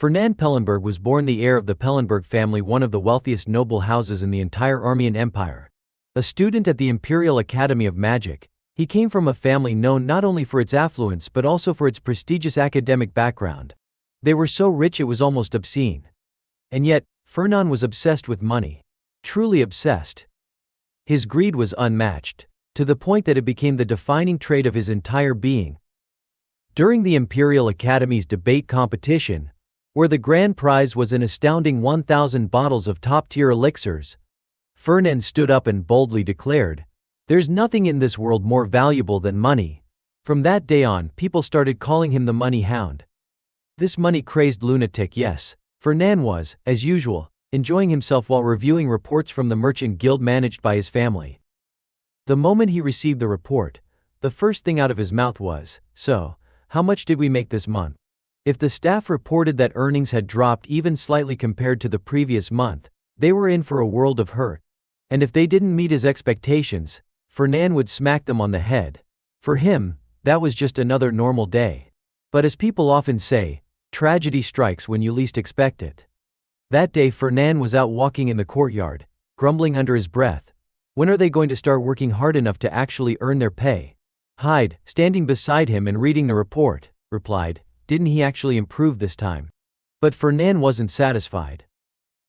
Fernand Pellenberg was born the heir of the Pellenberg family, one of the wealthiest noble houses in the entire Armenian Empire. A student at the Imperial Academy of Magic, he came from a family known not only for its affluence but also for its prestigious academic background. They were so rich it was almost obscene. And yet, Fernand was obsessed with money. Truly obsessed. His greed was unmatched, to the point that it became the defining trait of his entire being. During the Imperial Academy's debate competition, where the grand prize was an astounding 1,000 bottles of top-tier elixirs, Fernand stood up and boldly declared, "There's nothing in this world more valuable than money." From that day on, people started calling him the money hound. This money-crazed lunatic, yes, Fernand was, as usual, enjoying himself while reviewing reports from the merchant guild managed by his family. The moment he received the report, the first thing out of his mouth was, "So, how much did we make this month?" If the staff reported that earnings had dropped even slightly compared to the previous month, they were in for a world of hurt. And if they didn't meet his expectations, Fernand would smack them on the head. For him, that was just another normal day. But as people often say, tragedy strikes when you least expect it. That day Fernand was out walking in the courtyard, grumbling under his breath. When are they going to start working hard enough to actually earn their pay? Hyde, standing beside him and reading the report, replied, "Didn't he actually improve this time?" But Fernand wasn't satisfied.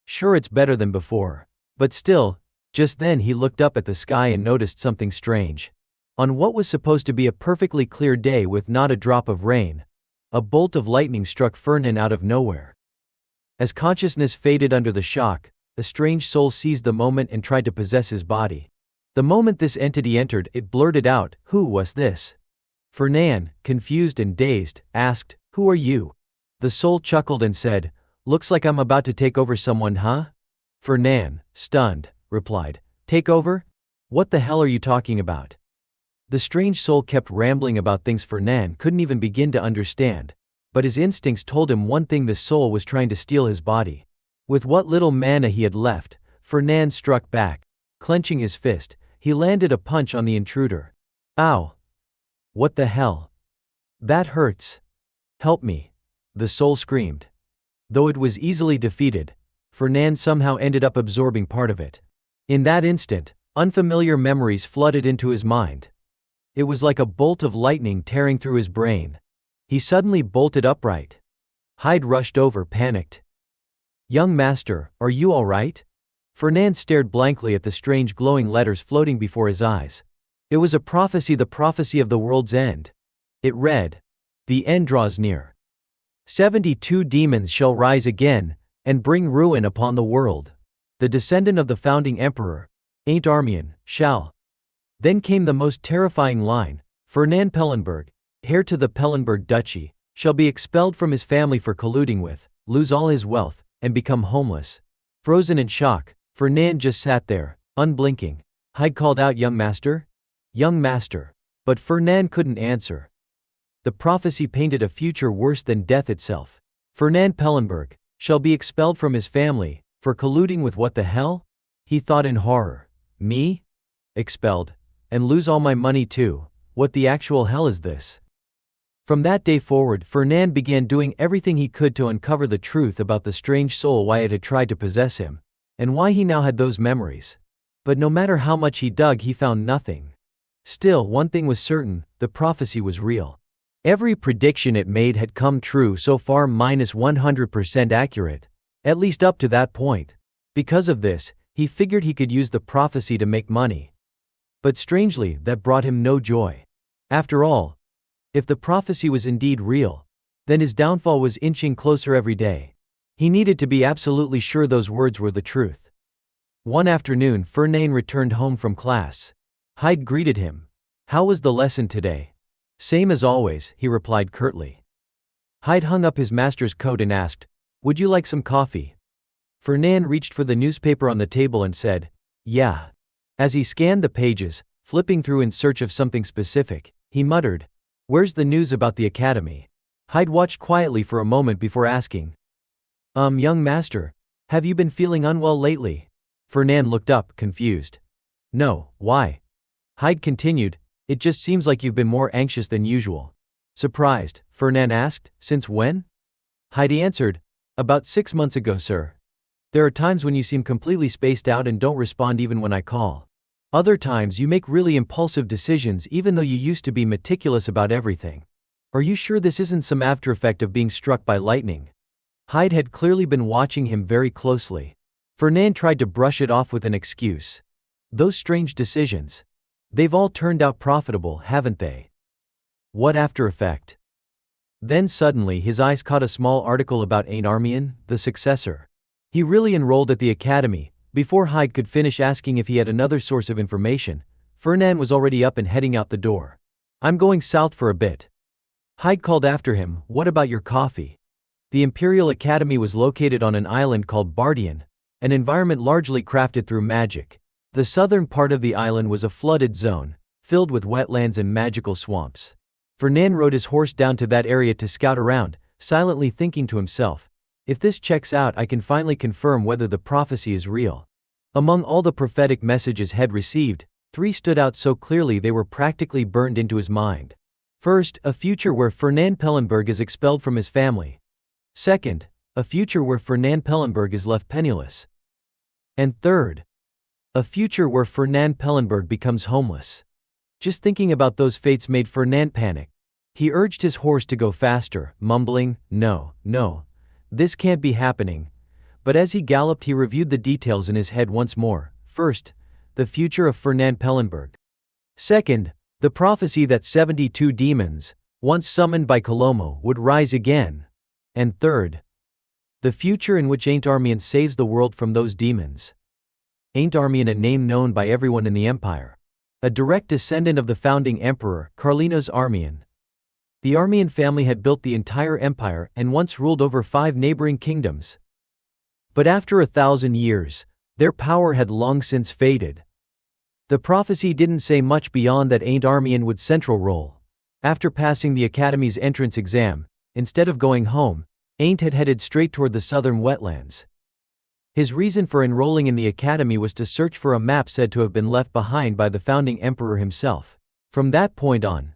Sure, it's better than before. But still, just then he looked up at the sky and noticed something strange. On what was supposed to be a perfectly clear day with not a drop of rain, a bolt of lightning struck Fernand out of nowhere. As consciousness faded under the shock, a strange soul seized the moment and tried to possess his body. The moment this entity entered, it blurted out, "Who was this?" Fernand, confused and dazed, asked, "Who are you?" The soul chuckled and said, "Looks like I'm about to take over someone, huh?" Fernand, stunned, replied, "Take over? What the hell are you talking about?" The strange soul kept rambling about things Fernand couldn't even begin to understand, but his instincts told him one thing: this soul was trying to steal his body. With what little mana he had left, Fernand struck back. Clenching his fist, he landed a punch on the intruder. "Ow! What the hell? That hurts. Help me!" the soul screamed. Though it was easily defeated, Fernand somehow ended up absorbing part of it. In that instant, unfamiliar memories flooded into his mind. It was like a bolt of lightning tearing through his brain. He suddenly bolted upright. Hyde rushed over, panicked. "Young master, are you all right?" Fernand stared blankly at the strange glowing letters floating before his eyes. It was a prophecy, the prophecy of the world's end. It read, "The end draws near. 72 demons shall rise again, and bring ruin upon the world. The descendant of the founding emperor, Ain't Armian, shall." Then came the most terrifying line: "Fernand Pellenberg, heir to the Pellenberg duchy, shall be expelled from his family for colluding with, lose all his wealth, and become homeless." Frozen in shock, Fernand just sat there, unblinking. Hyde called out, "Young master? Young master." But Fernand couldn't answer. The prophecy painted a future worse than death itself. Fernand Pellenberg shall be expelled from his family for colluding with what the hell? He thought in horror. Me? Expelled? And lose all my money too? What the actual hell is this? From that day forward, Fernand began doing everything he could to uncover the truth about the strange soul, why it had tried to possess him, and why he now had those memories. But no matter how much he dug, he found nothing. Still, one thing was certain: the prophecy was real. Every prediction it made had come true so far, minus 100% accurate, at least up to that point. Because of this, he figured he could use the prophecy to make money. But strangely, that brought him no joy. After all, if the prophecy was indeed real, then his downfall was inching closer every day. He needed to be absolutely sure those words were the truth. One afternoon, Fernand returned home from class. Hyde greeted him. "How was the lesson today?" "Same as always," he replied curtly. Hyde hung up his master's coat and asked, "Would you like some coffee?" Fernand reached for the newspaper on the table and said, "Yeah." As he scanned the pages, flipping through in search of something specific, he muttered, "Where's the news about the academy?" Hyde watched quietly for a moment before asking, Young master, have you been feeling unwell lately?" Fernand looked up, confused. "No, why?" Hyde continued, "It just seems like you've been more anxious than usual." Surprised, Fernand asked, "Since when?" Hyde answered, About 6 months ago, sir. There are times when you seem completely spaced out and don't respond even when I call. Other times you make really impulsive decisions even though you used to be meticulous about everything. Are you sure this isn't some aftereffect of being struck by lightning? Hyde had clearly been watching him very closely. Fernand tried to brush it off with an excuse. Those strange decisions. They've all turned out profitable, haven't they? What after effect? Then suddenly his eyes caught a small article about Ain't Armian, the successor. He really enrolled at the academy. Before Hyde could finish asking if he had another source of information, Fernand was already up and heading out the door. I'm going south for a bit. Hyde called after him, what about your coffee? The Imperial Academy was located on an island called Bardian, an environment largely crafted through magic. The southern part of the island was a flooded zone, filled with wetlands and magical swamps. Fernand rode his horse down to that area to scout around, silently thinking to himself, if this checks out, I can finally confirm whether the prophecy is real. Among all the prophetic messages Head received, 3 stood out so clearly they were practically burned into his mind. First, a future where Fernand Pellenberg is expelled from his family. Second, a future where Fernand Pellenberg is left penniless. And third, a future where Fernand Pellenberg becomes homeless. Just thinking about those fates made Fernand panic. He urged his horse to go faster, mumbling, no, this can't be happening. But as he galloped, he reviewed the details in his head once more. First, the future of Fernand Pellenberg. Second, the prophecy that 72 demons, once summoned by Colomo, would rise again. And third, the future in which Ain't Armian saves the world from those demons. Ain't Armian, a name known by everyone in the Empire. A direct descendant of the founding emperor, Carlinhos Armian. The Armian family had built the entire empire and once ruled over 5 neighboring kingdoms. But after 1,000 years, their power had long since faded. The prophecy didn't say much beyond that Ain't Armian would central role. After passing the academy's entrance exam, instead of going home, Ain't had headed straight toward the southern wetlands. His reason for enrolling in the academy was to search for a map said to have been left behind by the founding emperor himself. From that point on,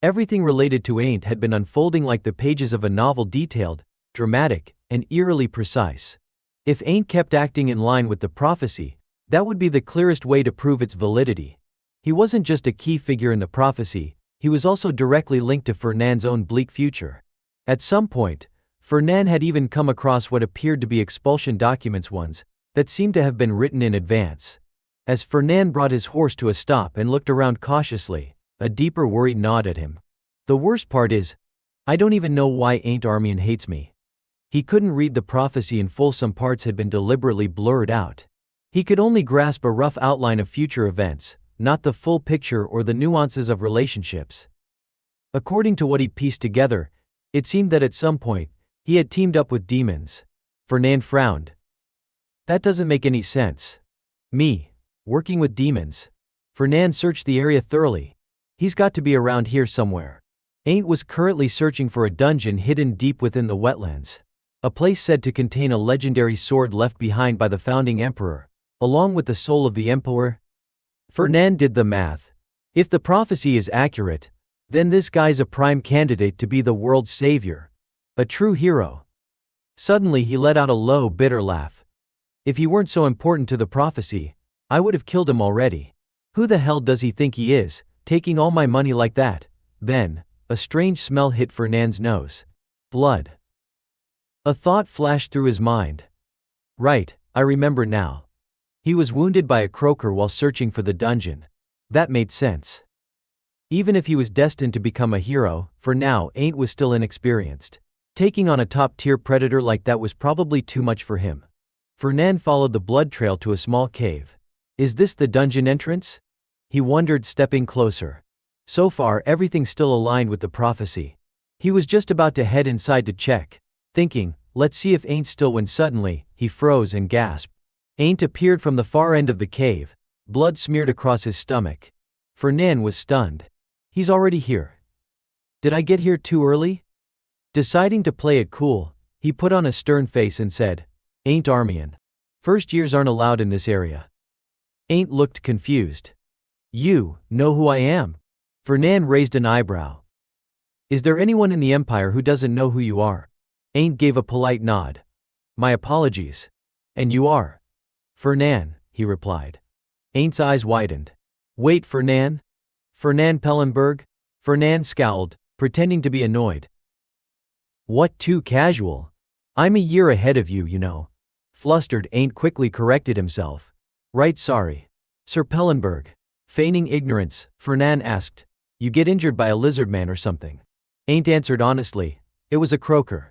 everything related to Ain't had been unfolding like the pages of a novel, detailed, dramatic, and eerily precise. If Ain't kept acting in line with the prophecy, that would be the clearest way to prove its validity. He wasn't just a key figure in the prophecy, he was also directly linked to Fernand's own bleak future. At some point, Fernand had even come across what appeared to be expulsion documents, ones that seemed to have been written in advance. As Fernand brought his horse to a stop and looked around cautiously, a deeper worry gnawed at him. The worst part is, I don't even know why Ain't Armian hates me. He couldn't read the prophecy in full, some parts had been deliberately blurred out. He could only grasp a rough outline of future events, not the full picture or the nuances of relationships. According to what he pieced together, it seemed that at some point, he had teamed up with demons. Fernand frowned. That doesn't make any sense. Me? Working with demons? Fernand searched the area thoroughly. He's got to be around here somewhere. Ain't was currently searching for a dungeon hidden deep within the wetlands. A place said to contain a legendary sword left behind by the founding emperor, along with the soul of the emperor. Fernand did the math. If the prophecy is accurate, then this guy's a prime candidate to be the world's savior. A true hero. Suddenly he let out a low, bitter laugh. If he weren't so important to the prophecy, I would have killed him already. Who the hell does he think he is, taking all my money like that? Then, a strange smell hit Fernand's nose. Blood. A thought flashed through his mind. Right, I remember now. He was wounded by a croaker while searching for the dungeon. That made sense. Even if he was destined to become a hero, for now Ain't was still inexperienced. Taking on a top-tier predator like that was probably too much for him. Fernand followed the blood trail to a small cave. Is this the dungeon entrance? He wondered, stepping closer. So far, everything still aligned with the prophecy. He was just about to head inside to check, thinking, let's see if Ain't still, when suddenly, he froze and gasped. Ain't appeared from the far end of the cave, blood smeared across his stomach. Fernand was stunned. He's already here. Did I get here too early? Deciding to play it cool, he put on a stern face and said, Ain't Armian. First years aren't allowed in this area. Ain't looked confused. You know who I am? Fernand raised an eyebrow. Is there anyone in the Empire who doesn't know who you are? Ain't gave a polite nod. My apologies. And you are? Fernan, he replied. Ain't's eyes widened. Wait, Fernan? Fernan Pellenberg? Fernan scowled, pretending to be annoyed. What, too casual? I'm a year ahead of you, you know. Flustered, Ain't quickly corrected himself. Right, sorry. Sir Pellenberg. Feigning ignorance, Fernan asked. You get injured by a lizard man or something? Ain't answered honestly. It was a croaker.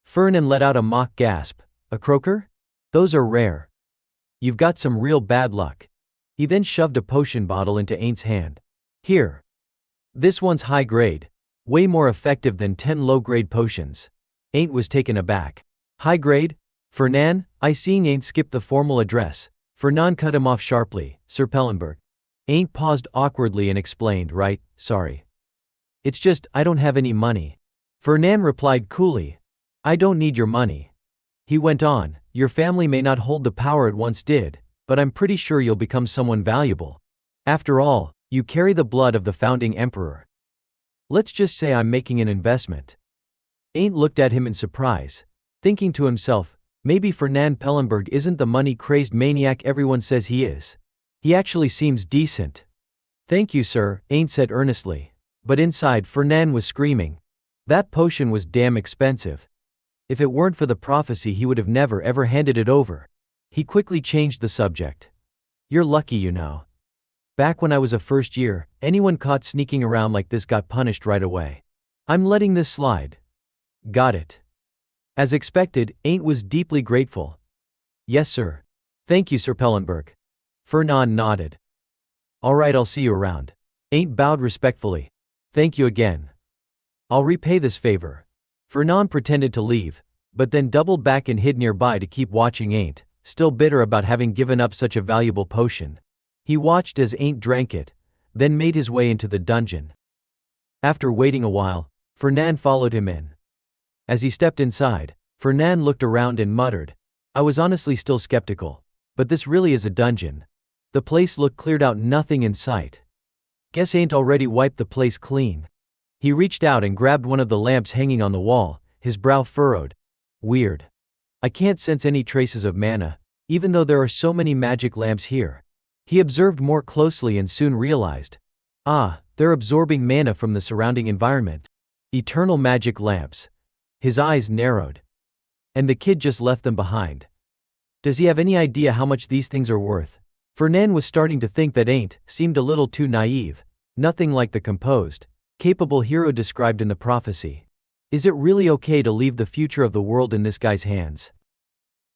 Fernan let out a mock gasp. A croaker? Those are rare. You've got some real bad luck. He then shoved a potion bottle into Ain't's hand. Here. This one's high grade. Way more effective than 10 low-grade potions. Ain't was taken aback. High grade? Fernan? I seeing Ain't skip the formal address. Fernan cut him off sharply. Sir Pellenberg. Ain't paused awkwardly and explained, right, sorry. It's just, I don't have any money. Fernan replied coolly. I don't need your money. He went on, your family may not hold the power it once did, but I'm pretty sure you'll become someone valuable. After all, you carry the blood of the founding emperor. Let's just say I'm making an investment. Ain't looked at him in surprise, thinking to himself, maybe Fernan Pellenberg isn't the money-crazed maniac everyone says he is. He actually seems decent. Thank you, sir, Ain't said earnestly. But inside, Fernan was screaming. That potion was damn expensive. If it weren't for the prophecy, he would have never ever handed it over. He quickly changed the subject. You're lucky, you know. Back when I was a first year, anyone caught sneaking around like this got punished right away. I'm letting this slide. Got it. As expected, Ain't was deeply grateful. Yes, sir. Thank you, Sir Pellenberg. Fernan nodded. All right, I'll see you around. Ain't bowed respectfully. Thank you again. I'll repay this favor. Fernan pretended to leave, but then doubled back and hid nearby to keep watching Ain't, still bitter about having given up such a valuable potion. He watched as Ain't drank it, then made his way into the dungeon. After waiting a while, Fernan followed him in. As he stepped inside, Fernan looked around and muttered, I was honestly still skeptical, but this really is a dungeon. The place looked cleared out, nothing in sight. Guess Ain't already wiped the place clean. He reached out and grabbed one of the lamps hanging on the wall, his brow furrowed. Weird. I can't sense any traces of mana, even though there are so many magic lamps here. He observed more closely and soon realized. They're absorbing mana from the surrounding environment. Eternal magic lamps. His eyes narrowed. And the kid just left them behind. Does he have any idea how much these things are worth? Fernan was starting to think that Ain't seemed a little too naive. Nothing like the composed, capable hero described in the prophecy. Is it really okay to leave the future of the world in this guy's hands?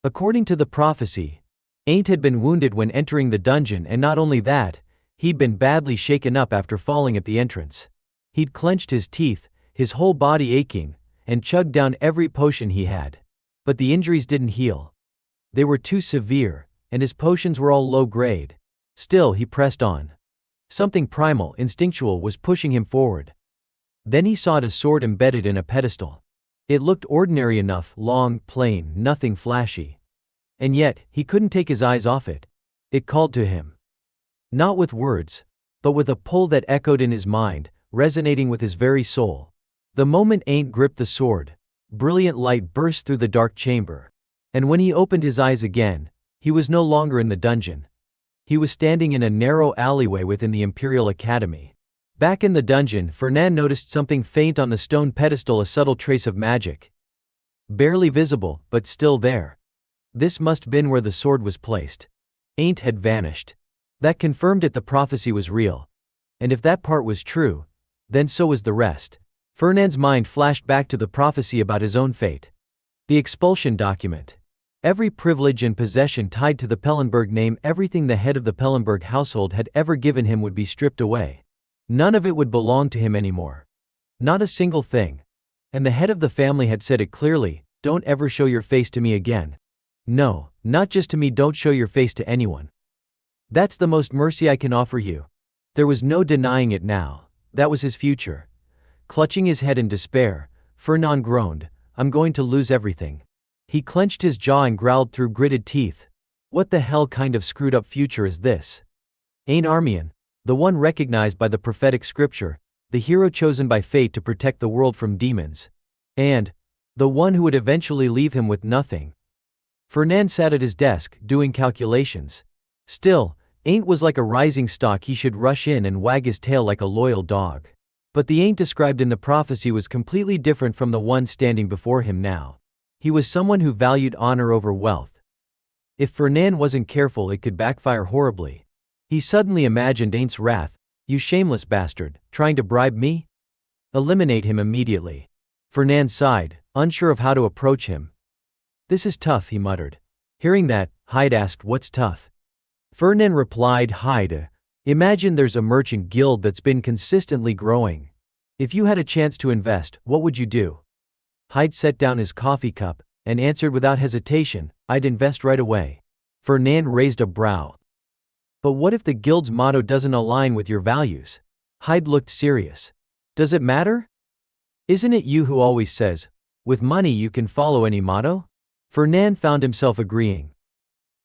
According to the prophecy, Ain't had been wounded when entering the dungeon, and not only that, he'd been badly shaken up after falling at the entrance. He'd clenched his teeth, his whole body aching, and chugged down every potion he had. But the injuries didn't heal. They were too severe, and his potions were all low grade. Still, he pressed on. Something primal, instinctual was pushing him forward. Then he saw a sword embedded in a pedestal. It looked ordinary enough, long, plain, nothing flashy. And yet, he couldn't take his eyes off it. It called to him. Not with words, but with a pull that echoed in his mind, resonating with his very soul. The moment Ain't gripped the sword, brilliant light burst through the dark chamber. And when he opened his eyes again, he was no longer in the dungeon. He was standing in a narrow alleyway within the Imperial Academy. Back in the dungeon, Fernan noticed something faint on the stone pedestal, a subtle trace of magic. Barely visible, but still there. This must have been where the sword was placed. Ain't had vanished. That confirmed it, the prophecy was real. And if that part was true, then so was the rest. Fernan's mind flashed back to the prophecy about his own fate. The expulsion document. Every privilege and possession tied to the Pellenberg name, everything the head of the Pellenberg household had ever given him would be stripped away. None of it would belong to him anymore. Not a single thing. And the head of the family had said it clearly, don't ever show your face to me again. No, not just to me, don't show your face to anyone. That's the most mercy I can offer you. There was no denying it now. That was his future. Clutching his head in despair, Fernan groaned, I'm going to lose everything. He clenched his jaw and growled through gritted teeth. What the hell kind of screwed up future is this? Ain Armian, the one recognized by the prophetic scripture, the hero chosen by fate to protect the world from demons. And the one who would eventually leave him with nothing, Fernand sat at his desk, doing calculations. Still, Ain't was like a rising stock. He should rush in and wag his tail like a loyal dog. But the Ain't described in the prophecy was completely different from the one standing before him now. He was someone who valued honor over wealth. If Fernand wasn't careful, it could backfire horribly. He suddenly imagined Ain't's wrath. "You shameless bastard, trying to bribe me? Eliminate him immediately." Fernand sighed, unsure of how to approach him. "This is tough," he muttered. Hearing that, Hyde asked, "What's tough?" Fernand replied, "Hyde, imagine there's a merchant guild that's been consistently growing. If you had a chance to invest, what would you do?" Hyde set down his coffee cup and answered without hesitation, "I'd invest right away." Fernand raised a brow. "But what if the guild's motto doesn't align with your values?" Hyde looked serious. "Does it matter? Isn't it you who always says, 'With money you can follow any motto'?" Fernand found himself agreeing.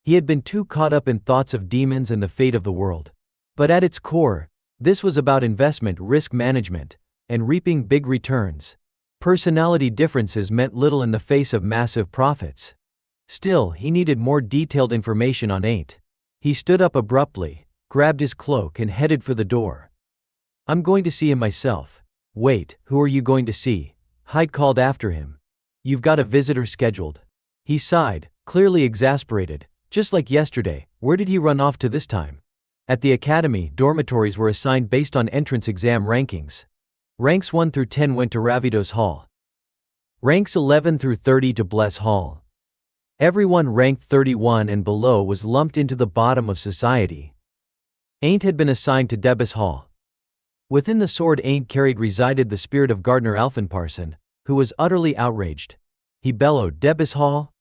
He had been too caught up in thoughts of demons and the fate of the world. But at its core, this was about investment, risk management, and reaping big returns. Personality differences meant little in the face of massive profits. Still, he needed more detailed information on Ain't. He stood up abruptly, grabbed his cloak and headed for the door. "I'm going to see him myself." "Wait, who are you going to see?" Hyde called after him. "You've got a visitor scheduled." He sighed, clearly exasperated. Just like yesterday, where did he run off to this time? At the academy, dormitories were assigned based on entrance exam rankings. Ranks 1 through 10 went to Ravidos Hall. Ranks 11 through 30 to Bless Hall. Everyone ranked 31 and below was lumped into the bottom of society. Ain't had been assigned to Debus Hall. Within the sword Ain't carried resided the spirit of Gardner Alphenparson, who was utterly outraged. He bellowed, "Debus Hall?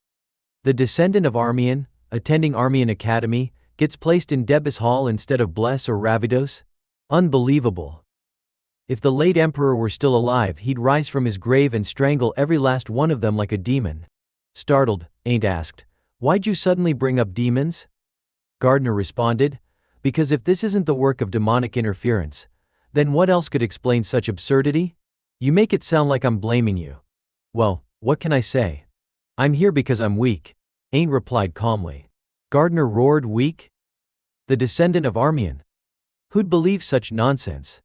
The descendant of Armian, attending Armian Academy, gets placed in Debus Hall instead of Bless or Ravidos? Unbelievable. If the late emperor were still alive, he'd rise from his grave and strangle every last one of them like a demon." Startled, Ain't asked, "Why'd you suddenly bring up demons?" Gardner responded, "Because if this isn't the work of demonic interference, then what else could explain such absurdity? You make it sound like I'm blaming you." "Well, what can I say? I'm here because I'm weak," Ain't replied calmly. Gardner roared, "Weak? The descendant of Armian? Who'd believe such nonsense?"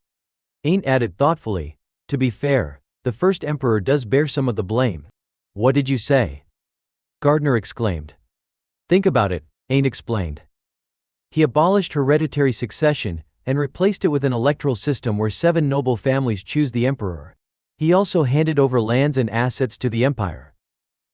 Ain't added thoughtfully, "To be fair, the first emperor does bear some of the blame." "What did you say?" Gardner exclaimed. "Think about it," Ain't explained. He abolished hereditary succession and replaced it with an electoral system where 7 noble families choose the emperor. He also handed over lands and assets to the empire.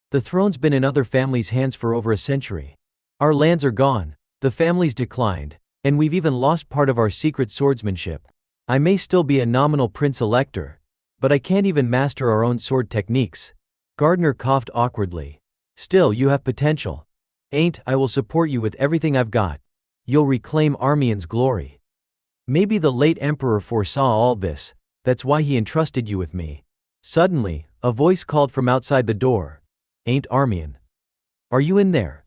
The throne's been in other families' hands for over a century. Our lands are gone, the families declined, and we've even lost part of our secret swordsmanship. I may still be a nominal prince-elector, but I can't even master our own sword techniques." Gardner coughed awkwardly. "Still, you have potential. Ain't, I will support you with everything I've got. You'll reclaim Armian's glory. Maybe the late emperor foresaw all this, that's why he entrusted you with me." Suddenly, a voice called from outside the door, "Ain't Armian. Are you in there?"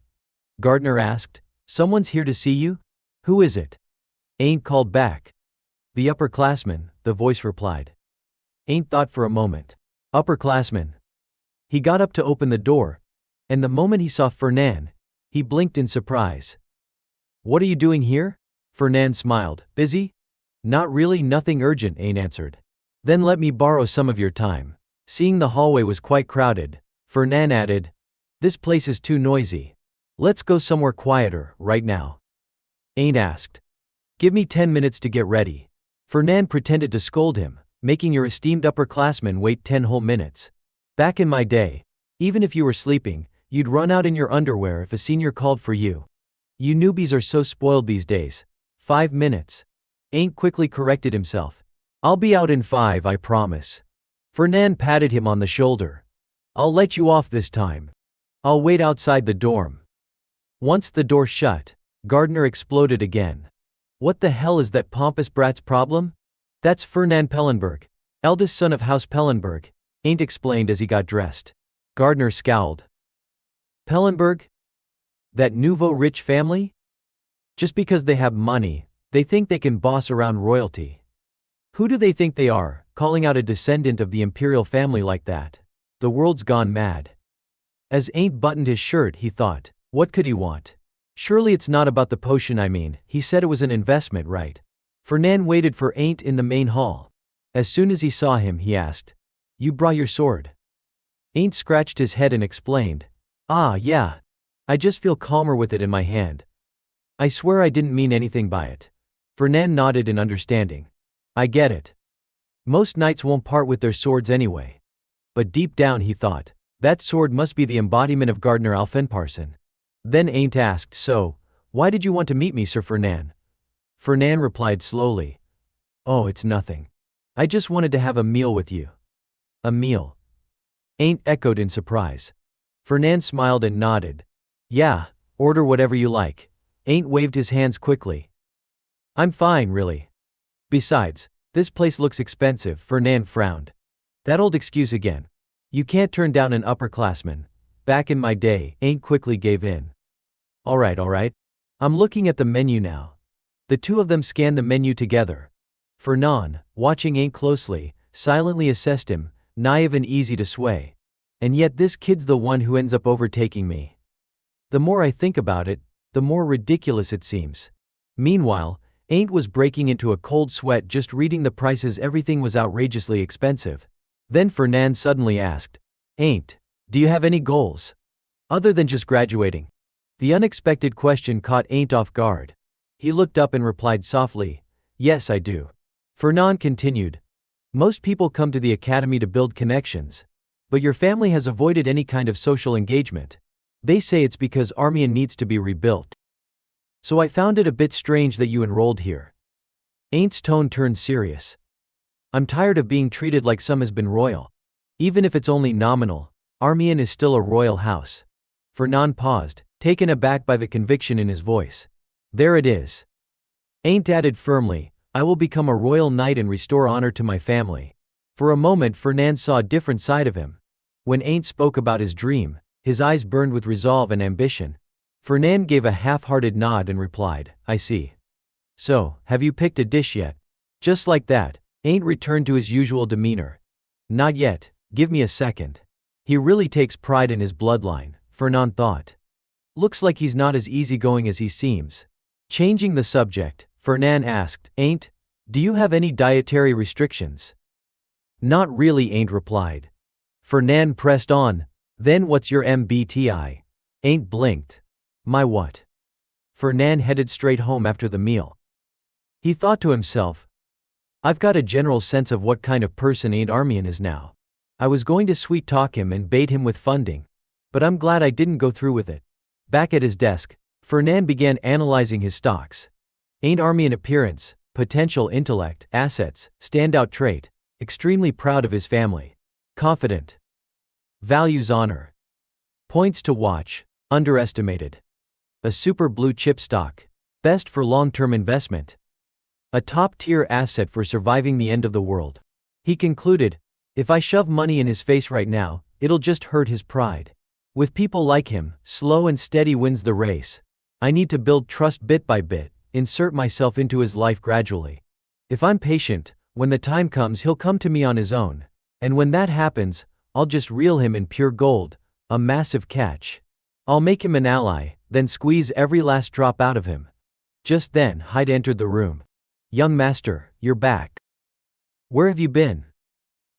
Gardner asked. "Someone's here to see you?" "Who is it?" Ain't called back. "The upperclassman," the voice replied. Ain't thought for a moment. "Upperclassman." He got up to open the door, and the moment he saw Fernand, he blinked in surprise. "What are you doing here?" Fernand smiled. "Busy?" "Not really, nothing urgent," Ain't answered. "Then let me borrow some of your time." Seeing the hallway was quite crowded, Fernand added, "This place is too noisy. Let's go somewhere quieter, right now." Ain't asked, "Give me 10 minutes to get ready." Fernand pretended to scold him, "Making your esteemed upperclassmen wait 10 whole minutes. Back in my day, even if you were sleeping, you'd run out in your underwear if a senior called for you. You newbies are so spoiled these days. 5 minutes. Ain't quickly corrected himself. "I'll be out in 5, I promise." Fernand patted him on the shoulder. "I'll let you off this time. I'll wait outside the dorm." Once the door shut, Gardner exploded again. "What the hell is that pompous brat's problem?" "That's Fernand Pellenberg, eldest son of House Pellenberg," Ain't explained as he got dressed. Gardner scowled. "Pellenberg? That nouveau rich family? Just because they have money, they think they can boss around royalty. Who do they think they are, calling out a descendant of the imperial family like that? The world's gone mad." As Ain't buttoned his shirt, he thought, what could he want? Surely it's not about the potion, I mean, he said it was an investment, right? Fernan waited for Ain't in the main hall. As soon as he saw him, he asked, you brought your sword? Ain't scratched his head and explained, ah, yeah. I just feel calmer with it in my hand. I swear I didn't mean anything by it. Fernan nodded in understanding. I get it. Most knights won't part with their swords anyway. But deep down he thought, that sword must be the embodiment of Gardener Alfenparson. Then Ain't asked, so, why did you want to meet me, Sir Fernan? Fernan replied slowly, oh, it's nothing. I just wanted to have a meal with you. A meal? Ain't echoed in surprise. Fernan smiled and nodded. Yeah, order whatever you like. Ain't waved his hands quickly. I'm fine, really. Besides, this place looks expensive, Fernan frowned. That old excuse again. You can't turn down an upperclassman. Back in my day, Ain't quickly gave in. Alright. I'm looking at the menu now. The two of them scanned the menu together. Fernan, watching Ain't closely, silently assessed him, naive and easy to sway. And yet this kid's the one who ends up overtaking me. The more I think about it, the more ridiculous it seems. Meanwhile, Ain't was breaking into a cold sweat just reading the prices. Everything was outrageously expensive. Then Fernan suddenly asked, Ain't, do you have any goals? Other than just graduating? The unexpected question caught Ain't off guard. He looked up and replied softly, yes, I do. Fernan continued, most people come to the academy to build connections. But your family has avoided any kind of social engagement. They say it's because Armian needs to be rebuilt. So I found it a bit strange that you enrolled here. Ain't's tone turned serious. I'm tired of being treated like some has been royal. Even if it's only nominal, Armian is still a royal house. Fernan paused, taken aback by the conviction in his voice. There it is. Ain't added firmly, I will become a royal knight and restore honor to my family. For a moment Fernan saw a different side of him. When Ain't spoke about his dream, his eyes burned with resolve and ambition. Fernan gave a half-hearted nod and replied, I see. So, have you picked a dish yet? Just like that, Ain't returned to his usual demeanor. Not yet, give me a second. He really takes pride in his bloodline, Fernan thought. Looks like he's not as easygoing as he seems. Changing the subject, Fernan asked, Ain't, do you have any dietary restrictions? Not really, Ain't replied. Fernan pressed on, then what's your MBTI? Ain't blinked. My what? Fernan headed straight home after the meal. He thought to himself, I've got a general sense of what kind of person Ain't Armian is now. I was going to sweet-talk him and bait him with funding. But I'm glad I didn't go through with it. Back at his desk, Fernan began analyzing his stocks. Ain't Armian appearance, potential intellect, assets, standout trait, extremely proud of his family. Confident. Values honor. Points to watch, underestimated. A super blue chip stock. Best for long-term investment. A top-tier asset for surviving the end of the world. He concluded, if I shove money in his face right now, it'll just hurt his pride. With people like him, slow and steady wins the race. I need to build trust bit by bit, insert myself into his life gradually. If I'm patient, when the time comes he'll come to me on his own. And when that happens, I'll just reel him in pure gold, a massive catch. I'll make him an ally, then squeeze every last drop out of him. Just then, Hyde entered the room. Young master, you're back. Where have you been?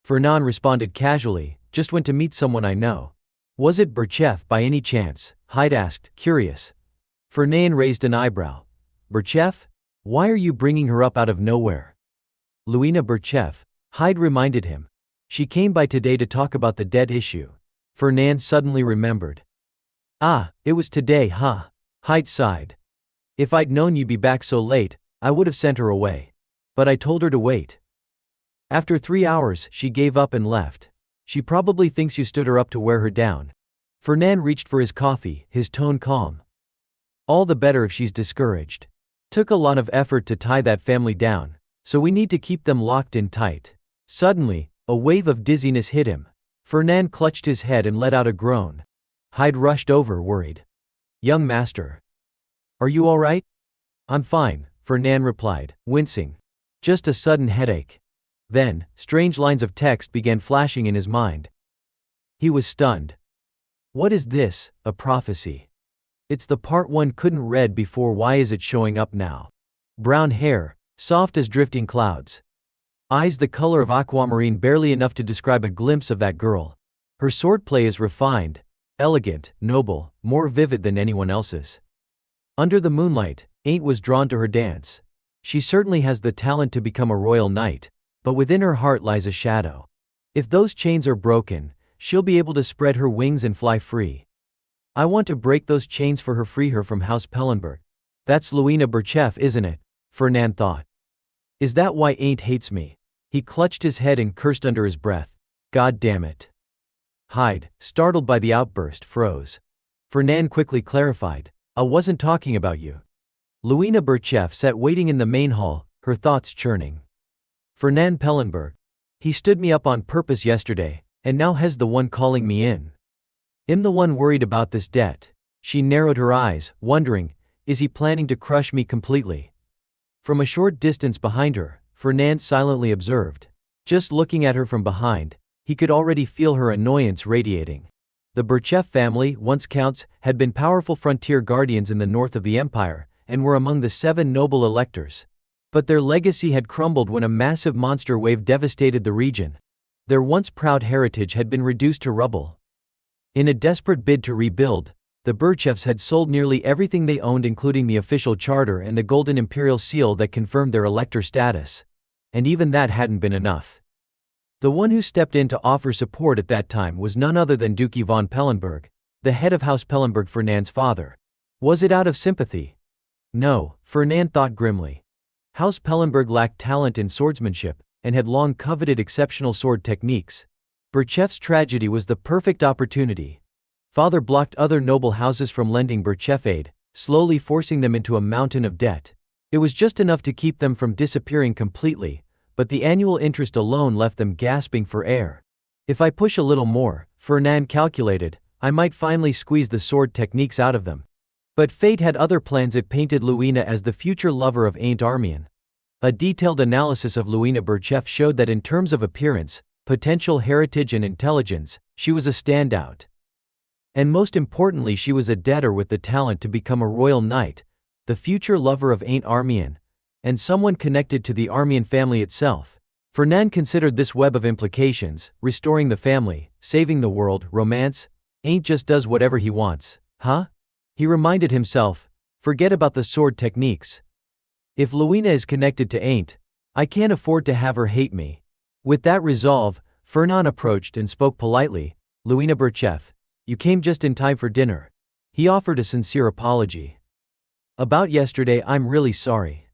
Fernan responded casually, just went to meet someone I know. Was it Burchef by any chance? Hyde asked, curious. Fernan raised an eyebrow. Burchef? Why are you bringing her up out of nowhere? Luina Burchef, Hyde reminded him. She came by today to talk about the debt issue. Fernan suddenly remembered. Ah, it was today, huh? Hyde sighed. If I'd known you'd be back so late, I would have sent her away. But I told her to wait. After 3 hours, she gave up and left. She probably thinks you stood her up to wear her down. Fernan reached for his coffee, his tone calm. All the better if she's discouraged. Took a lot of effort to tie that family down, so we need to keep them locked in tight. Suddenly, a wave of dizziness hit him. Fernan clutched his head and let out a groan. Hyde rushed over, worried. Young master. Are you all right? I'm fine, Fernan replied, wincing. Just a sudden headache. Then, strange lines of text began flashing in his mind. He was stunned. What is this, a prophecy? It's the part one couldn't read before, why is it showing up now? Brown hair, soft as drifting clouds. Eyes the color of aquamarine, barely enough to describe a glimpse of that girl. Her swordplay is refined, elegant, noble, more vivid than anyone else's. Under the moonlight, Ain't was drawn to her dance. She certainly has the talent to become a royal knight, but within her heart lies a shadow. If those chains are broken, she'll be able to spread her wings and fly free. I want to break those chains for her, free her from House Pellenberg. That's Luina Berchev, isn't it? Fernand thought. Is that why Ain't hates me? He clutched his head and cursed under his breath. God damn it. Hyde, startled by the outburst, froze. Fernand quickly clarified. I wasn't talking about you. Luina Berchev sat waiting in the main hall, her thoughts churning. Fernand Pellenberg. He stood me up on purpose yesterday, and now has the one calling me in. I'm the one worried about this debt. She narrowed her eyes, wondering, is he planning to crush me completely? From a short distance behind her, Fernand silently observed. Just looking at her from behind, he could already feel her annoyance radiating. The Berchev family, once counts, had been powerful frontier guardians in the north of the empire, and were among the 7 noble electors. But their legacy had crumbled when a massive monster wave devastated the region. Their once proud heritage had been reduced to rubble. In a desperate bid to rebuild, the Berchevs had sold nearly everything they owned, including the official charter and the golden imperial seal that confirmed their elector status. And even that hadn't been enough. The one who stepped in to offer support at that time was none other than Duke von Pellenberg, the head of House Pellenberg, Fernand's father. Was it out of sympathy? No, Fernand thought grimly. House Pellenberg lacked talent in swordsmanship, and had long coveted exceptional sword techniques. Berchev's tragedy was the perfect opportunity. Father blocked other noble houses from lending Berchev aid, slowly forcing them into a mountain of debt. It was just enough to keep them from disappearing completely, but the annual interest alone left them gasping for air. If I push a little more, Fernand calculated, I might finally squeeze the sword techniques out of them. But fate had other plans. It painted Luina as the future lover of Ain't Armian. A detailed analysis of Luina Berchev showed that in terms of appearance, potential, heritage and intelligence, she was a standout. And most importantly, she was a debtor with the talent to become a royal knight, the future lover of Ain't Armian, and someone connected to the Armian family itself. Fernand considered this web of implications: restoring the family, saving the world, romance. Ain't just does whatever he wants, huh? He reminded himself, forget about the sword techniques. If Luina is connected to Ain't, I can't afford to have her hate me. With that resolve, Fernand approached and spoke politely. Luina Berchev, you came just in time for dinner. He offered a sincere apology. About yesterday, I'm really sorry.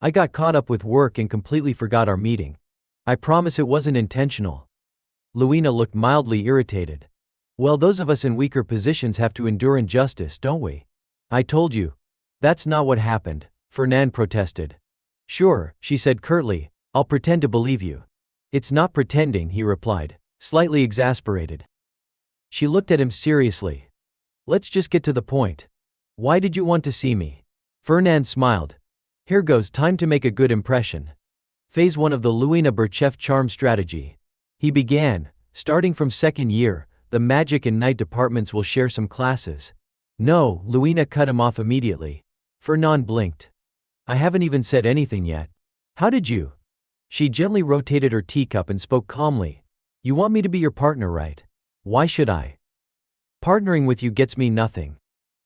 I got caught up with work and completely forgot our meeting. I promise it wasn't intentional. Luina looked mildly irritated. Well, those of us in weaker positions have to endure injustice, don't we? I told you. That's not what happened, Fernand protested. Sure, she said curtly, I'll pretend to believe you. It's not pretending, he replied, slightly exasperated. She looked at him seriously. Let's just get to the point. Why did you want to see me? Fernand smiled. Here goes, time to make a good impression. Phase 1 of the Luina Berchev charm strategy. He began, starting from second year, the magic and night departments will share some classes. No, Luina cut him off immediately. Fernand blinked. I haven't even said anything yet. How did you? She gently rotated her teacup and spoke calmly. You want me to be your partner, right? Why should I? Partnering with you gets me nothing.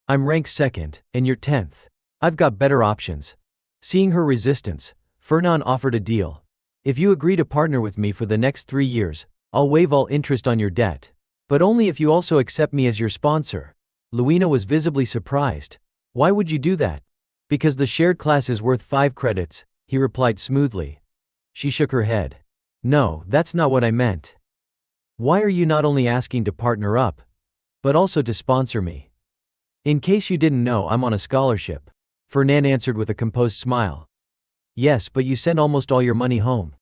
I'm ranked 2nd, and you're 10th. I've got better options. Seeing her resistance, Fernand offered a deal. If you agree to partner with me for the next 3 years, I'll waive all interest on your debt. But only if you also accept me as your sponsor. Luina was visibly surprised. Why would you do that? Because the shared class is worth 5 credits, he replied smoothly. She shook her head. No, that's not what I meant. Why are you not only asking to partner up, but also to sponsor me? In case you didn't know, I'm on a scholarship. Fernand answered with a composed smile. Yes, but you send almost all your money home.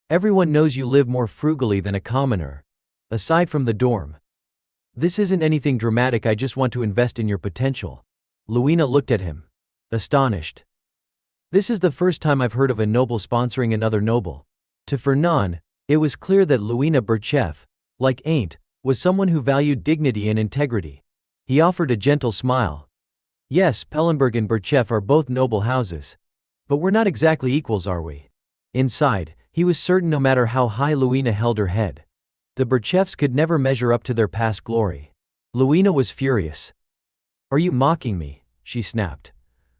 Everyone knows you live more frugally than a commoner. Aside from the dorm. This isn't anything dramatic, I just want to invest in your potential. Luina looked at him. Astonished. This is the first time I've heard of a noble sponsoring another noble. To Fernand, it was clear that Luina Berchev, like Ain't, was someone who valued dignity and integrity. He offered a gentle smile. Yes, Pellenberg and Birchev are both noble houses. But we're not exactly equals, are we? Inside, he was certain no matter how high Luina held her head, the Birchevs could never measure up to their past glory. Luina was furious. Are you mocking me? She snapped.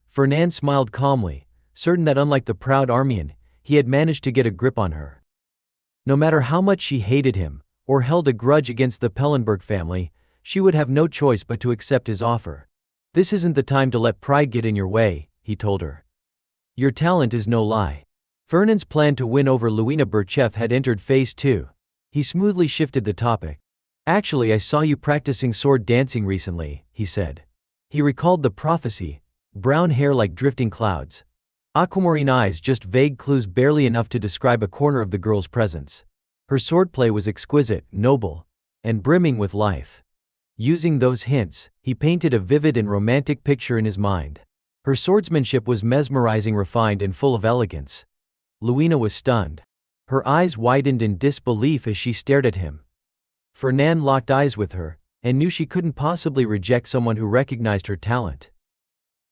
Fernand smiled calmly, certain that unlike the proud Armian, he had managed to get a grip on her. No matter how much she hated him, or held a grudge against the Pellenberg family, she would have no choice but to accept his offer. This isn't the time to let pride get in your way, he told her. Your talent is no lie. Fernand's plan to win over Luina Birchev had entered phase 2. He smoothly shifted the topic. Actually, I saw you practicing sword dancing recently, he said. He recalled the prophecy, brown hair like drifting clouds. Aquamarine eyes, just vague clues barely enough to describe a corner of the girl's presence. Her swordplay was exquisite, noble, and brimming with life. Using those hints, he painted a vivid and romantic picture in his mind. Her swordsmanship was mesmerizing, refined, and full of elegance. Luina was stunned. Her eyes widened in disbelief as she stared at him. Fernand locked eyes with her, and knew she couldn't possibly reject someone who recognized her talent.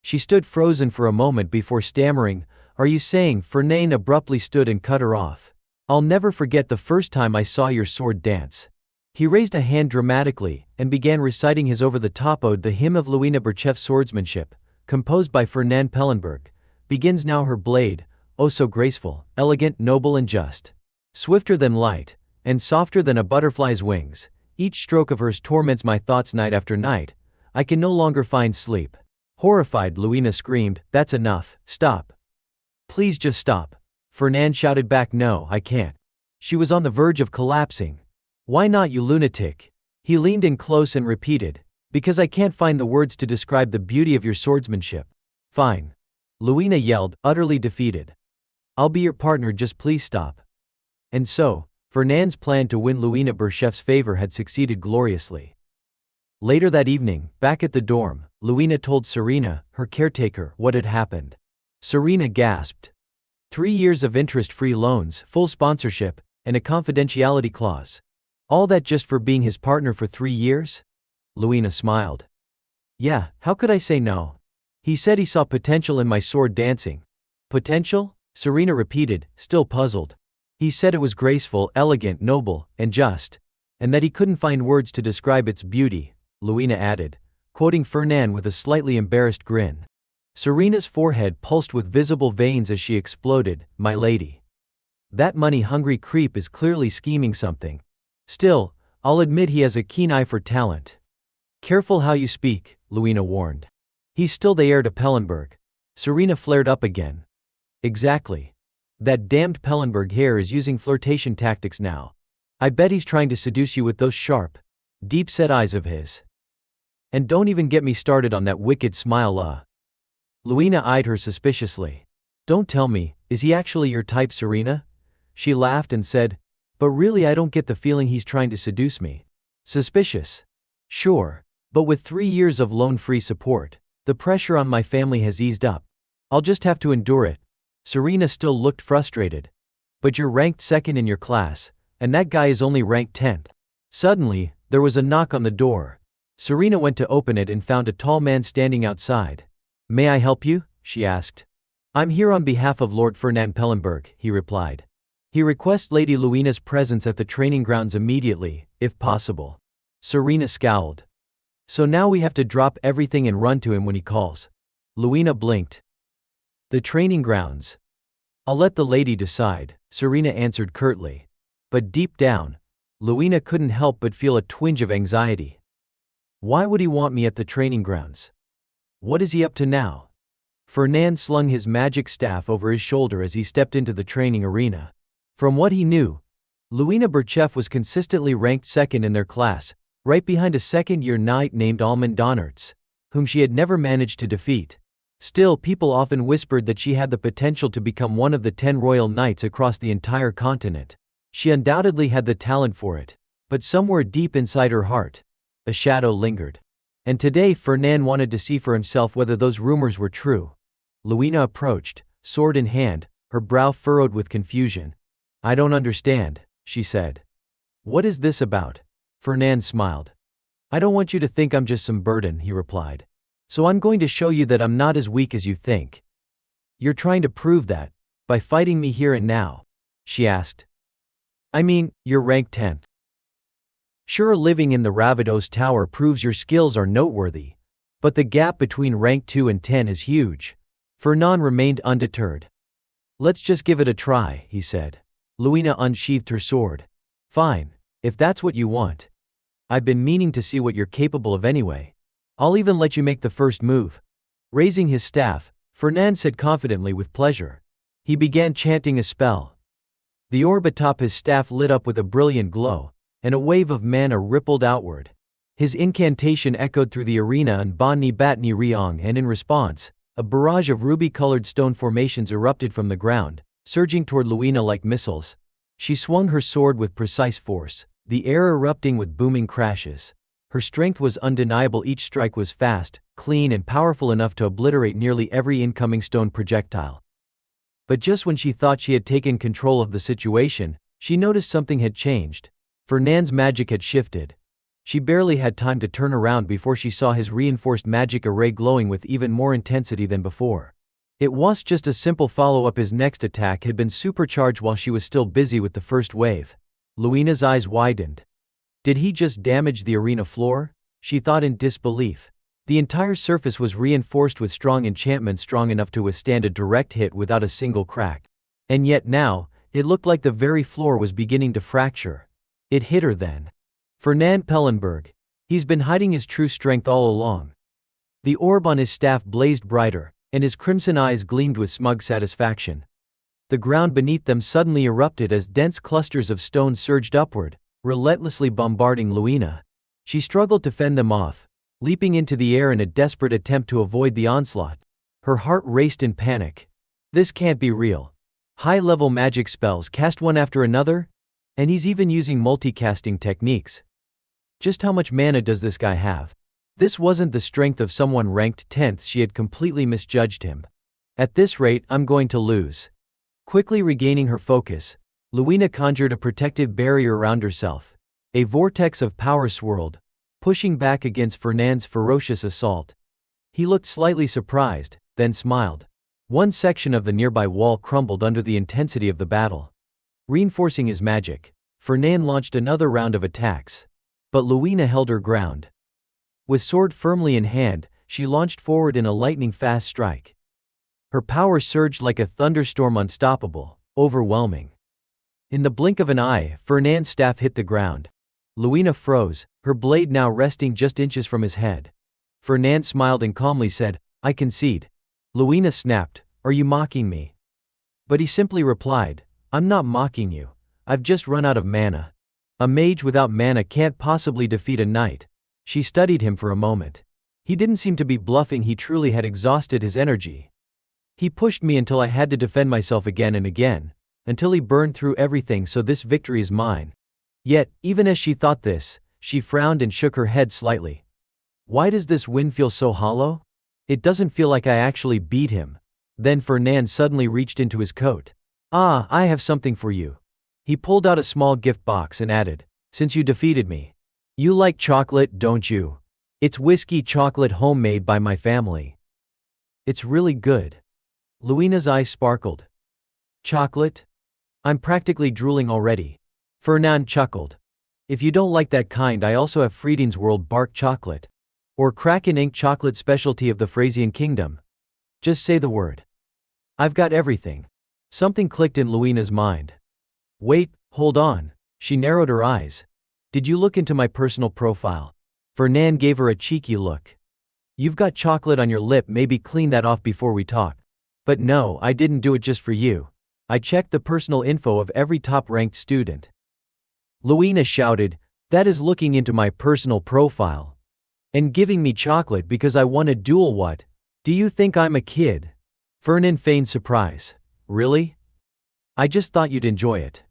She stood frozen for a moment before stammering, "Are you saying?" Fernand abruptly stood and cut her off. "I'll never forget the first time I saw your sword dance." He raised a hand dramatically, and began reciting his over-the-top ode, the hymn of Luina Birchev's swordsmanship, composed by Fernand Pellenberg. Begins now her blade, oh so graceful, elegant, noble and just. Swifter than light, and softer than a butterfly's wings, each stroke of hers torments my thoughts night after night. I can no longer find sleep. Horrified, Luina screamed, "That's enough, stop. Please just stop." Fernand shouted back, "No, I can't." She was on the verge of collapsing. "Why not, you lunatic?" He leaned in close and repeated, "Because I can't find the words to describe the beauty of your swordsmanship." "Fine." Luina yelled, utterly defeated. "I'll be your partner, just please stop." And so, Fernand's plan to win Luina Birchev's favor had succeeded gloriously. Later that evening, back at the dorm, Luina told Serena, her caretaker, what had happened. Serena gasped. 3 years of interest-free loans, full sponsorship, and a confidentiality clause. All that just for being his partner for 3 years? Luina smiled. Yeah, how could I say no? He said he saw potential in my sword dancing. Potential? Serena repeated, still puzzled. He said it was graceful, elegant, noble, and just. And that he couldn't find words to describe its beauty, Luina added, quoting Fernand with a slightly embarrassed grin. Serena's forehead pulsed with visible veins as she exploded, "My lady. That money-hungry creep is clearly scheming something. Still, I'll admit he has a keen eye for talent." "Careful how you speak," Luina warned. "He's still the heir to Pellenberg." Serena flared up again. "Exactly. That damned Pellenberg hair is using flirtation tactics now. I bet he's trying to seduce you with those sharp, deep-set eyes of his. And don't even get me started on that wicked smile, Luina eyed her suspiciously. "Don't tell me, is he actually your type, Serena?" She laughed and said, "But really I don't get the feeling he's trying to seduce me." "Suspicious? Sure. But with 3 years of loan-free support, the pressure on my family has eased up. I'll just have to endure it." Serena still looked frustrated. "But you're ranked second in your class, and that guy is only ranked 10th. Suddenly, there was a knock on the door. Serena went to open it and found a tall man standing outside. "May I help you?" she asked. "I'm here on behalf of Lord Fernand Pellenberg," he replied. "He requests Lady Luina's presence at the training grounds immediately, if possible." Serena scowled. "So now we have to drop everything and run to him when he calls?" Luina blinked. "The training grounds. I'll let the lady decide," Serena answered curtly. But deep down, Luina couldn't help but feel a twinge of anxiety. Why would he want me at the training grounds? What is he up to now? Fernand slung his magic staff over his shoulder as he stepped into the training arena. From what he knew, Luina Birchev was consistently ranked second in their class, right behind a second-year knight named Almond Donnertz, whom she had never managed to defeat. Still, people often whispered that she had the potential to become one of the 10 royal knights across the entire continent. She undoubtedly had the talent for it, but somewhere deep inside her heart, a shadow lingered. And today Fernand wanted to see for himself whether those rumors were true. Luina approached, sword in hand, her brow furrowed with confusion. "I don't understand," she said. "What is this about?" Fernand smiled. I don't want you to think I'm just some burden, he replied. So I'm going to show you that I'm not as weak as you think. You're trying to prove that, by fighting me here and now? She asked. I mean, you're ranked 10th. Sure, living in the Ravados Tower proves your skills are noteworthy, but the gap between rank 2 and 10 is huge. Fernand remained undeterred. Let's just give it a try, he said. Luina unsheathed her sword. Fine, if that's what you want. I've been meaning to see what you're capable of anyway. I'll even let you make the first move. Raising his staff, Fernand said confidently with pleasure. He began chanting a spell. The orb atop his staff lit up with a brilliant glow, and a wave of mana rippled outward. His incantation echoed through the arena and Bani Batni Riong, and in response, a barrage of ruby-colored stone formations erupted from the ground, surging toward Luina like missiles. She swung her sword with precise force, the air erupting with booming crashes. Her strength was undeniable. Each strike was fast, clean and powerful enough to obliterate nearly every incoming stone projectile. But just when she thought she had taken control of the situation, she noticed something had changed. Fernand's magic had shifted. She barely had time to turn around before she saw his reinforced magic array glowing with even more intensity than before. It was just a simple follow-up. His next attack had been supercharged while she was still busy with the first wave. Luina's eyes widened. Did he just damage the arena floor? She thought in disbelief. The entire surface was reinforced with strong enchantments strong enough to withstand a direct hit without a single crack. And yet now, it looked like the very floor was beginning to fracture. It hit her then. Fernand Pellenberg. He's been hiding his true strength all along. The orb on his staff blazed brighter, and his crimson eyes gleamed with smug satisfaction. The ground beneath them suddenly erupted as dense clusters of stone surged upward, relentlessly bombarding Luina. She struggled to fend them off, leaping into the air in a desperate attempt to avoid the onslaught. Her heart raced in panic. This can't be real. High-level magic spells cast one after another? And he's even using multicasting techniques. Just how much mana does this guy have? This wasn't the strength of someone ranked 10th. She had completely misjudged him. At this rate, I'm going to lose. Quickly regaining her focus, Luina conjured a protective barrier around herself. A vortex of power swirled, pushing back against Fernand's ferocious assault. He looked slightly surprised, then smiled. One section of the nearby wall crumbled under the intensity of the battle. Reinforcing his magic, Fernand launched another round of attacks. But Luina held her ground. With sword firmly in hand, she launched forward in a lightning-fast strike. Her power surged like a thunderstorm, unstoppable, overwhelming. In the blink of an eye, Fernand's staff hit the ground. Luina froze, her blade now resting just inches from his head. Fernand smiled and calmly said, I concede. Luina snapped, Are you mocking me? But he simply replied, I'm not mocking you. I've just run out of mana. A mage without mana can't possibly defeat a knight. She studied him for a moment. He didn't seem to be bluffing. He truly had exhausted his energy. He pushed me until I had to defend myself again and again, until he burned through everything, so this victory is mine. Yet, even as she thought this, she frowned and shook her head slightly. Why does this win feel so hollow? It doesn't feel like I actually beat him. Then Fernand suddenly reached into his coat. Ah, I have something for you. He pulled out a small gift box and added, Since you defeated me. You like chocolate, don't you? It's whiskey chocolate homemade by my family. It's really good. Luina's eyes sparkled. Chocolate? I'm practically drooling already. Fernand chuckled. If you don't like that kind, I also have Frieden's World Bark Chocolate. Or Kraken Ink Chocolate, specialty of the Frasian Kingdom. Just say the word. I've got everything. Something clicked in Luina's mind. Wait, hold on. She narrowed her eyes. Did you look into my personal profile? Fernand gave her a cheeky look. You've got chocolate on your lip, maybe clean that off before we talk. But no, I didn't do it just for you. I checked the personal info of every top-ranked student. Luina shouted, That is looking into my personal profile. And giving me chocolate because I won a duel. What? Do you think I'm a kid? Fernand feigned surprise. Really? I just thought you'd enjoy it.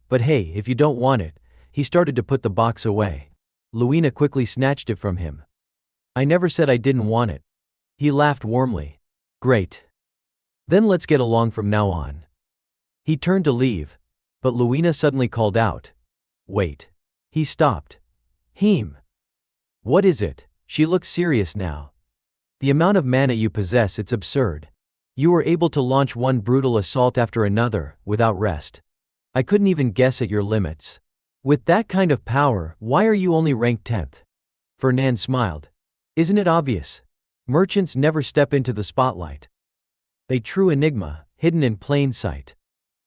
But hey, if you don't want it. He started to put the box away. Luina quickly snatched it from him. I never said I didn't want it. He laughed warmly. Great. Then let's get along from now on. He turned to leave, but Luina suddenly called out. Wait. He stopped. Heem. What is it? She looks serious now. The amount of mana you possess, it's absurd. You were able to launch one brutal assault after another, without rest. I couldn't even guess at your limits. With that kind of power, why are you only ranked 10th? Fernan smiled. Isn't it obvious? Merchants never step into the spotlight. A true enigma, hidden in plain sight.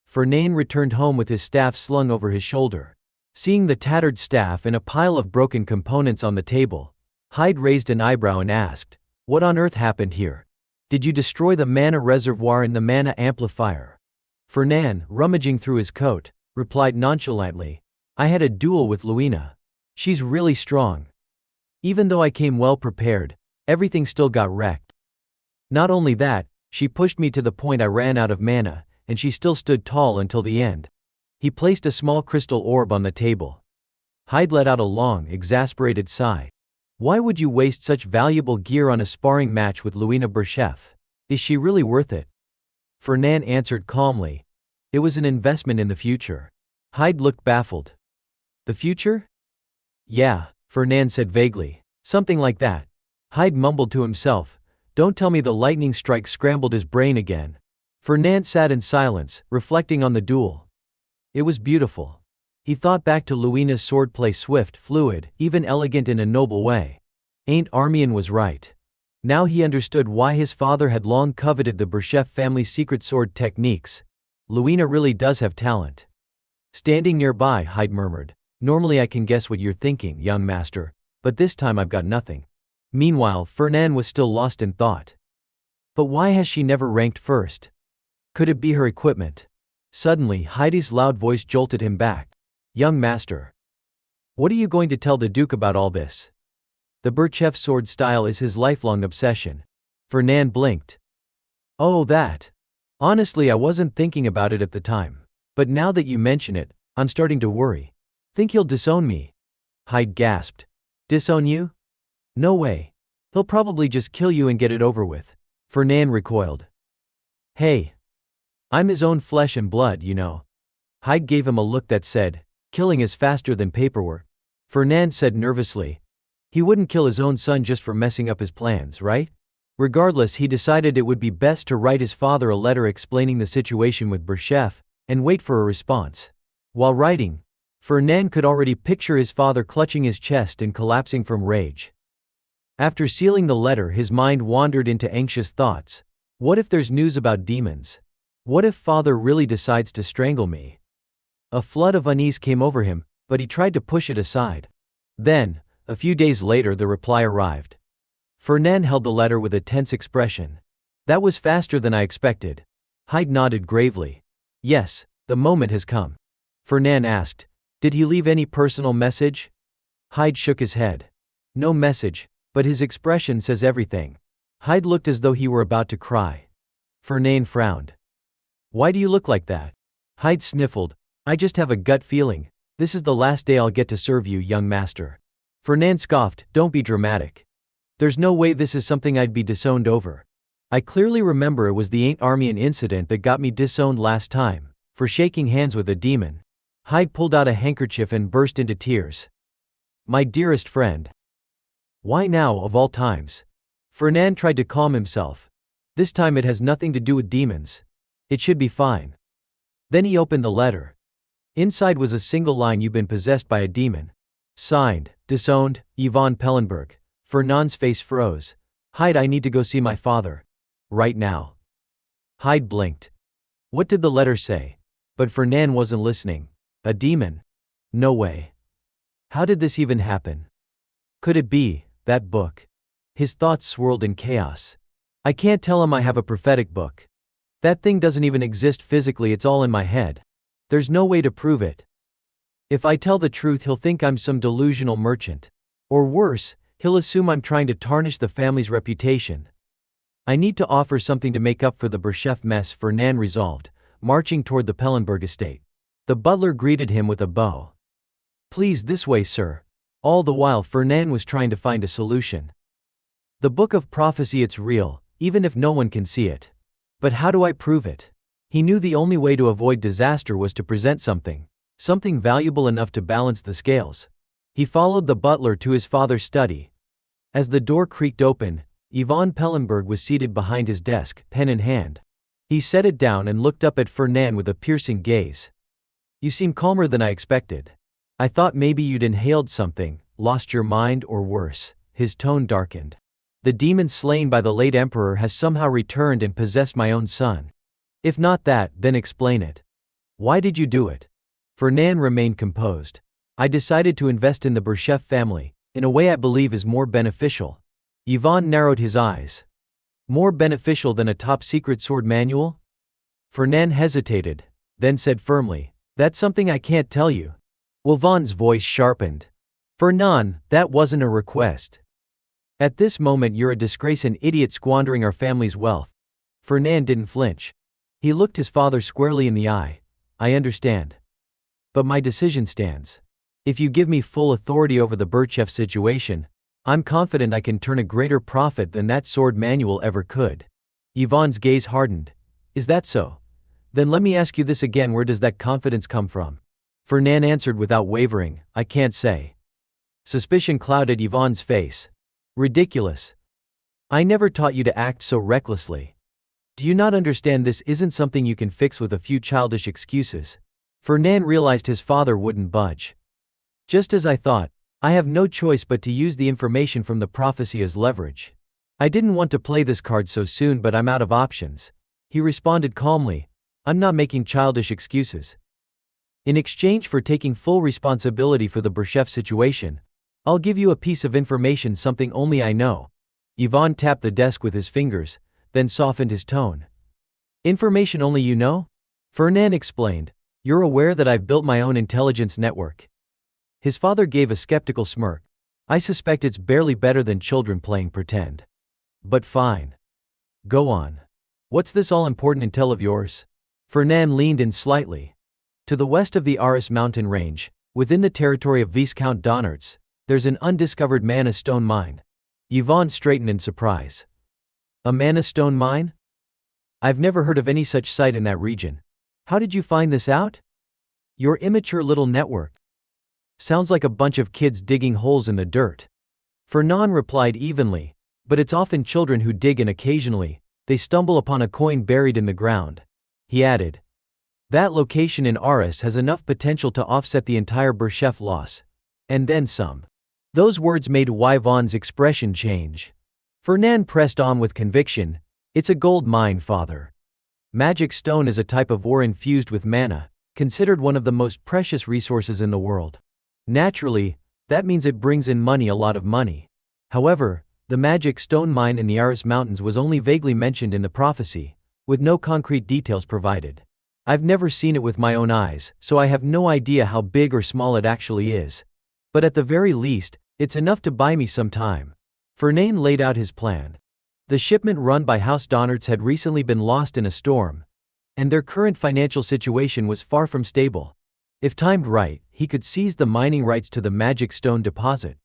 Fernan returned home with his staff slung over his shoulder. Seeing the tattered staff and a pile of broken components on the table, Hyde raised an eyebrow and asked, "What on earth happened here? Did you destroy the mana reservoir and the mana amplifier?" Fernan, rummaging through his coat, replied nonchalantly, "I had a duel with Luina. She's really strong. Even though I came well prepared, everything still got wrecked. Not only that, she pushed me to the point I ran out of mana, and she still stood tall until the end." He placed a small crystal orb on the table. Hyde let out a long, exasperated sigh. Why would you waste such valuable gear on a sparring match with Luina Berchef? Is she really worth it? Fernan answered calmly. It was an investment in the future. Hyde looked baffled. The future? Yeah, Fernan said vaguely. Something like that. Hyde mumbled to himself. Don't tell me the lightning strike scrambled his brain again. Fernan sat in silence, reflecting on the duel. It was beautiful. He thought back to Luina's swordplay, swift, fluid, even elegant in a noble way. Aunt Armian was right. Now he understood why his father had long coveted the Berchef family's secret sword techniques. Luina really does have talent. Standing nearby, Hyde murmured, "Normally I can guess what you're thinking, young master, but this time I've got nothing." Meanwhile, Fernan was still lost in thought. But why has she never ranked first? Could it be her equipment? Suddenly, Heidi's loud voice jolted him back. "Young master. What are you going to tell the Duke about all this?" The Berchef sword style is his lifelong obsession. Fernan blinked. "Oh, that. Honestly, I wasn't thinking about it at the time. But now that you mention it, I'm starting to worry. Think he'll disown me?" Hyde gasped. "Disown you? No way. He'll probably just kill you and get it over with." Fernan recoiled. "Hey. I'm his own flesh and blood, you know." Hyde gave him a look that said, "Killing is faster than paperwork." Fernan said nervously, "He wouldn't kill his own son just for messing up his plans, right?" Regardless, he decided it would be best to write his father a letter explaining the situation with Berchef, and wait for a response. While writing, Fernan could already picture his father clutching his chest and collapsing from rage. After sealing the letter, his mind wandered into anxious thoughts. What if there's news about demons? What if father really decides to strangle me? A flood of unease came over him, but he tried to push it aside. Then, a few days later, the reply arrived. Fernan held the letter with a tense expression. "That was faster than I expected." Hyde nodded gravely. "Yes, the moment has come." Fernan asked, "Did he leave any personal message?" Hyde shook his head. "No message, but his expression says everything." Hyde looked as though he were about to cry. Fernan frowned. "Why do you look like that?" Hyde sniffled. "I just have a gut feeling. This is the last day I'll get to serve you, young master." Fernan scoffed. "Don't be dramatic. There's no way this is something I'd be disowned over. I clearly remember it was the Aunt Armian incident that got me disowned last time, for shaking hands with a demon." Hyde pulled out a handkerchief and burst into tears. "My dearest friend. Why now, of all times?" Fernan tried to calm himself. "This time it has nothing to do with demons. It should be fine." Then he opened the letter. Inside was a single line: "You've been possessed by a demon. Signed, disowned, Yvonne Pellenberg." Fernand's face froze. "Hyde, I need to go see my father. Right now." Hyde blinked. What did the letter say? But Fernan wasn't listening. A demon? No way. How did this even happen? Could it be that book? His thoughts swirled in chaos. I can't tell him I have a prophetic book. That thing doesn't even exist physically, it's all in my head. There's no way to prove it. If I tell the truth, he'll think I'm some delusional merchant. Or worse, he'll assume I'm trying to tarnish the family's reputation. I need to offer something to make up for the Berchef mess, Fernan resolved, marching toward the Pellenberg estate. The butler greeted him with a bow. "Please, this way, sir." All the while, Fernan was trying to find a solution. The book of prophecy, it's real, even if no one can see it. But how do I prove it? He knew the only way to avoid disaster was to present something valuable enough to balance the scales. He followed the butler to his father's study. As the door creaked open, Yvonne Pellenberg was seated behind his desk, pen in hand. He set it down and looked up at Fernand with a piercing gaze. "You seem calmer than I expected. I thought maybe you'd inhaled something, lost your mind, or worse." His tone darkened. "The demon slain by the late emperor has somehow returned and possessed my own son. If not that, then explain it. Why did you do it?" Fernand remained composed. "I decided to invest in the Berchef family, in a way I believe is more beneficial." Yvonne narrowed his eyes. "More beneficial than a top-secret sword manual?" Fernand hesitated, then said firmly, "That's something I can't tell you." Yvonne's voice sharpened. "Fernand, that wasn't a request. At this moment you're a disgrace and idiot squandering our family's wealth." Fernand didn't flinch. He looked his father squarely in the eye. "I understand. But my decision stands. If you give me full authority over the Berchef situation, I'm confident I can turn a greater profit than that sword manual ever could." Yvonne's gaze hardened. "Is that so? Then let me ask you this again, where does that confidence come from?" Fernand answered without wavering, "I can't say." Suspicion clouded Yvonne's face. "Ridiculous. I never taught you to act so recklessly. Do you not understand this isn't something you can fix with a few childish excuses?" Fernand realized his father wouldn't budge. "Just as I thought, I have no choice but to use the information from the prophecy as leverage. I didn't want to play this card so soon, but I'm out of options." He responded calmly, "I'm not making childish excuses. In exchange for taking full responsibility for the Berchef situation, I'll give you a piece of information, something only I know." Yvonne tapped the desk with his fingers, then softened his tone. "Information only you know?" Fernand explained, "You're aware that I've built my own intelligence network?" His father gave a skeptical smirk. "I suspect it's barely better than children playing pretend. But fine. Go on. What's this all-important intel of yours?" Fernand leaned in slightly. "To the west of the Aras mountain range, within the territory of Viscount Donnertz, there's an undiscovered mana stone mine." Yvonne straightened in surprise. "A mana stone mine? I've never heard of any such site in that region. How did you find this out?" "Your immature little network. Sounds like a bunch of kids digging holes in the dirt." Fernand replied evenly, "But it's often children who dig, and occasionally, they stumble upon a coin buried in the ground." He added, "That location in Aras has enough potential to offset the entire Berchef loss. And then some." Those words made Yvonne's expression change. Fernand pressed on with conviction, "It's a gold mine, father. Magic stone is a type of ore infused with mana, considered one of the most precious resources in the world. Naturally, that means it brings in money, a lot of money. However, the magic stone mine in the Aras Mountains was only vaguely mentioned in the prophecy, with no concrete details provided. I've never seen it with my own eyes, so I have no idea how big or small it actually is. But at the very least, it's enough to buy me some time." Fernand laid out his plan. The shipment run by House Donnertz had recently been lost in a storm, and their current financial situation was far from stable. If timed right, he could seize the mining rights to the magic stone deposit.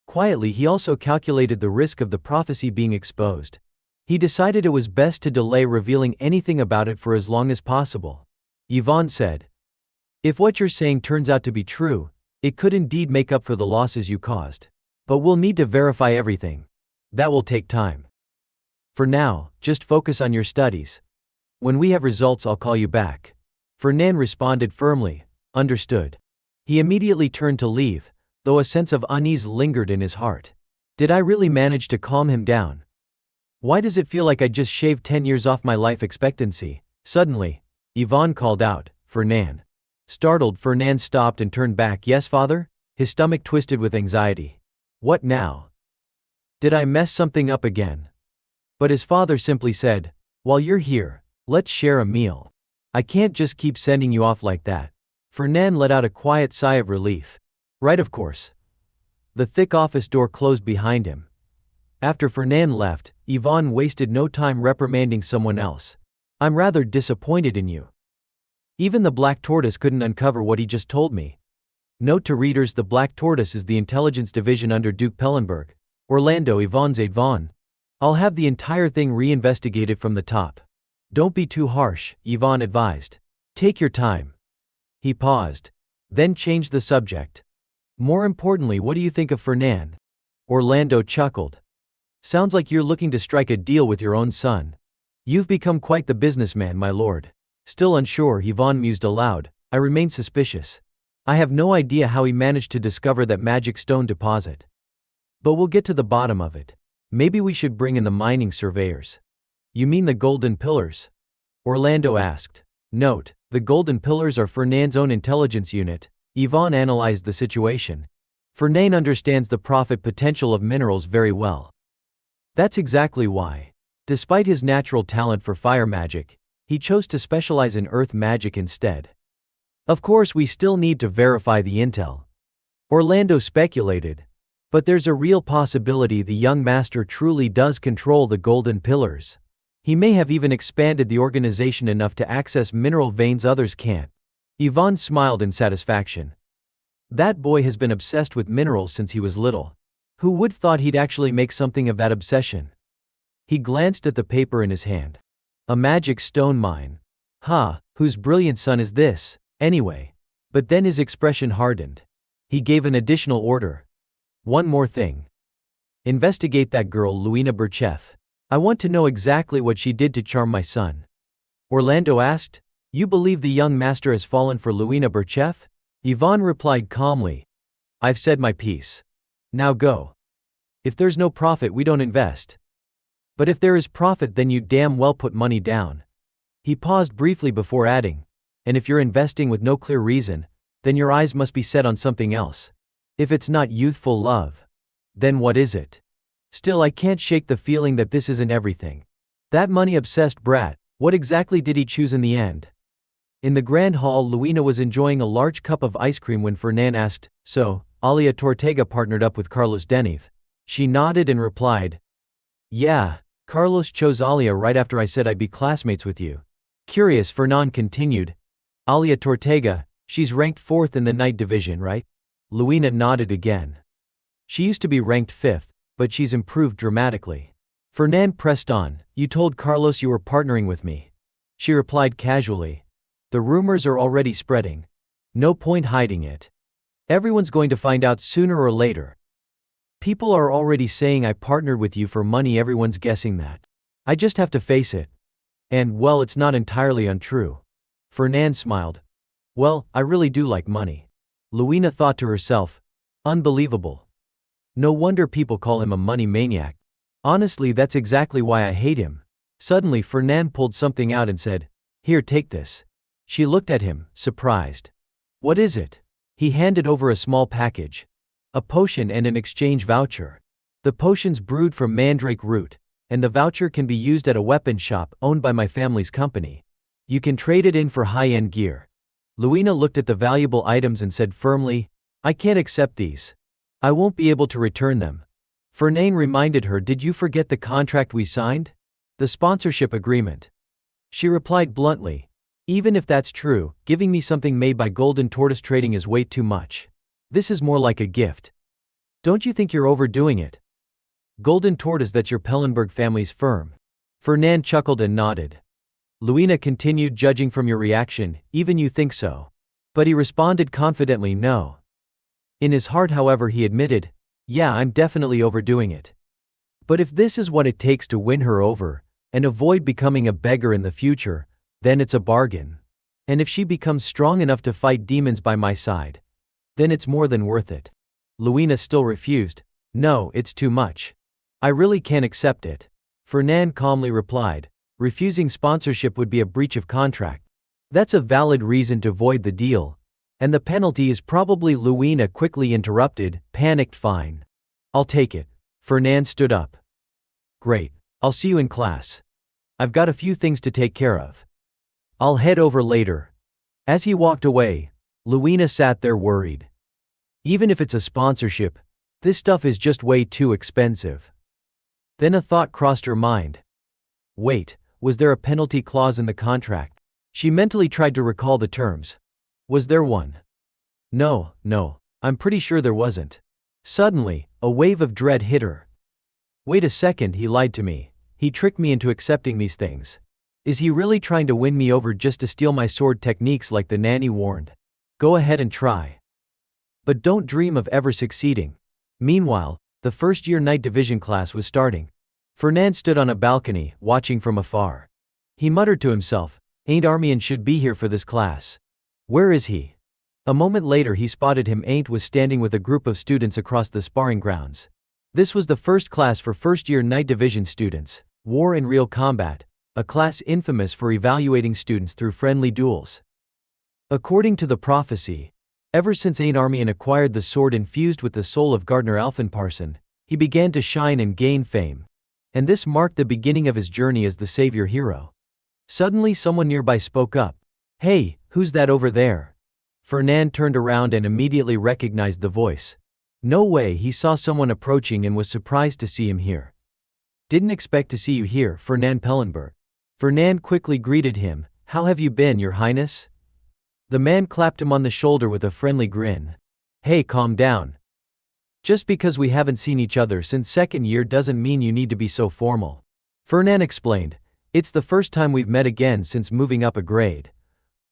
Quietly, he also calculated the risk of the prophecy being exposed. He decided it was best to delay revealing anything about it for as long as possible. Yvonne said, "If what you're saying turns out to be true, it could indeed make up for the losses you caused. But we'll need to verify everything. That will take time. For now, just focus on your studies. When we have results, I'll call you back." Fernand responded firmly, "Understood." He immediately turned to leave, though a sense of unease lingered in his heart. Did I really manage to calm him down? Why does it feel like I just shaved 10 years off my life expectancy? Suddenly, Yvonne called out, "Fernand." Startled, Fernand stopped and turned back. "Yes, father?" His stomach twisted with anxiety. "What now? Did I mess something up again?" But his father simply said, "While you're here, let's share a meal. I can't just keep sending you off like that." Fernand let out a quiet sigh of relief. "Right, of course." The thick office door closed behind him. After Fernand left, Yvonne wasted no time reprimanding someone else. "I'm rather disappointed in you. Even the Black Tortoise couldn't uncover what he just told me." Note to readers: the Black Tortoise is the intelligence division under Duke Pellenberg. Orlando Yvonne's Yvonne. "I'll have the entire thing reinvestigated from the top." "Don't be too harsh," Yvonne advised. "Take your time." He paused, then changed the subject. More importantly, what do you think of Fernand? Orlando chuckled. Sounds like you're looking to strike a deal with your own son. You've become quite the businessman, my lord. Still unsure, Yvonne mused aloud, I remain suspicious. I have no idea how he managed to discover that magic stone deposit. But we'll get to the bottom of it. Maybe we should bring in the mining surveyors. You mean the golden pillars? Orlando asked. Note, the golden pillars are Fernand's own intelligence unit. Yvonne analyzed the situation. Fernand understands the profit potential of minerals very well. That's exactly why. Despite his natural talent for fire magic, he chose to specialize in earth magic instead. Of course, we still need to verify the intel. Orlando speculated. But there's a real possibility the young master truly does control the golden pillars. He may have even expanded the organization enough to access mineral veins others can't. Yvonne smiled in satisfaction. That boy has been obsessed with minerals since he was little. Who would thought he'd actually make something of that obsession? He glanced at the paper in his hand. A magic stone mine. Whose brilliant son is this, anyway? But then his expression hardened. He gave an additional order. One more thing. Investigate that girl, Luina Burchef. I want to know exactly what she did to charm my son. Orlando asked. You believe the young master has fallen for Luina Burchef? Yvonne replied calmly. I've said my piece. Now go. If there's no profit, we don't invest. But if there is profit, then you damn well put money down. He paused briefly before adding. And if you're investing with no clear reason, then your eyes must be set on something else. If it's not youthful love, then what is it? Still, I can't shake the feeling that this isn't everything. That money-obsessed brat, what exactly did he choose in the end? In the grand hall, Luina was enjoying a large cup of ice cream when Fernand asked, So, Alia Tortega partnered up with Carlos Deniv. She nodded and replied, Yeah, Carlos chose Alia right after I said I'd be classmates with you. Curious, Fernand continued. Alia Tortega, she's ranked 4th in the night division, right? Luina nodded again. She used to be ranked 5th, but she's improved dramatically. Fernand pressed on, You told Carlos you were partnering with me. She replied casually. The rumors are already spreading. No point hiding it. Everyone's going to find out sooner or later. People are already saying I partnered with you for money, everyone's guessing that. I just have to face it. And, well, it's not entirely untrue. Fernand smiled. Well, I really do like money. Luina thought to herself. Unbelievable. No wonder people call him a money maniac. Honestly, that's exactly why I hate him. Suddenly, Fernand pulled something out and said, Here, take this. She looked at him, surprised. What is it? He handed over a small package. A potion and an exchange voucher. The potion's brewed from mandrake root, and the voucher can be used at a weapon shop owned by my family's company. You can trade it in for high-end gear. Luina looked at the valuable items and said firmly, I can't accept these. I won't be able to return them. Fernand reminded her, Did you forget the contract we signed? The sponsorship agreement. She replied bluntly, Even if that's true, giving me something made by Golden Tortoise Trading is way too much. This is more like a gift. Don't you think you're overdoing it? Golden Tortoise, that's your Pellenberg family's firm. Fernand chuckled and nodded. Luina continued, Judging from your reaction, even you think so. But he responded confidently, No. In his heart, however, he admitted, Yeah, I'm definitely overdoing it. But if this is what it takes to win her over, and avoid becoming a beggar in the future, then it's a bargain. And if she becomes strong enough to fight demons by my side, then it's more than worth it. Luina still refused. No, it's too much. I really can't accept it. Fernand calmly replied. Refusing sponsorship would be a breach of contract. That's a valid reason to void the deal. And the penalty is probably, Luina quickly interrupted, panicked. Fine. I'll take it. Fernand stood up. Great. I'll see you in class. I've got a few things to take care of. I'll head over later. As he walked away, Luina sat there worried. Even if it's a sponsorship, this stuff is just way too expensive. Then a thought crossed her mind. Wait, was there a penalty clause in the contract? She mentally tried to recall the terms. Was there one? No, I'm pretty sure there wasn't. Suddenly, a wave of dread hit her. Wait a second, he lied to me. He tricked me into accepting these things. Is he really trying to win me over just to steal my sword techniques like the nanny warned? Go ahead and try. But don't dream of ever succeeding. Meanwhile, the first-year night division class was starting. Fernand stood on a balcony, watching from afar. He muttered to himself, "Ain't Armian should be here for this class. Where is he?" A moment later he spotted him. Ain't was standing with a group of students across the sparring grounds. This was the first class for first-year night division students, War in Real Combat, a class infamous for evaluating students through friendly duels. According to the prophecy, ever since Ain't Armian acquired the sword infused with the soul of Gardner Alphenparson, he began to shine and gain fame. And this marked the beginning of his journey as the savior hero. Suddenly someone nearby spoke up. "Hey, who's that over there?" Fernand turned around and immediately recognized the voice. No way, he saw someone approaching and was surprised to see him here. "Didn't expect to see you here, Fernand Pellenberg." Fernand quickly greeted him. "How have you been, Your Highness?" The man clapped him on the shoulder with a friendly grin. "Hey, calm down. Just because we haven't seen each other since second year doesn't mean you need to be so formal." Fernand explained, "It's the first time we've met again since moving up a grade.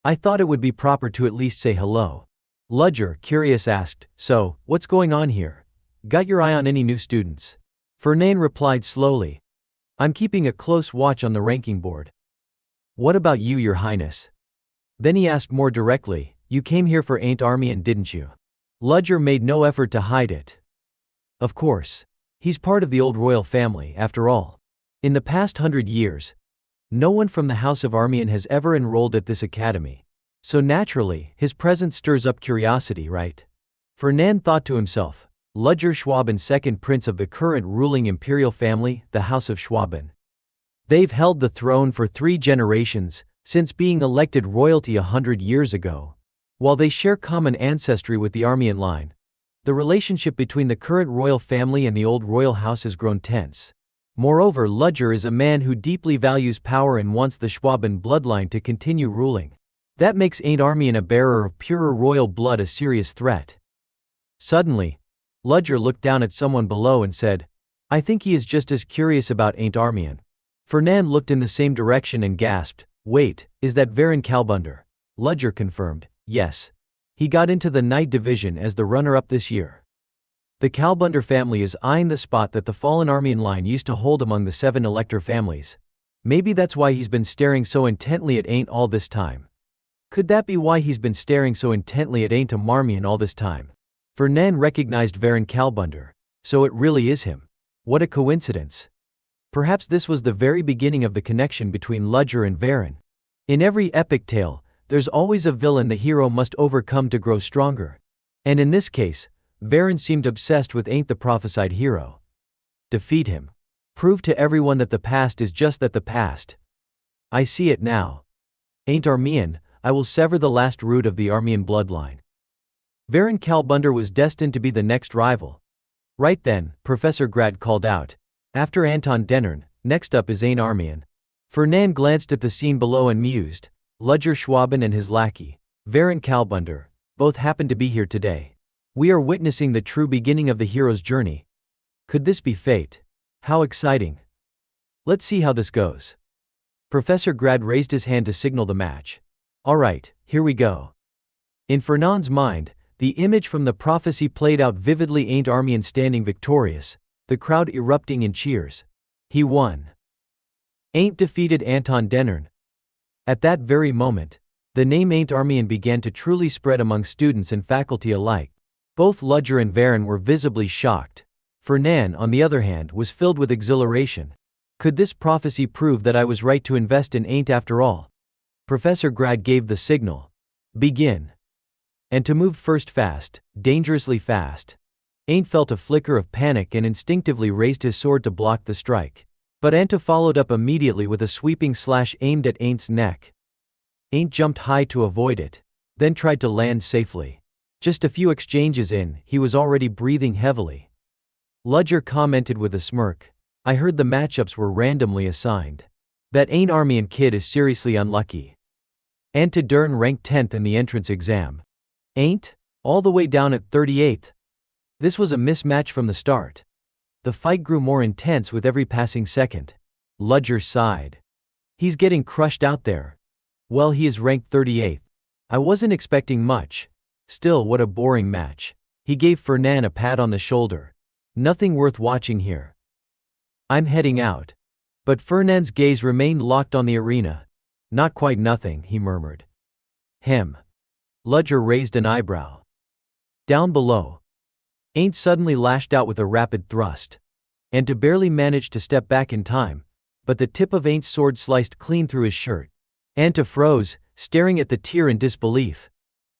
I thought it would be proper to at least say hello." Ludger, curious, asked, "So, what's going on here? Got your eye on any new students?" Fernand replied slowly, "I'm keeping a close watch on the ranking board." "What about you, Your Highness?" Then he asked more directly, "You came here for Ain't Armian, didn't you?" Ludger made no effort to hide it. Of course. He's part of the old royal family, after all. In the past 100 years, no one from the House of Armian has ever enrolled at this academy. So naturally, his presence stirs up curiosity, right? Fernand thought to himself, Ludger Schwaben, second prince of the current ruling imperial family, the House of Schwaben. They've held the throne for 3 generations, since being elected royalty 100 years ago. While they share common ancestry with the Armian line, the relationship between the current royal family and the old royal house has grown tense. Moreover, Ludger is a man who deeply values power and wants the Schwaben bloodline to continue ruling. That makes Ain't Armian, a bearer of purer royal blood, a serious threat. Suddenly, Ludger looked down at someone below and said, "I think he is just as curious about Ain't Armian." Fernand looked in the same direction and gasped, "Wait, is that Varon Kalbunder?" Ludger confirmed, "Yes. He got into the night division as the runner-up this year." The Kalbunder family is eyeing the spot that the fallen Armian line used to hold among the 7 elector families. Maybe that's why he's been staring so intently at Ain't all this time. Could that be why he's been staring so intently at Ain't Armian all this time? Fernand recognized Varon Kalbunder. So it really is him. What a coincidence. Perhaps this was the very beginning of the connection between Ludger and Varon. In every epic tale, there's always a villain the hero must overcome to grow stronger. And in this case, Varon seemed obsessed with Ain't, the prophesied hero. Defeat him. Prove to everyone that the past is just that, the past. I see it now. Ain't Armian, I will sever the last root of the Armian bloodline. Varon Kalbunder was destined to be the next rival. Right then, Professor Grad called out, "After Anton Dennern, next up is Ain't Armian." Fernand glanced at the scene below and mused, Ludger Schwaben and his lackey, Varon Kalbunder, both happen to be here today. We are witnessing the true beginning of the hero's journey. Could this be fate? How exciting. Let's see how this goes. Professor Grad raised his hand to signal the match. All right, here we go. In Fernand's mind, the image from the prophecy played out vividly. Ain't Armian standing victorious, the crowd erupting in cheers. He won. Ain't defeated Anton Dennern. At that very moment, the name Ain't Armian began to truly spread among students and faculty alike. Both Ludger and Varon were visibly shocked. Fernand, on the other hand, was filled with exhilaration. Could this prophecy prove that I was right to invest in Ain't after all? Professor Grad gave the signal. Begin. And to move first, fast, dangerously fast. Ain't felt a flicker of panic and instinctively raised his sword to block the strike. But Anta followed up immediately with a sweeping slash aimed at Ain't's neck. Ain't jumped high to avoid it, then tried to land safely. Just a few exchanges in, he was already breathing heavily. Ludger commented with a smirk, I heard the matchups were randomly assigned. That Ain't Armian kid is seriously unlucky. Anta Dern ranked 10th in the entrance exam. Ain't? All the way down at 38th. This was a mismatch from the start. The fight grew more intense with every passing second. Ludger sighed. He's getting crushed out there. Well, he is ranked 38th. I wasn't expecting much. Still, what a boring match. He gave Fernan a pat on the shoulder. Nothing worth watching here. I'm heading out. But Fernand's gaze remained locked on the arena. Not quite nothing, he murmured. Him. Ludger raised an eyebrow. Down below. Ain't suddenly lashed out with a rapid thrust. Anta barely managed to step back in time, but the tip of Ain's sword sliced clean through his shirt. Anta froze, staring at the tear in disbelief.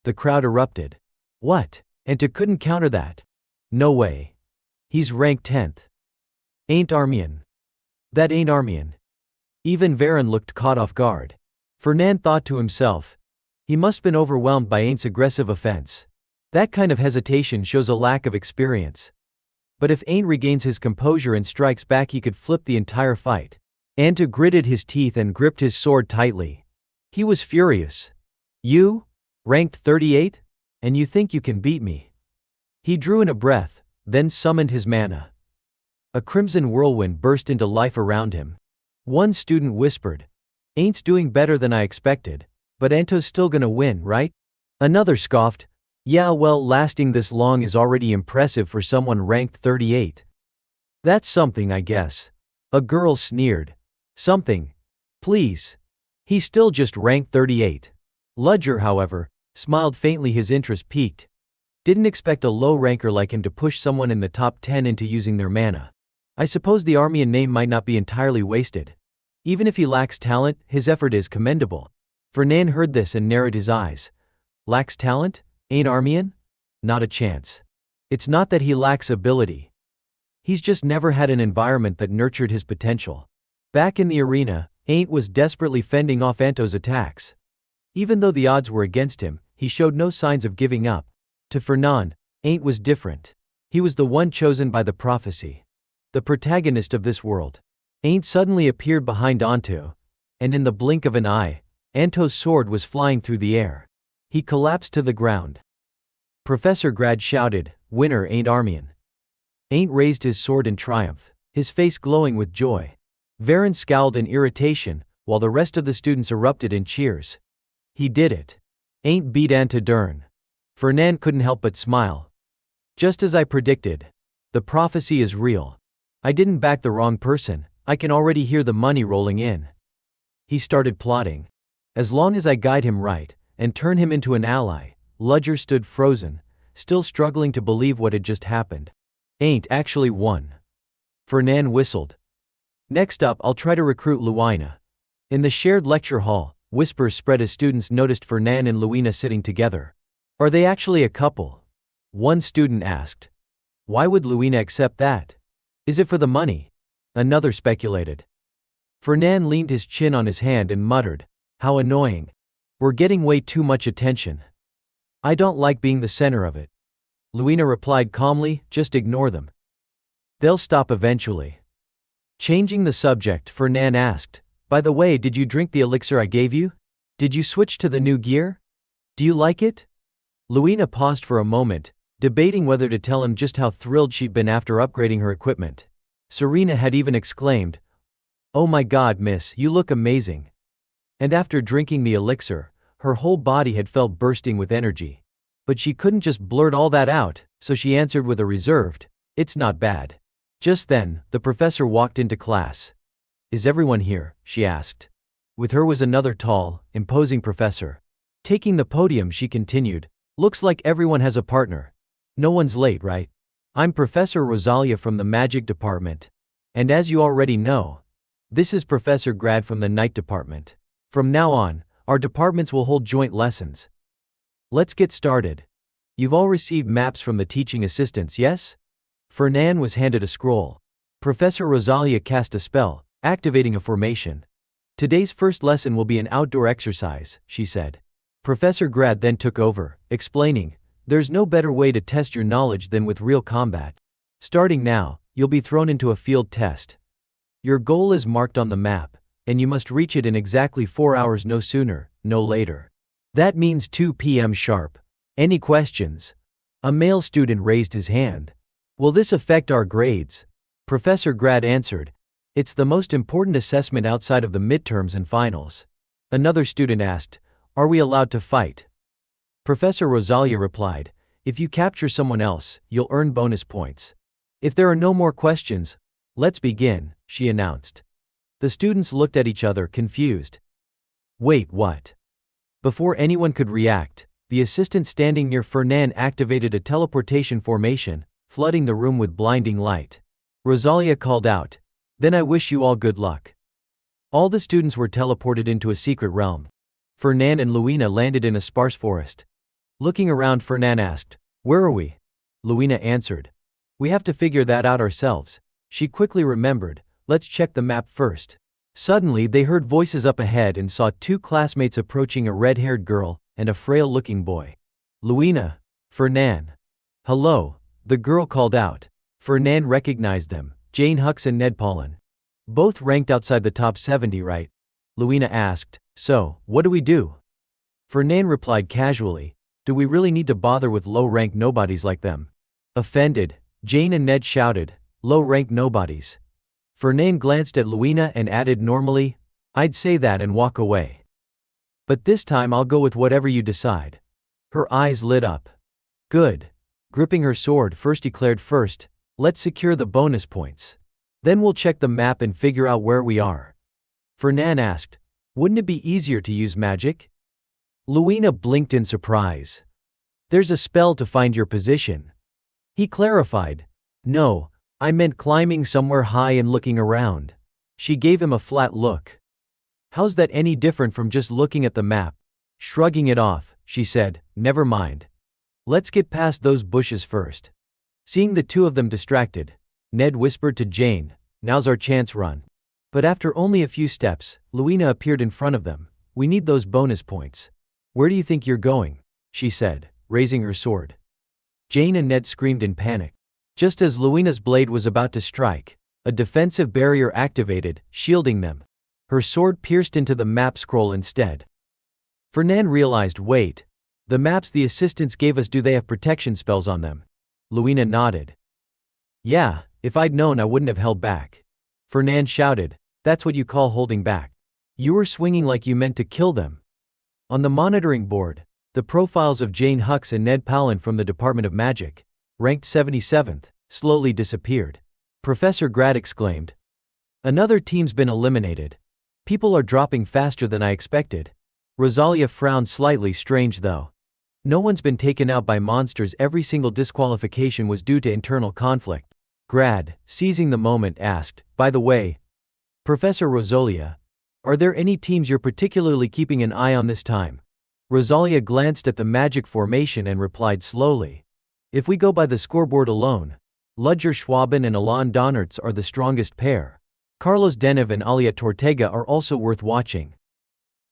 The crowd erupted. What? Anta couldn't counter that. No way. He's ranked 10th. Ain't Armian. That ain't Armian. Even Varen looked caught off guard. Fernan thought to himself. He must been overwhelmed by Ain's aggressive offense. That kind of hesitation shows a lack of experience. But if Ain regains his composure and strikes back, he could flip the entire fight. Anta gritted his teeth and gripped his sword tightly. He was furious. You? Ranked 38? And you think you can beat me? He drew in a breath, then summoned his mana. A crimson whirlwind burst into life around him. One student whispered, Ain's doing better than I expected, but Anto's still gonna win, right? Another scoffed, yeah, well, lasting this long is already impressive for someone ranked 38. That's something, I guess. A girl sneered. Something. Please. He's still just ranked 38. Ludger, however, smiled faintly, his interest piqued. Didn't expect a low ranker like him to push someone in the top 10 into using their mana. I suppose the Armian name might not be entirely wasted. Even if he lacks talent, his effort is commendable. Fernan heard this and narrowed his eyes. Lacks talent? Ain't Armian? Not a chance. It's not that he lacks ability. He's just never had an environment that nurtured his potential. Back in the arena, Ain't was desperately fending off Anto's attacks. Even though the odds were against him, he showed no signs of giving up. To Fernan, Ain't was different. He was the one chosen by the prophecy. The protagonist of this world. Ain't suddenly appeared behind Anto, and in the blink of an eye, Anto's sword was flying through the air. He collapsed to the ground. Professor Grad shouted, Winner ain't Armian. Ain't raised his sword in triumph, his face glowing with joy. Varen scowled in irritation, while the rest of the students erupted in cheers. He did it. Ain't beat Anta Dern. Fernan couldn't help but smile. Just as I predicted. The prophecy is real. I didn't back the wrong person, I can already hear the money rolling in. He started plotting. As long as I guide him right, and turn him into an ally. Ludger stood frozen, still struggling to believe what had just happened. Ain't actually won. Fernan whistled. Next up, I'll try to recruit Luina. In the shared lecture hall, whispers spread as students noticed Fernan and Luina sitting together. Are they actually a couple? One student asked. Why would Luina accept that? Is it for the money? Another speculated. Fernan leaned his chin on his hand and muttered, How annoying. We're getting way too much attention. I don't like being the center of it. Luina replied calmly, just ignore them. They'll stop eventually. Changing the subject, Fernan asked, By the way, did you drink the elixir I gave you? Did you switch to the new gear? Do you like it? Luina paused for a moment, debating whether to tell him just how thrilled she'd been after upgrading her equipment. Serena had even exclaimed, Oh my god, miss, you look amazing. And after drinking the elixir, her whole body had felt bursting with energy. But she couldn't just blurt all that out, so she answered with a reserved, It's not bad. Just then, the professor walked into class. Is everyone here? She asked. With her was another tall, imposing professor. Taking the podium, she continued, Looks like everyone has a partner. No one's late, right? I'm Professor Rosalia from the Magic Department. And as you already know, this is Professor Grad from the Night Department. From now on, our departments will hold joint lessons. Let's get started. You've all received maps from the teaching assistants, yes? Fernan was handed a scroll. Professor Rosalia cast a spell, activating a formation. Today's first lesson will be an outdoor exercise, she said. Professor Grad then took over, explaining, There's no better way to test your knowledge than with real combat. Starting now, you'll be thrown into a field test. Your goal is marked on the map, and you must reach it in exactly 4 hours, no sooner, no later. That means 2 p.m. sharp. Any questions? A male student raised his hand. Will this affect our grades? Professor Grad answered, It's the most important assessment outside of the midterms and finals. Another student asked, Are we allowed to fight? Professor Rosalia replied, If you capture someone else, you'll earn bonus points. If there are no more questions, let's begin, she announced. The students looked at each other, confused. Wait, what? Before anyone could react, the assistant standing near Fernan activated a teleportation formation, flooding the room with blinding light. Rosalia called out, "Then I wish you all good luck." All the students were teleported into a secret realm. Fernan and Luina landed in a sparse forest. Looking around, Fernan asked, "Where are we?" Luina answered, "We have to figure that out ourselves." She quickly remembered, "Let's check the map first." Suddenly they heard voices up ahead and saw two classmates approaching, a red-haired girl and a frail-looking boy. "Luina, Fernan." "Hello," the girl called out. Fernan recognized them, Jane Hux and Ned Paulin. "Both ranked outside the top 70, right?" Luina asked. "So, what do we do?" Fernan replied casually, "Do we really need to bother with low-rank nobodies like them?" Offended, Jane and Ned shouted, "Low-rank nobodies." Fernan glanced at Luina and added normally, "I'd say that and walk away. But this time I'll go with whatever you decide." Her eyes lit up. "Good." Gripping her sword, First declared, "First, let's secure the bonus points. Then we'll check the map and figure out where we are." Fernan asked, "Wouldn't it be easier to use magic?" Luina blinked in surprise. "There's a spell to find your position." He clarified, "No, I meant climbing somewhere high and looking around." She gave him a flat look. "How's that any different from just looking at the map?" Shrugging it off, she said, "Never mind. Let's get past those bushes first." Seeing the two of them distracted, Ned whispered to Jane, "Now's our chance, run." But after only a few steps, Luina appeared in front of them. "We need those bonus points." "Where do you think you're going?" she said, raising her sword. Jane and Ned screamed in panic. Just as Luina's blade was about to strike, a defensive barrier activated, shielding them. Her sword pierced into the map scroll instead. Fernan realized, "Wait. The maps the assistants gave us, do they have protection spells on them?" Luina nodded. "Yeah, if I'd known I wouldn't have held back." Fernan shouted, "That's what you call holding back. You were swinging like you meant to kill them." On the monitoring board, the profiles of Jane Hux and Ned Paulin from the Department of Magic, ranked 77th, slowly disappeared. Professor Grad exclaimed, "Another team's been eliminated. People are dropping faster than I expected." Rosalia frowned slightly. "Strange though. No one's been taken out by monsters. Every single disqualification was due to internal conflict." Grad, seizing the moment, asked, "By the way, Professor Rosalia, are there any teams you're particularly keeping an eye on this time?" Rosalia glanced at the magic formation and replied slowly, "If we go by the scoreboard alone, Ludger Schwaben and Alain Donnertz are the strongest pair. Carlos Deneuve and Alia Tortega are also worth watching.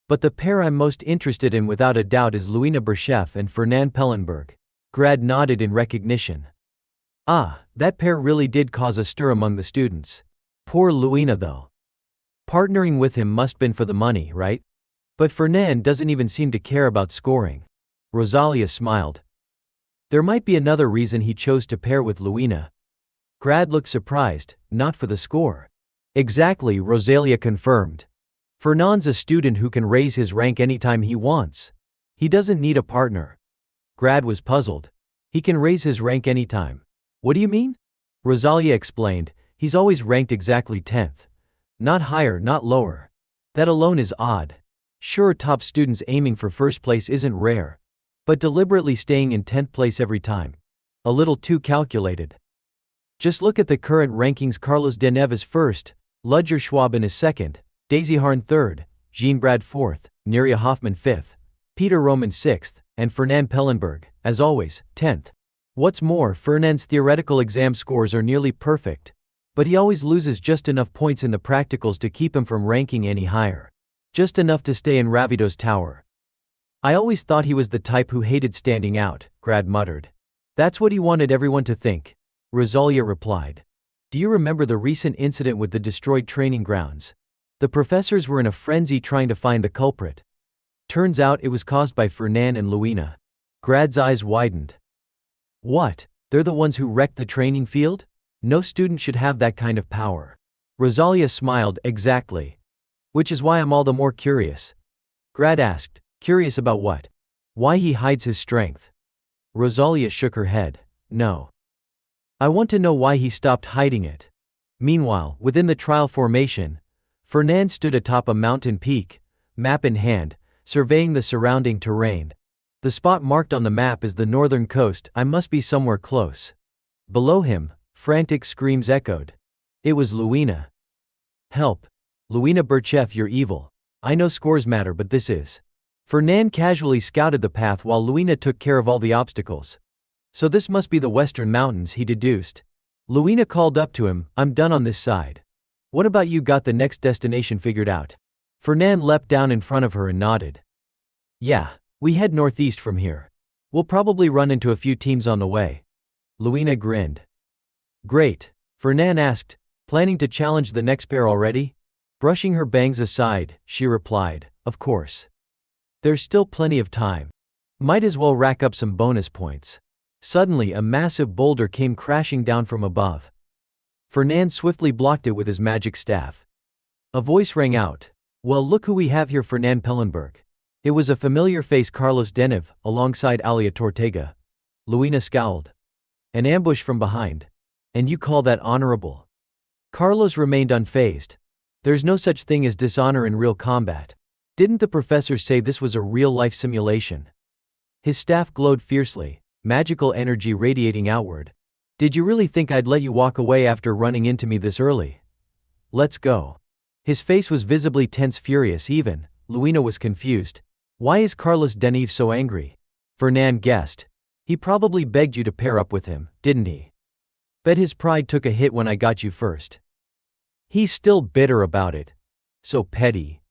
But the pair I'm most interested in without a doubt is Luina Berchef and Fernan Pellenberg." Grad nodded in recognition. "Ah, that pair really did cause a stir among the students. Poor Luina though. Partnering with him must been for the money, right? But Fernan doesn't even seem to care about scoring." Rosalia smiled. "There might be another reason he chose to pair with Luina." Grad looked surprised. "Not for the score." "Exactly," Rosalia confirmed. "Fernand's a student who can raise his rank anytime he wants. He doesn't need a partner." Grad was puzzled. "He can raise his rank anytime. What do you mean?" Rosalia explained, "He's always ranked exactly 10th. Not higher, not lower. That alone is odd. Sure, top students aiming for first place isn't rare. But deliberately staying in 10th place every time. A little too calculated. Just look at the current rankings. Carlos Deneuve is first, Ludger Schwaben is second, Daisy Harn third, Jean Brad fourth, Neria Hoffman fifth, Peter Roman sixth, and Fernan Pellenberg, as always, 10th. What's more, Fernand's theoretical exam scores are nearly perfect. But he always loses just enough points in the practicals to keep him from ranking any higher. Just enough to stay in Ravido's tower. I always thought he was the type who hated standing out," Grad muttered. "That's what he wanted everyone to think," Rosalia replied. "Do you remember the recent incident with the destroyed training grounds? The professors were in a frenzy trying to find the culprit. Turns out it was caused by Fernan and Luina." Grad's eyes widened. "What? They're the ones who wrecked the training field? No student should have that kind of power." Rosalia smiled. "Exactly. Which is why I'm all the more curious." Grad asked, "Curious about what?" "Why he hides his strength." Rosalia shook her head. No. I want to know why he stopped hiding it. Meanwhile, within the trial formation, Fernan stood atop a mountain peak, map in hand, surveying the surrounding terrain. The spot marked on the map is the northern coast. I must be somewhere close. Below him, frantic screams echoed. It was Luina. Help. Luina Burchef, you're evil. I know scores matter, but this is. Fernan casually scouted the path while Luina took care of all the obstacles. So this must be the Western Mountains, he deduced. Luina called up to him, I'm done on this side. What about you, got the next destination figured out? Fernan leapt down in front of her and nodded. Yeah, we head northeast from here. We'll probably run into a few teams on the way. Luina grinned. Great. Fernan asked, planning to challenge the next pair already? Brushing her bangs aside, she replied, of course. There's still plenty of time. Might as well rack up some bonus points. Suddenly a massive boulder came crashing down from above. Fernan swiftly blocked it with his magic staff. A voice rang out. Well, look who we have here, Fernan Pellenberg. It was a familiar face, Carlos Denev, alongside Alia Tortega. Luina scowled. An ambush from behind. And you call that honorable? Carlos remained unfazed. There's no such thing as dishonor in real combat. Didn't the professor say this was a real-life simulation? His staff glowed fiercely, magical energy radiating outward. Did you really think I'd let you walk away after running into me this early? Let's go. His face was visibly tense, furious even. Luina was confused. Why is Carlos Denev so angry? Fernan guessed. He probably begged you to pair up with him, didn't he? Bet his pride took a hit when I got you first. He's still bitter about it. So petty.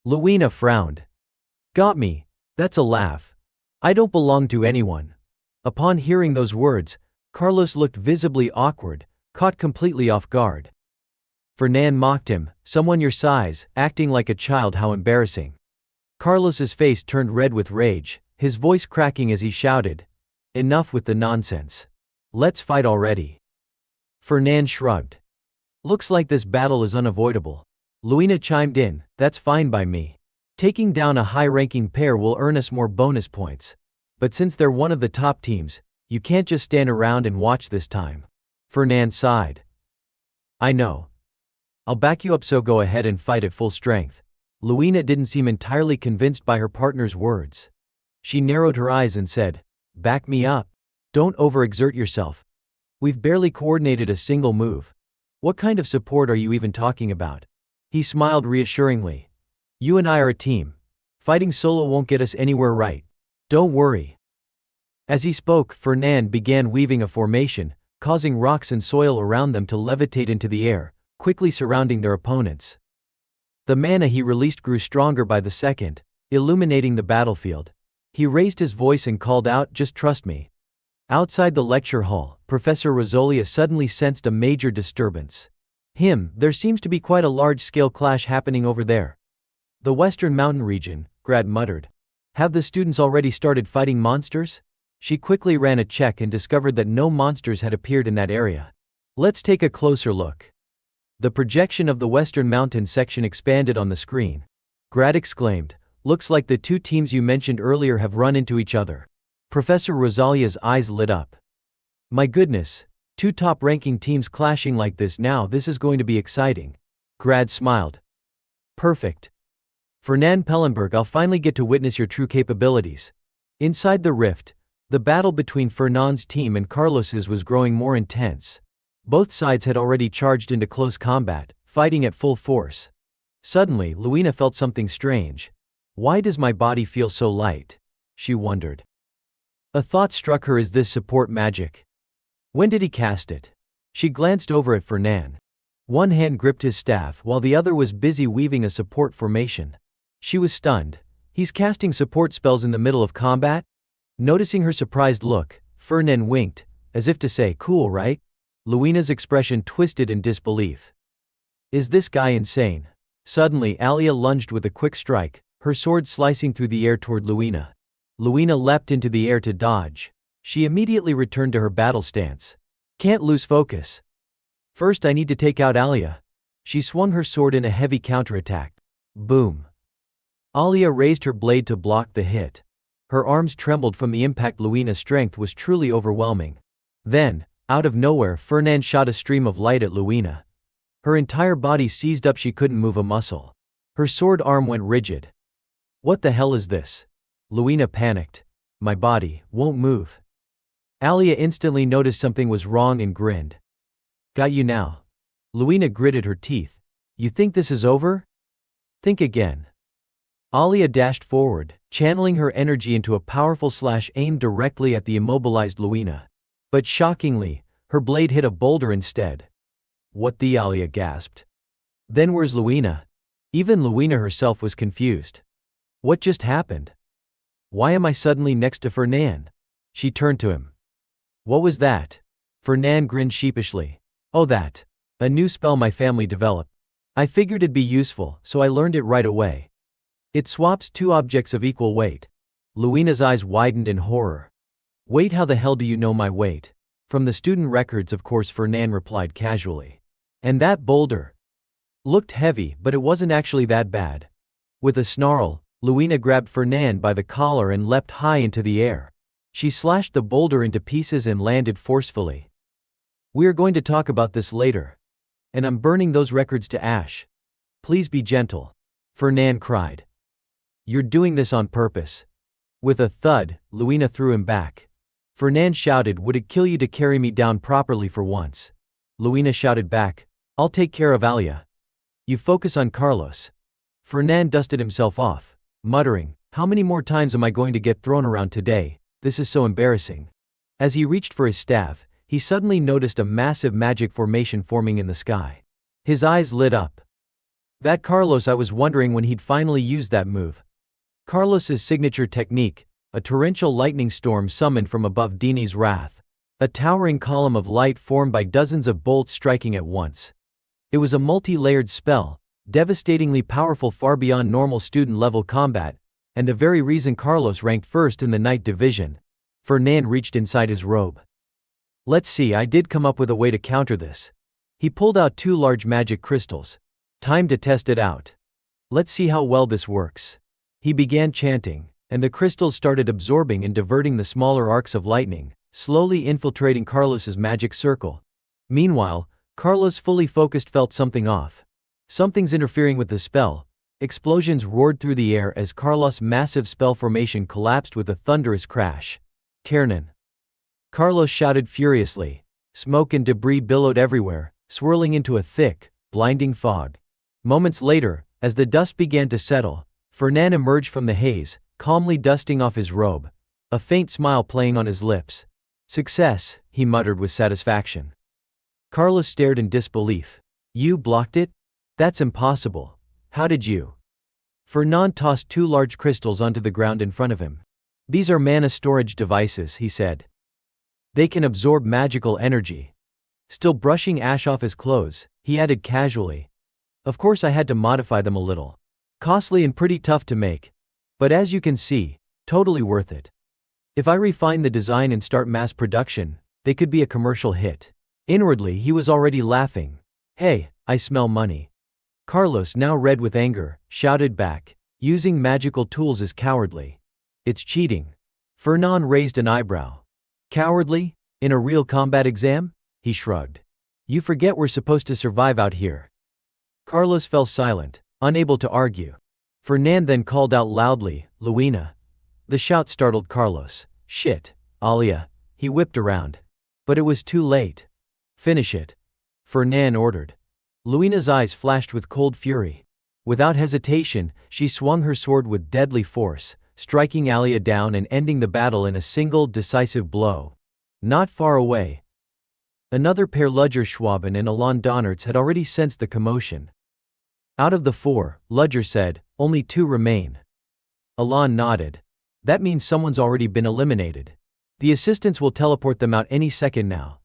Luina frowned. Got me. That's a laugh. I don't belong to anyone. Upon hearing those words, Carlos looked visibly awkward, caught completely off guard. Fernan mocked him, someone your size, acting like a child, how embarrassing. Carlos's face turned red with rage, his voice cracking as he shouted, enough with the nonsense. Let's fight already. Fernan shrugged. Looks like this battle is unavoidable. Luina chimed in, that's fine by me. Taking down a high-ranking pair will earn us more bonus points. But since they're one of the top teams, you can't just stand around and watch this time. Fernan sighed. I know. I'll back you up, so go ahead and fight at full strength. Luina didn't seem entirely convinced by her partner's words. She narrowed her eyes and said, back me up. Don't overexert yourself. We've barely coordinated a single move. What kind of support are you even talking about? He smiled reassuringly. You and I are a team. Fighting solo won't get us anywhere, right? Don't worry. As he spoke, Fernan began weaving a formation, causing rocks and soil around them to levitate into the air, quickly surrounding their opponents. The mana he released grew stronger by the second, illuminating the battlefield. He raised his voice and called out, just trust me. Outside the lecture hall, Professor Rosalia suddenly sensed a major disturbance. There seems to be quite a large-scale clash happening over there. The Western Mountain region, Grad muttered. Have the students already started fighting monsters? She quickly ran a check and discovered that no monsters had appeared in that area. Let's take a closer look. The projection of the Western Mountain section expanded on the screen. Grad exclaimed, looks like the two teams you mentioned earlier have run into each other. Professor Rosalia's eyes lit up. My goodness, two top-ranking teams clashing like this now, this is going to be exciting. Grad smiled. Perfect. Fernan Pellenberg, I'll finally get to witness your true capabilities. Inside the rift, the battle between Fernand's team and Carlos's was growing more intense. Both sides had already charged into close combat, fighting at full force. Suddenly, Luina felt something strange. Why does my body feel so light? She wondered. A thought struck her, is this support magic? When did he cast it? She glanced over at Fernan. One hand gripped his staff while the other was busy weaving a support formation. She was stunned. He's casting support spells in the middle of combat? Noticing her surprised look, Fernan winked, as if to say, cool, right? Luina's expression twisted in disbelief. Is this guy insane? Suddenly, Alia lunged with a quick strike, her sword slicing through the air toward Luina. Luina leapt into the air to dodge. She immediately returned to her battle stance. Can't lose focus. First I need to take out Alia. She swung her sword in a heavy counterattack. Boom. Alia raised her blade to block the hit. Her arms trembled from the impact. Luina's strength was truly overwhelming. Then, out of nowhere, Fernand shot a stream of light at Luina. Her entire body seized up, she couldn't move a muscle. Her sword arm went rigid. What the hell is this? Luina panicked. My body won't move. Alia instantly noticed something was wrong and grinned. Got you now. Luina gritted her teeth. You think this is over? Think again. Alia dashed forward, channeling her energy into a powerful slash aimed directly at the immobilized Luina. But shockingly, her blade hit a boulder instead. What the? Alia gasped. Then where's Luina? Even Luina herself was confused. What just happened? Why am I suddenly next to Fernand? She turned to him. What was that? Fernand grinned sheepishly. Oh, that. A new spell my family developed. I figured it'd be useful, so I learned it right away. It swaps two objects of equal weight. Luina's eyes widened in horror. Wait, how the hell do you know my weight? From the student records, of course, Fernand replied casually. And that boulder looked heavy, but it wasn't actually that bad. With a snarl, Luina grabbed Fernand by the collar and leapt high into the air. She slashed the boulder into pieces and landed forcefully. We're going to talk about this later. And I'm burning those records to ash. Please be gentle. Fernand cried. You're doing this on purpose. With a thud, Luina threw him back. Fernand shouted, would it kill you to carry me down properly for once? Luina shouted back, I'll take care of Alia. You focus on Carlos. Fernand dusted himself off, muttering, how many more times am I going to get thrown around today? This is so embarrassing. As he reached for his staff, he suddenly noticed a massive magic formation forming in the sky. His eyes lit up. That Carlos, I was wondering when he'd finally use that move. Carlos's signature technique, a torrential lightning storm summoned from above Dini's wrath. A towering column of light formed by dozens of bolts striking at once. It was a multi-layered spell, devastatingly powerful, far beyond normal student-level combat, and the very reason Carlos ranked first in the Night Division. Fernand reached inside his robe. Let's see, I did come up with a way to counter this. He pulled out two large magic crystals. Time to test it out. Let's see how well this works. He began chanting, and the crystals started absorbing and diverting the smaller arcs of lightning, slowly infiltrating Carlos's magic circle. Meanwhile, Carlos, fully focused, felt something off. Something's interfering with the spell. Explosions roared through the air as Carlos' massive spell formation collapsed with a thunderous crash. Kernan. Carlos shouted furiously. Smoke and debris billowed everywhere, swirling into a thick, blinding fog. Moments later, as the dust began to settle, Fernand emerged from the haze, calmly dusting off his robe, a faint smile playing on his lips. Success, he muttered with satisfaction. Carlos stared in disbelief. You blocked it? That's impossible. How did you? Fernand tossed two large crystals onto the ground in front of him. These are mana storage devices, he said. They can absorb magical energy. Still brushing ash off his clothes, he added casually. Of course I had to modify them a little. Costly and pretty tough to make. But as you can see, totally worth it. If I refine the design and start mass production, they could be a commercial hit. Inwardly he was already laughing. Hey, I smell money. Carlos, now red with anger, shouted back, using magical tools is cowardly. It's cheating. Fernand raised an eyebrow. Cowardly? In a real combat exam? He shrugged. You forget we're supposed to survive out here. Carlos fell silent, unable to argue. Fernand then called out loudly, Luina. The shout startled Carlos. Shit, Alia. He whipped around. But it was too late. Finish it. Fernand ordered. Luina's eyes flashed with cold fury. Without hesitation, she swung her sword with deadly force, striking Alia down and ending the battle in a single, decisive blow. Not far away, another pair, Ludger Schwaben and Alain Donnertz, had already sensed the commotion. Out of the four, Ludger said, only two remain. Alain nodded. That means someone's already been eliminated. The assistants will teleport them out any second now.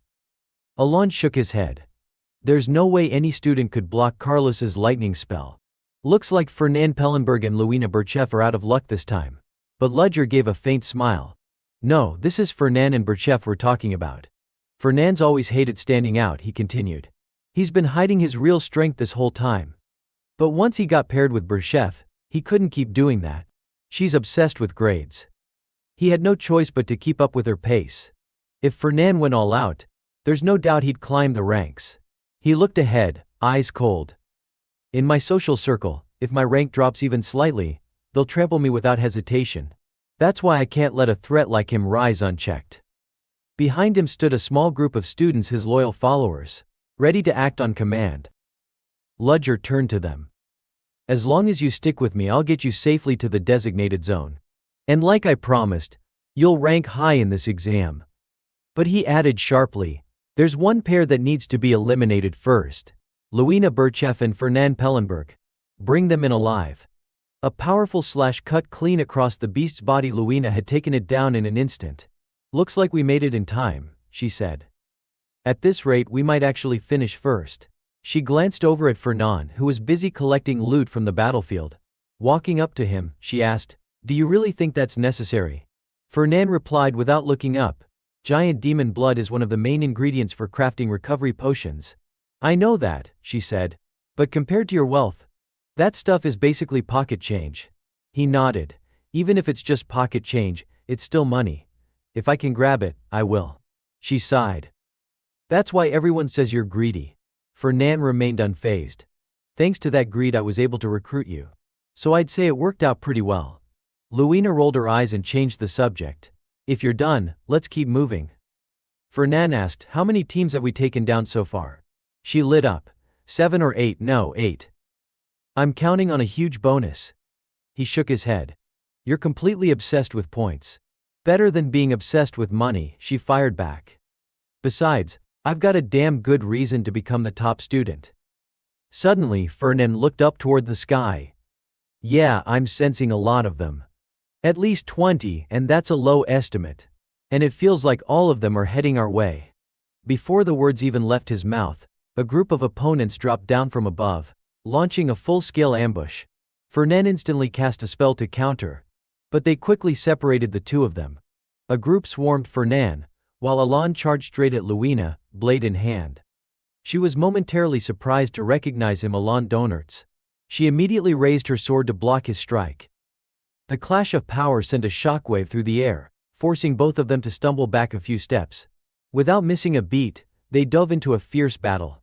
Alain shook his head. There's no way any student could block Carlos's lightning spell. Looks like Fernand Pellenberg and Luina Burchef are out of luck this time. But Ludger gave a faint smile. No, this is Fernand and Burchef we're talking about. Fernand's always hated standing out, he continued. He's been hiding his real strength this whole time. But once he got paired with Burchef, he couldn't keep doing that. She's obsessed with grades. He had no choice but to keep up with her pace. If Fernan went all out, there's no doubt he'd climb the ranks. He looked ahead, eyes cold. In my social circle, if my rank drops even slightly, they'll trample me without hesitation. That's why I can't let a threat like him rise unchecked. Behind him stood a small group of students, his loyal followers, ready to act on command. Ludger turned to them. As long as you stick with me, I'll get you safely to the designated zone. And like I promised, you'll rank high in this exam. But he added sharply, there's one pair that needs to be eliminated first. Luina Burchef and Fernan Pellenberg. Bring them in alive. A powerful slash cut clean across the beast's body. Luina had taken it down in an instant. Looks like we made it in time, she said. At this rate, we might actually finish first. She glanced over at Fernan, who was busy collecting loot from the battlefield. Walking up to him, she asked, do you really think that's necessary? Fernan replied without looking up, giant demon blood is one of the main ingredients for crafting recovery potions. I know that, she said. But compared to your wealth, that stuff is basically pocket change. He nodded. Even if it's just pocket change, it's still money. If I can grab it, I will. She sighed. That's why everyone says you're greedy. Fernan remained unfazed. Thanks to that greed I was able to recruit you. So I'd say it worked out pretty well. Luina rolled her eyes and changed the subject. If you're done, let's keep moving. Fernan asked, how many teams have we taken down so far? She lit up. 7 or 8, no, 8. I'm counting on a huge bonus. He shook his head. You're completely obsessed with points. Better than being obsessed with money, she fired back. Besides, I've got a damn good reason to become the top student. Suddenly, Fernan looked up toward the sky. Yeah, I'm sensing a lot of them. At least 20, and that's a low estimate. And it feels like all of them are heading our way. Before the words even left his mouth, a group of opponents dropped down from above, launching a full-scale ambush. Fernan instantly cast a spell to counter, but they quickly separated the two of them. A group swarmed Fernan, while Alon charged straight at Luina, blade in hand. She was momentarily surprised to recognize him, Alon Donertz. She immediately raised her sword to block his strike. The clash of power sent a shockwave through the air, forcing both of them to stumble back a few steps. Without missing a beat, they dove into a fierce battle.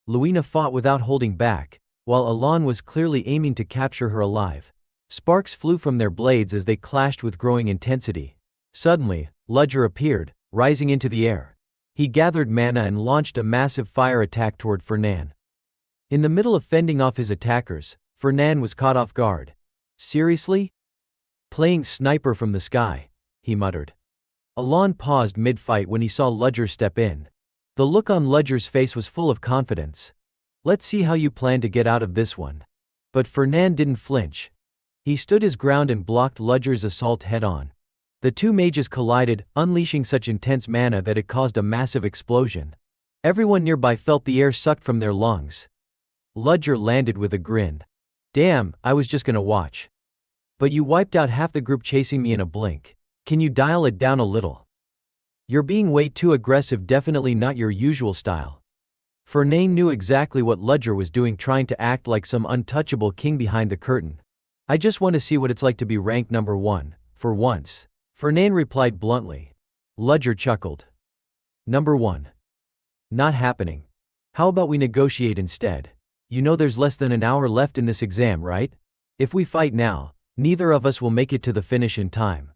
Luina fought without holding back, while Alon was clearly aiming to capture her alive. Sparks flew from their blades as they clashed with growing intensity. Suddenly, Ludger appeared, rising into the air. He gathered mana and launched a massive fire attack toward Fernan. In the middle of fending off his attackers, Fernan was caught off guard. Seriously? Playing sniper from the sky, he muttered. Alon paused mid-fight when he saw Ludger step in. The look on Ludger's face was full of confidence. Let's see how you plan to get out of this one. But Fernan didn't flinch. He stood his ground and blocked Ludger's assault head-on. The two mages collided, unleashing such intense mana that it caused a massive explosion. Everyone nearby felt the air sucked from their lungs. Ludger landed with a grin. Damn, I was just gonna watch. But you wiped out half the group chasing me in a blink. Can you dial it down a little? You're being way too aggressive, definitely not your usual style. Fernan knew exactly what Ludger was doing, trying to act like some untouchable king behind the curtain. I just want to see what it's like to be ranked number 1, for once. Fernan replied bluntly. Ludger chuckled. Number 1. Not happening. How about we negotiate instead? You know there's less than an hour left in this exam, right? If we fight now, neither of us will make it to the finish in time.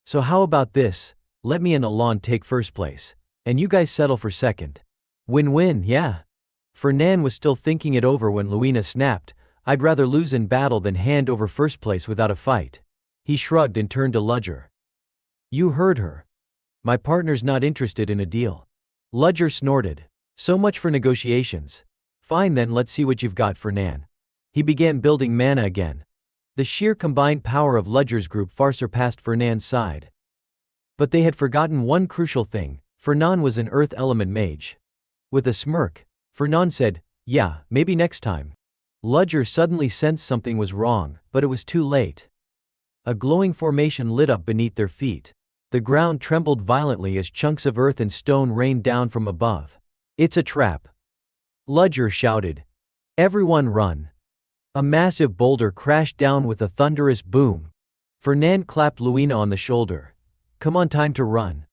So how about this? Let me and Alon take first place, and you guys settle for second. Win-win, yeah? Fernan was still thinking it over when Luina snapped, I'd rather lose in battle than hand over first place without a fight. He shrugged and turned to Ludger. You heard her. My partner's not interested in a deal. Ludger snorted. So much for negotiations. Fine then, let's see what you've got, Fernan. He began building mana again. The sheer combined power of Ludger's group far surpassed Fernan's side. But they had forgotten one crucial thing. Fernan was an earth element mage. With a smirk, Fernan said, yeah, maybe next time. Ludger suddenly sensed something was wrong, but it was too late. A glowing formation lit up beneath their feet. The ground trembled violently as chunks of earth and stone rained down from above. It's a trap. Ludger shouted. Everyone run. A massive boulder crashed down with a thunderous boom. Fernand clapped Luina on the shoulder. Come on, time to run.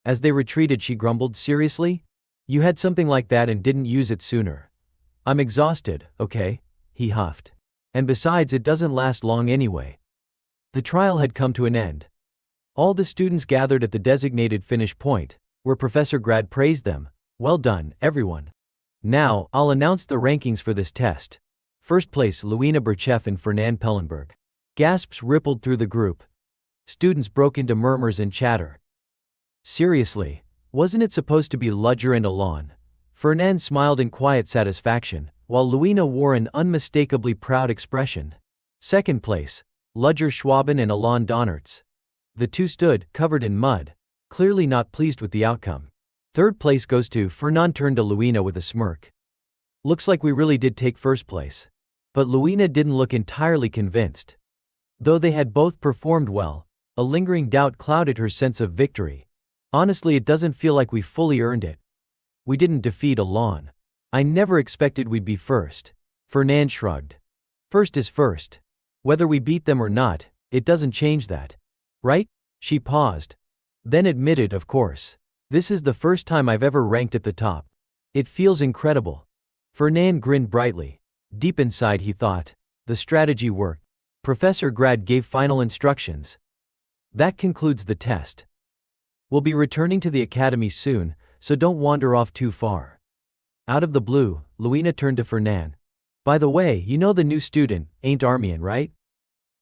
As they retreated, she grumbled, seriously? You had something like that and didn't use it sooner. I'm exhausted, okay? He huffed. And besides, it doesn't last long anyway. The trial had come to an end. All the students gathered at the designated finish point, where Professor Grad praised them. Well done, everyone. Now, I'll announce the rankings for this test. First place, Luina Berchev and Fernand Pellenberg. Gasps rippled through the group. Students broke into murmurs and chatter. Seriously, wasn't it supposed to be Ludger and Alon? Fernand smiled in quiet satisfaction, while Luina wore an unmistakably proud expression. Second place, Ludger Schwaben and Alon Donnertz. The two stood, covered in mud, clearly not pleased with the outcome. Third place goes to Fernand, turned to Luina with a smirk. Looks like we really did take first place. But Luina didn't look entirely convinced. Though they had both performed well, a lingering doubt clouded her sense of victory. Honestly, it doesn't feel like we fully earned it. We didn't defeat Alon. I never expected we'd be first. Fernand shrugged. First is first. Whether we beat them or not, it doesn't change that. Right? She paused. Then admitted, of course. This is the first time I've ever ranked at the top. It feels incredible. Fernand grinned brightly. Deep inside he thought, the strategy worked. Professor Grad gave final instructions. That concludes the test. We'll be returning to the academy soon, so don't wander off too far. Out of the blue, Luina turned to Fernand. By the way, you know the new student, ain't Armian, right?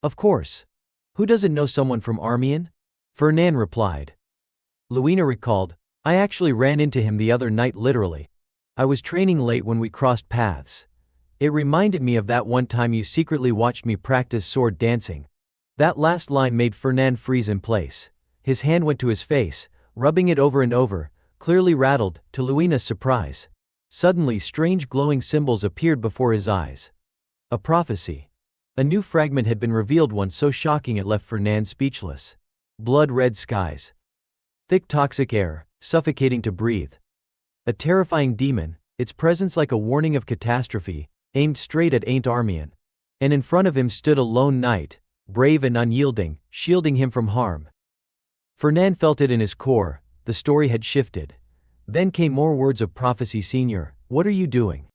Of course. Who doesn't know someone from Armian? Fernand replied. Luina recalled, I actually ran into him the other night, literally. I was training late when we crossed paths. It reminded me of that one time you secretly watched me practice sword dancing. That last line made Fernand freeze in place. His hand went to his face, rubbing it over and over, clearly rattled, to Luina's surprise. Suddenly strange glowing symbols appeared before his eyes. A prophecy. A new fragment had been revealed, one so shocking it left Fernand speechless. Blood-red skies. Thick toxic air, suffocating to breathe. A terrifying demon, its presence like a warning of catastrophe, aimed straight at Ain't Armian. And in front of him stood a lone knight, brave and unyielding, shielding him from harm. Fernand felt it in his core, the story had shifted. Then came more words of prophecy. Senior, what are you doing?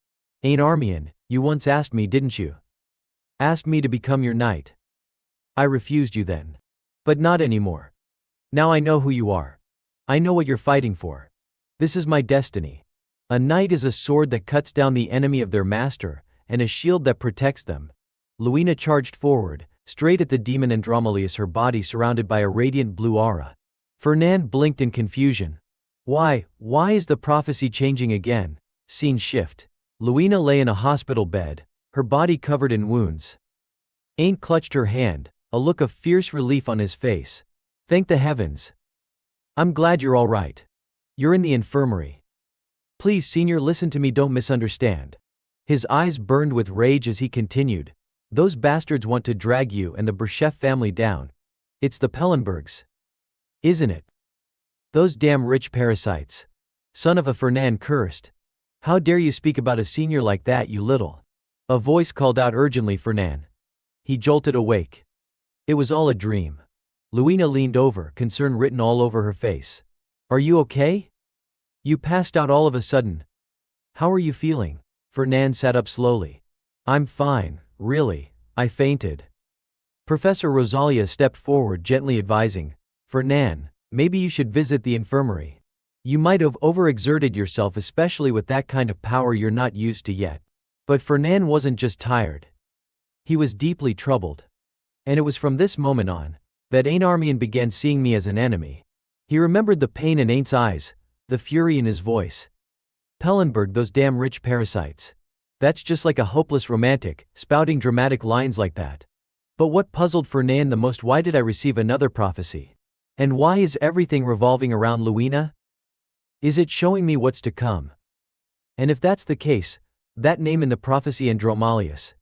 Ain't Armian, you once asked me, didn't you? Asked me to become your knight. I refused you then. But not anymore. Now I know who you are. I know what you're fighting for. This is my destiny. A knight is a sword that cuts down the enemy of their master, and a shield that protects them. Luina charged forward, straight at the demon Andromalius, her body surrounded by a radiant blue aura. Fernand blinked in confusion. Why is the prophecy changing again? Scene shift. Luina lay in a hospital bed, her body covered in wounds. Ain't clutched her hand, a look of fierce relief on his face. Thank the heavens. I'm glad you're all right. You're in the infirmary. Please, Senior, listen to me, don't misunderstand. His eyes burned with rage as he continued. Those bastards want to drag you and the Berchev family down. It's the Pellenbergs. Isn't it? Those damn rich parasites. Son of a, Fernand cursed. How dare you speak about a senior like that, you little. A voice called out urgently, Fernand. He jolted awake. It was all a dream. Luina leaned over, concern written all over her face. Are you okay? You passed out all of a sudden. How are you feeling? Fernand sat up slowly. I'm fine, really. I fainted. Professor Rosalia stepped forward, gently advising. Fernand, maybe you should visit the infirmary. You might have overexerted yourself, especially with that kind of power you're not used to yet. But Fernand wasn't just tired. He was deeply troubled. And it was from this moment on that Ain't Armian began seeing me as an enemy. He remembered the pain in Ain't's eyes, the fury in his voice. Pellenberg, those damn rich parasites. That's just like a hopeless romantic, spouting dramatic lines like that. But what puzzled Fernand the most, why did I receive another prophecy? And why is everything revolving around Luina? Is it showing me what's to come? And if that's the case, that name in the prophecy, Andromalius,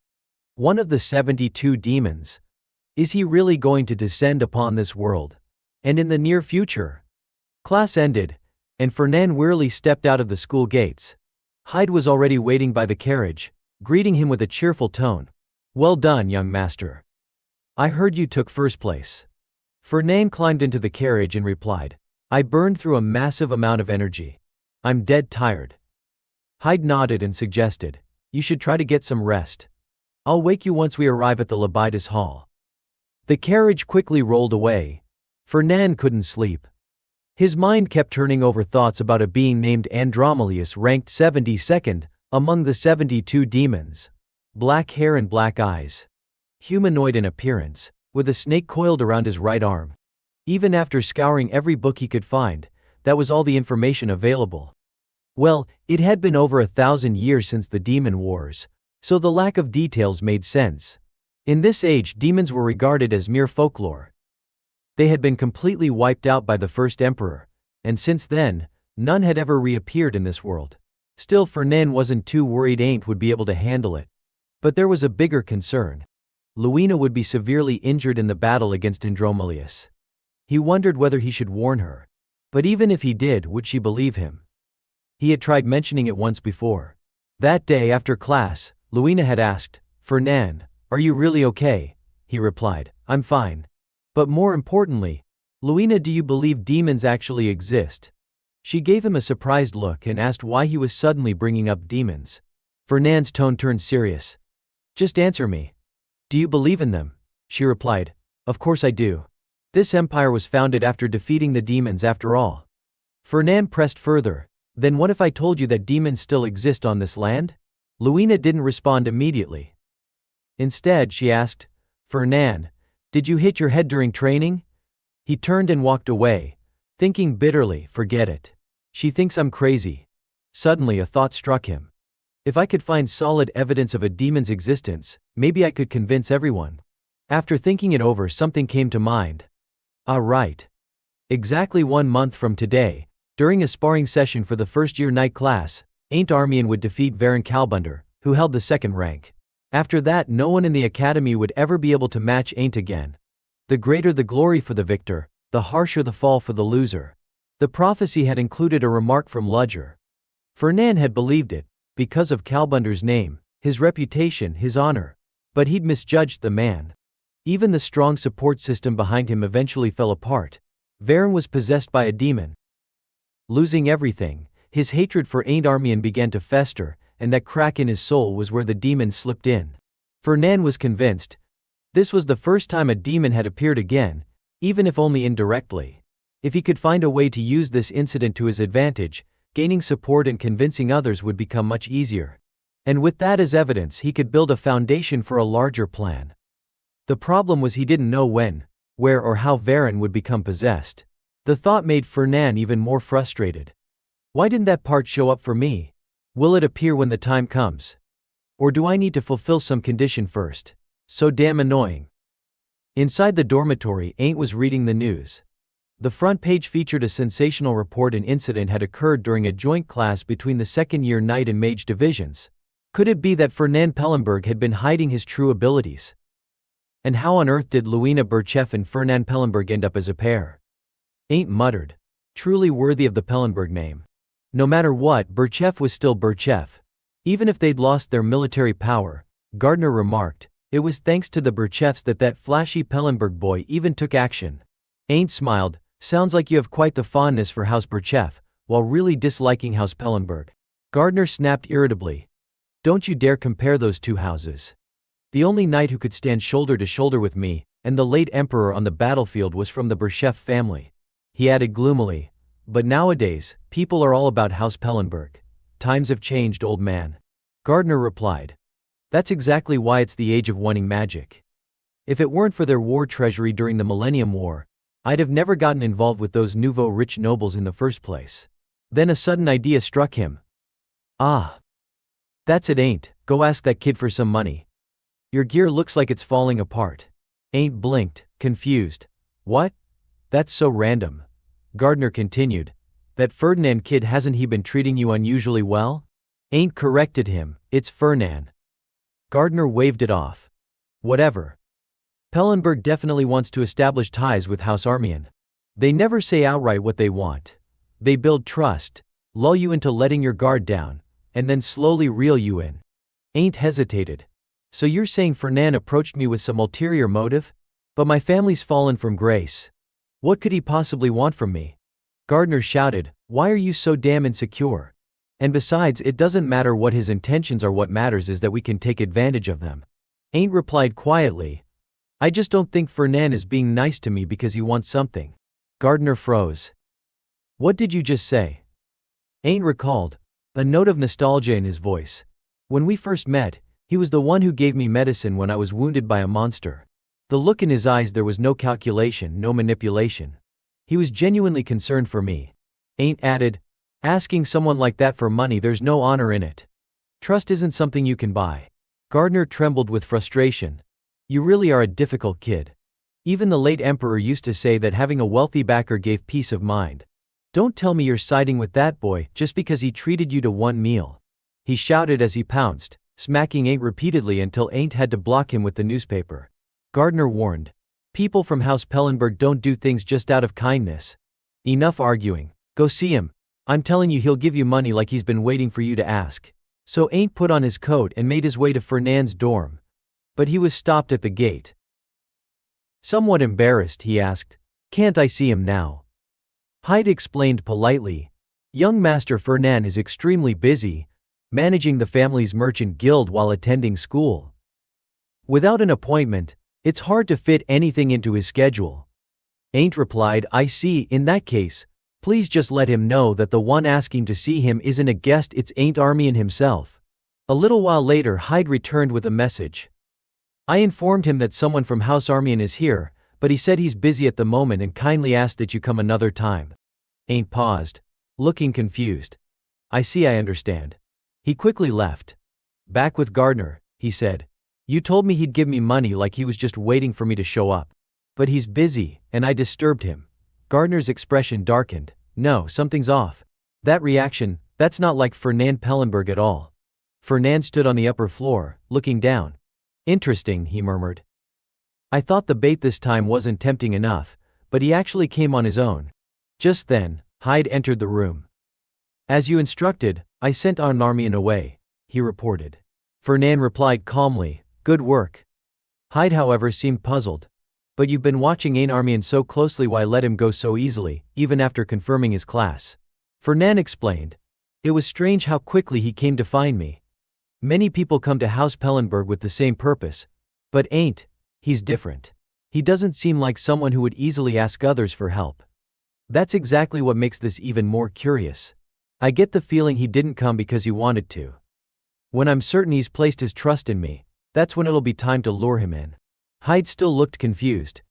one of the 72 demons, is he really going to descend upon this world? And in the near future? Class ended, and Fernand wearily stepped out of the school gates. Hyde was already waiting by the carriage, greeting him with a cheerful tone. Well done, young master. I heard you took first place. Fernand climbed into the carriage and replied, I burned through a massive amount of energy. I'm dead tired. Hyde nodded and suggested, you should try to get some rest. I'll wake you once we arrive at the Labidas Hall. The carriage quickly rolled away. Fernand couldn't sleep. His mind kept turning over thoughts about a being named Andromalius ranked 72nd among the 72 demons. Black hair and black eyes. Humanoid in appearance, with a snake coiled around his right arm. Even after scouring every book he could find, that was all the information available. Well, it had been over 1,000 years since the Demon Wars, so the lack of details made sense. In this age, demons were regarded as mere folklore. They had been completely wiped out by the first emperor, and since then, none had ever reappeared in this world. Still, Fernand wasn't too worried Ain't would be able to handle it. But there was a bigger concern. Luina would be severely injured in the battle against Andromalius. He wondered whether he should warn her. But even if he did, would she believe him? He had tried mentioning it once before. That day after class, Luina had asked, Fernand, are you really okay? He replied, I'm fine. But more importantly, Luina, do you believe demons actually exist? She gave him a surprised look and asked why he was suddenly bringing up demons. Fernand's tone turned serious. Just answer me. Do you believe in them? She replied, Of course I do. This empire was founded after defeating the demons after all. Fernand pressed further. Then what if I told you that demons still exist on this land? Luina didn't respond immediately. Instead, she asked, Fernand, did you hit your head during training? He turned and walked away, thinking bitterly, forget it. She thinks I'm crazy. Suddenly a thought struck him. If I could find solid evidence of a demon's existence, maybe I could convince everyone. After thinking it over, something came to mind. Right. Exactly 1 month from today, during a sparring session for the first-year night class, Ain't Armian would defeat Varen Kalbunder, who held the second rank. After that, no one in the academy would ever be able to match Ain't again. The greater the glory for the victor, the harsher the fall for the loser. The prophecy had included a remark from Ludger. Fernand had believed it, because of Kalbunder's name, his reputation, his honor. But he'd misjudged the man. Even the strong support system behind him eventually fell apart. Varen was possessed by a demon. Losing everything, his hatred for Ain't Armian began to fester, and that crack in his soul was where the demon slipped in. Fernand was convinced. This was the first time a demon had appeared again, even if only indirectly. If he could find a way to use this incident to his advantage, gaining support and convincing others would become much easier. And with that as evidence, he could build a foundation for a larger plan. The problem was he didn't know when, where or how Varen would become possessed. The thought made Fernand even more frustrated. Why didn't that part show up for me? Will it appear when the time comes? Or do I need to fulfill some condition first? So damn annoying. Inside the dormitory, Ain't was reading the news. The front page featured a sensational report an incident had occurred during a joint class between the second-year Knight and Mage divisions. Could it be that Fernand Pellenberg had been hiding his true abilities? And how on earth did Luina Burchef and Fernand Pellenberg end up as a pair? Ain't muttered. Truly worthy of the Pellenberg name. No matter what, Burchef was still Burchef. Even if they'd lost their military power, Gardner remarked, it was thanks to the Burchefs that flashy Pellenberg boy even took action. Ain't smiled, sounds like you have quite the fondness for House Burchef, while really disliking House Pellenberg. Gardner snapped irritably. Don't you dare compare those two houses. The only knight who could stand shoulder to shoulder with me, and the late emperor on the battlefield was from the Burchef family. He added gloomily, but nowadays, people are all about House Pellenberg. Times have changed, old man. Gardner replied. That's exactly why it's the age of wanting magic. If it weren't for their war treasury during the Millennium War, I'd have never gotten involved with those nouveau rich nobles in the first place. Then a sudden idea struck him. That's it, Ain't. Go ask that kid for some money. Your gear looks like it's falling apart. Ain't blinked, confused. What? That's so random. Gardner continued. That Ferdinand kid, hasn't he been treating you unusually well? Ain't corrected him, it's Fernand. Gardner waved it off. Whatever. Pellenberg definitely wants to establish ties with House Armian. They never say outright what they want. They build trust, lull you into letting your guard down, and then slowly reel you in. Ain't hesitated. So you're saying Fernand approached me with some ulterior motive? But my family's fallen from grace. What could he possibly want from me? Gardner shouted, why are you so damn insecure? And besides, it doesn't matter what his intentions are, what matters is that we can take advantage of them. Ain't replied quietly, I just don't think Fernan is being nice to me because he wants something. Gardner froze. What did you just say? Ain't recalled, a note of nostalgia in his voice. When we first met, he was the one who gave me medicine when I was wounded by a monster. The look in his eyes, there was no calculation, no manipulation. He was genuinely concerned for me. Ain't added, asking someone like that for money, there's no honor in it. Trust isn't something you can buy. Gardner trembled with frustration. You really are a difficult kid. Even the late emperor used to say that having a wealthy backer gave peace of mind. Don't tell me you're siding with that boy just because he treated you to one meal. He shouted as he pounced, smacking Ain't repeatedly until Ain't had to block him with the newspaper. Gardner warned. People from House Pellenberg don't do things just out of kindness. Enough arguing. Go see him. I'm telling you, he'll give you money like he's been waiting for you to ask. So Ain't put on his coat and made his way to Fernand's dorm. But he was stopped at the gate. Somewhat embarrassed, he asked, can't I see him now? Hyde explained politely. Young Master Fernand is extremely busy, managing the family's merchant guild while attending school. Without an appointment, it's hard to fit anything into his schedule. Ain't replied, I see, in that case, please just let him know that the one asking to see him isn't a guest, it's Ain't Armian himself. A little while later, Hyde returned with a message. I informed him that someone from House Armian is here, but he said he's busy at the moment and kindly asked that you come another time. Ain't paused, looking confused. I see, I understand. He quickly left. Back with Gardner, he said. You told me he'd give me money like he was just waiting for me to show up. But he's busy, and I disturbed him. Gardner's expression darkened. No, something's off. That reaction, that's not like Fernand Pellenberg at all. Fernand stood on the upper floor, looking down. Interesting, he murmured. I thought the bait this time wasn't tempting enough, but he actually came on his own. Just then, Hyde entered the room. As you instructed, I sent Armian away, he reported. Fernand replied calmly, good work. Hyde, however, seemed puzzled. But you've been watching Ain't Armian so closely, why let him go so easily, even after confirming his class? Fernand explained. It was strange how quickly he came to find me. Many people come to House Pellenberg with the same purpose. But Ain't, he's different. He doesn't seem like someone who would easily ask others for help. That's exactly what makes this even more curious. I get the feeling he didn't come because he wanted to. When I'm certain he's placed his trust in me, that's when it'll be time to lure him in. Hyde still looked confused.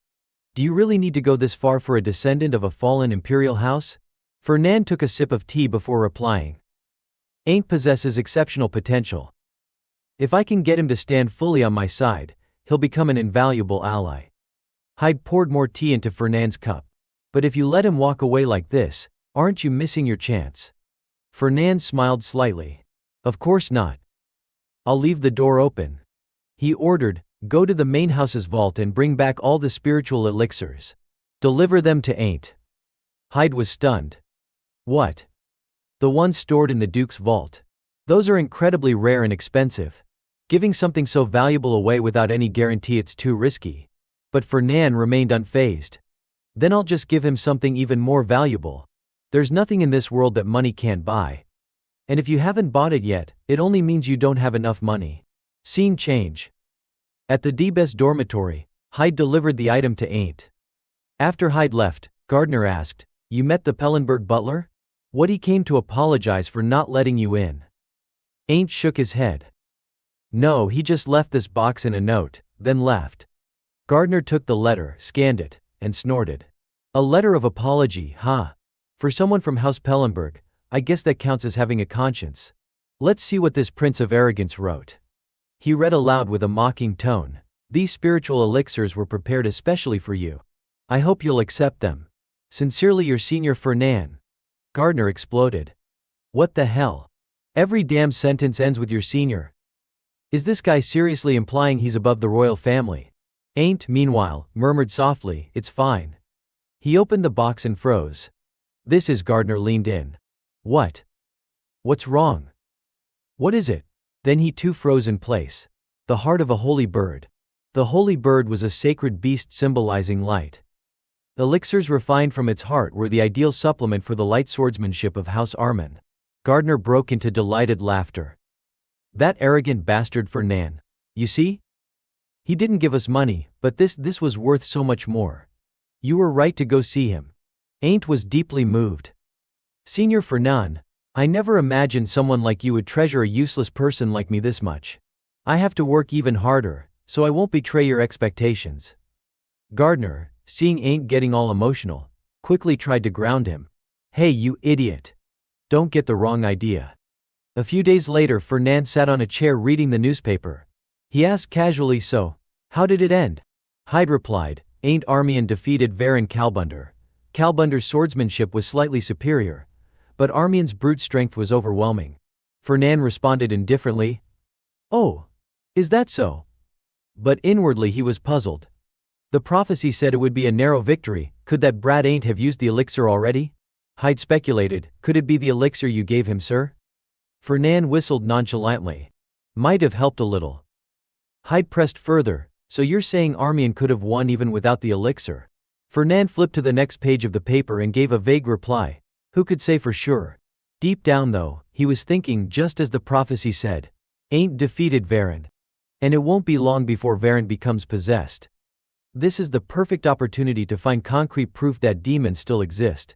Do you really need to go this far for a descendant of a fallen imperial house? Fernand took a sip of tea before replying. Ain't possesses exceptional potential. If I can get him to stand fully on my side, he'll become an invaluable ally. Hyde poured more tea into Fernand's cup. But if you let him walk away like this, aren't you missing your chance? Fernand smiled slightly. Of course not. I'll leave the door open. He ordered, go to the main house's vault and bring back all the spiritual elixirs. Deliver them to Ain't. Hyde was stunned. What? The ones stored in the Duke's vault. Those are incredibly rare and expensive. Giving something so valuable away without any guarantee, it's too risky. But Fernand remained unfazed. Then I'll just give him something even more valuable. There's nothing in this world that money can't buy. And if you haven't bought it yet, it only means you don't have enough money. Scene change. At the D-Best dormitory, Hyde delivered the item to Ain't. After Hyde left, Gardner asked, you met the Pellenberg butler? What, he came to apologize for not letting you in? Ain't shook his head. No, he just left this box and a note, then left. Gardner took the letter, scanned it, and snorted. A letter of apology, huh? For someone from House Pellenberg, I guess that counts as having a conscience. Let's see what this Prince of Arrogance wrote. He read aloud with a mocking tone. These spiritual elixirs were prepared especially for you. I hope you'll accept them. Sincerely, your senior Fernand. Gardner exploded. What the hell? Every damn sentence ends with your senior. Is this guy seriously implying he's above the royal family? Ain't, meanwhile, murmured softly, it's fine. He opened the box and froze. This is. Gardner leaned in. What? What's wrong? What is it? Then he too froze in place. The heart of a holy bird. The holy bird was a sacred beast symbolizing light. Elixirs refined from its heart were the ideal supplement for the light swordsmanship of House Armin. Gardner broke into delighted laughter. That arrogant bastard Fernan. You see? He didn't give us money, but this was worth so much more. You were right to go see him. Ain't was deeply moved. Senior Fernan, I never imagined someone like you would treasure a useless person like me this much. I have to work even harder, so I won't betray your expectations. Gardner, seeing Ain't getting all emotional, quickly tried to ground him. Hey, you idiot. Don't get the wrong idea. A few days later, Fernan sat on a chair reading the newspaper. He asked casually, so, how did it end? Hyde replied, Ain't Armian defeated Varin Kalbunder. Kalbunder's swordsmanship was slightly superior, but Armian's brute strength was overwhelming. Fernan responded indifferently. Oh, is that so? But inwardly he was puzzled. The prophecy said it would be a narrow victory. Could that brat Ain't have used the elixir already? Hyde speculated, could it be the elixir you gave him, sir? Fernan whistled nonchalantly. Might have helped a little. Hyde pressed further, so you're saying Armian could have won even without the elixir? Fernan flipped to the next page of the paper and gave a vague reply. Who could say for sure? Deep down though, he was thinking just as the prophecy said. Ain't defeated Varin. And it won't be long before Varin becomes possessed. This is the perfect opportunity to find concrete proof that demons still exist.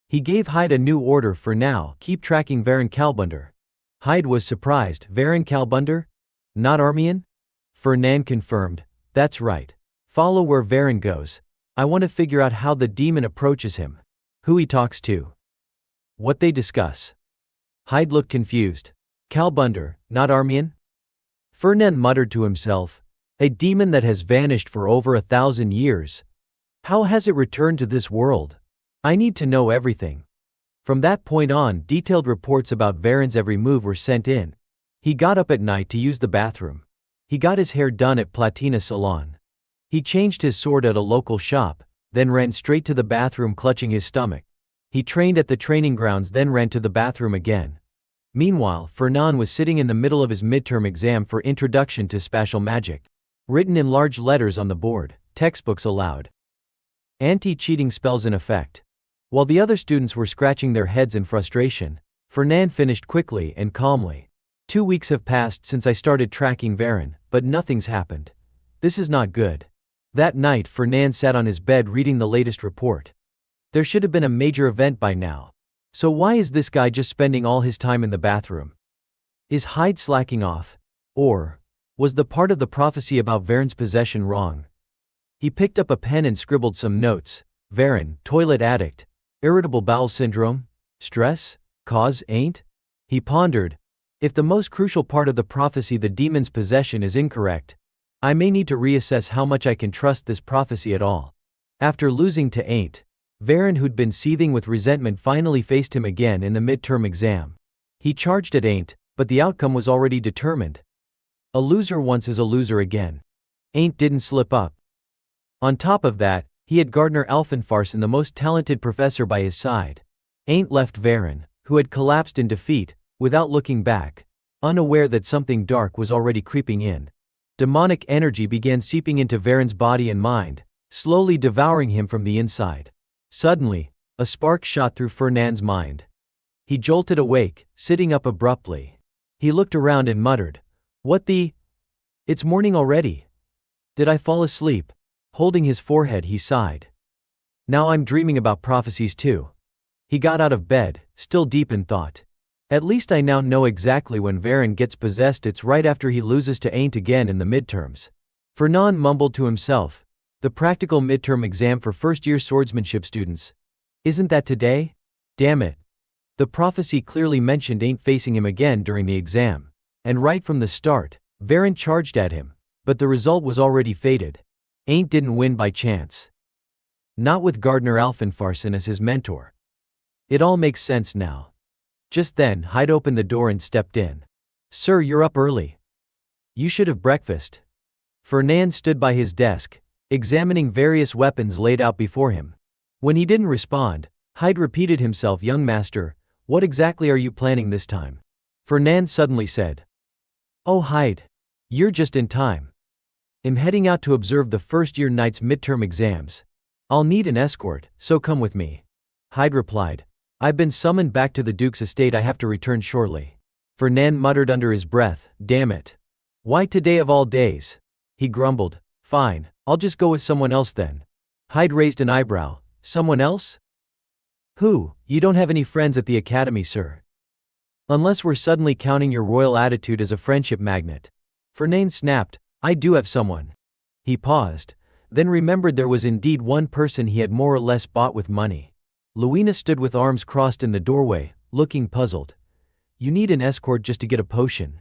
He gave Hyde a new order for now, keep tracking Varin Kalbunder. Hyde was surprised. Varin Kalbunder? Not Armian? Fernan confirmed. That's right. Follow where Varin goes. I want to figure out how the demon approaches him. Who he talks to. What they discuss. Hyde looked confused. Kalbunder, not Armian? Fernan muttered to himself. A demon that has vanished for over 1,000 years. How has it returned to this world? I need to know everything. From that point on, detailed reports about Varin's every move were sent in. He got up at night to use the bathroom. He got his hair done at Platina Salon. He changed his sword at a local shop, then ran straight to the bathroom clutching his stomach. He trained at the training grounds, then ran to the bathroom again. Meanwhile, Fernan was sitting in the middle of his midterm exam for Introduction to Spatial Magic. Written in large letters on the board, textbooks allowed. Anti-cheating spells in effect. While the other students were scratching their heads in frustration, Fernan finished quickly and calmly. 2 weeks have passed since I started tracking Varin, but nothing's happened. This is not good. That night, Fernan sat on his bed reading the latest report. There should have been a major event by now. So why is this guy just spending all his time in the bathroom? Is Hyde slacking off? Or was the part of the prophecy about Varin's possession wrong? He picked up a pen and scribbled some notes. Varin, toilet addict, irritable bowel syndrome, stress, cause Ain't? He pondered. If the most crucial part of the prophecy, the demon's possession, is incorrect, I may need to reassess how much I can trust this prophecy at all. After losing to Ain't, Varin, who'd been seething with resentment, finally faced him again in the midterm exam. He charged at Ain't, but the outcome was already determined. A loser once is a loser again. Ain't didn't slip up. On top of that, he had Gardner Alphenfarson, the most talented professor, by his side. Ain't left Varin, who had collapsed in defeat, without looking back, unaware that something dark was already creeping in. Demonic energy began seeping into Varin's body and mind, slowly devouring him from the inside. Suddenly, a spark shot through Fernan's mind. He jolted awake, sitting up abruptly. He looked around and muttered, "What the? It's morning already. Did I fall asleep?" Holding his forehead, he sighed. "Now I'm dreaming about prophecies too." He got out of bed, still deep in thought. At least I now know exactly when Varin gets possessed. It's right after he loses to Ain't again in the midterms. Fernan mumbled to himself. The practical midterm exam for first-year swordsmanship students. Isn't that today? Damn it. The prophecy clearly mentioned Ain't facing him again during the exam. And right from the start, Varin charged at him, but the result was already fated. Ain't didn't win by chance. Not with Gardner Alphenfarson as his mentor. It all makes sense now. Just then, Hyde opened the door and stepped in. "Sir, you're up early. You should have breakfast." Fernan stood by his desk, examining various weapons laid out before him. When he didn't respond, Hyde repeated himself, "Young master, what exactly are you planning this time?" Fernan suddenly said, "Oh Hyde. You're just in time. I'm heading out to observe the first-year Knight's midterm exams. I'll need an escort, so come with me. Hyde replied. I've been summoned back to the Duke's estate. I have to return shortly. Fernand muttered under his breath, damn it. Why today of all days? He grumbled. Fine, I'll just go with someone else then. Hyde raised an eyebrow. Someone else? Who? You don't have any friends at the academy, sir. Unless we're suddenly counting your royal attitude as a friendship magnet. Fernand snapped. I do have someone. He paused, then remembered there was indeed one person he had more or less bought with money. Louina stood with arms crossed in the doorway, looking puzzled. You need an escort just to get a potion.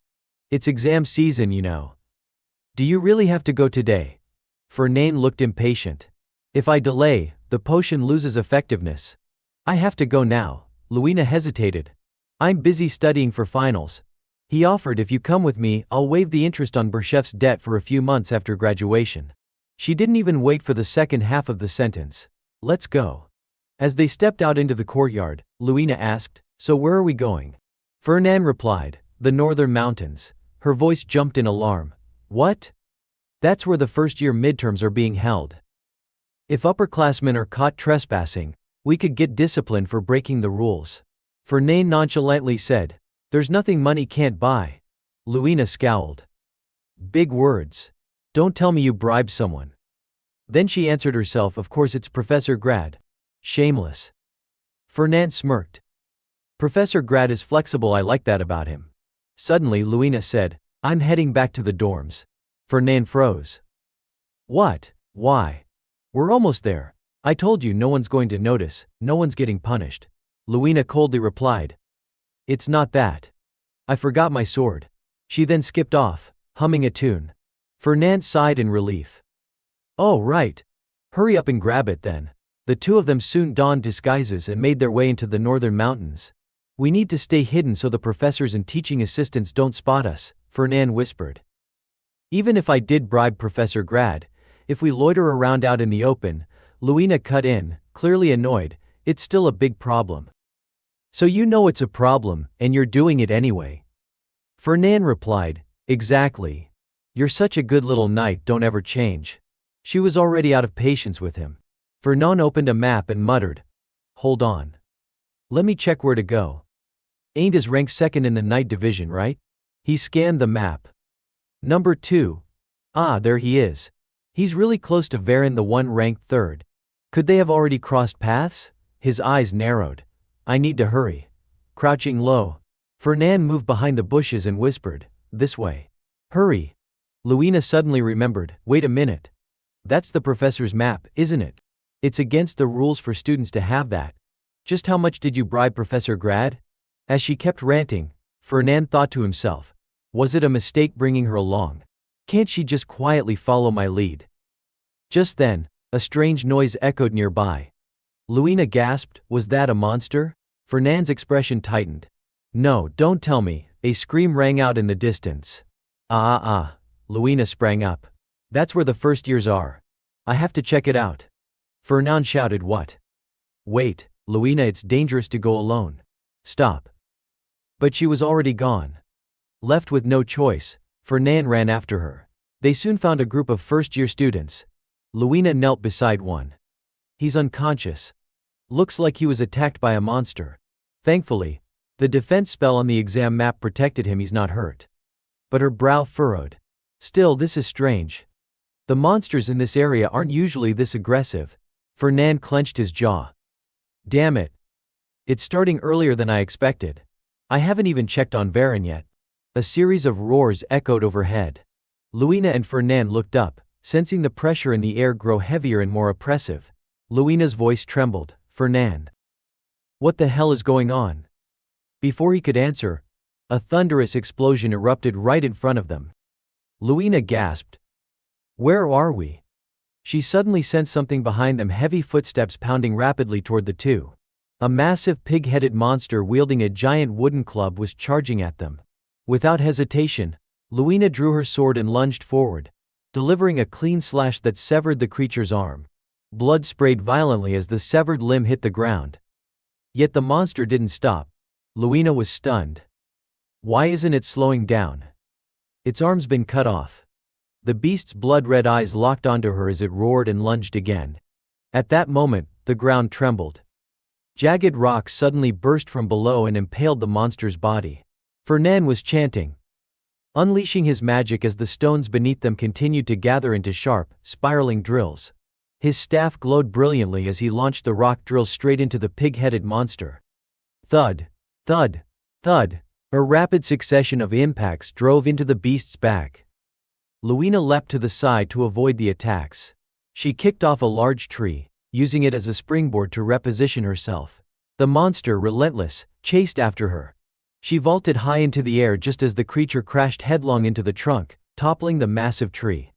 It's exam season, you know. Do you really have to go today? Fernand looked impatient. If I delay, the potion loses effectiveness. I have to go now. Louina hesitated. I'm busy studying for finals. He offered, if you come with me, I'll waive the interest on Berchef's debt for a few months after graduation. She didn't even wait for the second half of the sentence. Let's go. As they stepped out into the courtyard, Louina asked, so where are we going? Fernand replied, the northern mountains. Her voice jumped in alarm. What? That's where the first-year midterms are being held. If upperclassmen are caught trespassing, we could get disciplined for breaking the rules. Fernand nonchalantly said, there's nothing money can't buy. Louina scowled. Big words. Don't tell me you bribed someone. Then she answered herself, of course it's Professor Grad. Shameless. Fernand smirked. Professor Grad is flexible, I like that about him. Suddenly Louina said, I'm heading back to the dorms. Fernand froze. What? Why? We're almost there. I told you no one's going to notice, no one's getting punished. Louina coldly replied. It's not that. I forgot my sword. She then skipped off, humming a tune. Fernand sighed in relief. Oh right. Hurry up and grab it then. The two of them soon donned disguises and made their way into the northern mountains. We need to stay hidden so the professors and teaching assistants don't spot us, Fernand whispered. Even if I did bribe Professor Grad, if we loiter around out in the open, Louina cut in, clearly annoyed, it's still a big problem. So you know it's a problem, and you're doing it anyway. Fernand replied, exactly. You're such a good little knight, don't ever change. She was already out of patience with him. Fernand opened a map and muttered. Hold on. Let me check where to go. Ain't is ranked second in the knight division, right? He scanned the map. Number 2. Ah, there he is. He's really close to Varin, the one ranked third. Could they have already crossed paths? His eyes narrowed. I need to hurry. Crouching low, Fernand moved behind the bushes and whispered, this way. Hurry. Louina suddenly remembered, wait a minute. That's the professor's map, isn't it? It's against the rules for students to have that. Just how much did you bribe Professor Grad? As she kept ranting, Fernand thought to himself, was it a mistake bringing her along? Can't she just quietly follow my lead? Just then, a strange noise echoed nearby. Louina gasped, was that a monster? Fernand's expression tightened. No, don't tell me, a scream rang out in the distance. Louina sprang up. That's where the first years are. I have to check it out. Fernand shouted, what? Wait, Louina, it's dangerous to go alone. Stop. But she was already gone. Left with no choice, Fernand ran after her. They soon found a group of first-year students. Louina knelt beside one. He's unconscious. Looks like he was attacked by a monster. Thankfully, the defense spell on the exam map protected him, he's not hurt. But her brow furrowed. Still, this is strange. The monsters in this area aren't usually this aggressive. Fernand clenched his jaw. Damn it. It's starting earlier than I expected. I haven't even checked on Varin yet. A series of roars echoed overhead. Louina and Fernand looked up, sensing the pressure in the air grow heavier and more oppressive. Louina's voice trembled. Fernand. What the hell is going on? Before he could answer, a thunderous explosion erupted right in front of them. Louina gasped. Where are we? She suddenly sensed something behind them, heavy footsteps pounding rapidly toward the two. A massive pig-headed monster wielding a giant wooden club was charging at them. Without hesitation, Louina drew her sword and lunged forward, delivering a clean slash that severed the creature's arm. Blood sprayed violently as the severed limb hit the ground. Yet the monster didn't stop. Louina was stunned. Why isn't it slowing down? Its arm's been cut off. The beast's blood-red eyes locked onto her as it roared and lunged again. At that moment, the ground trembled. Jagged rocks suddenly burst from below and impaled the monster's body. Fernan was chanting, unleashing his magic as the stones beneath them continued to gather into sharp, spiraling drills. His staff glowed brilliantly as he launched the rock drills straight into the pig-headed monster. Thud, thud, thud. A rapid succession of impacts drove into the beast's back. Luina leapt to the side to avoid the attacks. She kicked off a large tree, using it as a springboard to reposition herself. The monster, relentless, chased after her. She vaulted high into the air just as the creature crashed headlong into the trunk, toppling the massive tree.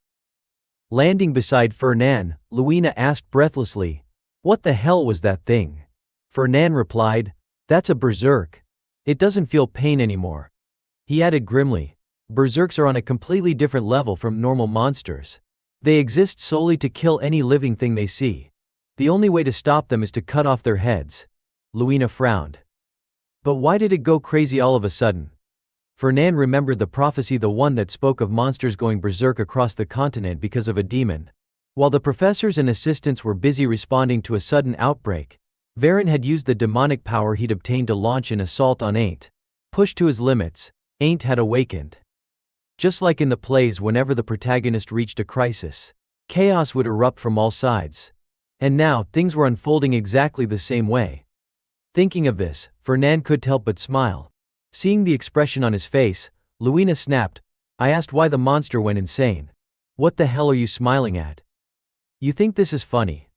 Landing beside Fernan, Luina asked breathlessly, "What the hell was that thing?" Fernan replied, "That's a berserk. It doesn't feel pain anymore." He added grimly, "Berserks are on a completely different level from normal monsters. They exist solely to kill any living thing they see. The only way to stop them is to cut off their heads." Luina frowned. "But why did it go crazy all of a sudden?" Fernan remembered the prophecy, the one that spoke of monsters going berserk across the continent because of a demon. While the professors and assistants were busy responding to a sudden outbreak, Varen had used the demonic power he'd obtained to launch an assault on Ain't. Pushed to his limits, Ain't had awakened. Just like in the plays, whenever the protagonist reached a crisis, chaos would erupt from all sides. And now, things were unfolding exactly the same way. Thinking of this, Fernan couldn't help but smile. Seeing the expression on his face, Luina snapped, "I asked why the monster went insane. What the hell are you smiling at? You think this is funny?"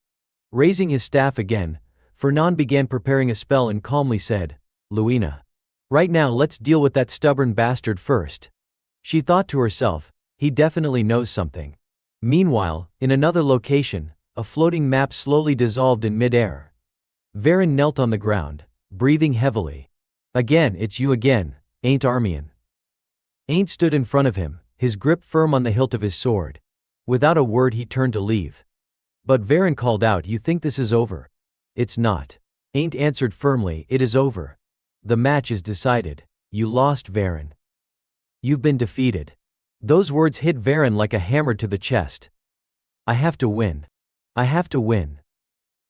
Raising his staff again, Fernan began preparing a spell and calmly said, "Luina. Right now let's deal with that stubborn bastard first." She thought to herself, he definitely knows something. Meanwhile, in another location, a floating map slowly dissolved in mid-air. Varen knelt on the ground, breathing heavily. "Again, it's you again, Ain't Armian." Ain't stood in front of him, his grip firm on the hilt of his sword. Without a word he turned to leave. But Varen called out, "You think this is over?" "It's not." Ain't answered firmly, "It is over. The match is decided. You lost, Varen. You've been defeated." Those words hit Varen like a hammer to the chest. "I have to win. I have to win."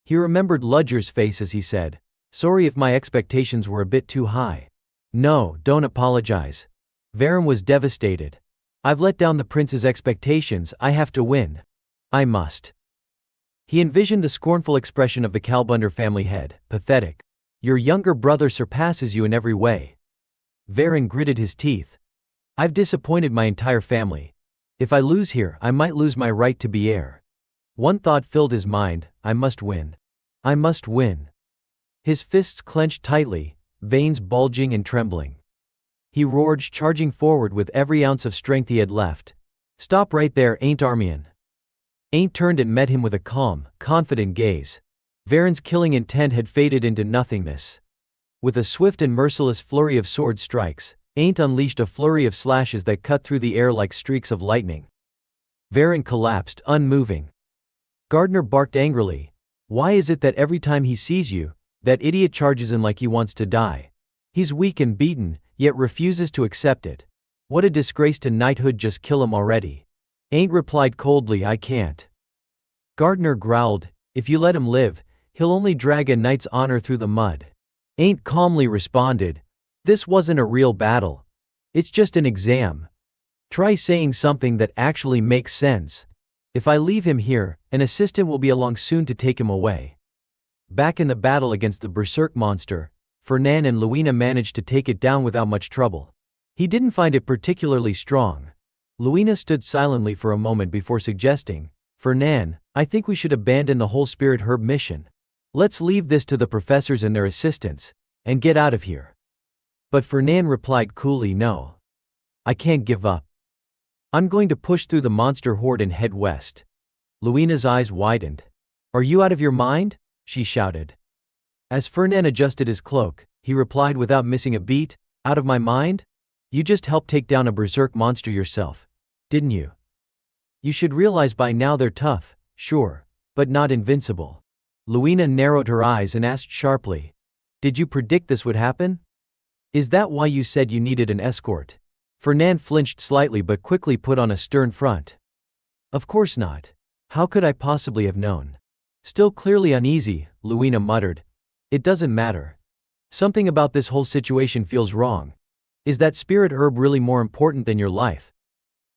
He remembered Ludger's face as he said, "Sorry if my expectations were a bit too high." "No, don't apologize." Varen was devastated. "I've let down the prince's expectations. I have to win. I must." He envisioned the scornful expression of the Kalbunder family head. "Pathetic. Your younger brother surpasses you in every way." Varen gritted his teeth. "I've disappointed my entire family. If I lose here, I might lose my right to be heir." One thought filled his mind, "I must win. I must win." His fists clenched tightly, veins bulging and trembling. He roared, charging forward with every ounce of strength he had left. "Stop right there, Ain't Armian." Ain't turned and met him with a calm, confident gaze. Varen's killing intent had faded into nothingness. With a swift and merciless flurry of sword strikes, Ain't unleashed a flurry of slashes that cut through the air like streaks of lightning. Varen collapsed, unmoving. Gardner barked angrily. "Why is it that every time he sees you, that idiot charges in like he wants to die? He's weak and beaten, yet refuses to accept it. What a disgrace to knighthood, just kill him already." Ain't replied coldly, "I can't." Gardner growled, "If you let him live, he'll only drag a knight's honor through the mud." Ain't calmly responded, "This wasn't a real battle. It's just an exam. Try saying something that actually makes sense. If I leave him here, an assistant will be along soon to take him away." Back in the battle against the berserk monster, Fernan and Luina managed to take it down without much trouble. He didn't find it particularly strong. Luina stood silently for a moment before suggesting, "Fernan, I think we should abandon the whole spirit herb mission. Let's leave this to the professors and their assistants, and get out of here." But Fernan replied coolly, "No. I can't give up. I'm going to push through the monster horde and head west." Luina's eyes widened. "Are you out of your mind?" she shouted. As Fernan adjusted his cloak, he replied without missing a beat, "Out of my mind? You just helped take down a berserk monster yourself, didn't you? You should realize by now they're tough, sure, but not invincible." Luina narrowed her eyes and asked sharply, "Did you predict this would happen? Is that why you said you needed an escort?" Fernan flinched slightly but quickly put on a stern front. Of course not. How could I possibly have known? Still clearly uneasy, Luina muttered. It doesn't matter. Something about this whole situation feels wrong. Is that spirit herb really more important than your life?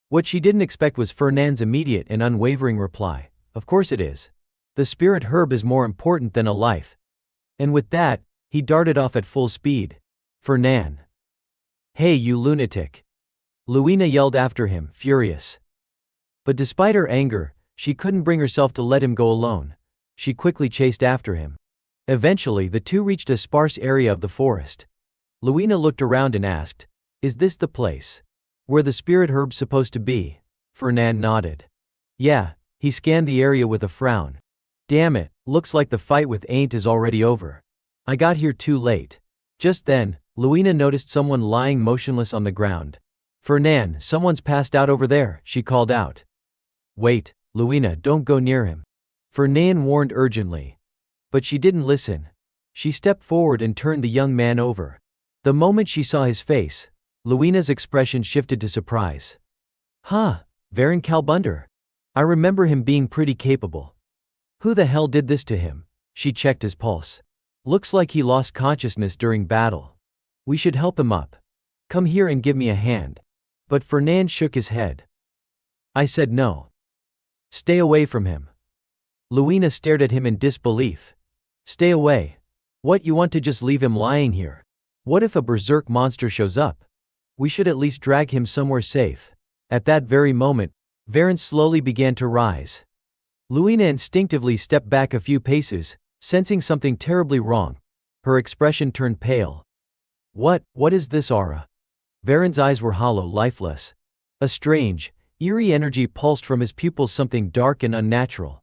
What she didn't expect was Fernand's immediate and unwavering reply. Of course it is. The spirit herb is more important than a life. And with that, he darted off at full speed. Fernand. Hey, you lunatic. Luina yelled after him, furious. But despite her anger, she couldn't bring herself to let him go alone. She quickly chased after him. Eventually, the two reached a sparse area of the forest. Luina looked around and asked, "Is this the place where the spirit herb's supposed to be?" Fernand nodded. Yeah, he scanned the area with a frown. Damn it, looks like the fight with Ain't is already over. I got here too late. Just then, Luina noticed someone lying motionless on the ground. Fernand, someone's passed out over there, she called out. Wait, Luina, don't go near him. Fernand warned urgently. But she didn't listen. She stepped forward and turned the young man over. The moment she saw his face, Luina's expression shifted to surprise. Huh, Varen Kalbunder. I remember him being pretty capable. Who the hell did this to him? She checked his pulse. Looks like he lost consciousness during battle. We should help him up. Come here and give me a hand. But Fernand shook his head. I said no. Stay away from him. Luina stared at him in disbelief. Stay away. What, you want to just leave him lying here? What if a berserk monster shows up? We should at least drag him somewhere safe. At that very moment, Varen slowly began to rise. Luina instinctively stepped back a few paces, sensing something terribly wrong. Her expression turned pale. What is this aura? Varen's eyes were hollow, lifeless. A strange, eerie energy pulsed from his pupils, something dark and unnatural.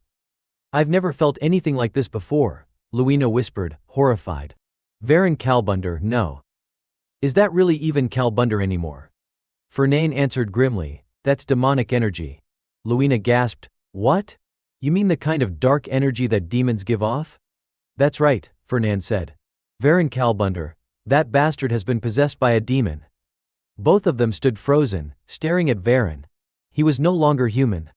I've never felt anything like this before, Luina whispered, horrified. Varen Kalbunder, no. Is that really even Kalbunder anymore? Fernand answered grimly, that's demonic energy. Luina gasped, what? You mean the kind of dark energy that demons give off? That's right, Fernand said. Varen Kalbunder, that bastard has been possessed by a demon. Both of them stood frozen, staring at Varen. He was no longer human.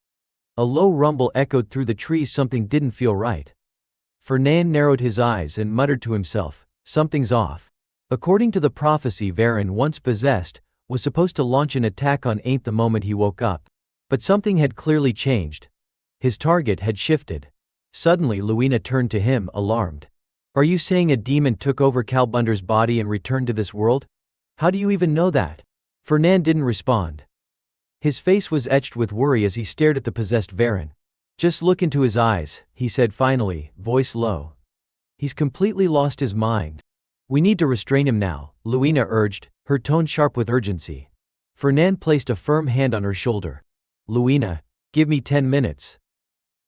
A low rumble echoed through the trees. Something didn't feel right. Fernand narrowed his eyes and muttered to himself, something's off. According to the prophecy, Varen, once possessed, was supposed to launch an attack on Ain't the moment he woke up. But something had clearly changed. His target had shifted. Suddenly Luina turned to him, alarmed. Are you saying a demon took over Kalbunder's body and returned to this world? How do you even know that? Fernand didn't respond. His face was etched with worry as he stared at the possessed Varen. Just look into his eyes, he said finally, voice low. He's completely lost his mind. We need to restrain him now, Luina urged, her tone sharp with urgency. Fernand placed a firm hand on her shoulder. Luina, give me 10 minutes.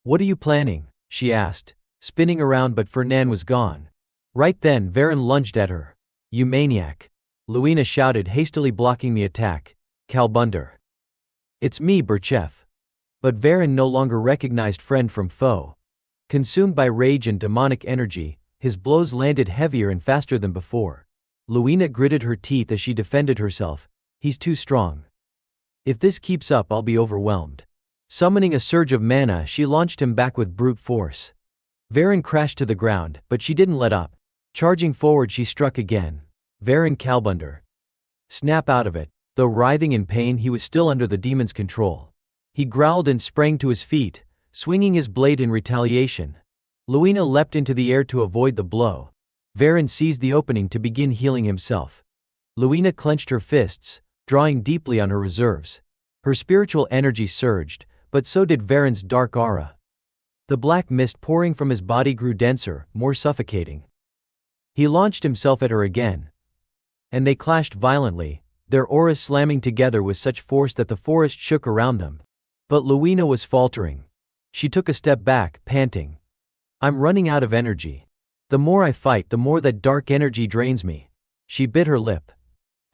What are you planning? She asked, spinning around, but Fernand was gone. Right then, Varen lunged at her. You maniac. Luina shouted, hastily blocking the attack. Kalbunder. It's me, Burchef. But Varen no longer recognized friend from foe. Consumed by rage and demonic energy, his blows landed heavier and faster than before. Luina gritted her teeth as she defended herself. He's too strong. If this keeps up, I'll be overwhelmed. Summoning a surge of mana, she launched him back with brute force. Varen crashed to the ground, but she didn't let up. Charging forward, she struck again. Varen Kalbunder. Snap out of it. Though writhing in pain, he was still under the demon's control. He growled and sprang to his feet, swinging his blade in retaliation. Luina leapt into the air to avoid the blow. Varen seized the opening to begin healing himself. Luina clenched her fists, drawing deeply on her reserves. Her spiritual energy surged, but so did Varen's dark aura. The black mist pouring from his body grew denser, more suffocating. He launched himself at her again. And they clashed violently, their auras slamming together with such force that the forest shook around them. But Luina was faltering. She took a step back, panting. I'm running out of energy. The more I fight, the more that dark energy drains me. She bit her lip.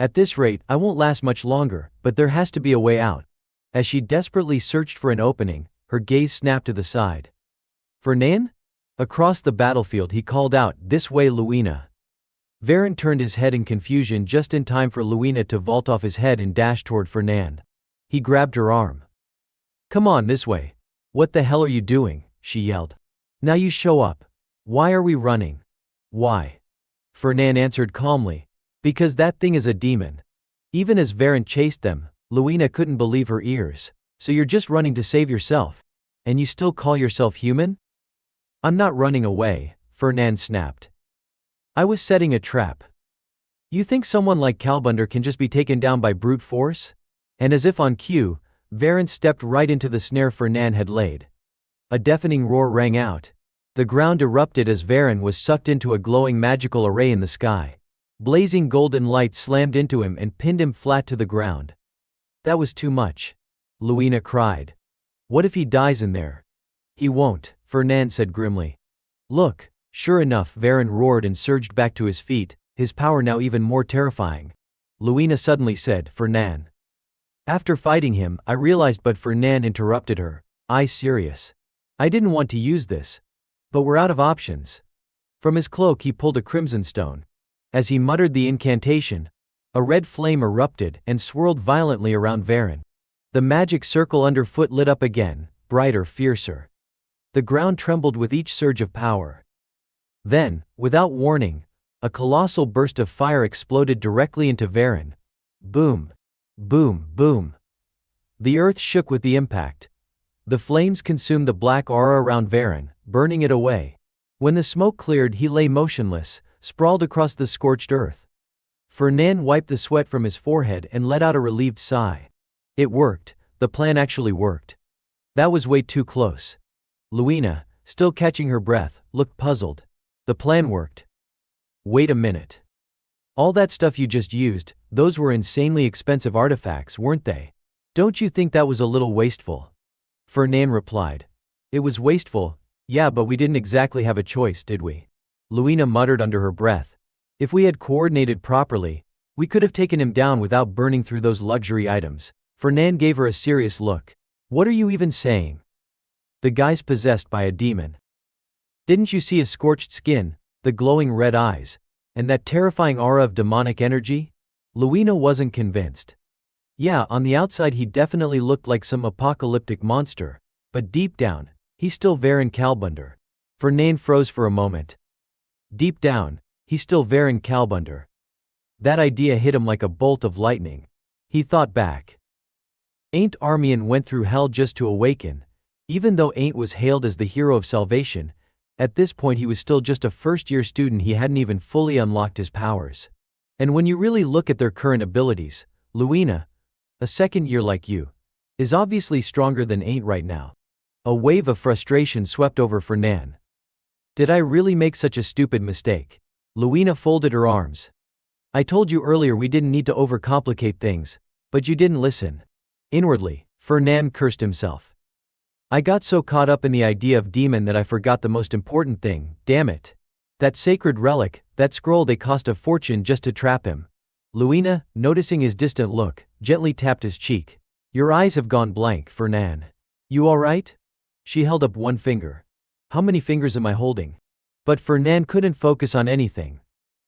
At this rate, I won't last much longer, but there has to be a way out. As she desperately searched for an opening, her gaze snapped to the side. Fernand? Across the battlefield he called out, this way, Luina. Varen turned his head in confusion just in time for Luina to vault off his head and dash toward Fernand. He grabbed her arm. Come on, this way. What the hell are you doing? She yelled. Now you show up. Why are we running? Why? Fernan answered calmly. Because that thing is a demon. Even as Varen chased them, Luina couldn't believe her ears. So you're just running to save yourself? And you still call yourself human? I'm not running away, Fernan snapped. I was setting a trap. You think someone like Kalbunder can just be taken down by brute force? And as if on cue, Varen stepped right into the snare Fernan had laid. A deafening roar rang out. The ground erupted as Varen was sucked into a glowing magical array in the sky. Blazing golden light slammed into him and pinned him flat to the ground. That was too much. Luina cried. What if he dies in there? He won't, Fernan said grimly. Look, sure enough, Varen roared and surged back to his feet, his power now even more terrifying. Luina suddenly said, Fernan. After fighting him, I realized, but Fernan interrupted her. Serious. I didn't want to use this. But we're out of options. From his cloak he pulled a crimson stone. As he muttered the incantation, a red flame erupted and swirled violently around Varen. The magic circle underfoot lit up again, brighter, fiercer. The ground trembled with each surge of power. Then, without warning, a colossal burst of fire exploded directly into Varen. Boom. Boom, boom. The earth shook with the impact. The flames consumed the black aura around Varen, burning it away. When the smoke cleared, he lay motionless, sprawled across the scorched earth. Fernan wiped the sweat from his forehead and let out a relieved sigh. It worked. The plan actually worked. That was way too close. Luina, still catching her breath, looked puzzled. The plan worked. Wait a minute. All that stuff you just used, those were insanely expensive artifacts, weren't they? Don't you think that was a little wasteful? Fernan replied. It was wasteful, yeah, but we didn't exactly have a choice, did we? Luina muttered under her breath. If we had coordinated properly, we could have taken him down without burning through those luxury items. Fernan gave her a serious look. What are you even saying? The guy's possessed by a demon. Didn't you see his scorched skin, the glowing red eyes, and that terrifying aura of demonic energy? Luina wasn't convinced. Yeah, on the outside he definitely looked like some apocalyptic monster, but deep down, he's still Varen Kalbunder. Fernan froze for a moment. Deep down, he's still Varen Kalbunder. That idea hit him like a bolt of lightning. He thought back. Ain't Armian went through hell just to awaken. Even though Ain't was hailed as the hero of salvation, at this point he was still just a first-year student. He hadn't even fully unlocked his powers. And when you really look at their current abilities, Luina, a second year like you, is obviously stronger than Ain't right now. A wave of frustration swept over Fernan. Did I really make such a stupid mistake? Luina folded her arms. I told you earlier we didn't need to overcomplicate things, but you didn't listen. Inwardly, Fernan cursed himself. I got so caught up in the idea of demon that I forgot the most important thing, damn it. That sacred relic, that scroll, they cost a fortune just to trap him. Luina, noticing his distant look, gently tapped his cheek. Your eyes have gone blank, Fernan. You alright? She held up one finger. How many fingers am I holding? But Fernan couldn't focus on anything.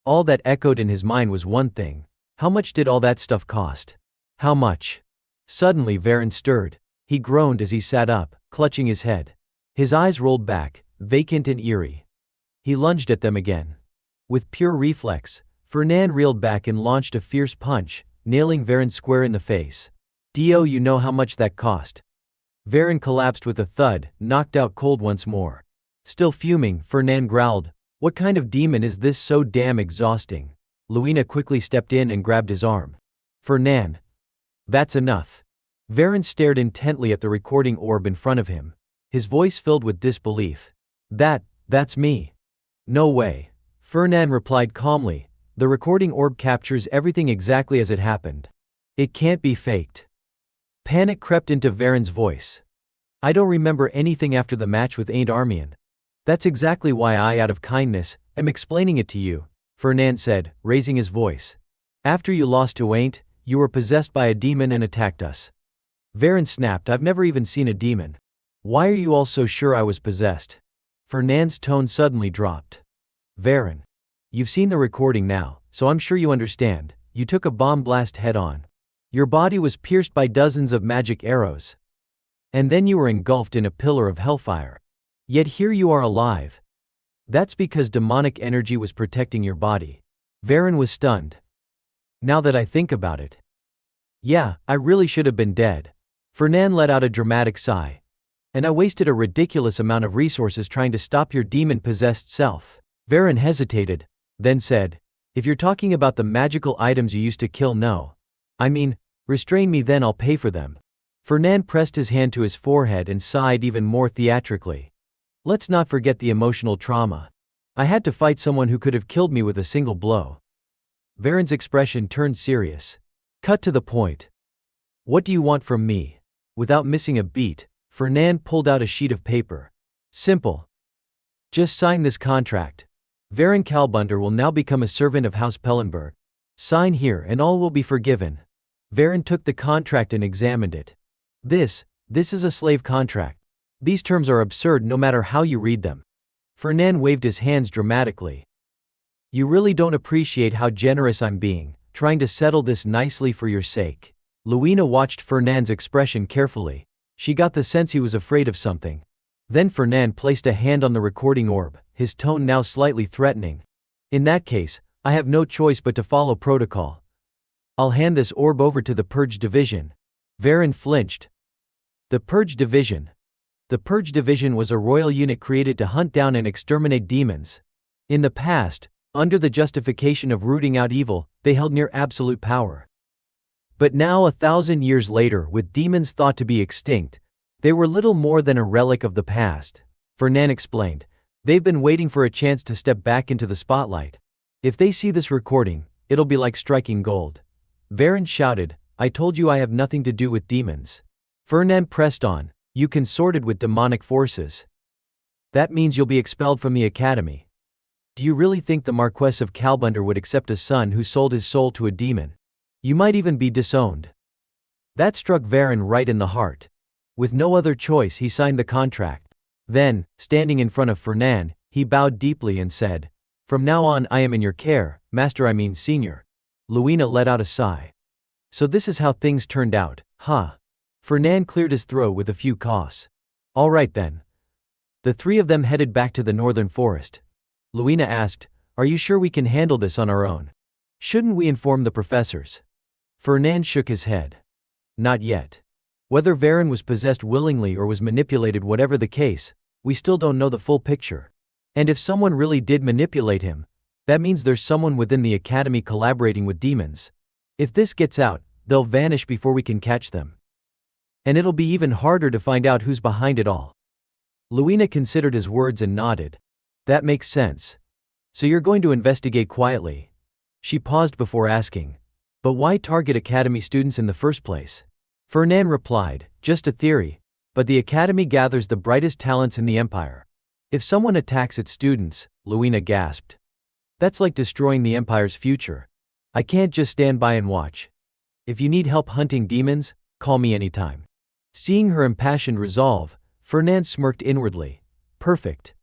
All that echoed in his mind was one thing. How much did all that stuff cost? How much? Suddenly Varen stirred. He groaned as he sat up, clutching his head. His eyes rolled back, vacant and eerie. He lunged at them again. With pure reflex, Fernan reeled back and launched a fierce punch, nailing Varen square in the face. Do you know how much that cost? Varen collapsed with a thud, knocked out cold once more. Still fuming, Fernan growled, What kind of demon is this, so damn exhausting? Luina quickly stepped in and grabbed his arm. Fernan. That's enough. Varen stared intently at the recording orb in front of him, his voice filled with disbelief. That's me. No way. Fernan replied calmly. The recording orb captures everything exactly as it happened. It can't be faked. Panic crept into Varen's voice. I don't remember anything after the match with Ain't Armian. That's exactly why I, out of kindness, am explaining it to you, Fernan said, raising his voice. After you lost to Ain't, you were possessed by a demon and attacked us. Varen snapped. I've never even seen a demon. Why are you all so sure I was possessed? Fernan's tone suddenly dropped. Varen. You've seen the recording now, so I'm sure you understand. You took a bomb blast head on. Your body was pierced by dozens of magic arrows. And then you were engulfed in a pillar of hellfire. Yet here you are alive. That's because demonic energy was protecting your body. Varen was stunned. Now that I think about it. Yeah, I really should have been dead. Fernan let out a dramatic sigh. And I wasted a ridiculous amount of resources trying to stop your demon-possessed self. Varen hesitated, then said, if you're talking about the magical items you used to kill, no. I mean, restrain me, then I'll pay for them. Fernan pressed his hand to his forehead and sighed even more theatrically. Let's not forget the emotional trauma. I had to fight someone who could have killed me with a single blow. Varen's expression turned serious. Cut to the point. What do you want from me? Without missing a beat, Fernan pulled out a sheet of paper. Simple. Just sign this contract. Varen Kalbunder will now become a servant of House Pellenberg. Sign here and all will be forgiven. Varen took the contract and examined it. This is a slave contract. These terms are absurd no matter how you read them. Fernan waved his hands dramatically. You really don't appreciate how generous I'm being, trying to settle this nicely for your sake. Luina watched Fernan's expression carefully. She got the sense he was afraid of something. Then Fernan placed a hand on the recording orb, his tone now slightly threatening. In that case, I have no choice but to follow protocol. I'll hand this orb over to the Purge Division. Varen flinched. The Purge Division. The Purge Division was a royal unit created to hunt down and exterminate demons. In the past, under the justification of rooting out evil, they held near absolute power. But now, 1,000 years later, with demons thought to be extinct, they were little more than a relic of the past. Fernan explained. They've been waiting for a chance to step back into the spotlight. If they see this recording, it'll be like striking gold. Varen shouted, I told you I have nothing to do with demons. Fernan pressed on, you consorted with demonic forces. That means you'll be expelled from the academy. Do you really think the Marquess of Kalbunder would accept a son who sold his soul to a demon? You might even be disowned. That struck Varen right in the heart. With no other choice, he signed the contract. Then, standing in front of Fernan, he bowed deeply and said, From now on I am in your care, Master, I mean Senior. Luina let out a sigh. So this is how things turned out, huh? Fernan cleared his throat with a few coughs. All right then. The three of them headed back to the northern forest. Luina asked, Are you sure we can handle this on our own? Shouldn't we inform the professors? Fernan shook his head. Not yet. Whether Varen was possessed willingly or was manipulated, whatever the case, we still don't know the full picture. And if someone really did manipulate him, that means there's someone within the academy collaborating with demons. If this gets out, they'll vanish before we can catch them. And it'll be even harder to find out who's behind it all. Luina considered his words and nodded. That makes sense. So you're going to investigate quietly? She paused before asking. But why target academy students in the first place? Fernan replied, just a theory, but the academy gathers the brightest talents in the empire. If someone attacks its students, Luina gasped. That's like destroying the empire's future. I can't just stand by and watch. If you need help hunting demons, call me anytime. Seeing her impassioned resolve, Fernan smirked inwardly. Perfect.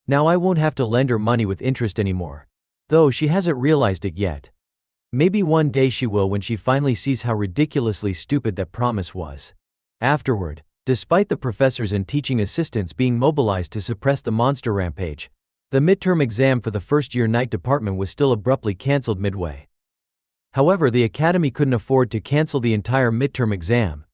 Now I won't have to lend her money with interest anymore. Though she hasn't realized it yet. Maybe one day she will when she finally sees how ridiculously stupid that promise was. Afterward, despite the professors and teaching assistants being mobilized to suppress the monster rampage, the midterm exam for the first-year night department was still abruptly cancelled midway. However, the academy couldn't afford to cancel the entire midterm exam.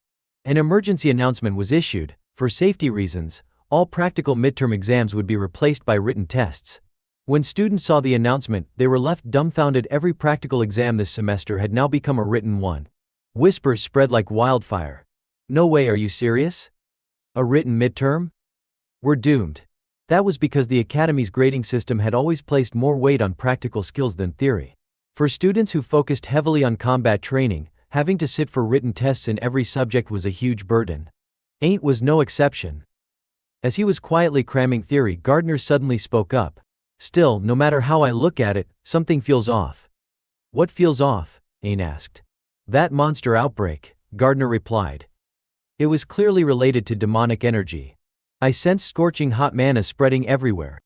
An emergency announcement was issued. For safety reasons, all practical midterm exams would be replaced by written tests. When students saw the announcement, they were left dumbfounded. Every practical exam this semester had now become a written one. Whispers spread like wildfire. No way, are you serious? A written midterm? We're doomed. That was because the academy's grading system had always placed more weight on practical skills than theory. For students who focused heavily on combat training, having to sit for written tests in every subject was a huge burden. Ain't was no exception. As he was quietly cramming theory, Gardner suddenly spoke up. Still, no matter how I look at it, something feels off. What feels off? Ain asked. That monster outbreak, Gardner replied. It was clearly related to demonic energy. I sensed scorching hot mana spreading everywhere.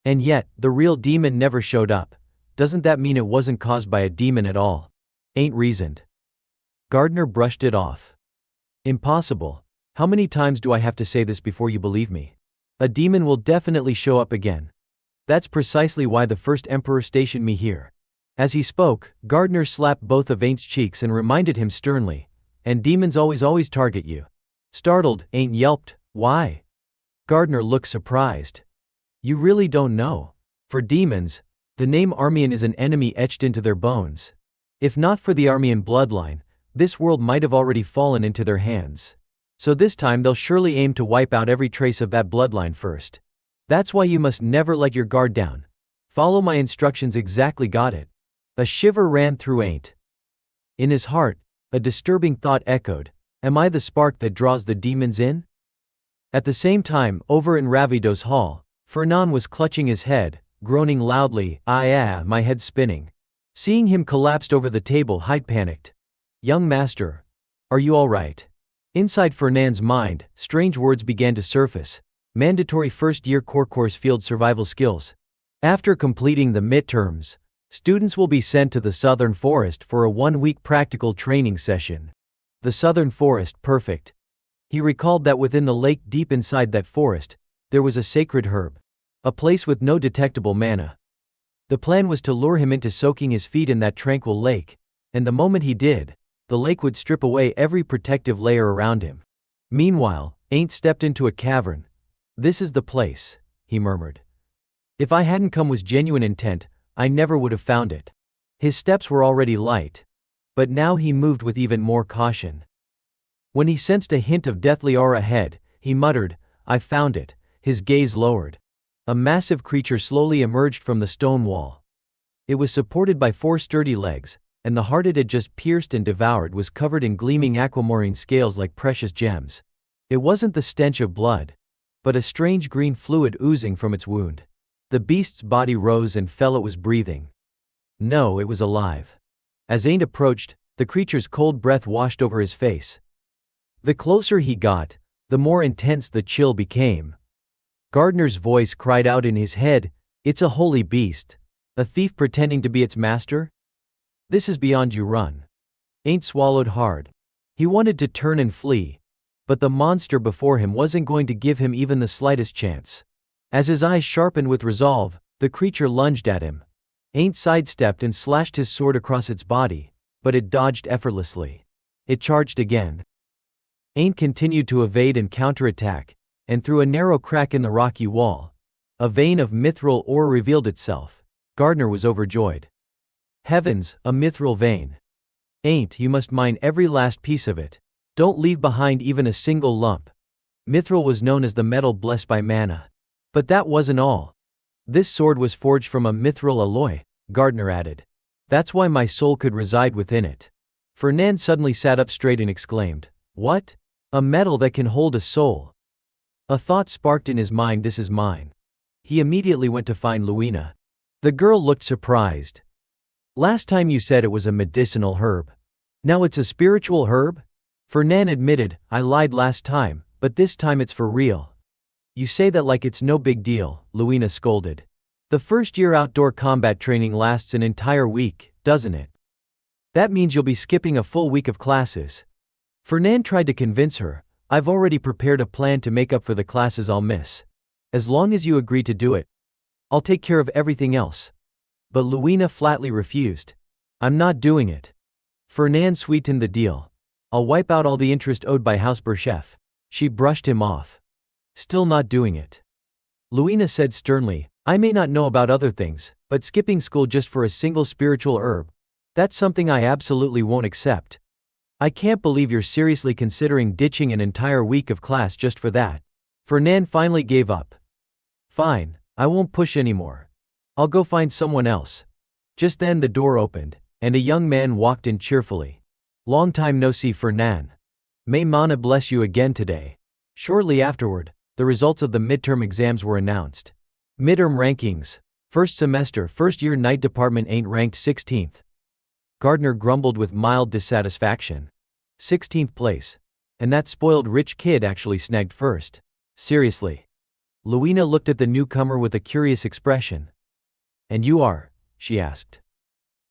And yet, the real demon never showed up. Doesn't that mean it wasn't caused by a demon at all? Ain't reasoned. Gardner brushed it off. Impossible. How many times do I have to say this before you believe me? A demon will definitely show up again. That's precisely why the first emperor stationed me here." As he spoke, Gardner slapped both of Ain't's cheeks and reminded him sternly, "And demons always target you." Startled, Ain't yelped, "Why?" Gardner looked surprised. "You really don't know? For demons, the name Armian is an enemy etched into their bones. If not for the Armian bloodline, this world might have already fallen into their hands. So this time they'll surely aim to wipe out every trace of that bloodline first. That's why you must never let your guard down. Follow my instructions exactly, got it?" A shiver ran through Ain't. In his heart, a disturbing thought echoed, "Am I the spark that draws the demons in?" At the same time, over in Ravido's hall, Fernand was clutching his head, groaning loudly, my head's spinning." Seeing him collapsed over the table, Hyde panicked. "Young master, are you all right?" Inside Fernand's mind, strange words began to surface. Mandatory first-year core course field survival skills. After completing the midterms, students will be sent to the Southern Forest for a 1-week practical training session. The Southern Forest, perfect. He recalled that within the lake deep inside that forest, there was a sacred herb. A place with no detectable mana. The plan was to lure him into soaking his feet in that tranquil lake, and the moment he did, the lake would strip away every protective layer around him. Meanwhile, Ain't stepped into a cavern. "This is the place," he murmured. "If I hadn't come with genuine intent, I never would have found it." His steps were already light, but now he moved with even more caution. When he sensed a hint of deathly aura ahead, he muttered, "I found it." His gaze lowered. A massive creature slowly emerged from the stone wall. It was supported by 4 sturdy legs, and the heart it had just pierced and devoured was covered in gleaming aquamarine scales like precious gems. It wasn't the stench of blood, but a strange green fluid oozing from its wound. The beast's body rose and fell. It was breathing. No, it was alive. As Ain't approached, the creature's cold breath washed over his face. The closer he got, the more intense the chill became. Gardner's voice cried out in his head, "It's a holy beast. A thief pretending to be its master? This is beyond you, run." Ain't swallowed hard. He wanted to turn and flee, but the monster before him wasn't going to give him even the slightest chance. As his eyes sharpened with resolve, the creature lunged at him. Ain't sidestepped and slashed his sword across its body, but it dodged effortlessly. It charged again. Ain't continued to evade and counterattack, and through a narrow crack in the rocky wall, a vein of mithril ore revealed itself. Gardner was overjoyed. Heavens, a mithril vein. Ain't, you must mine every last piece of it. Don't leave behind even a single lump. Mithril was known as the metal blessed by mana. But that wasn't all. This sword was forged from a mithril alloy, Gardner added. That's why my soul could reside within it. Fernand suddenly sat up straight and exclaimed, "What? A metal that can hold a soul?" A thought sparked in his mind, "This is mine." He immediately went to find Luina. The girl looked surprised. "Last time you said it was a medicinal herb. Now it's a spiritual herb?" Fernand admitted, "I lied last time, but this time it's for real." "You say that like it's no big deal," Luina scolded. "The first year outdoor combat training lasts an entire week, doesn't it? That means you'll be skipping a full week of classes." Fernand tried to convince her, "I've already prepared a plan to make up for the classes I'll miss. As long as you agree to do it, I'll take care of everything else." But Luina flatly refused. "I'm not doing it." Fernand sweetened the deal. "I'll wipe out all the interest owed by House Berchef." She brushed him off. "Still not doing it." Luina said sternly, "I may not know about other things, but skipping school just for a single spiritual herb, that's something I absolutely won't accept. I can't believe you're seriously considering ditching an entire week of class just for that." Fernand finally gave up. "Fine, I won't push anymore. I'll go find someone else." Just then the door opened, and a young man walked in cheerfully. "Long time no see, Fernand. May Mana bless you again today." Shortly afterward, the results of the midterm exams were announced. Midterm rankings. First semester, first year night department Ain't ranked 16th. Gardner grumbled with mild dissatisfaction. 16th place. And that spoiled rich kid actually snagged first. Seriously. Luina looked at the newcomer with a curious expression. "And you are?" she asked.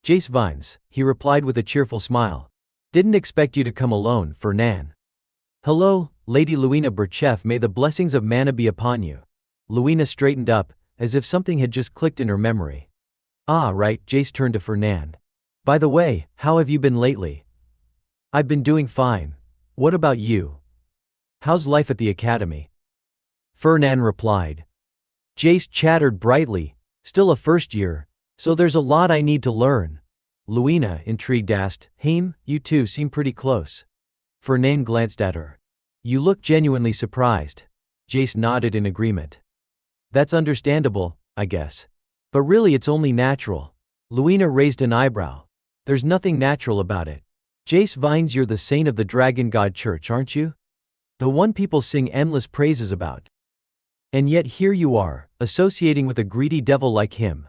"Jace Vines," he replied with a cheerful smile. "Didn't expect you to come alone, Fernand." "Hello, Lady Luina Burchef, may the blessings of Manna be upon you. Luina straightened up, as if something had just clicked in her memory. Ah, right, Jace turned to Fernand. By the way, how have you been lately? I've been doing fine. What about you? How's life at the academy? Fernand replied. Jace chattered brightly, still a first year, so there's a lot I need to learn. Luina, intrigued, asked, Haim, you two seem pretty close. Fernand glanced at her. You look genuinely surprised. Jace nodded in agreement. That's understandable, I guess. But really it's only natural. Luina raised an eyebrow. There's nothing natural about it. Jace Vines, you're the saint of the Dragon God Church, aren't you? The one people sing endless praises about. And yet here you are, associating with a greedy devil like him.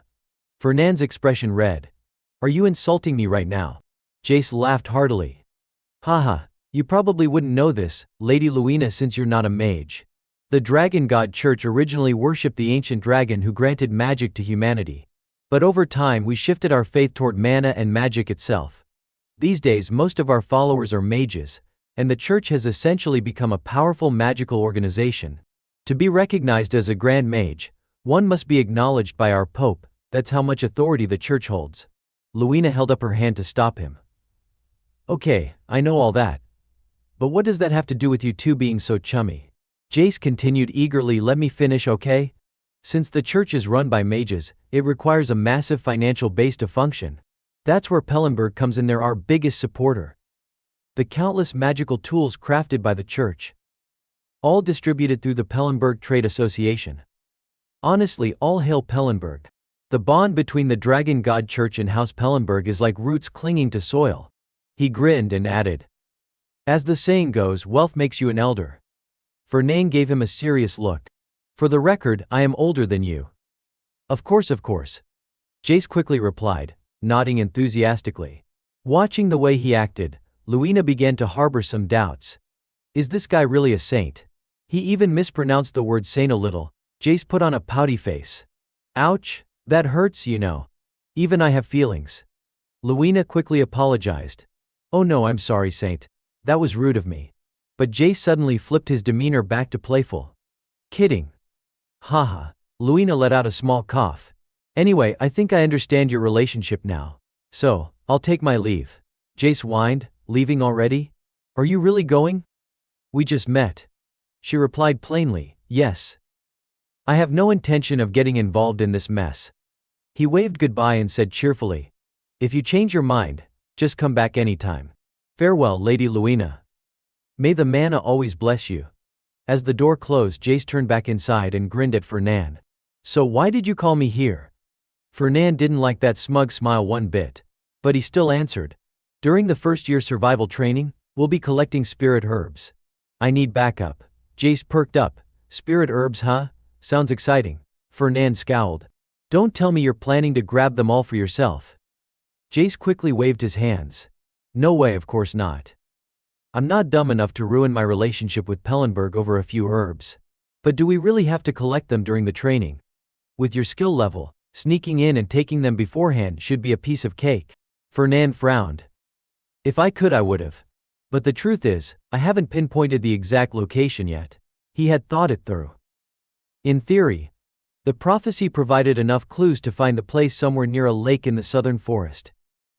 Fernand's expression read. Are you insulting me right now? Jace laughed heartily. Haha, you probably wouldn't know this, Lady Luina, since you're not a mage. The Dragon God Church originally worshipped the ancient dragon who granted magic to humanity. But over time we shifted our faith toward mana and magic itself. These days most of our followers are mages, and the church has essentially become a powerful magical organization. To be recognized as a grand mage, one must be acknowledged by our pope, that's how much authority the church holds. Luina held up her hand to stop him. Okay, I know all that. But what does that have to do with you two being so chummy? Jace continued eagerly, let me finish, okay? Since the church is run by mages, it requires a massive financial base to function. That's where Pellenberg comes in, they're our biggest supporter. The countless magical tools crafted by the church, all distributed through the Pellenberg Trade Association. Honestly, all hail Pellenberg. The bond between the Dragon God Church and House Pellenberg is like roots clinging to soil. He grinned and added, as the saying goes, wealth makes you an elder. Fernand gave him a serious look. For the record, I am older than you. Of course. Jace quickly replied, nodding enthusiastically. Watching the way he acted, Luina began to harbor some doubts. Is this guy really a saint? He even mispronounced the word saint a little. Jace put on a pouty face. Ouch, that hurts, you know. Even I have feelings. Luina quickly apologized. Oh no, I'm sorry, Saint. That was rude of me. But Jace suddenly flipped his demeanor back to playful. Kidding. Haha. Luina let out a small cough. Anyway, I think I understand your relationship now. So, I'll take my leave. Jace whined, leaving already? Are you really going? We just met. She replied plainly, yes. I have no intention of getting involved in this mess. He waved goodbye and said cheerfully, if you change your mind, just come back anytime. Farewell, Lady Luina. May the mana always bless you. As the door closed, Jace turned back inside and grinned at Fernand. So why did you call me here? Fernand didn't like that smug smile one bit. But he still answered. During the first year survival training, we'll be collecting spirit herbs. I need backup. Jace perked up. Spirit herbs, huh? Sounds exciting. Fernand scowled. Don't tell me you're planning to grab them all for yourself. Jace quickly waved his hands. No way, of course not. I'm not dumb enough to ruin my relationship with Pellenberg over a few herbs. But do we really have to collect them during the training? With your skill level, sneaking in and taking them beforehand should be a piece of cake. Fernand frowned. If I could, I would've. But the truth is, I haven't pinpointed the exact location yet. He had thought it through. In theory, the prophecy provided enough clues to find the place somewhere near a lake in the southern forest.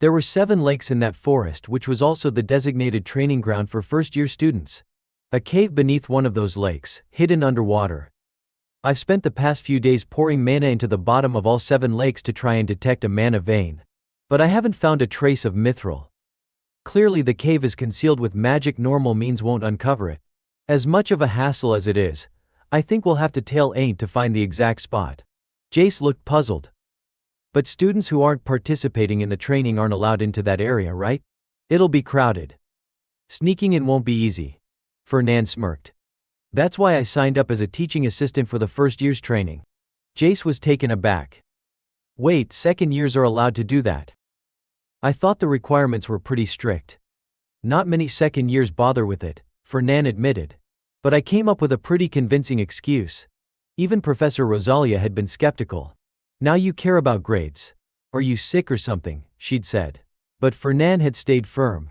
There were 7 lakes in that forest, which was also the designated training ground for first-year students. A cave beneath one of those lakes, hidden underwater. I've spent the past few days pouring mana into the bottom of all 7 lakes to try and detect a mana vein. But I haven't found a trace of mithril. Clearly the cave is concealed with magic, normal means won't uncover it. As much of a hassle as it is, I think we'll have to tail Aint to find the exact spot. Jace looked puzzled. But students who aren't participating in the training aren't allowed into that area, right? It'll be crowded. Sneaking in won't be easy. Fernand smirked. That's why I signed up as a teaching assistant for the first year's training. Jace was taken aback. Wait, second years are allowed to do that? I thought the requirements were pretty strict. Not many second years bother with it, Fernand admitted. But I came up with a pretty convincing excuse. Even Professor Rosalia had been skeptical. Now you care about grades. Are you sick or something? She'd said. But Fernand had stayed firm.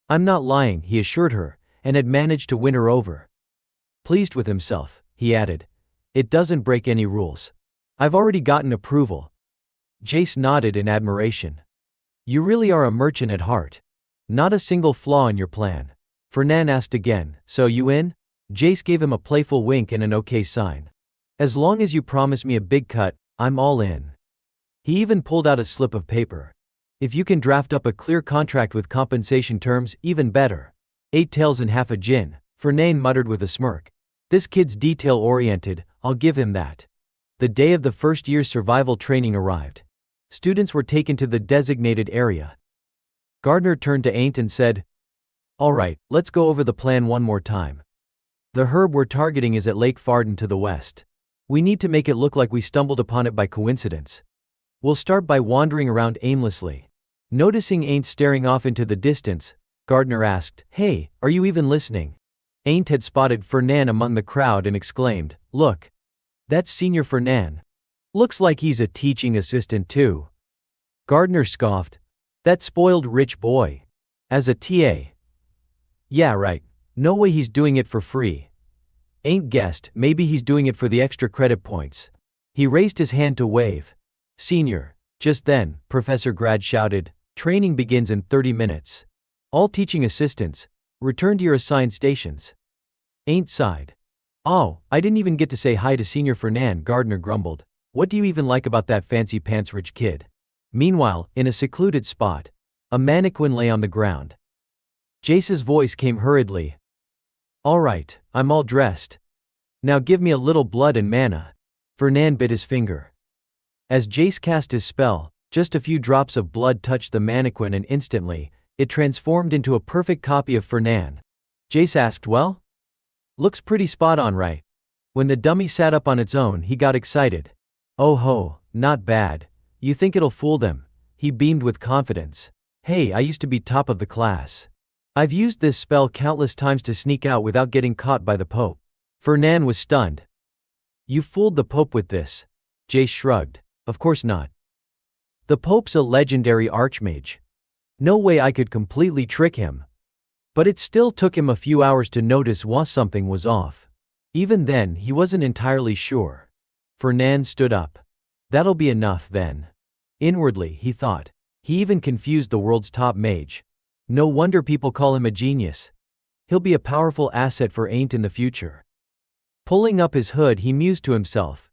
I'm not lying, he assured her, and had managed to win her over. Pleased with himself, he added, "It doesn't break any rules. I've already gotten approval." Jace nodded in admiration. "You really are a merchant at heart. Not a single flaw in your plan." Fernan asked again, "So you in?" Jace gave him a playful wink and an okay sign. "As long as you promise me a big cut, I'm all in." He even pulled out a slip of paper. "If you can draft up a clear contract with compensation terms, even better." 8 tails and half a gin, Fernan muttered with a smirk. "This kid's detail-oriented, I'll give him that." The day of the first year's survival training arrived. Students were taken to the designated area. Gardner turned to Ain't and said, "All right, let's go over the plan one more time. The herb we're targeting is at Lake Farden to the west. We need to make it look like we stumbled upon it by coincidence. We'll start by wandering around aimlessly." Noticing Ain't staring off into the distance, Gardner asked, "Hey, are you even listening?" Ain't had spotted Fernan among the crowd and exclaimed, "Look. That's Senior Fernan. Looks like he's a teaching assistant too." Gardner scoffed, "That spoiled rich boy. As a TA. Yeah, right. No way he's doing it for free." Ain't guessed, maybe he's doing it for the extra credit points. He raised his hand to wave. "Senior." Just then, Professor Grad shouted, "Training begins in 30 minutes. All teaching assistants, return to your assigned stations." Ain't sighed. "Oh, I didn't even get to say hi to Senior Fernan," Gardner grumbled. "What do you even like about that fancy pants rich kid?" Meanwhile, in a secluded spot, a mannequin lay on the ground. Jace's voice came hurriedly. "All right, I'm all dressed. Now give me a little blood and mana." Fernan bit his finger. As Jace cast his spell, just a few drops of blood touched the mannequin and instantly, it transformed into a perfect copy of Fernan. Jace asked, "Well? Looks pretty spot on, right?" When the dummy sat up on its own, he got excited. "Oh ho, not bad. You think it'll fool them?" He beamed with confidence. "Hey, I used to be top of the class. I've used this spell countless times to sneak out without getting caught by the Pope." Fernan was stunned. "You fooled the Pope with this?" Jace shrugged. "Of course not. The Pope's a legendary archmage. No way I could completely trick him." But it still took him a few hours to notice something was off. Even then, he wasn't entirely sure. Fernan stood up. "That'll be enough then." Inwardly, he thought. He even confused the world's top mage. No wonder people call him a genius. He'll be a powerful asset for Ain't in the future. Pulling up his hood, he mused to himself.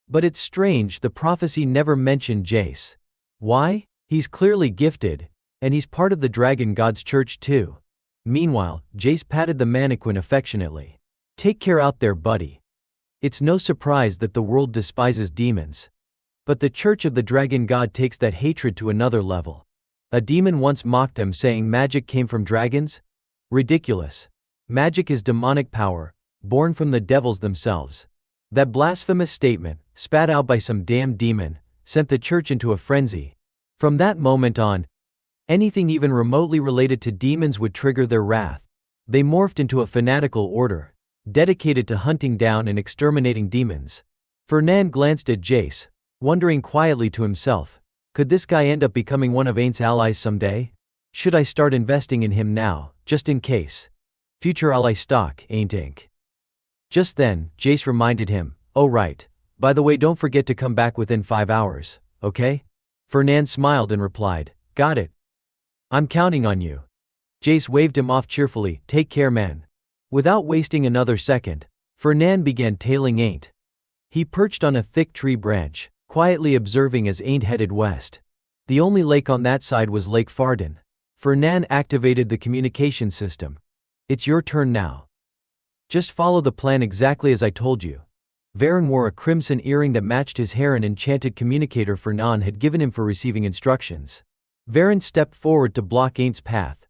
But it's strange, the prophecy never mentioned Jace. Why? He's clearly gifted, and he's part of the Dragon God's church too. Meanwhile, Jace patted the mannequin affectionately. "Take care out there, buddy. It's no surprise that the world despises demons. But the Church of the Dragon God takes that hatred to another level. A demon once mocked him, saying magic came from dragons? Ridiculous. Magic is demonic power, born from the devils themselves." That blasphemous statement, spat out by some damn demon, sent the church into a frenzy. From that moment on, anything even remotely related to demons would trigger their wrath. They morphed into a fanatical order, dedicated to hunting down and exterminating demons. Fernan glanced at Jace, wondering quietly to himself, could this guy end up becoming one of Ain's allies someday? Should I start investing in him now, just in case? Future ally stock, Ain't Inc. Just then, Jace reminded him, "Oh right, by the way, don't forget to come back within 5 hours, okay?" Fernan smiled and replied, "Got it. I'm counting on you." Jace waved him off cheerfully, "Take care, man." Without wasting another second, Fernan began tailing Ain't. He perched on a thick tree branch, quietly observing as Ain't headed west. The only lake on that side was Lake Farden. Fernan activated the communication system. "It's your turn now. Just follow the plan exactly as I told you." Varen wore a crimson earring that matched his hair, an enchanted communicator Fernan had given him for receiving instructions. Varen stepped forward to block Ain't's path.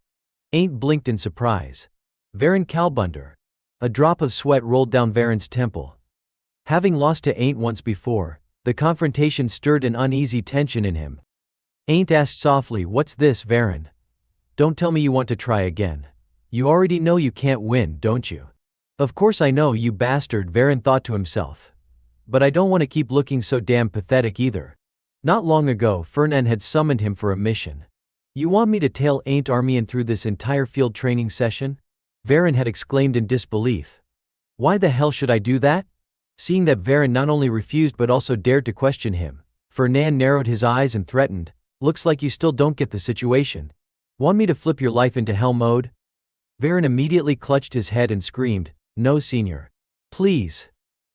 Ain't blinked in surprise. "Varen Kalbunder." A drop of sweat rolled down Varen's temple. Having lost to Ain't once before, the confrontation stirred an uneasy tension in him. Ain't asked softly, "What's this, Varen? Don't tell me you want to try again. You already know you can't win, don't you?" "Of course I know, you bastard," Varen thought to himself. "But I don't want to keep looking so damn pathetic either." Not long ago, Fernan had summoned him for a mission. "You want me to tail Ain't Army and through this entire field training session?" Varen had exclaimed in disbelief. Why the hell should I do that? Seeing that Varen not only refused but also dared to question him, Fernand narrowed his eyes and threatened, "Looks like you still don't get the situation. Want me to flip your life into hell mode?" Varen immediately clutched his head and screamed, "No, Senior. Please."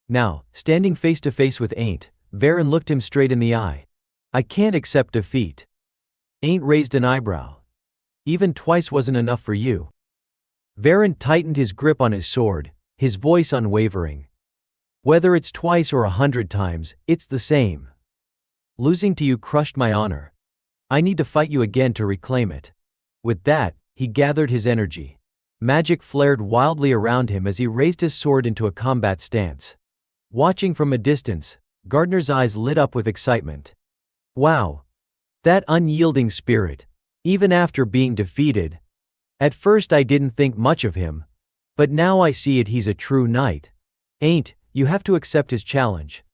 Now, standing face to face with Ain't, Varen looked him straight in the eye. "I can't accept defeat." Ain't raised an eyebrow. "Even twice wasn't enough for you?" Varen tightened his grip on his sword, his voice unwavering. "Whether it's twice or 100 times, it's the same. Losing to you crushed my honor. I need to fight you again to reclaim it." With that, he gathered his energy. Magic flared wildly around him as he raised his sword into a combat stance. Watching from a distance, Gardner's eyes lit up with excitement. Wow! That unyielding spirit, even after being defeated. At first I didn't think much of him, but now I see it, he's a true knight. Ain't, you have to accept his challenge.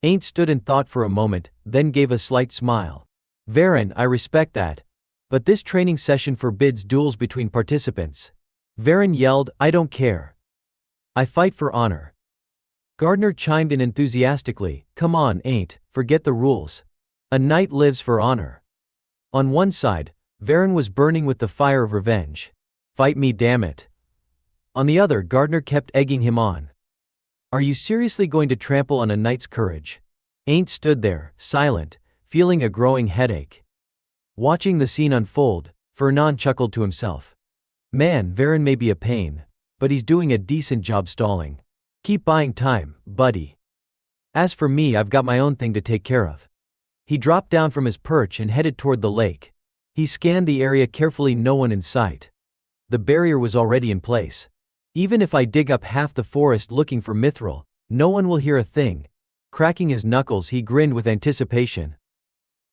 Ain't stood and thought for a moment, then gave a slight smile. Varen, I respect that. But this training session forbids duels between participants. Varen yelled, I don't care. I fight for honor. Gardner chimed in enthusiastically, come on, Ain't, forget the rules. A knight lives for honor. On one side, Varen was burning with the fire of revenge. Fight me, damn it. On the other, Gardner kept egging him on. Are you seriously going to trample on a knight's courage? Ain't stood there, silent, feeling a growing headache. Watching the scene unfold, Fernand chuckled to himself. Man, Varen may be a pain, but he's doing a decent job stalling. Keep buying time, buddy. As for me, I've got my own thing to take care of. He dropped down from his perch and headed toward the lake. He scanned the area carefully, no one in sight. The barrier was already in place. Even if I dig up half the forest looking for mithril, no one will hear a thing. Cracking his knuckles, he grinned with anticipation.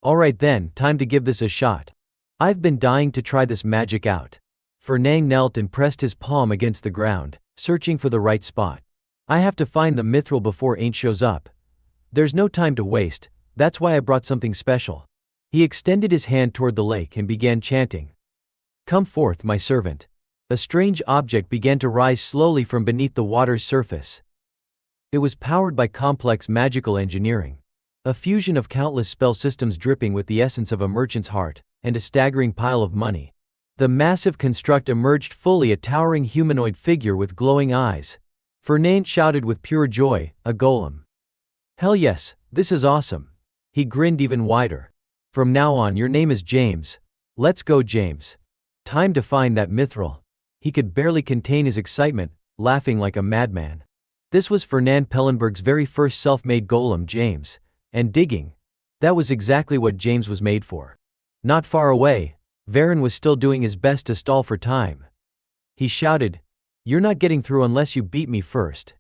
Alright then, time to give this a shot. I've been dying to try this magic out. Fernand knelt and pressed his palm against the ground, searching for the right spot. I have to find the mithril before Ain't shows up. There's no time to waste, that's why I brought something special. He extended his hand toward the lake and began chanting. Come forth, my servant. A strange object began to rise slowly from beneath the water's surface. It was powered by complex magical engineering. A fusion of countless spell systems dripping with the essence of a merchant's heart, and a staggering pile of money. The massive construct emerged fully, a towering humanoid figure with glowing eyes. Fernand shouted with pure joy, a golem. Hell yes, this is awesome. He grinned even wider. From now on your name is James. Let's go, James. Time to find that mithril. He could barely contain his excitement, laughing like a madman. This was Fernand Pellenberg's very first self-made golem, James. And digging. That was exactly what James was made for. Not far away, Varen was still doing his best to stall for time. He shouted, You're not getting through unless you beat me first.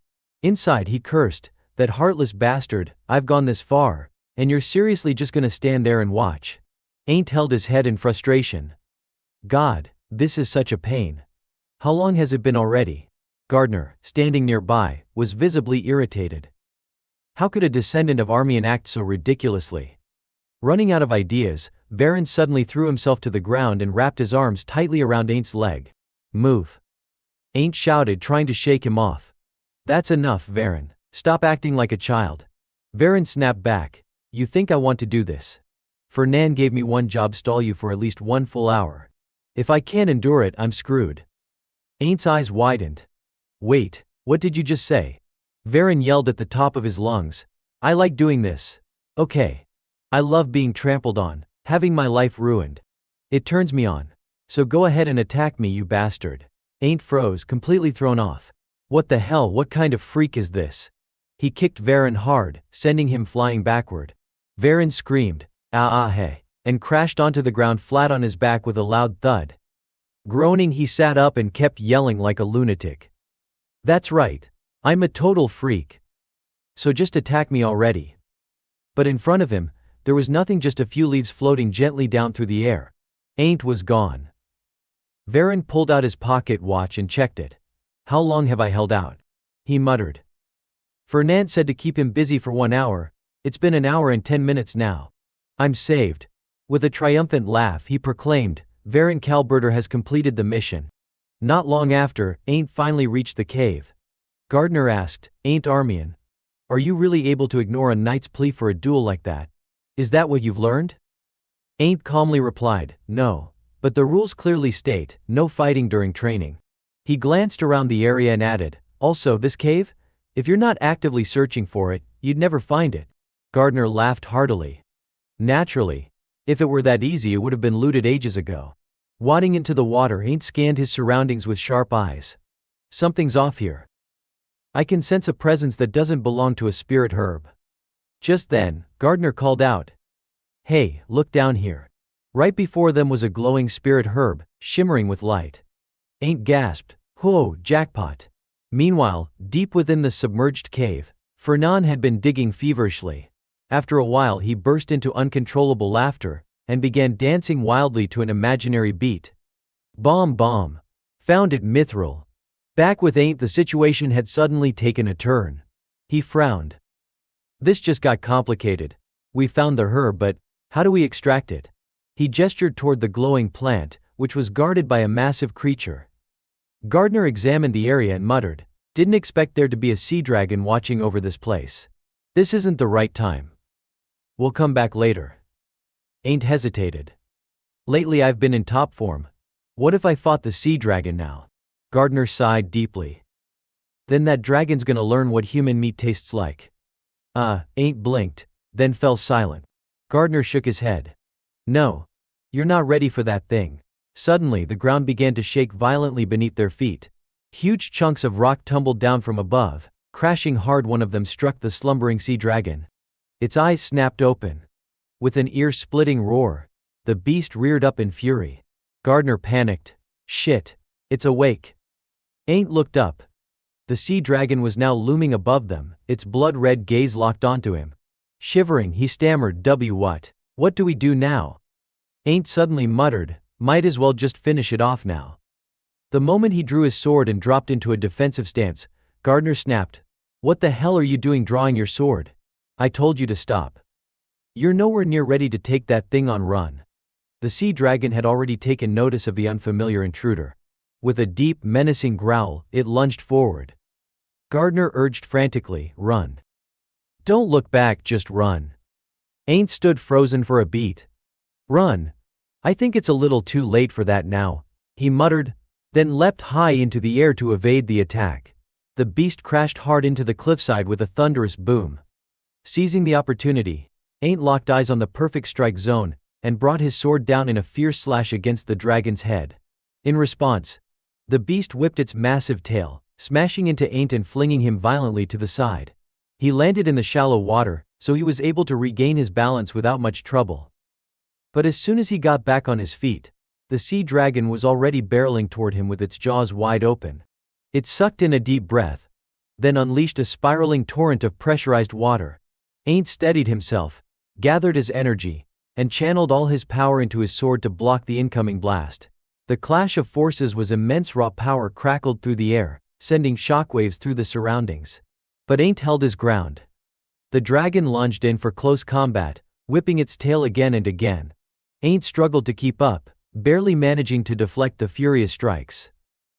Inside he cursed, that heartless bastard, I've gone this far, and you're seriously just gonna stand there and watch. Ain't held his head in frustration. God, this is such a pain. How long has it been already? Gardner, standing nearby, was visibly irritated. How could a descendant of Armian act so ridiculously? Running out of ideas, Varen suddenly threw himself to the ground and wrapped his arms tightly around Ain't's leg. Move. Ain't shouted, trying to shake him off. That's enough, Varen. Stop acting like a child. Varen snapped back. You think I want to do this? Fernand gave me one job, stall you for at least 1 full hour. If I can't endure it, I'm screwed. Ain't's eyes widened. Wait, what did you just say? Varen yelled at the top of his lungs. I like doing this. Okay. I love being trampled on, having my life ruined. It turns me on. So go ahead and attack me, you bastard. Ain't froze, completely thrown off. What the hell, what kind of freak is this? He kicked Varen hard, sending him flying backward. Varen screamed, hey, and crashed onto the ground flat on his back with a loud thud. Groaning, he sat up and kept yelling like a lunatic. That's right. I'm a total freak. So just attack me already. But in front of him, there was nothing, just a few leaves floating gently down through the air. Ain't was gone. Varen pulled out his pocket watch and checked it. How long have I held out? He muttered. Fernand said to keep him busy for 1 hour. It's been 1 hour and 10 minutes now. I'm saved. With a triumphant laugh, he proclaimed, Varen Kalberter has completed the mission. Not long after, Ain't finally reached the cave. Gardner asked, "Ain't Armian, are you really able to ignore a knight's plea for a duel like that? Is that what you've learned?" Ain't calmly replied, "No. But the rules clearly state, no fighting during training." He glanced around the area and added, "Also, this cave? If you're not actively searching for it, you'd never find it." Gardner laughed heartily. Naturally. If it were that easy, it would have been looted ages ago. Wading into the water, Ain't scanned his surroundings with sharp eyes. Something's off here. I can sense a presence that doesn't belong to a spirit herb. Just then, Gardner called out, "Hey, look down here." Right before them was a glowing spirit herb, shimmering with light. Ain't gasped, "Whoa, jackpot." Meanwhile, deep within the submerged cave, Fernand had been digging feverishly. After a while he burst into uncontrollable laughter, and began dancing wildly to an imaginary beat. Bomb bomb. Found it, Mithril. Back with Ain't, the situation had suddenly taken a turn. He frowned. This just got complicated. We found the herb, but how do we extract it? He gestured toward the glowing plant, which was guarded by a massive creature. Gardner examined the area and muttered, "Didn't expect there to be a sea dragon watching over this place. This isn't the right time. We'll come back later." Ain't hesitated. "Lately I've been in top form. What if I fought the sea dragon now?" Gardner sighed deeply. "Then that dragon's gonna learn what human meat tastes like." Ain't blinked, then fell silent. Gardner shook his head. "No. You're not ready for that thing." Suddenly the ground began to shake violently beneath their feet. Huge chunks of rock tumbled down from above, crashing hard. One of them struck the slumbering sea dragon. Its eyes snapped open. With an ear-splitting roar, the beast reared up in fury. Gardner panicked. "Shit. It's awake." Ain't looked up. The sea dragon was now looming above them, its blood-red gaze locked onto him. Shivering, he stammered, What do we do now?" Ain't suddenly muttered, "Might as well just finish it off now." The moment he drew his sword and dropped into a defensive stance, Gardner snapped, "What the hell are you doing drawing your sword? I told you to stop. You're nowhere near ready to take that thing on run." The sea dragon had already taken notice of the unfamiliar intruder. With a deep, menacing growl, it lunged forward. Gardner urged frantically, "Run. Don't look back, just run." Ain't stood frozen for a beat. "Run? I think it's a little too late for that now," he muttered, then leapt high into the air to evade the attack. The beast crashed hard into the cliffside with a thunderous boom. Seizing the opportunity, Ain't locked eyes on the perfect strike zone, and brought his sword down in a fierce slash against the dragon's head. In response, the beast whipped its massive tail, smashing into Ain't and flinging him violently to the side. He landed in the shallow water, so he was able to regain his balance without much trouble. But as soon as he got back on his feet, the sea dragon was already barreling toward him with its jaws wide open. It sucked in a deep breath, then unleashed a spiraling torrent of pressurized water. Ain't steadied himself, gathered his energy, and channeled all his power into his sword to block the incoming blast. The clash of forces was immense. Raw power crackled through the air, sending shockwaves through the surroundings. But Ain't held his ground. The dragon lunged in for close combat, whipping its tail again and again. Ain't struggled to keep up, barely managing to deflect the furious strikes.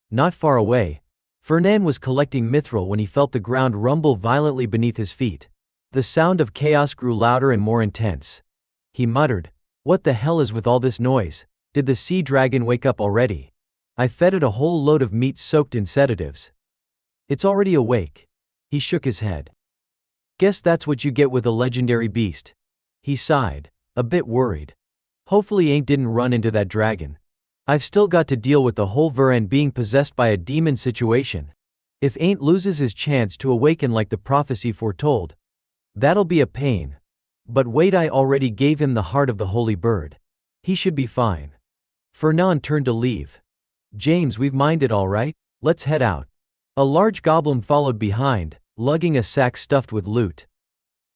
Not far away, Fernand was collecting mithril when he felt the ground rumble violently beneath his feet. The sound of chaos grew louder and more intense. He muttered, "What the hell is with all this noise? Did the sea dragon wake up already? I fed it a whole load of meat soaked in sedatives. It's already awake." He shook his head. "Guess that's what you get with a legendary beast." He sighed, a bit worried. "Hopefully Ain't didn't run into that dragon. I've still got to deal with the whole Viren being possessed by a demon situation. If Ain't loses his chance to awaken like the prophecy foretold, that'll be a pain. But wait, I already gave him the heart of the holy bird. He should be fine." Fernand turned to leave. "James, we've mined it all right, let's head out." A large goblin followed behind, lugging a sack stuffed with loot.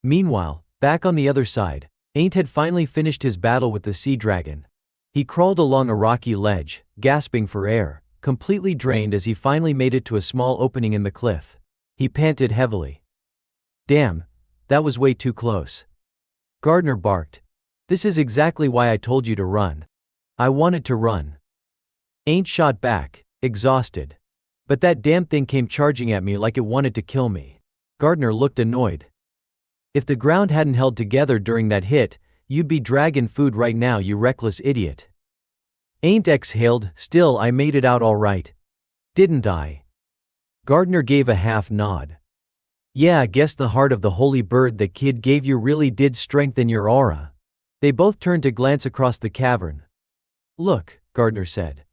Meanwhile, back on the other side, Ain't had finally finished his battle with the sea dragon. He crawled along a rocky ledge, gasping for air, completely drained as he finally made it to a small opening in the cliff. He panted heavily. "Damn, that was way too close." Gardner barked. "This is exactly why I told you to run. I wanted to run." Ain't shot back, exhausted. But that damn thing came charging at me like it wanted to kill me. Gardner looked annoyed. If the ground hadn't held together during that hit, you'd be dragging food right now, you reckless idiot. Ain't exhaled. Still, I made it out all right. Didn't I? Gardner gave a half nod. Yeah, I guess the heart of the holy bird the kid gave you really did strengthen your aura. They both turned to glance across the cavern. Look, Gardner said.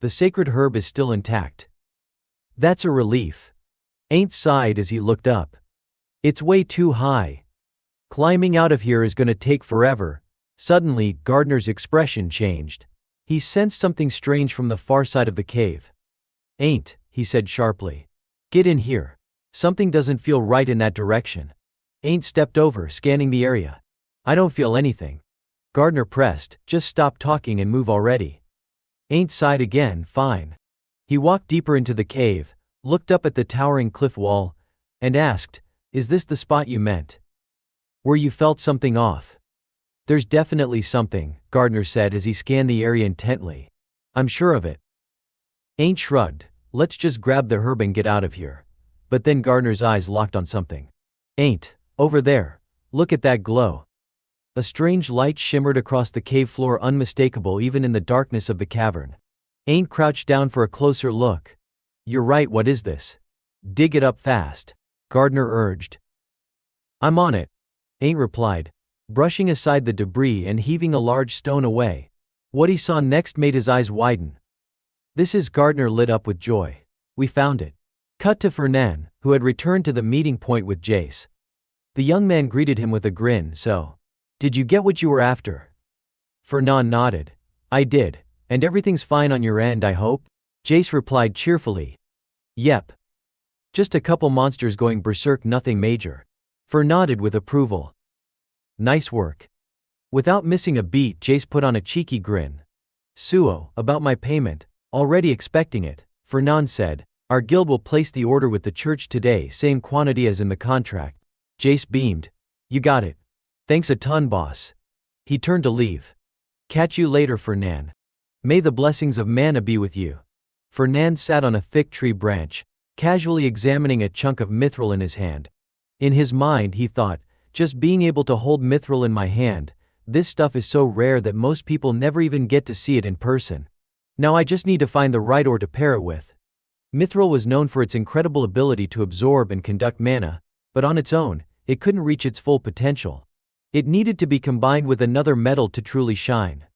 The sacred herb is still intact. That's a relief. Ain't sighed as he looked up. It's way too high. Climbing out of here is gonna take forever. Suddenly, Gardner's expression changed. He sensed something strange from the far side of the cave. Ain't, he said sharply. Get in here. Something doesn't feel right in that direction. Ain't stepped over, scanning the area. I don't feel anything. Gardner pressed, just stop talking and move already. Ain't sighed again, fine. He walked deeper into the cave, looked up at the towering cliff wall, and asked, is this the spot you meant? Where you felt something off? There's definitely something, Gardner said as he scanned the area intently. I'm sure of it. Ain't shrugged, let's just grab the herb and get out of here. But then Gardner's eyes locked on something. Ain't, over there, look at that glow. A strange light shimmered across the cave floor, unmistakable even in the darkness of the cavern. Ain't crouched down for a closer look. You're right, what is this? Dig it up fast, Gardner urged. I'm on it, Ain't replied, brushing aside the debris and heaving a large stone away. What he saw next made his eyes widen. This is Gardner lit up with joy. We found it. Cut to Fernan, who had returned to the meeting point with Jace. The young man greeted him with a grin. So, did you get what you were after? Fernan nodded. I did, and everything's fine on your end, I hope? Jace replied cheerfully. Yep. Just a couple monsters going berserk, nothing major. Fer nodded with approval. Nice work. Without missing a beat, Jace put on a cheeky grin. Suo, about my payment, already expecting it, Fernan said. Our guild will place the order with the church today, same quantity as in the contract. Jace beamed. You got it. Thanks a ton, boss. He turned to leave. Catch you later, Fernan. May the blessings of mana be with you. Fernan sat on a thick tree branch, casually examining a chunk of mithril in his hand. In his mind, he thought, just being able to hold mithril in my hand, this stuff is so rare that most people never even get to see it in person. Now I just need to find the right ore to pair it with. Mithril was known for its incredible ability to absorb and conduct mana, but on its own, it couldn't reach its full potential. It needed to be combined with another metal to truly shine.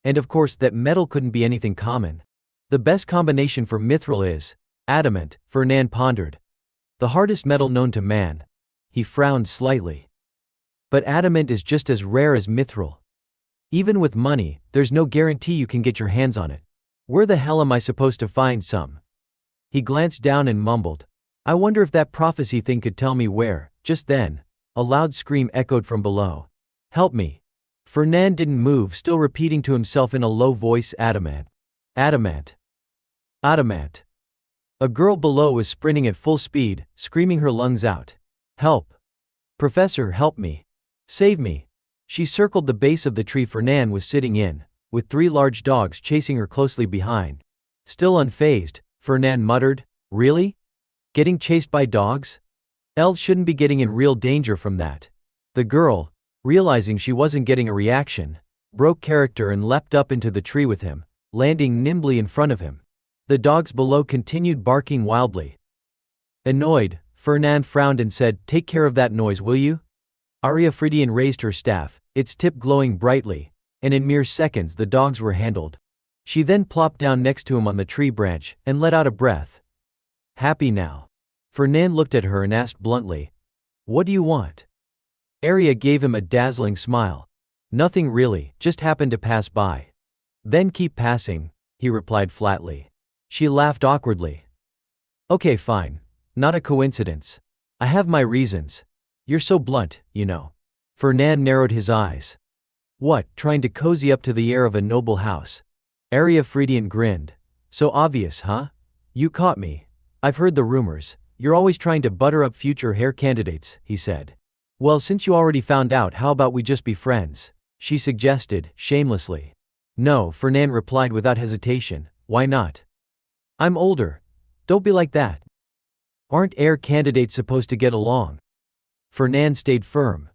And of course, that metal couldn't be anything common. The best combination for mithril is adamant, Fernan pondered. The hardest metal known to man. He frowned slightly. But adamant is just as rare as mithril. Even with money, there's no guarantee you can get your hands on it. Where the hell am I supposed to find some? He glanced down and mumbled. I wonder if that prophecy thing could tell me where. Just then, a loud scream echoed from below. Help me. Fernan didn't move, still repeating to himself in a low voice, adamant. Adamant. Adamant. A girl below was sprinting at full speed, screaming her lungs out. Help. Professor, help me. Save me. She circled the base of the tree Fernan was sitting in, with 3 large dogs chasing her closely behind. Still unfazed, Fernan muttered, Really? Getting chased by dogs? Elves shouldn't be getting in real danger from that. The girl, realizing she wasn't getting a reaction, broke character and leapt up into the tree with him, landing nimbly in front of him. The dogs below continued barking wildly. Annoyed, Fernan frowned and said, Take care of that noise, will you? Ariafridian raised her staff, its tip glowing brightly, and in mere seconds the dogs were handled. She then plopped down next to him on the tree branch, and let out a breath. Happy now? Fernan looked at her and asked bluntly, What do you want? Arya gave him a dazzling smile. Nothing really, just happened to pass by. Then keep passing, he replied flatly. She laughed awkwardly. Okay, fine. Not a coincidence. I have my reasons. You're so blunt, you know. Fernan narrowed his eyes. What, trying to cozy up to the air of a noble house? Arya Friedian grinned. So obvious, huh? You caught me. I've heard the rumors. You're always trying to butter up future heir candidates, he said. Well, since you already found out, how about we just be friends? She suggested, shamelessly. No, Fernan replied without hesitation. Why not? I'm older. Don't be like that. Aren't heir candidates supposed to get along? Fernand stayed firm.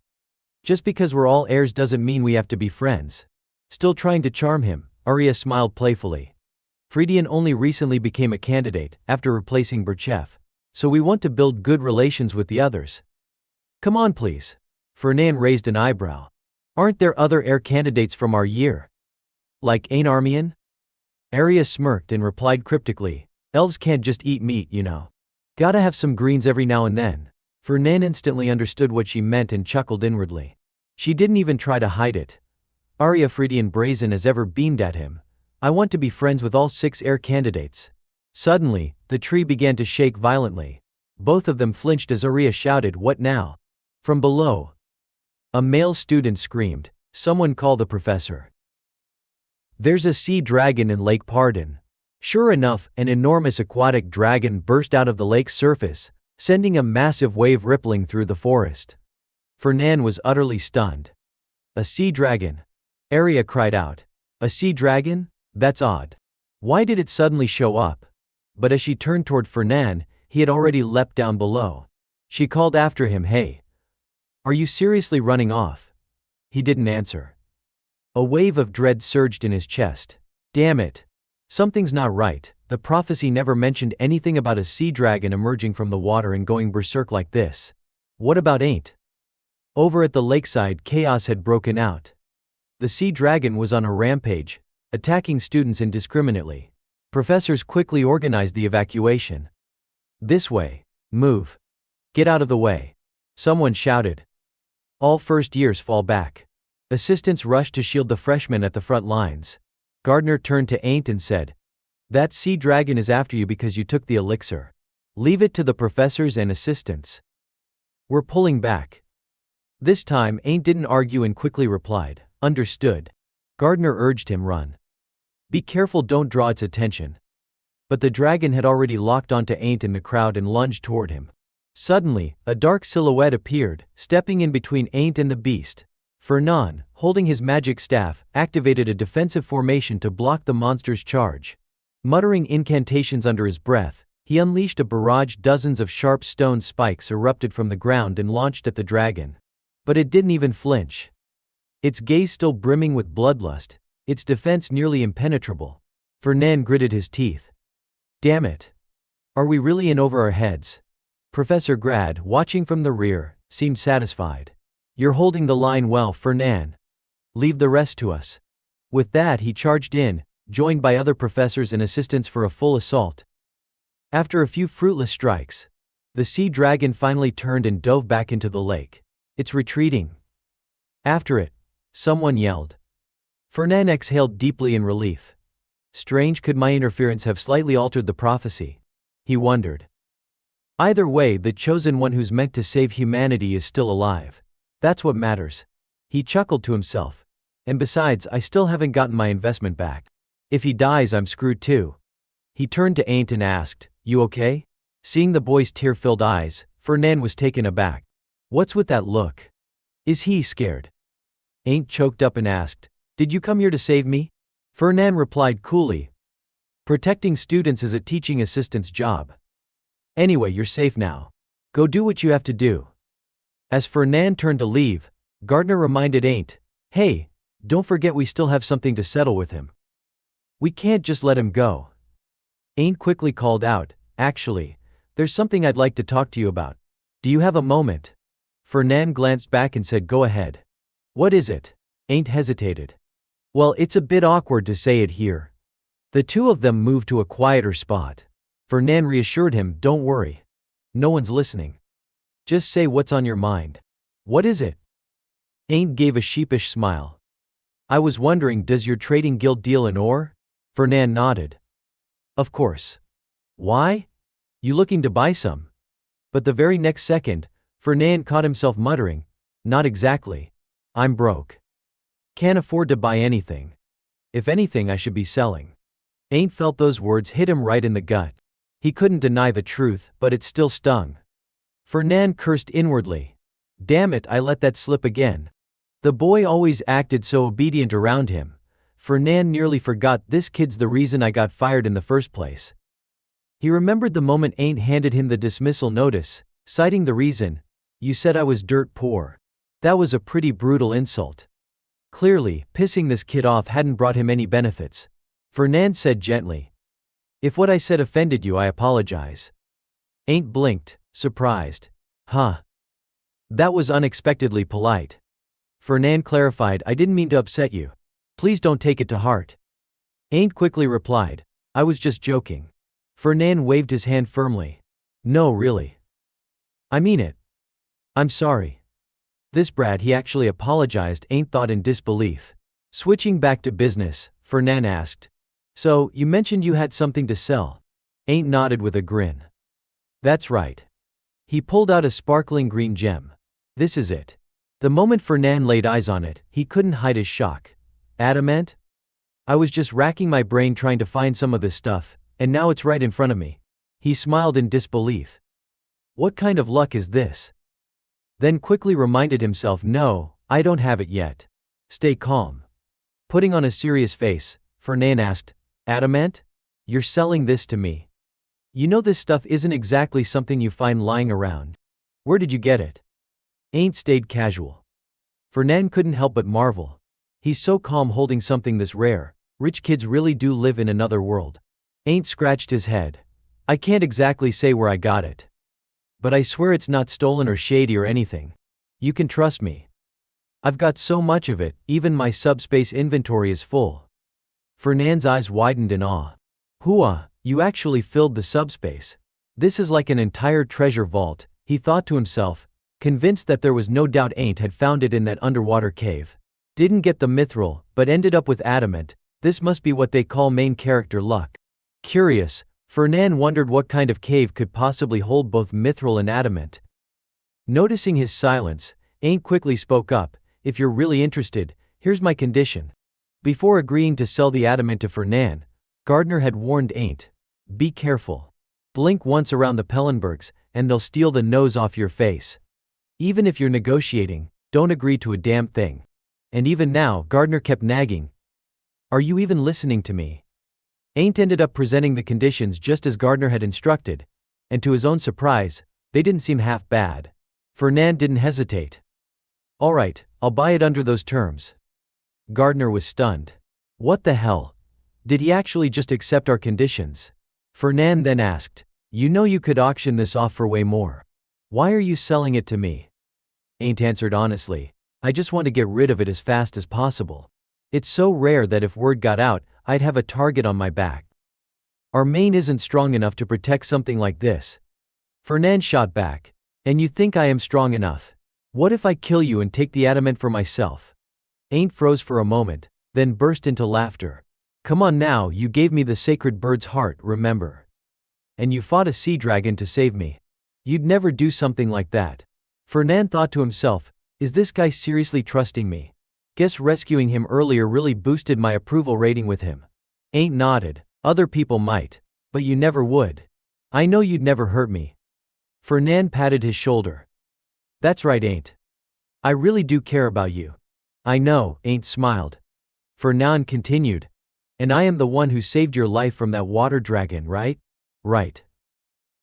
Just because we're all heirs doesn't mean we have to be friends. Still trying to charm him, Arya smiled playfully. Friedian only recently became a candidate, after replacing Burchev. So we want to build good relations with the others. Come on please. Fernand raised an eyebrow. Aren't there other heir candidates from our year? Like Ain Armian? Arya smirked and replied cryptically, elves can't just eat meat, you know. Gotta have some greens every now and then. Fernand instantly understood what she meant and chuckled inwardly. She didn't even try to hide it. Arya, Friedian brazen as ever, beamed at him. I want to be friends with all 6 heir candidates. Suddenly, the tree began to shake violently. Both of them flinched as Arya shouted, what now? From below. A male student screamed, someone call the professor. There's a sea dragon in Lake Pardon. Sure enough, an enormous aquatic dragon burst out of the lake's surface, sending a massive wave rippling through the forest. Fernand was utterly stunned. A sea dragon? Arya cried out. A sea dragon? That's odd. Why did it suddenly show up? But as she turned toward Fernand, he had already leapt down below. She called after him, hey. Are you seriously running off? He didn't answer. A wave of dread surged in his chest. Damn it. Something's not right. The prophecy never mentioned anything about a sea dragon emerging from the water and going berserk like this. What about Ain't? Over at the lakeside, chaos had broken out. The sea dragon was on a rampage, attacking students indiscriminately. Professors quickly organized the evacuation. This way. Move. Get out of the way. Someone shouted. All first years fall back. Assistants rushed to shield the freshmen at the front lines. Gardner turned to Ain't and said, that sea dragon is after you because you took the elixir. Leave it to the professors and assistants. We're pulling back. This time Ain't didn't argue and quickly replied, understood. Gardner urged him, run. Be careful, don't draw its attention. But the dragon had already locked onto Ain't in the crowd and lunged toward him. Suddenly, a dark silhouette appeared, stepping in between Ain't and the beast. Fernand, holding his magic staff, activated a defensive formation to block the monster's charge. Muttering incantations under his breath, he unleashed a barrage. Dozens of sharp stone spikes erupted from the ground and launched at the dragon. But it didn't even flinch. Its gaze still brimming with bloodlust, its defense nearly impenetrable. Fernand gritted his teeth. Damn it. Are we really in over our heads? Professor Grad, watching from the rear, seemed satisfied. You're holding the line well, Fernand. Leave the rest to us. With that, he charged in, joined by other professors and assistants for a full assault. After a few fruitless strikes, the sea dragon finally turned and dove back into the lake. It's retreating. After it, someone yelled. Fernand exhaled deeply in relief. Strange, could my interference have slightly altered the prophecy? He wondered. Either way, the chosen one who's meant to save humanity is still alive. That's what matters. He chuckled to himself. And besides, I still haven't gotten my investment back. If he dies, I'm screwed too. He turned to Ain't and asked, you okay? Seeing the boy's tear-filled eyes, Fernand was taken aback. What's with that look? Is he scared? Ain't choked up and asked, did you come here to save me? Fernand replied coolly. Protecting students is a teaching assistant's job. Anyway, you're safe now. Go do what you have to do. As Fernand turned to leave, Gardner reminded Ain't, hey, don't forget we still have something to settle with him. We can't just let him go. Ain't quickly called out, actually, there's something I'd like to talk to you about. Do you have a moment? Fernand glanced back and said, go ahead. What is it? Ain't hesitated. Well, it's a bit awkward to say it here. The two of them moved to a quieter spot. Fernand reassured him, don't worry. No one's listening. Just say what's on your mind. What is it? Ain't gave a sheepish smile. I was wondering, does your trading guild deal in ore? Fernand nodded. Of course. Why? You looking to buy some? But the very next second, Fernand caught himself muttering, not exactly. I'm broke. Can't afford to buy anything. If anything, I should be selling. Ain't felt those words hit him right in the gut. He couldn't deny the truth, but it still stung. Fernand cursed inwardly. Damn it, I let that slip again. The boy always acted so obedient around him. Fernand nearly forgot, this kid's the reason I got fired in the first place. He remembered the moment Ain't handed him the dismissal notice, citing the reason, "You said I was dirt poor." That was a pretty brutal insult. Clearly, pissing this kid off hadn't brought him any benefits. Fernand said gently, "If what I said offended you, I apologize." Ain't blinked, surprised. Huh. That was unexpectedly polite. Fernand clarified, "I didn't mean to upset you. Please don't take it to heart." Ain't quickly replied, "I was just joking." Fernand waved his hand firmly. "No, really. I mean it. I'm sorry." This brat, he actually apologized. Ain't thought in disbelief. Switching back to business, Fernand asked, "So, you mentioned you had something to sell?" Ain't nodded with a grin. "That's right." He pulled out a sparkling green gem. "This is it." The moment Fernand laid eyes on it, he couldn't hide his shock. "Adamant? I was just racking my brain trying to find some of this stuff, and now it's right in front of me." He smiled in disbelief. "What kind of luck is this?" Then quickly reminded himself, "No, I don't have it yet. Stay calm." Putting on a serious face, Fernand asked, "Adamant? You're selling this to me? You know this stuff isn't exactly something you find lying around. Where did you get it?" Ain't stayed casual. Fernand couldn't help but marvel. He's so calm holding something this rare. Rich kids really do live in another world. Ain't scratched his head. "I can't exactly say where I got it. But I swear it's not stolen or shady or anything. You can trust me. I've got so much of it, even my subspace inventory is full." Fernand's eyes widened in awe. "Hua, you actually filled the subspace. This is like an entire treasure vault," he thought to himself, convinced that there was no doubt Ain't had found it in that underwater cave. Didn't get the mithril, but ended up with adamant. This must be what they call main character luck. Curious, Fernand wondered what kind of cave could possibly hold both mithril and adamant. Noticing his silence, Ain't quickly spoke up, "If you're really interested, here's my condition." Before agreeing to sell the adamant to Fernand, Gardner had warned Ain't, "Be careful. Blink once around the Pellenbergs, and they'll steal the nose off your face. Even if you're negotiating, don't agree to a damn thing." And even now, Gardner kept nagging, "Are you even listening to me?" Ain't ended up presenting the conditions just as Gardner had instructed, and to his own surprise, they didn't seem half bad. Fernand didn't hesitate. "All right, I'll buy it under those terms." Gardner was stunned. What the hell? Did he actually just accept our conditions? Fernand then asked, "You know you could auction this off for way more. Why are you selling it to me?" Ain't answered honestly, "I just want to get rid of it as fast as possible. It's so rare that if word got out, I'd have a target on my back. Our main isn't strong enough to protect something like this." Fernand shot back, "And you think I am strong enough? What if I kill you and take the adamant for myself?" Ain't froze for a moment, then burst into laughter. "Come on now, you gave me the sacred bird's heart, remember? And you fought a sea dragon to save me. You'd never do something like that." Fernand thought to himself, "Is this guy seriously trusting me? Guess rescuing him earlier really boosted my approval rating with him." Ain't nodded. "Other people might. But you never would. I know you'd never hurt me." Fernand patted his shoulder. "That's right, Ain't. I really do care about you." "I know," Ain't smiled. Fernand continued, "And I am the one who saved your life from that water dragon, right?" "Right."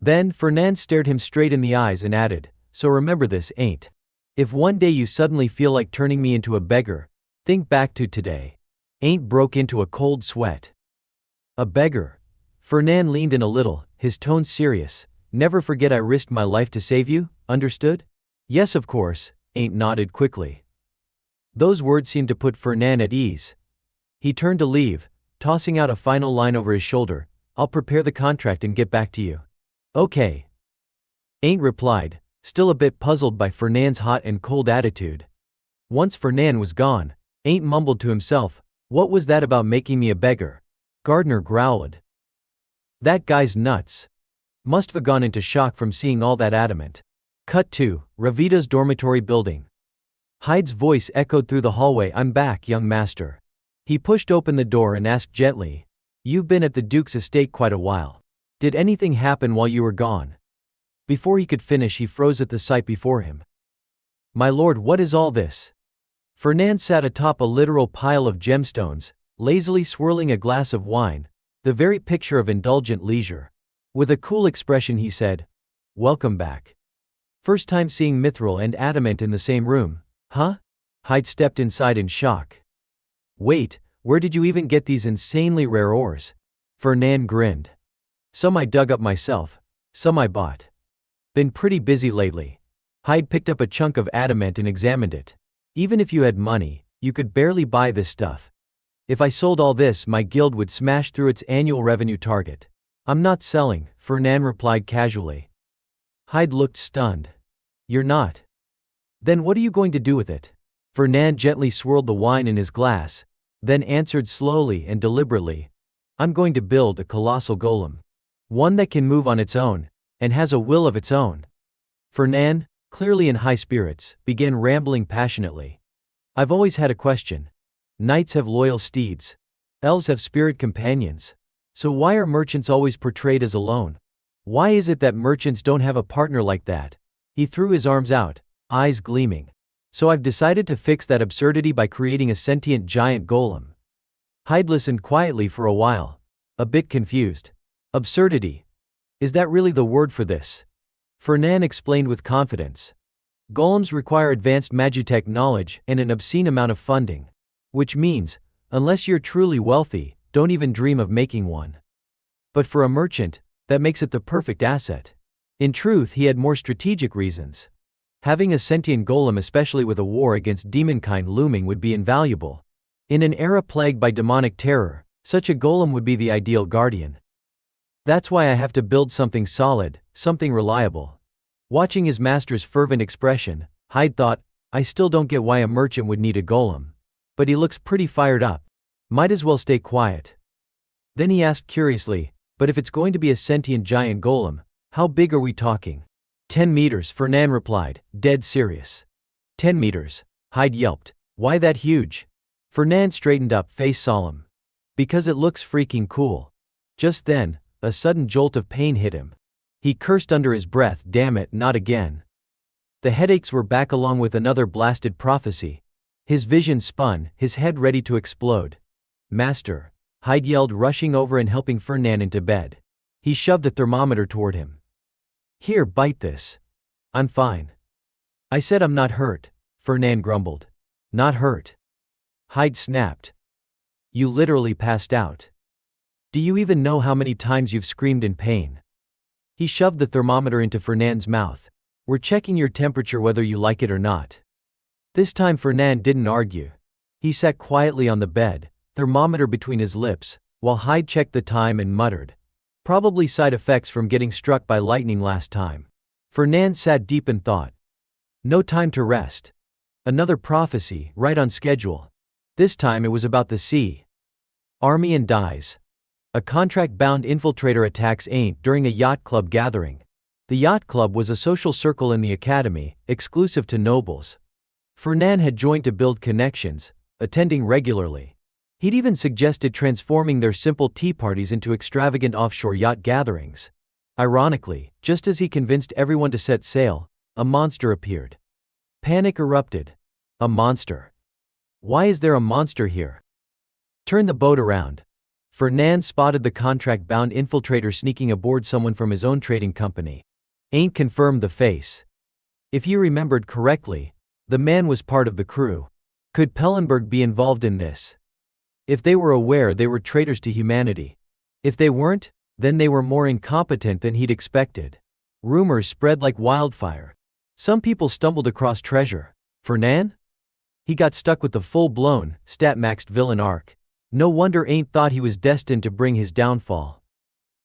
Then Fernand stared him straight in the eyes and added, "So remember this, Ain't. If one day you suddenly feel like turning me into a beggar, think back to today." Ain't broke into a cold sweat. "A beggar?" Fernand leaned in a little, his tone serious. "Never forget I risked my life to save you, understood?" "Yes, of course," Ain't nodded quickly. Those words seemed to put Fernand at ease. He turned to leave, tossing out a final line over his shoulder, "I'll prepare the contract and get back to you." "Okay." Ain't replied, still a bit puzzled by Fernand's hot and cold attitude. Once Fernand was gone, Ain't mumbled to himself, "What was that about making me a beggar?" Gardner growled, "That guy's nuts. Must have gone into shock from seeing all that adamant." Cut 2, Ravita's dormitory building. Hyde's voice echoed through the hallway, "I'm back, young master." He pushed open the door and asked gently, "You've been at the Duke's estate quite a while. Did anything happen while you were gone?" Before he could finish, he froze at the sight before him. "My lord, what is all this?" Fernand sat atop a literal pile of gemstones, lazily swirling a glass of wine, the very picture of indulgent leisure. With a cool expression he said, "Welcome back. First time seeing mithril and adamant in the same room, huh?" Hyde stepped inside in shock. "Wait, where did you even get these insanely rare ores?" Fernand grinned. "Some I dug up myself, some I bought. Been pretty busy lately." Hyde picked up a chunk of adamant and examined it. "Even if you had money, you could barely buy this stuff. If I sold all this, my guild would smash through its annual revenue target." "I'm not selling," Fernand replied casually. Hyde looked stunned. "You're not? Then what are you going to do with it?" Fernand gently swirled the wine in his glass, then answered slowly and deliberately, "I'm going to build a colossal golem. One that can move on its own, and has a will of its own." Fernand, clearly in high spirits, began rambling passionately. "I've always had a question. Knights have loyal steeds. Elves have spirit companions. So why are merchants always portrayed as alone? Why is it that merchants don't have a partner like that?" He threw his arms out, eyes gleaming. "So I've decided to fix that absurdity by creating a sentient giant golem." Hyde listened quietly for a while, a bit confused. "Absurdity? Is that really the word for this?" Fernand explained with confidence. "Golems require advanced magitech knowledge and an obscene amount of funding. Which means, unless you're truly wealthy, don't even dream of making one. But for a merchant, that makes it the perfect asset." In truth, he had more strategic reasons. Having a sentient golem, especially with a war against demonkind looming, would be invaluable. In an era plagued by demonic terror, such a golem would be the ideal guardian. "That's why I have to build something solid, something reliable." Watching his master's fervent expression, Hyde thought, "I still don't get why a merchant would need a golem. But he looks pretty fired up. Might as well stay quiet." Then he asked curiously, "But if it's going to be a sentient giant golem, how big are we talking?" 10 meters, Fernand replied, dead serious. 10 meters, Hyde yelped. "Why that huge?" Fernand straightened up, face solemn. "Because it looks freaking cool." Just then, a sudden jolt of pain hit him. He cursed under his breath, "Damn it, not again." The headaches were back along with another blasted prophecy. His vision spun, his head ready to explode. "Master," Hyde yelled, rushing over and helping Fernand into bed. He shoved a thermometer toward him. "Here, bite this." "I'm fine." "I said I'm not hurt," Fernand grumbled. "Not hurt?" Hyde snapped. "You literally passed out. Do you even know how many times you've screamed in pain?" He shoved the thermometer into Fernand's mouth. "We're checking your temperature whether you like it or not." This time Fernand didn't argue. He sat quietly on the bed, thermometer between his lips, while Hyde checked the time and muttered, "Probably side effects from getting struck by lightning last time." Fernand sat deep in thought. No time to rest. Another prophecy, right on schedule. This time it was about the sea. Army and dies. A contract-bound infiltrator attacks Ain't during a yacht club gathering. The yacht club was a social circle in the academy, exclusive to nobles. Fernand had joined to build connections, attending regularly. He'd even suggested transforming their simple tea parties into extravagant offshore yacht gatherings. Ironically, just as he convinced everyone to set sail, a monster appeared. Panic erupted. A monster. Why is there a monster here? Turn the boat around. Fernand spotted the contract-bound infiltrator sneaking aboard someone from his own trading company. Ain't confirmed the face. If he remembered correctly, the man was part of the crew. Could Pellenberg be involved in this? If they were aware, they were traitors to humanity. If they weren't, then they were more incompetent than he'd expected. Rumors spread like wildfire. Some people stumbled across treasure. Fernand? He got stuck with the full-blown, stat-maxed villain arc. No wonder Ain't thought he was destined to bring his downfall.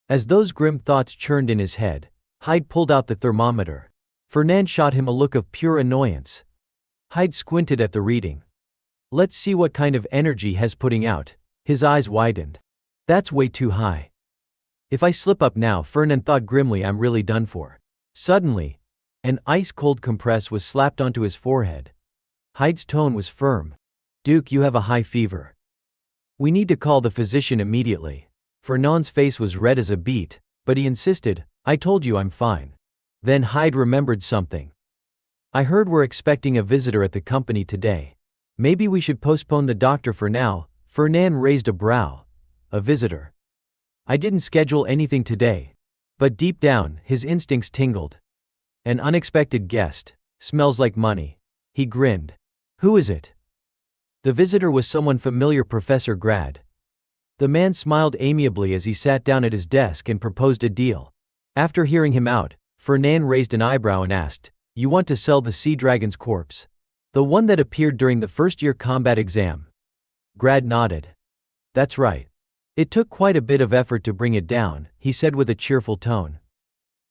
As those grim thoughts churned in his head, Hyde pulled out the thermometer. Fernand shot him a look of pure annoyance. Hyde squinted at the reading. "Let's see what kind of energy he's putting out." His eyes widened. "That's way too high. If I slip up now," Fernand thought grimly, "I'm really done for." Suddenly, an ice-cold compress was slapped onto his forehead. Hyde's tone was firm. "Duke, you have a high fever. We need to call the physician immediately." Fernand's face was red as a beet, but he insisted, "I told you I'm fine." Then Hyde remembered something. "I heard we're expecting a visitor at the company today. Maybe we should postpone the doctor for now." Fernand raised a brow. "A visitor? I didn't schedule anything today." But deep down, his instincts tingled. An unexpected guest. Smells like money. He grinned. Who is it? The visitor was someone familiar, Professor Grad. The man smiled amiably as he sat down at his desk and proposed a deal. After hearing him out, Fernan raised an eyebrow and asked, "You want to sell the sea dragon's corpse? The one that appeared during the first-year combat exam?" Grad nodded. "That's right. It took quite a bit of effort to bring it down," he said with a cheerful tone.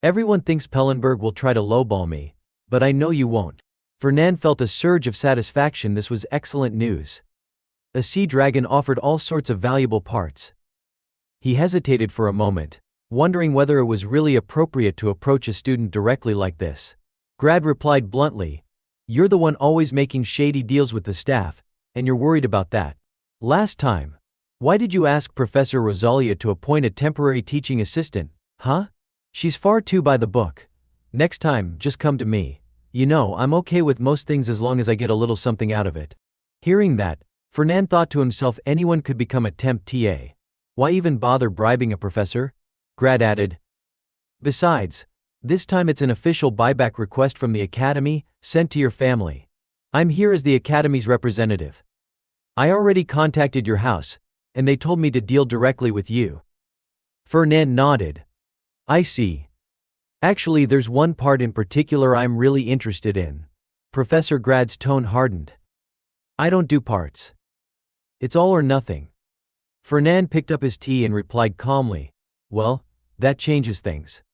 "Everyone thinks Pellenberg will try to lowball me, but I know you won't." Fernan felt a surge of satisfaction. This was excellent news. A sea dragon offered all sorts of valuable parts. He hesitated for a moment, wondering whether it was really appropriate to approach a student directly like this. Grad replied bluntly, "You're the one always making shady deals with the staff, and you're worried about that. Last time, why did you ask Professor Rosalia to appoint a temporary teaching assistant, huh? She's far too by the book. Next time, just come to me. You know, I'm okay with most things as long as I get a little something out of it." Hearing that, Fernan thought to himself, anyone could become a temp TA. Why even bother bribing a professor? Grad added. Besides, this time it's an official buyback request from the Academy, sent to your family. I'm here as the Academy's representative. I already contacted your house, and they told me to deal directly with you. Fernan nodded. I see. Actually, there's one part in particular I'm really interested in. Professor Grad's tone hardened. I don't do parts. It's all or nothing. Fernan picked up his tea and replied calmly, well, that changes things.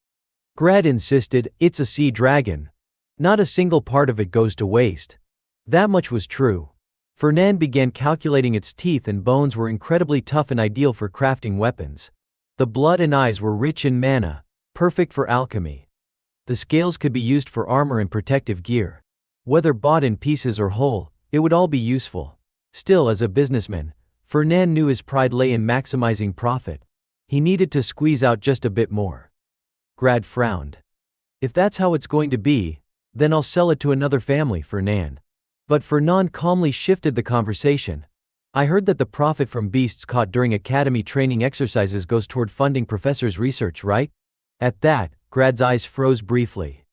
Grad insisted, it's a sea dragon. Not a single part of it goes to waste. That much was true. Fernan began calculating. Its teeth and bones were incredibly tough and ideal for crafting weapons. The blood and eyes were rich in mana, perfect for alchemy. The scales could be used for armor and protective gear. Whether bought in pieces or whole, it would all be useful. Still, as a businessman, Fernan knew his pride lay in maximizing profit. He needed to squeeze out just a bit more. Grad frowned. If that's how it's going to be, then I'll sell it to another family, Fernan. But Fernan calmly shifted the conversation. I heard that the profit from beasts caught during academy training exercises goes toward funding professors' research, right? At that, Grad's eyes froze briefly.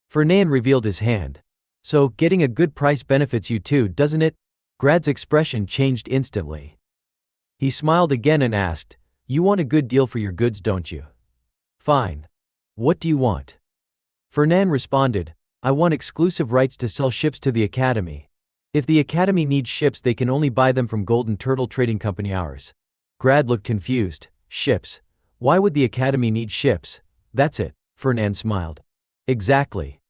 Fernan revealed his hand. So, getting a good price benefits you too, doesn't it? Grad's expression changed instantly. He smiled again and asked, you want a good deal for your goods, don't you? Fine. What do you want? Fernan responded, I want exclusive rights to sell ships to the Academy. If the Academy needs ships, they can only buy them from Golden Turtle Trading Company. Ours. Grad looked confused. Ships? Why would the Academy need ships? That's it, Fernan smiled. Exactly.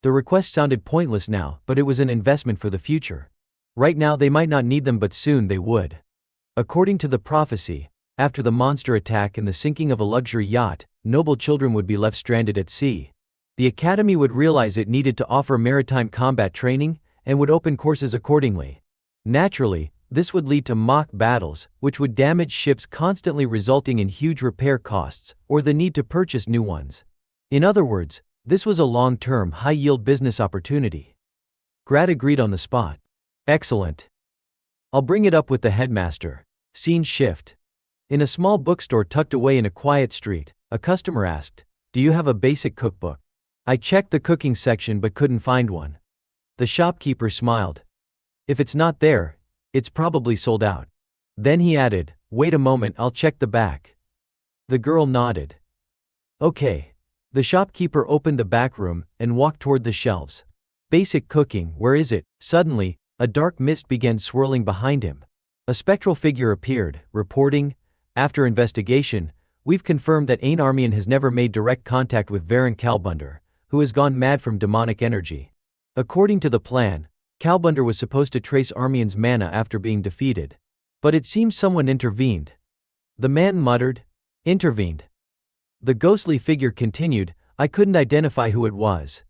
The request sounded pointless now, but it was an investment for the future. Right now they might not need them, but soon they would. According to the prophecy, after the monster attack and the sinking of a luxury yacht, noble children would be left stranded at sea. The Academy would realize it needed to offer maritime combat training, and would open courses accordingly. Naturally, this would lead to mock battles, which would damage ships, constantly resulting in huge repair costs, or the need to purchase new ones. In other words, this was a long-term, high-yield business opportunity. Grad agreed on the spot. Excellent. I'll bring it up with the headmaster. Scene shift. In a small bookstore tucked away in a quiet street, a customer asked, do you have a basic cookbook? I checked the cooking section but couldn't find one. The shopkeeper smiled. If it's not there, it's probably sold out. Then he added, wait a moment, I'll check the back. The girl nodded. Okay. The shopkeeper opened the back room and walked toward the shelves. Basic cooking, where is it? Suddenly, a dark mist began swirling behind him. A spectral figure appeared, reporting, after investigation, we've confirmed that Ain Armian has never made direct contact with Varen Kalbunder, who has gone mad from demonic energy. According to the plan, Kalbunder was supposed to trace Armian's mana after being defeated. But it seems someone intervened. The man muttered, intervened. The ghostly figure continued, I couldn't identify who it was.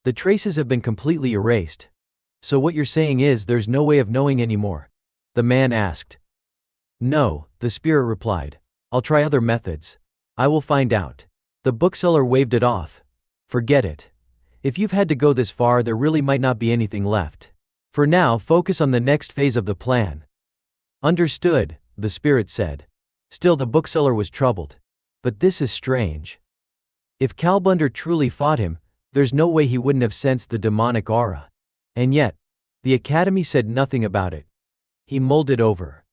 The traces have been completely erased. So what you're saying is there's no way of knowing anymore? The man asked. No, the spirit replied. I'll try other methods. I will find out. The bookseller waved it off. Forget it. If you've had to go this far, there really might not be anything left. For now, focus on the next phase of the plan. Understood, the spirit said. Still, the bookseller was troubled. But this is strange. If Kalbunder truly fought him, there's no way he wouldn't have sensed the demonic aura. And yet, the Academy said nothing about it. He mulled it over.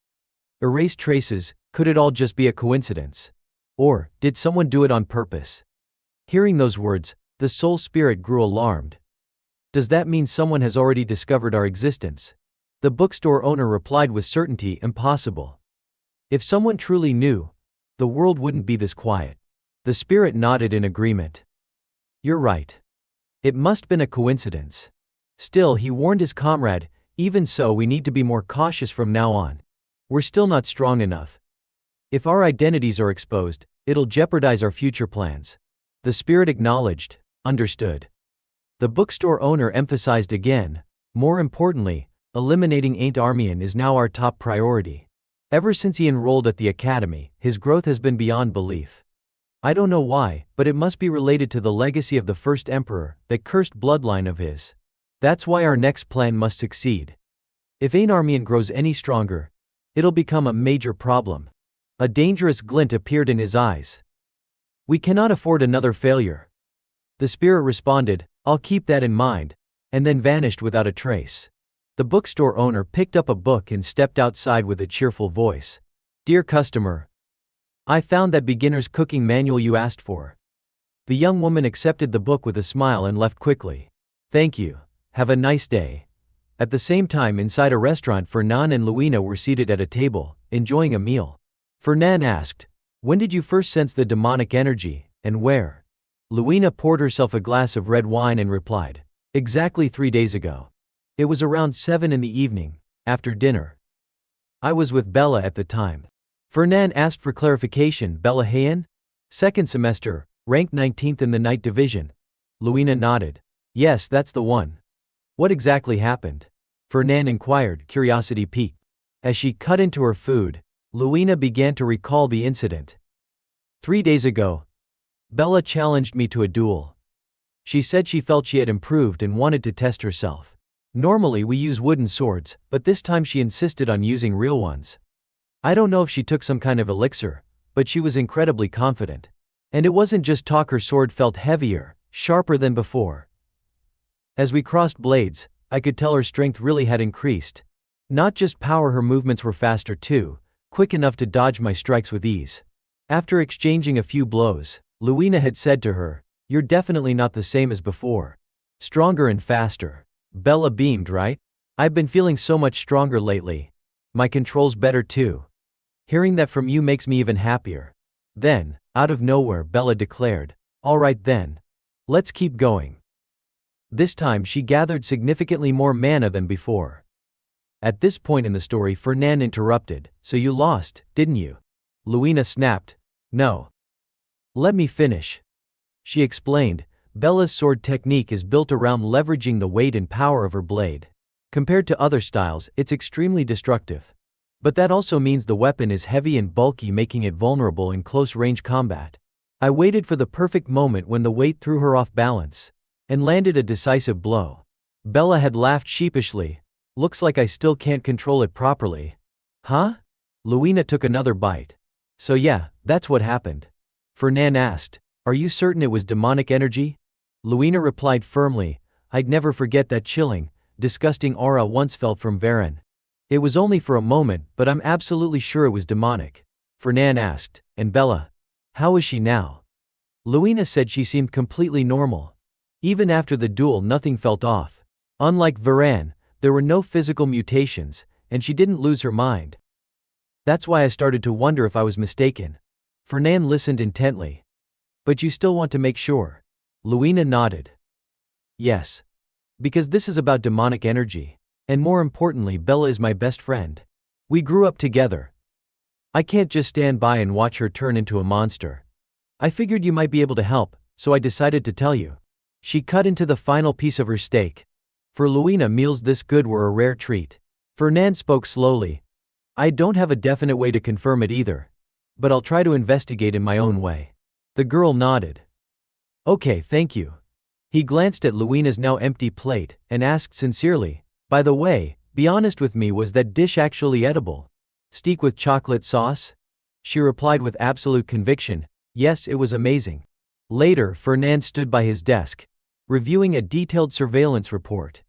Erase traces, could it all just be a coincidence? Or, did someone do it on purpose? Hearing those words, the soul spirit grew alarmed. Does that mean someone has already discovered our existence? The bookstore owner replied with certainty, impossible. If someone truly knew, the world wouldn't be this quiet. The spirit nodded in agreement. You're right. It must have been a coincidence. Still, he warned his comrade, even so, we need to be more cautious from now on. We're still not strong enough. If our identities are exposed, it'll jeopardize our future plans. The spirit acknowledged, understood. The bookstore owner emphasized again, more importantly, eliminating Ain't Armian is now our top priority. Ever since he enrolled at the academy, his growth has been beyond belief. I don't know why, but it must be related to the legacy of the first emperor, that cursed bloodline of his. That's why our next plan must succeed. If Ain't Armian grows any stronger, it'll become a major problem. A dangerous glint appeared in his eyes. We cannot afford another failure. The spirit responded, I'll keep that in mind, and then vanished without a trace. The bookstore owner picked up a book and stepped outside with a cheerful voice. Dear customer, I found that beginner's cooking manual you asked for. The young woman accepted the book with a smile and left quickly. Thank you. Have a nice day. At the same time, inside a restaurant, Fernan and Luina were seated at a table, enjoying a meal. Fernan asked, when did you first sense the demonic energy, and where? Luina poured herself a glass of red wine and replied, exactly 3 days ago. It was around 7 in the evening, after dinner. I was with Bella at the time. Fernan asked for clarification. Bella Hayan? Second semester, ranked 19th in the night division. Luina nodded. Yes, that's the one. What exactly happened? Fernan inquired, curiosity piqued. As she cut into her food, Luina began to recall the incident. 3 days ago, Bella challenged me to a duel. She said she felt she had improved and wanted to test herself. Normally we use wooden swords, but this time she insisted on using real ones. I don't know if she took some kind of elixir, but she was incredibly confident. And it wasn't just talk, her sword felt heavier, sharper than before. As we crossed blades, I could tell her strength really had increased. Not just power, her movements were faster too, quick enough to dodge my strikes with ease. After exchanging a few blows, Luina had said to her, you're definitely not the same as before. Stronger and faster. Bella beamed, right? I've been feeling so much stronger lately. My control's better too. Hearing that from you makes me even happier. Then, out of nowhere, Bella declared, all right then. Let's keep going. This time she gathered significantly more mana than before. At this point in the story, Fernan interrupted, so you lost, didn't you? Luina snapped, no. Let me finish. She explained, Bella's sword technique is built around leveraging the weight and power of her blade. Compared to other styles, it's extremely destructive. But that also means the weapon is heavy and bulky, making it vulnerable in close-range combat. I waited for the perfect moment when the weight threw her off balance, and landed a decisive blow. Bella had laughed sheepishly. Looks like I still can't control it properly. Huh? Luina took another bite. So yeah, that's what happened. Fernan asked, are you certain it was demonic energy? Luina replied firmly, I'd never forget that chilling, disgusting aura once felt from Varen. It was only for a moment, but I'm absolutely sure it was demonic. Fernan asked, and Bella? How is she now? Luina said she seemed completely normal. Even after the duel, nothing felt off. Unlike Varen, there were no physical mutations, and she didn't lose her mind. That's why I started to wonder if I was mistaken. Fernan listened intently. But you still want to make sure? Luina nodded. Yes. Because this is about demonic energy. And more importantly, Bella is my best friend. We grew up together. I can't just stand by and watch her turn into a monster. I figured you might be able to help, so I decided to tell you. She cut into the final piece of her steak. For Luina, meals this good were a rare treat. Fernan spoke slowly. I don't have a definite way to confirm it either. But I'll try to investigate in my own way. The girl nodded. Okay, thank you. He glanced at Luina's now empty plate, and asked sincerely, by the way, be honest with me, was that dish actually edible? Steak with chocolate sauce? She replied with absolute conviction, yes, it was amazing. Later, Fernand stood by his desk, reviewing a detailed surveillance report.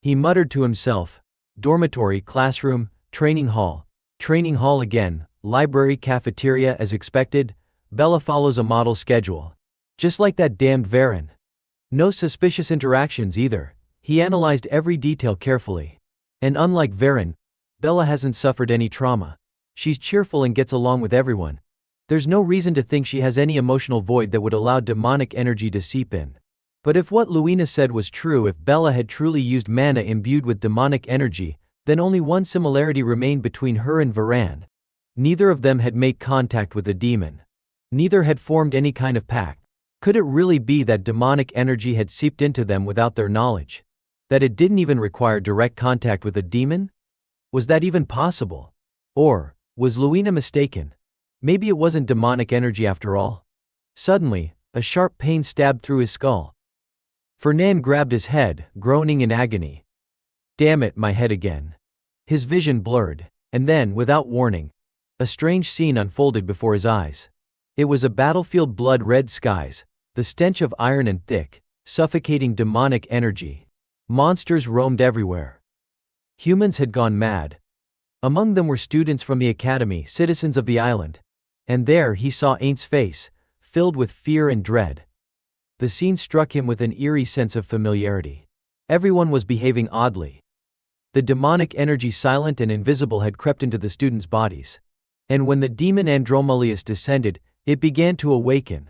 He muttered to himself, dormitory, classroom, training hall again, library, cafeteria as expected. Bella follows a model schedule. Just like that damned Varen. No suspicious interactions either. He analyzed every detail carefully. And unlike Varen, Bella hasn't suffered any trauma. She's cheerful and gets along with everyone. There's no reason to think she has any emotional void that would allow demonic energy to seep in. But if what Luina said was true, if Bella had truly used mana imbued with demonic energy, then only one similarity remained between her and Varan. Neither of them had made contact with a demon. Neither had formed any kind of pact. Could it really be that demonic energy had seeped into them without their knowledge? That it didn't even require direct contact with a demon? Was that even possible? Or was Luina mistaken? Maybe it wasn't demonic energy after all. Suddenly, a sharp pain stabbed through his skull. Fernand grabbed his head, groaning in agony. Damn it, my head again. His vision blurred, and then, without warning, a strange scene unfolded before his eyes. It was a battlefield, blood-red skies, the stench of iron and thick, suffocating demonic energy. Monsters roamed everywhere. Humans had gone mad. Among them were students from the academy, citizens of the island. And there he saw Aint's face, filled with fear and dread. The scene struck him with an eerie sense of familiarity. Everyone was behaving oddly. The demonic energy, silent and invisible, had crept into the students' bodies. And when the demon Andromalius descended, it began to awaken.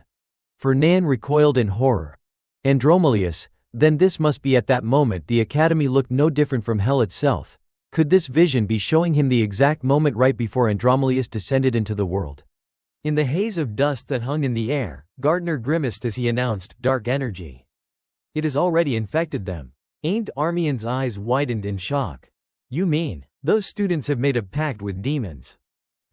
Fernand recoiled in horror. Andromalius, then this must be. At that moment the academy looked no different from hell itself. Could this vision be showing him the exact moment right before Andromalius descended into the world? In the haze of dust that hung in the air, Gardner grimaced as he announced, dark energy. It has already infected them. Ain't Armian's eyes widened in shock. You mean, those students have made a pact with demons?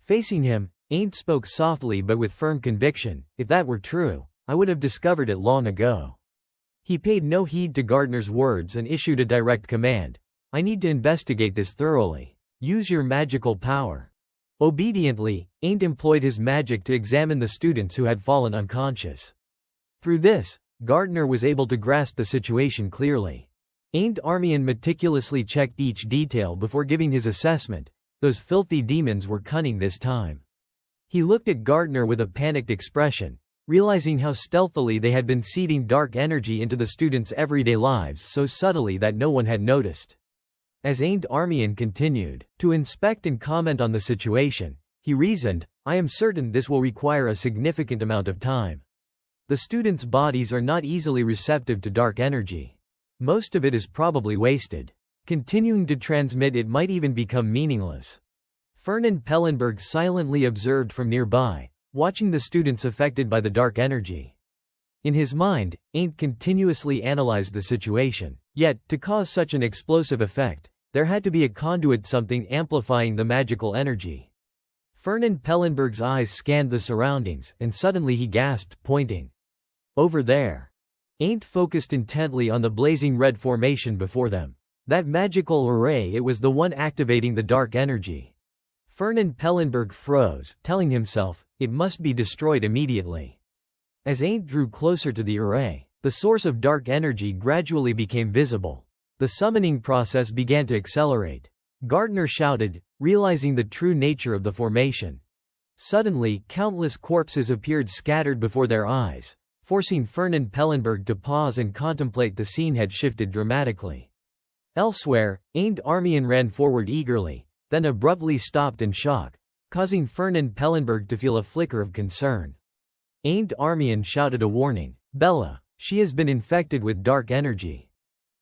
Facing him, Ain't spoke softly but with firm conviction. If that were true, I would have discovered it long ago. He paid no heed to Gardner's words and issued a direct command. I need to investigate this thoroughly. Use your magical power. Obediently, Ain't employed his magic to examine the students who had fallen unconscious. Through this, Gardner was able to grasp the situation clearly. Ain't Armian meticulously checked each detail before giving his assessment. Those filthy demons were cunning this time. He looked at Gardner with a panicked expression, realizing how stealthily they had been seeding dark energy into the students' everyday lives so subtly that no one had noticed. As Ain't Armian continued to inspect and comment on the situation, he reasoned, I am certain this will require a significant amount of time. The students' bodies are not easily receptive to dark energy. Most of it is probably wasted. Continuing to transmit it might even become meaningless. Fernand Pellenberg silently observed from nearby, watching the students affected by the dark energy. In his mind, Ain't continuously analyzed the situation. Yet, to cause such an explosive effect, there had to be a conduit, something amplifying the magical energy. Fernand Pellenberg's eyes scanned the surroundings, and suddenly he gasped, pointing. Over there. Ain't focused intently on the blazing red formation before them. That magical array, it was the one activating the dark energy. Fernand Pellenberg froze, telling himself, it must be destroyed immediately. As Ain't drew closer to the array, the source of dark energy gradually became visible. The summoning process began to accelerate. Gardner shouted, realizing the true nature of the formation. Suddenly, countless corpses appeared scattered before their eyes, forcing Fernand Pellenberg to pause and contemplate. The scene had shifted dramatically. Elsewhere, Ain't Armian ran forward eagerly, then abruptly stopped in shock, causing Fernand Pellenberg to feel a flicker of concern. Ain't Armian shouted a warning, Bella, she has been infected with dark energy.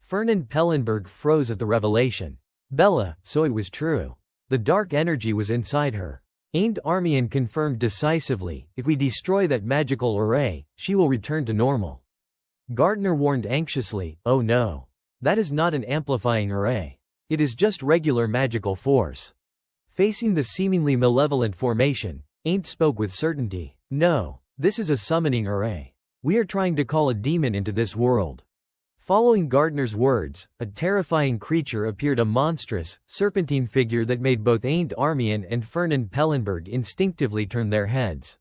Fernand Pellenberg froze at the revelation. Bella, so it was true. The dark energy was inside her. Ain't Armian confirmed decisively, if we destroy that magical array, she will return to normal. Gardner warned anxiously, oh no. That is not an amplifying array. It is just regular magical force. Facing the seemingly malevolent formation, Ain't spoke with certainty. No, this is a summoning array. We are trying to call a demon into this world. Following Gardner's words, a terrifying creature appeared, a monstrous, serpentine figure that made both Ain't Armian and Fernand Pellenberg instinctively turn their heads.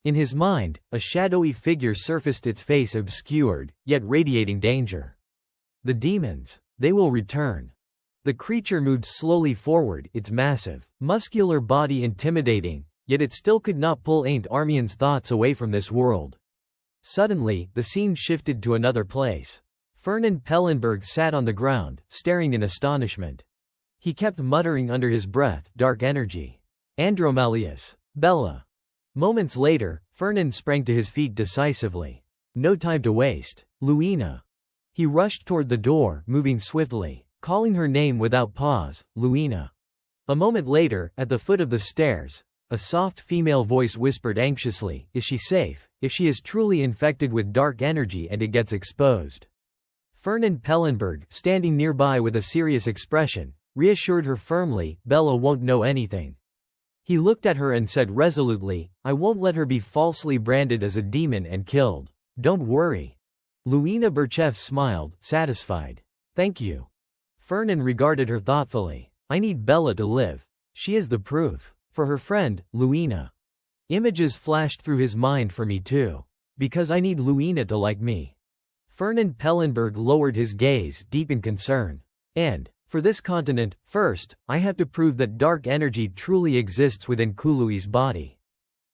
In his mind, a shadowy figure surfaced, its face obscured, yet radiating danger. The demons. They will return. The creature moved slowly forward, its massive, muscular body intimidating, yet it still could not pull Armian's thoughts away from this world. Suddenly, the scene shifted to another place. Fernand Pellenberg sat on the ground, staring in astonishment. He kept muttering under his breath, "Dark energy. Andromalius. Bella." Moments later, Fernand sprang to his feet decisively. No time to waste. Luina. He rushed toward the door, moving swiftly, calling her name without pause, "Luina." A moment later, at the foot of the stairs, a soft female voice whispered anxiously, "Is she safe? If she is truly infected with dark energy and it gets exposed." Fernand Pellenberg, standing nearby with a serious expression, reassured her firmly, "Bella won't know anything." He looked at her and said resolutely, "I won't let her be falsely branded as a demon and killed. Don't worry." Luina Burchev smiled, satisfied. "Thank you." Fernand regarded her thoughtfully. "I need Bella to live. She is the proof. For her friend, Luina." Images flashed through his mind, "For me too. Because I need Luina to like me." Fernand Pellenberg lowered his gaze, deep in concern. "And, for this continent, first, I have to prove that dark energy truly exists within Kului's body."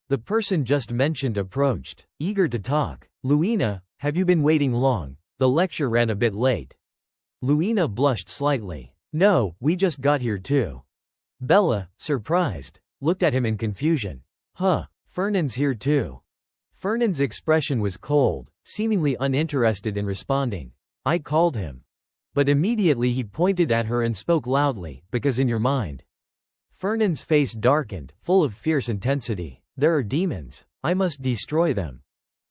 The person just mentioned approached, eager to talk. "Luina, have you been waiting long? The lecture ran a bit late." Luina blushed slightly. "No, we just got here too." Bella, surprised, looked at him in confusion. "Huh, Fernand's here too." Fernand's expression was cold, seemingly uninterested in responding. "I called him." But immediately he pointed at her and spoke loudly, "Because in your mind." Fernand's face darkened, full of fierce intensity. "There are demons. I must destroy them."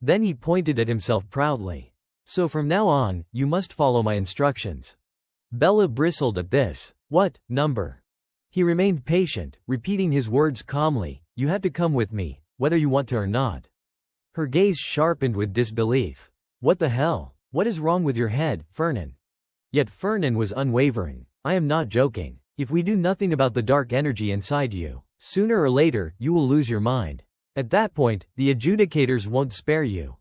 Then he pointed at himself proudly. "So from now on, you must follow my instructions." Bella bristled at this. "What number?" He remained patient, repeating his words calmly, "You have to come with me, whether you want to or not." Her gaze sharpened with disbelief. "What the hell? What is wrong with your head, Fernand?" Yet Fernand was unwavering. "I am not joking. If we do nothing about the dark energy inside you, sooner or later, you will lose your mind. At that point, the adjudicators won't spare you."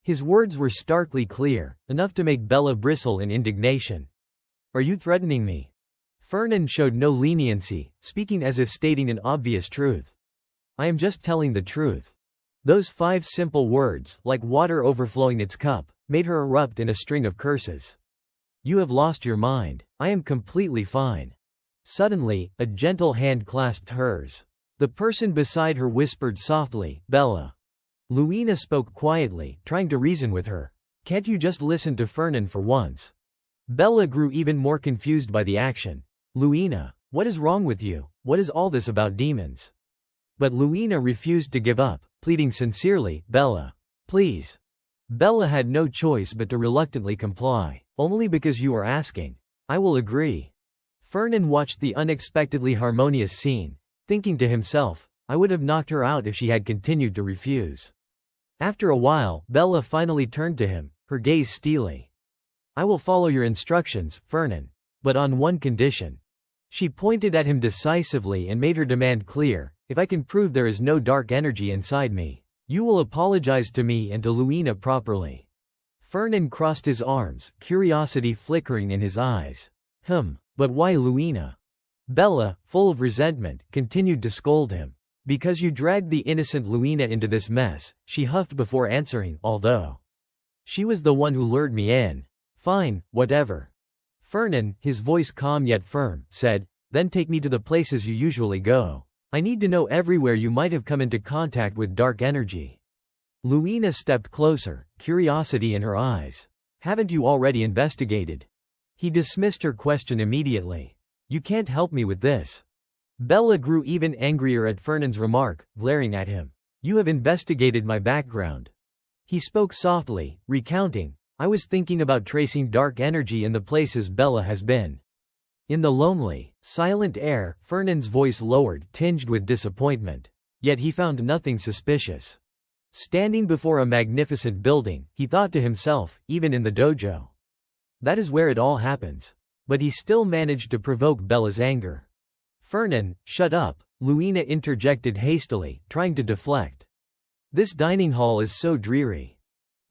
His words were starkly clear, enough to make Bella bristle in indignation. "Are you threatening me?" Fernand showed no leniency, speaking as if stating an obvious truth. "I am just telling the truth." Those 5 simple words, like water overflowing its cup, made her erupt in a string of curses. "You have lost your mind. I am completely fine." Suddenly, a gentle hand clasped hers. The person beside her whispered softly, "Bella." Luina spoke quietly, trying to reason with her. "Can't you just listen to Fernand for once?" Bella grew even more confused by the action. "Luina, what is wrong with you? What is all this about demons?" But Luina refused to give up, pleading sincerely, "Bella, please." Bella had no choice but to reluctantly comply. "Only because you are asking. I will agree." Fernand watched the unexpectedly harmonious scene, thinking to himself, "I would have knocked her out if she had continued to refuse." After a while, Bella finally turned to him, her gaze steely. "I will follow your instructions, Fernand. But on one condition." She pointed at him decisively and made her demand clear, "If I can prove there is no dark energy inside me, you will apologize to me and to Luina properly." Fernand crossed his arms, curiosity flickering in his eyes. But why Luina?" Bella, full of resentment, continued to scold him. "Because you dragged the innocent Luina into this mess," she huffed before answering, "although she was the one who lured me in." "Fine, whatever." Fernand, his voice calm yet firm, said, "Then take me to the places you usually go. I need to know everywhere you might have come into contact with dark energy." Luina stepped closer, curiosity in her eyes. "Haven't you already investigated?" He dismissed her question immediately. "You can't help me with this." Bella grew even angrier at Fernand's remark, glaring at him. "You have investigated my background." He spoke softly, recounting, "I was thinking about tracing dark energy in the places Bella has been." In the lonely, silent air, Fernand's voice lowered, tinged with disappointment. Yet he found nothing suspicious. Standing before a magnificent building, he thought to himself, even in the dojo. That is where it all happens. But he still managed to provoke Bella's anger. "Fernand, shut up," Luina interjected hastily, trying to deflect. This dining hall is so dreary.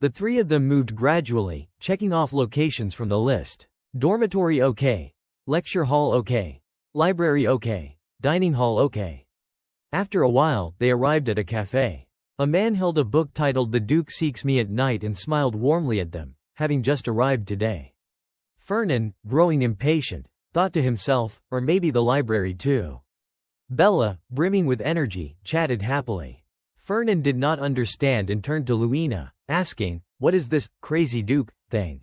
The three of them moved gradually, checking off locations from the list. Dormitory okay. Lecture hall okay. Library okay. Dining hall okay. After a while, they arrived at a cafe. A man held a book titled The Duke Seeks Me at Night and smiled warmly at them, having just arrived today. Fernan, growing impatient, thought to himself, or maybe the library too. Bella, brimming with energy, chatted happily. Fernan did not understand and turned to Luina, asking, "What is this crazy Duke thing?"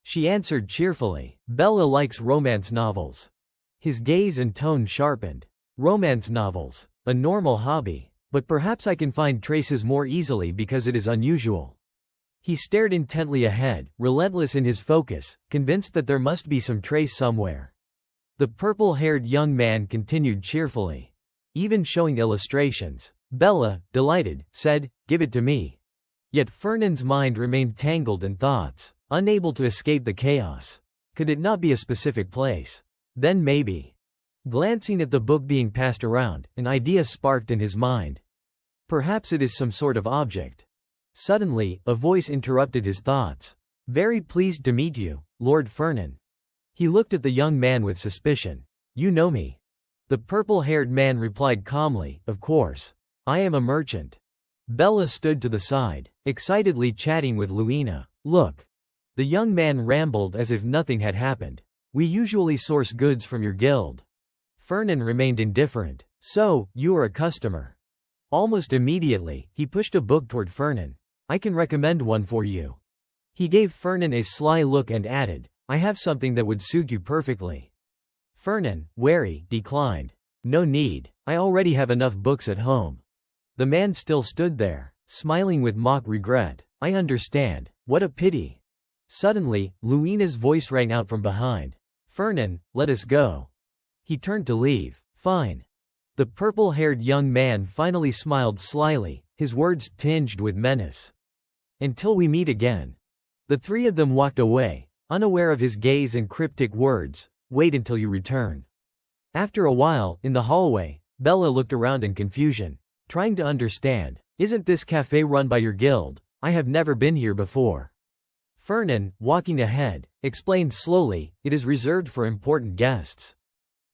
She answered cheerfully, "Bella likes romance novels." His gaze and tone sharpened. "Romance novels, a normal hobby. But perhaps I can find traces more easily because it is unusual." He stared intently ahead, relentless in his focus, convinced that there must be some trace somewhere. The purple-haired young man continued cheerfully, even showing illustrations. Bella, delighted, said, "Give it to me." Yet Fernan's mind remained tangled in thoughts, unable to escape the chaos. Could it not be a specific place? Then maybe. Glancing at the book being passed around, an idea sparked in his mind. Perhaps it is some sort of object. Suddenly, a voice interrupted his thoughts. "Very pleased to meet you, Lord Fernan." He looked at the young man with suspicion. "You know me?" The purple-haired man replied calmly, "Of course. I am a merchant." Bella stood to the side, excitedly chatting with Luina. "Look." The young man rambled as if nothing had happened. "We usually source goods from your guild." Fernan remained indifferent. "So, you are a customer." Almost immediately, he pushed a book toward Fernan. "I can recommend one for you." He gave Fernan a sly look and added, "I have something that would suit you perfectly." Fernan, wary, declined. "No need, I already have enough books at home." The man still stood there, smiling with mock regret. "I understand. What a pity." Suddenly, Luina's voice rang out from behind. "Fernan, let us go." He turned to leave. "Fine." The purple-haired young man finally smiled slyly, his words tinged with menace. "Until we meet again." The three of them walked away, unaware of his gaze and cryptic words, "Wait until you return." After a while, in the hallway, Bella looked around in confusion, trying to understand. "Isn't this cafe run by your guild? I have never been here before." Fernan, walking ahead, explained slowly, "It is reserved for important guests."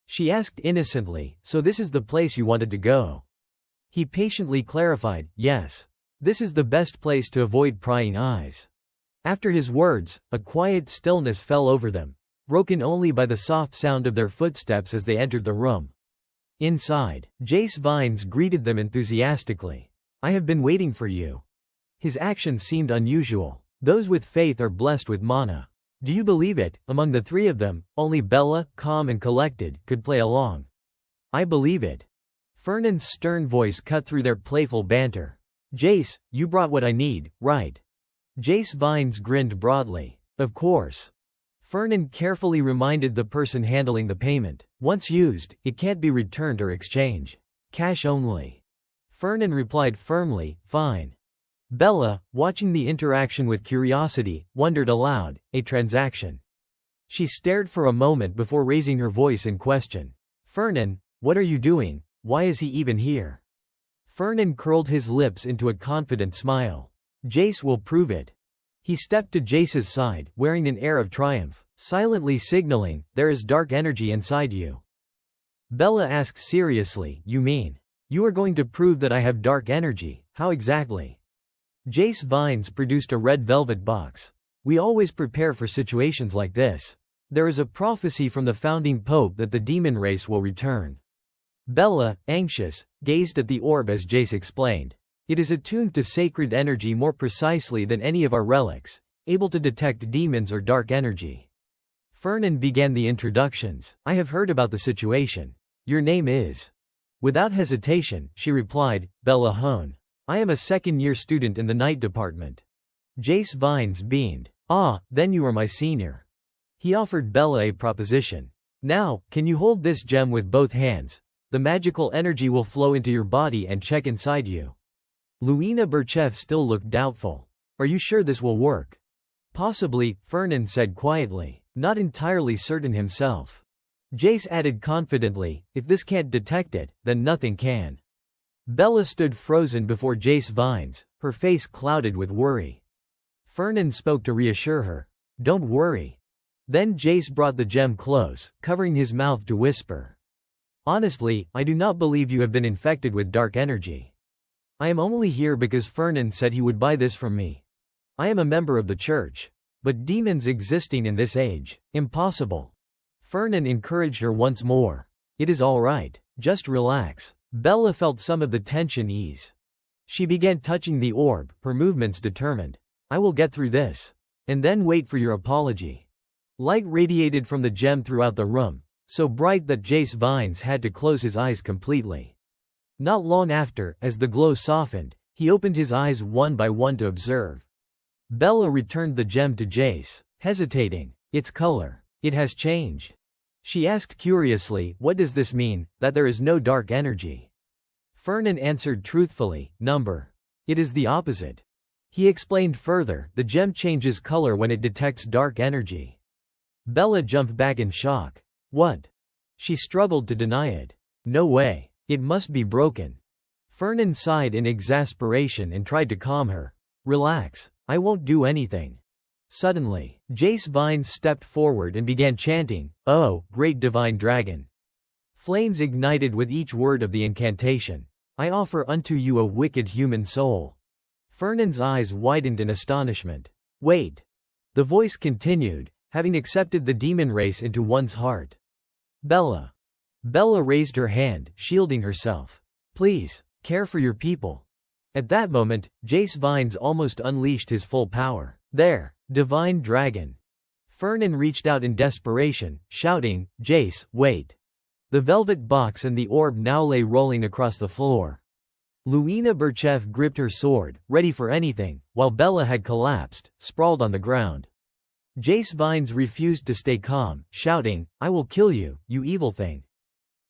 She asked innocently, "So this is the place you wanted to go?" He patiently clarified, "Yes. This is the best place to avoid prying eyes." After his words, a quiet stillness fell over them, broken only by the soft sound of their footsteps as they entered the room. Inside, Jace Vines greeted them enthusiastically. "I have been waiting for you." His actions seemed unusual. Those with faith are blessed with mana. Do you believe it? Among the three of them, only Bella, calm and collected, could play along. "I believe it." Fernan's stern voice cut through their playful banter. "Jace, you brought what I need, right?" Jace Vines grinned broadly. "Of course." Fernan carefully reminded the person handling the payment. "Once used, it can't be returned or exchanged. Cash only." Fernan replied firmly, "Fine." Bella, watching the interaction with curiosity, wondered aloud, "A transaction?" She stared for a moment before raising her voice in question. "Fernan, what are you doing? Why is he even here?" Fernan curled his lips into a confident smile. "Jace will prove it." He stepped to Jace's side, wearing an air of triumph, silently signaling, "There is dark energy inside you." Bella asked seriously, "You mean? You are going to prove that I have dark energy? How exactly?" Jace Vines produced a red velvet box. "We always prepare for situations like this. There is a prophecy from the founding pope that the demon race will return." Bella, anxious, gazed at the orb as Jace explained. "It is attuned to sacred energy more precisely than any of our relics, able to detect demons or dark energy." Fernan began the introductions. "I have heard about the situation. Your name is?" Without hesitation, she replied, "Bella Hone. I am a second-year student in the night department." Jace Vines beamed. "Ah, then you are my senior." He offered Bella a proposition. "Now, can you hold this gem with both hands? The magical energy will flow into your body and check inside you." Luina Burchev still looked doubtful. "Are you sure this will work?" "Possibly," Fernan said quietly, not entirely certain himself. Jace added confidently, "If this can't detect it, then nothing can." Bella stood frozen before Jace Vines, her face clouded with worry. Fernan spoke to reassure her. Don't worry. Then Jace brought the gem close, covering his mouth to whisper. Honestly, I do not believe you have been infected with dark energy. I am only here because Fernan said he would buy this from me. I am a member of the church. But demons existing in this age, impossible. Fernan encouraged her once more. It is all right, just relax. Bella felt some of the tension ease. She began touching the orb, her movements determined. I will get through this. And then wait for your apology. Light radiated from the gem throughout the room, so bright that Jace Vines had to close his eyes completely. Not long after, as the glow softened, he opened his eyes one by one to observe. Bella returned the gem to Jace, hesitating. Its color. It has changed. She asked curiously, what does this mean, that there is no dark energy? Fernan answered truthfully, number. It is the opposite. He explained further, the gem changes color when it detects dark energy. Bella jumped back in shock. What? She struggled to deny it. No way. It must be broken. Fernan sighed in exasperation and tried to calm her. Relax. I won't do anything. Suddenly, Jace Vines stepped forward and began chanting, Oh, great divine dragon. Flames ignited with each word of the incantation. I offer unto you a wicked human soul. Fernan's eyes widened in astonishment. Wait. The voice continued, having accepted the demon race into one's heart. Bella. Bella raised her hand, shielding herself. Please, care for your people. At that moment, Jace Vines almost unleashed his full power. There, divine dragon. Fernan reached out in desperation, shouting, Jace, wait. The velvet box and the orb now lay rolling across the floor. Luina Burchev gripped her sword, ready for anything, while Bella had collapsed, sprawled on the ground. Jace Vines refused to stay calm, shouting, I will kill you, you evil thing.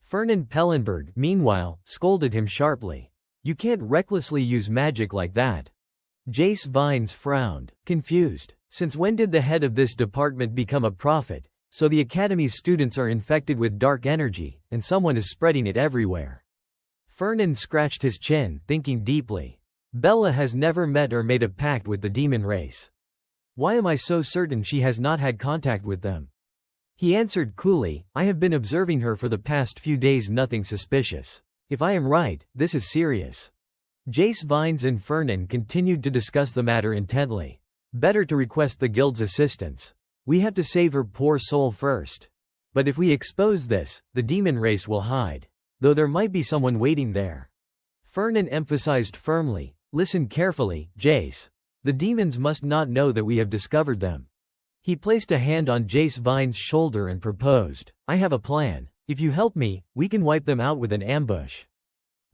Fernan Pellenberg, meanwhile, scolded him sharply. You can't recklessly use magic like that. Jace Vines frowned, confused. Since when did the head of this department become a prophet? So the Academy's students are infected with dark energy, and someone is spreading it everywhere. Fernan scratched his chin, thinking deeply. Bella has never met or made a pact with the demon race. Why am I so certain she has not had contact with them? He answered coolly, I have been observing her for the past few days, nothing suspicious. If I am right, this is serious. Jace Vines and Fernan continued to discuss the matter intently. Better to request the guild's assistance. We have to save her poor soul first. But if we expose this, the demon race will hide. Though there might be someone waiting there. Fernan emphasized firmly, listen carefully, Jace. The demons must not know that we have discovered them. He placed a hand on Jace Vines' shoulder and proposed, I have a plan. If you help me, we can wipe them out with an ambush.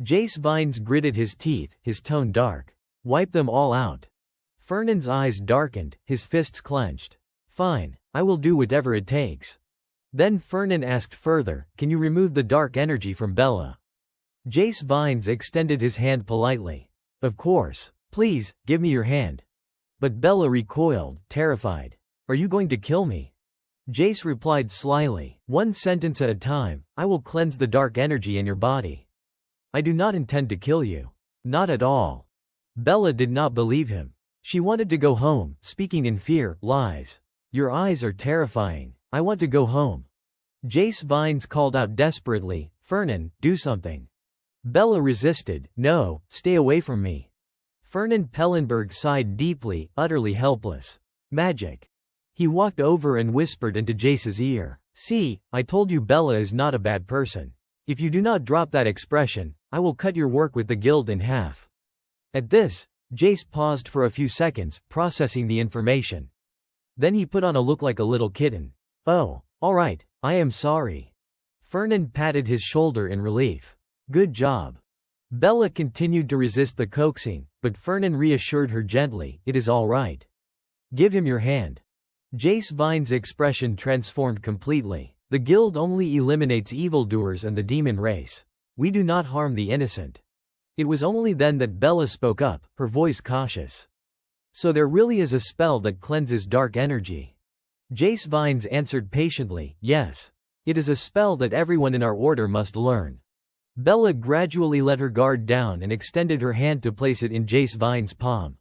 Jace Vines gritted his teeth, his tone dark. Wipe them all out. Fernan's eyes darkened, his fists clenched. Fine, I will do whatever it takes. Then Fernan asked further, can you remove the dark energy from Bella? Jace Vines extended his hand politely. Of course. Please, give me your hand. But Bella recoiled, terrified. Are you going to kill me? Jace replied slyly, one sentence at a time, I will cleanse the dark energy in your body. I do not intend to kill you. Not at all. Bella did not believe him. She wanted to go home, speaking in fear, lies. Your eyes are terrifying. I want to go home. Jace Vines called out desperately, Fernan, do something. Bella resisted, no, stay away from me. Fernan Pellenberg sighed deeply, utterly helpless. Magic. He walked over and whispered into Jace's ear. See, I told you Bella is not a bad person. If you do not drop that expression, I will cut your work with the guild in half. At this, Jace paused for a few seconds, processing the information. Then he put on a look like a little kitten. Oh, all right, I am sorry. Fernan patted his shoulder in relief. Good job. Bella continued to resist the coaxing, but Fernan reassured her gently, it is all right. Give him your hand. Jace Vines' expression transformed completely. The guild only eliminates evildoers and the demon race. We do not harm the innocent. It was only then that Bella spoke up, her voice cautious. So there really is a spell that cleanses dark energy. Jace Vines answered patiently, yes. It is a spell that everyone in our order must learn. Bella gradually let her guard down and extended her hand to place it in Jace Vine's palm.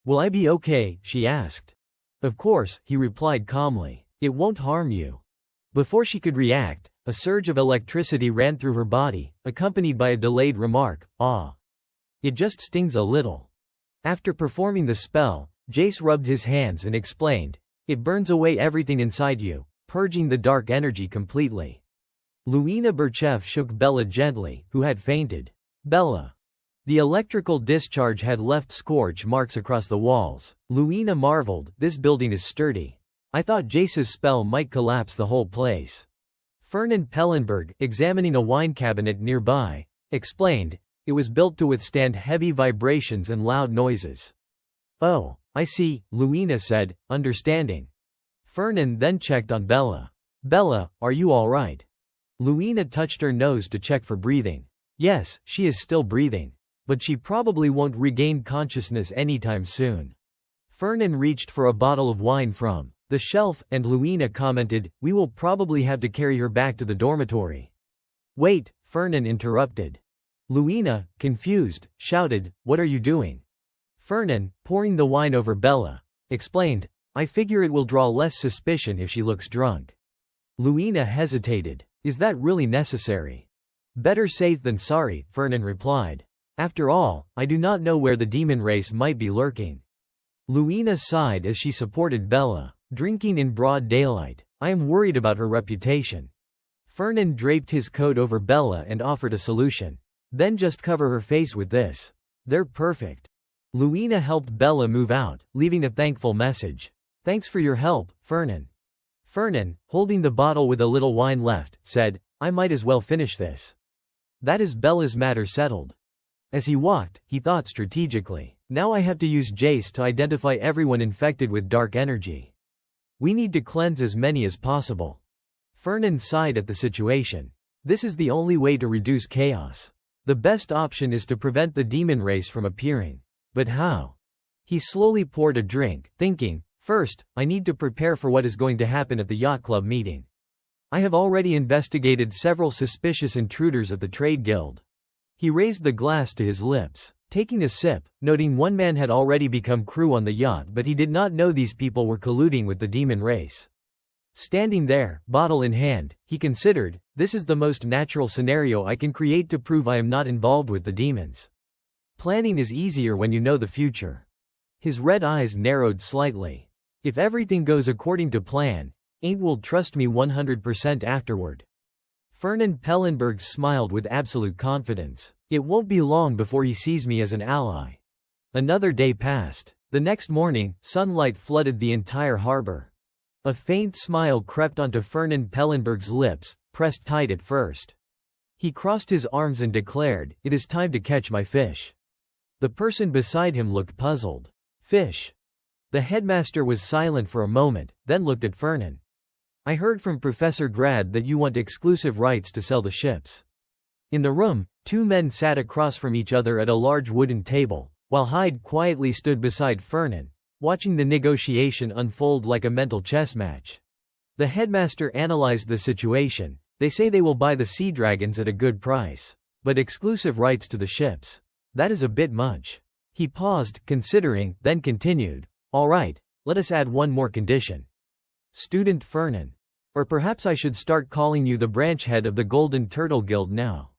"Will I be okay?" she asked. "Of course," he replied calmly. "It won't harm you." Before she could react, a surge of electricity ran through her body, accompanied by a delayed remark, "Ah. It just stings a little." After performing the spell, Jace rubbed his hands and explained, "It burns away everything inside you, purging the dark energy completely." Luina Burchev shook Bella gently, who had fainted. "Bella." The electrical discharge had left scorch marks across the walls. Luina marveled, "This building is sturdy. I thought Jace's spell might collapse the whole place." Fernan Pellenberg, examining a wine cabinet nearby, explained, "It was built to withstand heavy vibrations and loud noises." "Oh, I see," Luina said, understanding. Fernan then checked on Bella. "Bella, are you all right?" Luina touched her nose to check for breathing. Yes, she is still breathing. But she probably won't regain consciousness anytime soon. Fernan reached for a bottle of wine from the shelf, and Luina commented, "We will probably have to carry her back to the dormitory." "Wait," Fernan interrupted. Luina, confused, shouted, "What are you doing?" Fernan, pouring the wine over Bella, explained, "I figure it will draw less suspicion if she looks drunk." Luina hesitated. "Is that really necessary?" "Better safe than sorry," Fernan replied. "After all, I do not know where the demon race might be lurking." Luina sighed as she supported Bella. "Drinking in broad daylight. I am worried about her reputation." Fernan draped his coat over Bella and offered a solution. "Then just cover her face with this. They're perfect." Luina helped Bella move out, leaving a thankful message. "Thanks for your help, Fernan." Fernan, holding the bottle with a little wine left, said, "I might as well finish this. That is Bella's matter settled." As he walked, he thought strategically. "Now I have to use Jace to identify everyone infected with dark energy. We need to cleanse as many as possible." Fernan sighed at the situation. "This is the only way to reduce chaos. The best option is to prevent the demon race from appearing. But how?" He slowly poured a drink, thinking, "First, I need to prepare for what is going to happen at the yacht club meeting. I have already investigated several suspicious intruders at the trade guild." He raised the glass to his lips, taking a sip, noting one man had already become crew on the yacht, but he did not know these people were colluding with the demon race. Standing there, bottle in hand, he considered, "This is the most natural scenario I can create to prove I am not involved with the demons. Planning is easier when you know the future." His red eyes narrowed slightly. "If everything goes according to plan, Ain't will trust me 100% afterward." Fernan Pellenberg smiled with absolute confidence. "It won't be long before he sees me as an ally." Another day passed. The next morning, sunlight flooded the entire harbor. A faint smile crept onto Fernan Pellenberg's lips, pressed tight at first. He crossed his arms and declared, "It is time to catch my fish." The person beside him looked puzzled. "Fish?" The headmaster was silent for a moment, then looked at Fernan. "I heard from Professor Grad that you want exclusive rights to sell the ships." In the room, two men sat across from each other at a large wooden table, while Hyde quietly stood beside Fernan, watching the negotiation unfold like a mental chess match. The headmaster analyzed the situation. "They say they will buy the sea dragons at a good price. But exclusive rights to the ships. That is a bit much." He paused, considering, then continued, "All right, let us add one more condition. Student Fernan. Or perhaps I should start calling you the branch head of the Golden Turtle Guild now."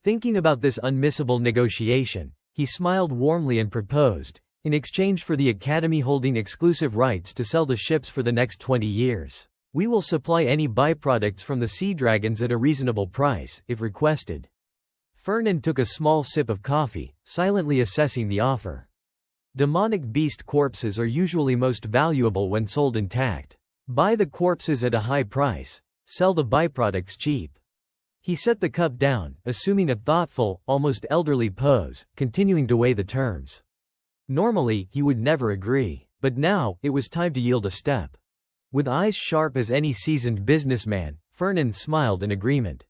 Thinking about this unmissable negotiation, he smiled warmly and proposed, "In exchange for the Academy holding exclusive rights to sell the ships for the next 20 years, we will supply any byproducts from the sea dragons at a reasonable price, if requested." Fernan took a small sip of coffee, silently assessing the offer. Demonic beast corpses are usually most valuable when sold intact. Buy the corpses at a high price, sell the byproducts cheap. He set the cup down, assuming a thoughtful, almost elderly pose, continuing to weigh the terms. Normally, he would never agree, but now, it was time to yield a step. With eyes sharp as any seasoned businessman, Fernan smiled in agreement.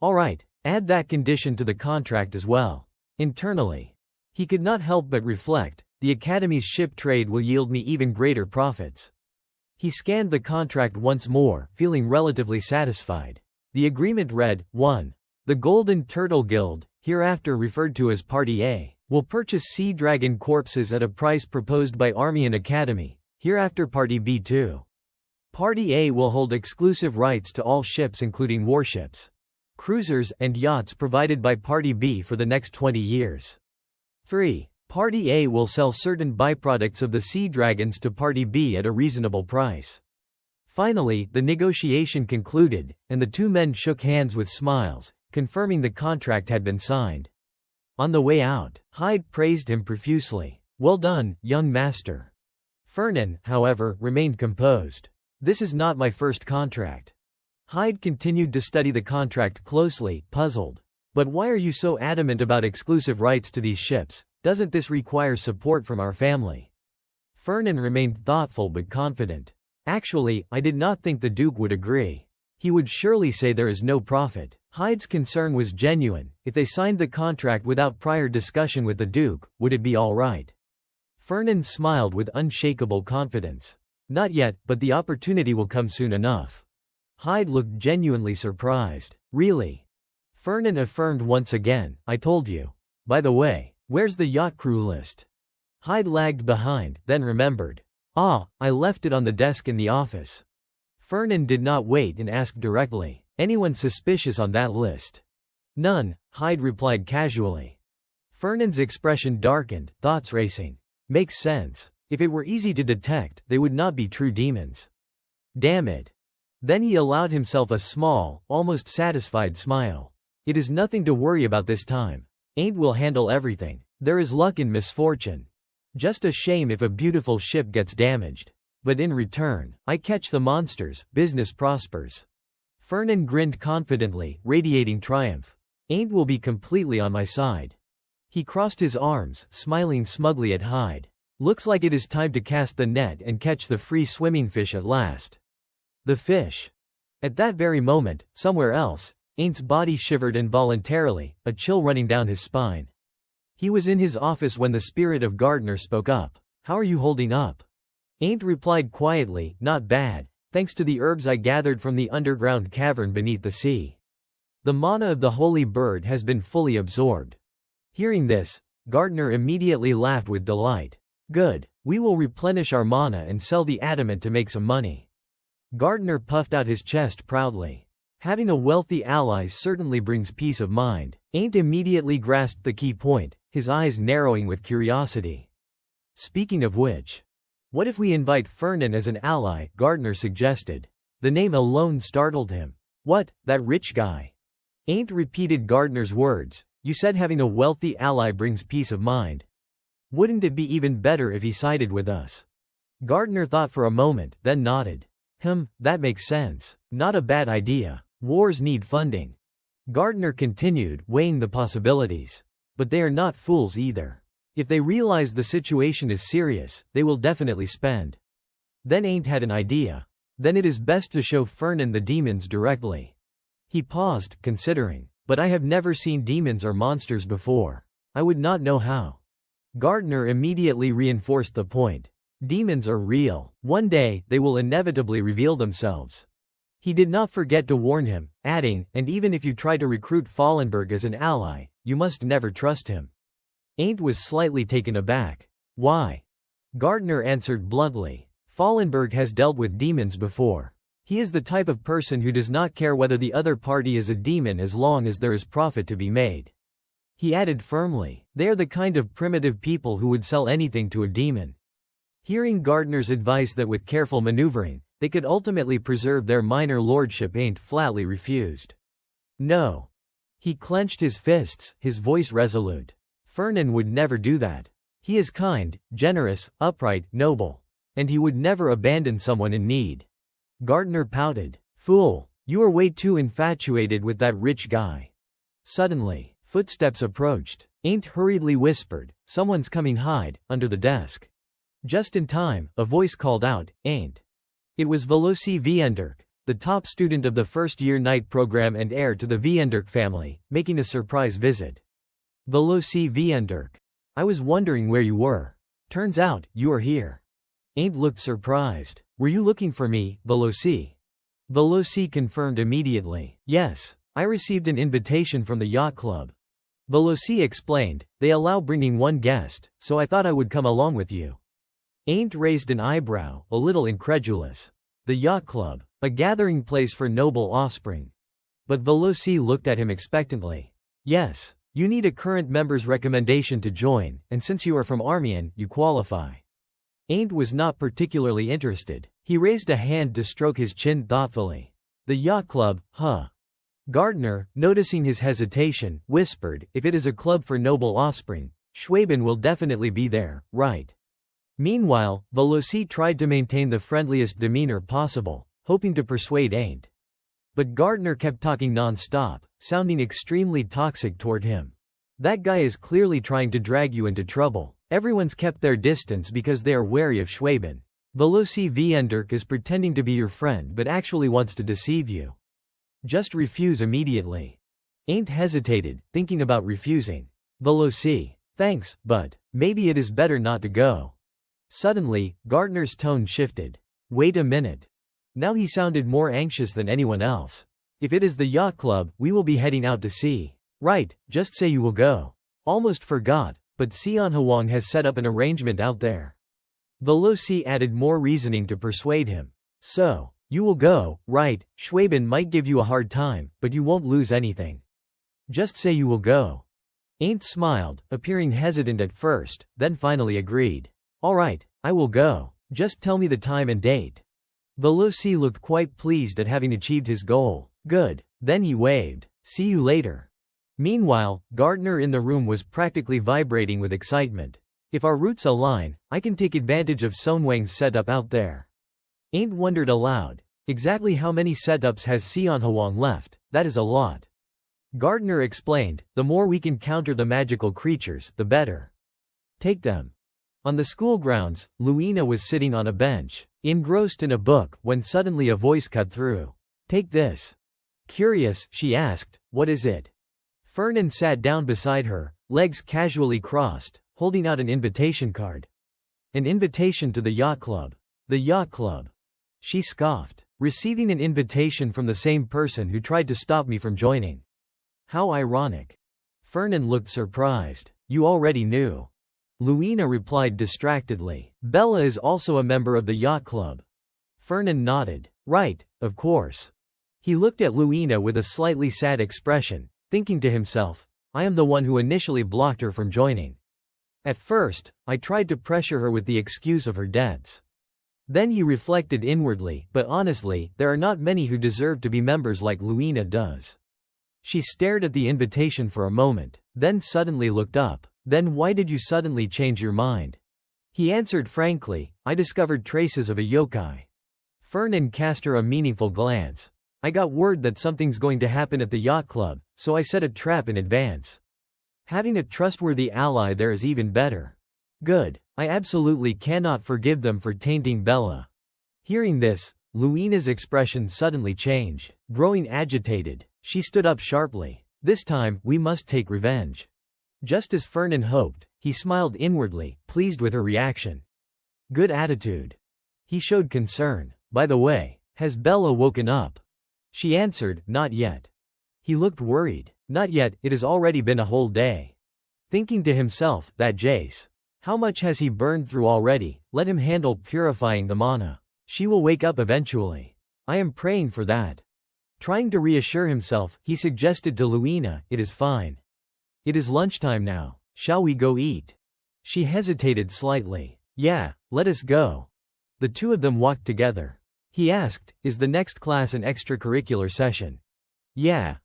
"All right, add that condition to the contract as well." Internally, he could not help but reflect, "The Academy's ship trade will yield me even greater profits." He scanned the contract once more, feeling relatively satisfied. The agreement read, 1. The Golden Turtle Guild, hereafter referred to as Party A, will purchase sea dragon corpses at a price proposed by Army and Academy, hereafter Party B2. Party A will hold exclusive rights to all ships including warships, cruisers, and yachts provided by Party B for the next 20 years. 3. Party A will sell certain byproducts of the sea dragons to Party B at a reasonable price. Finally, the negotiation concluded, and the two men shook hands with smiles, confirming the contract had been signed. On the way out, Hyde praised him profusely. "Well done, young master." Fernan, however, remained composed. "This is not my first contract." Hyde continued to study the contract closely, puzzled. "But why are you so adamant about exclusive rights to these ships? Doesn't this require support from our family?" Fernan remained thoughtful but confident. "Actually, I did not think the Duke would agree. He would surely say there is no profit." Hyde's concern was genuine. If they signed the contract without prior discussion with the Duke, would it be all right? Fernan smiled with unshakable confidence. "Not yet, but the opportunity will come soon enough." Hyde looked genuinely surprised. "Really?" Fernan affirmed once again, "I told you. By the way, where's the yacht crew list?" Hyde lagged behind, then remembered. "Ah, I left it on the desk in the office." Fernan did not wait and asked directly, "Anyone suspicious on that list?" "None," Hyde replied casually. Fernan's expression darkened, thoughts racing. "Makes sense. If it were easy to detect, they would not be true demons." "Damn it." Then he allowed himself a small, almost satisfied smile. "It is nothing to worry about this time. Ain't will handle everything. There is luck in misfortune. Just a shame if a beautiful ship gets damaged. But in return, I catch the monsters, business prospers." Fernan grinned confidently, radiating triumph. "Ain't will be completely on my side." He crossed his arms, smiling smugly at Hyde. "Looks like it is time to cast the net and catch the free swimming fish at last." The fish. At that very moment, somewhere else, Aint's body shivered involuntarily, a chill running down his spine. He was in his office when the spirit of Gardner spoke up. "How are you holding up?" Aint replied quietly, "Not bad, thanks to the herbs I gathered from the underground cavern beneath the sea. The mana of the holy bird has been fully absorbed." Hearing this, Gardner immediately laughed with delight. "Good, we will replenish our mana and sell the adamant to make some money." Gardner puffed out his chest proudly. Having a wealthy ally certainly brings peace of mind. Aint immediately grasped the key point, his eyes narrowing with curiosity. "Speaking of which, what if we invite Fernan as an ally?" Gardner suggested. The name alone startled him. "What, that rich guy?" Aint repeated Gardner's words. "You said having a wealthy ally brings peace of mind. Wouldn't it be even better if he sided with us?" Gardner thought for a moment, then nodded. That makes sense. Not a bad idea. Wars need funding." Gardner continued, weighing the possibilities. "But they are not fools either. If they realize the situation is serious, they will definitely spend." Then Aint had an idea. "Then it is best to show Fernan the demons directly." He paused, considering. "But I have never seen demons or monsters before. I would not know how." Gardner immediately reinforced the point. "Demons are real. One day, they will inevitably reveal themselves." He did not forget to warn him, adding, "And even if you try to recruit Fallenberg as an ally, you must never trust him." Aint was slightly taken aback. "Why?" Gardner answered bluntly. "Fallenberg has dealt with demons before. He is the type of person who does not care whether the other party is a demon as long as there is profit to be made." He added firmly, "They are the kind of primitive people who would sell anything to a demon." Hearing Gardner's advice that with careful maneuvering, they could ultimately preserve their minor lordship, Aint flatly refused. "No." He clenched his fists, his voice resolute. "Fernan would never do that. He is kind, generous, upright, noble. And he would never abandon someone in need." Gardner pouted. "Fool, you are way too infatuated with that rich guy." Suddenly, footsteps approached. Aint hurriedly whispered, "Someone's coming, Hyde," under the desk. Just in time, a voice called out, "Aint." It was Veloci Vienderk, the top student of the first-year night program and heir to the Vienderk family, making a surprise visit. "Veloci Vienderk. I was wondering where you were. Turns out, you are here." Aint looked surprised. "Were you looking for me, Veloci?" Veloci confirmed immediately. "Yes. I received an invitation from the yacht club. Veloci explained, they allow bringing one guest, so I thought I would come along with you. Aint raised an eyebrow, a little incredulous. The yacht club, a gathering place for noble offspring. But Veloci looked at him expectantly. Yes, you need a current member's recommendation to join, and since you are from Armian, you qualify. Aint was not particularly interested. He raised a hand to stroke his chin thoughtfully. The yacht club, huh? Gardner, noticing his hesitation, whispered, if it is a club for noble offspring, Schwaben will definitely be there, right? Meanwhile, Veloci tried to maintain the friendliest demeanor possible, hoping to persuade Aint. But Gardner kept talking non-stop, sounding extremely toxic toward him. That guy is clearly trying to drag you into trouble. Everyone's kept their distance because they are wary of Schwaben. Veloci Vienderk is pretending to be your friend but actually wants to deceive you. Just refuse immediately. Aint hesitated, thinking about refusing. Veloci, thanks, but maybe it is better not to go. Suddenly, Gardner's tone shifted. Wait a minute. Now he sounded more anxious than anyone else. If it is the yacht club, we will be heading out to sea. Right, just say you will go. Almost forgot, but Sion Hwang has set up an arrangement out there. Veloci added more reasoning to persuade him. So, you will go, right? Schwaben might give you a hard time, but you won't lose anything. Just say you will go. Aint smiled, appearing hesitant at first, then finally agreed. All right, I will go. Just tell me the time and date. Veloci looked quite pleased at having achieved his goal. Good. Then he waved. See you later. Meanwhile, Gardner in the room was practically vibrating with excitement. If our routes align, I can take advantage of Sonwang's setup out there. Aint wondered aloud. Exactly how many setups has Sion Hwang left? That is a lot. Gardner explained, the more we can counter the magical creatures, the better. Take them. On the school grounds, Luina was sitting on a bench, engrossed in a book, when suddenly a voice cut through. Take this. Curious, she asked, what is it? Fernan sat down beside her, legs casually crossed, holding out an invitation card. An invitation to the yacht club. The yacht club. She scoffed. Receiving an invitation from the same person who tried to stop me from joining. How ironic. Fernan looked surprised. You already knew. Luina replied distractedly. Bella is also a member of the yacht club. Fernan nodded. Right, of course. He looked at Luina with a slightly sad expression, thinking to himself, I am the one who initially blocked her from joining. At first, I tried to pressure her with the excuse of her debts. Then he reflected inwardly, but honestly, there are not many who deserve to be members like Luina does. She stared at the invitation for a moment, then suddenly looked up. Then why did you suddenly change your mind? He answered frankly, I discovered traces of a yokai. Fernan cast her a meaningful glance. I got word that something's going to happen at the yacht club, so I set a trap in advance. Having a trustworthy ally there is even better. Good. I absolutely cannot forgive them for tainting Bella. Hearing this, Luina's expression suddenly changed. Growing agitated, she stood up sharply. This time, we must take revenge. Just as Fernan hoped, he smiled inwardly, pleased with her reaction. Good attitude. He showed concern. By the way, has Bella woken up? She answered, not yet. He looked worried. Not yet, it has already been a whole day. Thinking to himself, that Jace. How much has he burned through already? Let him handle purifying the mana. She will wake up eventually. I am praying for that. Trying to reassure himself, he suggested to Luina, it is fine. It is lunchtime now. Shall we go eat? She hesitated slightly. Yeah, let us go. The two of them walked together. He asked, is the next class an extracurricular session? Yeah.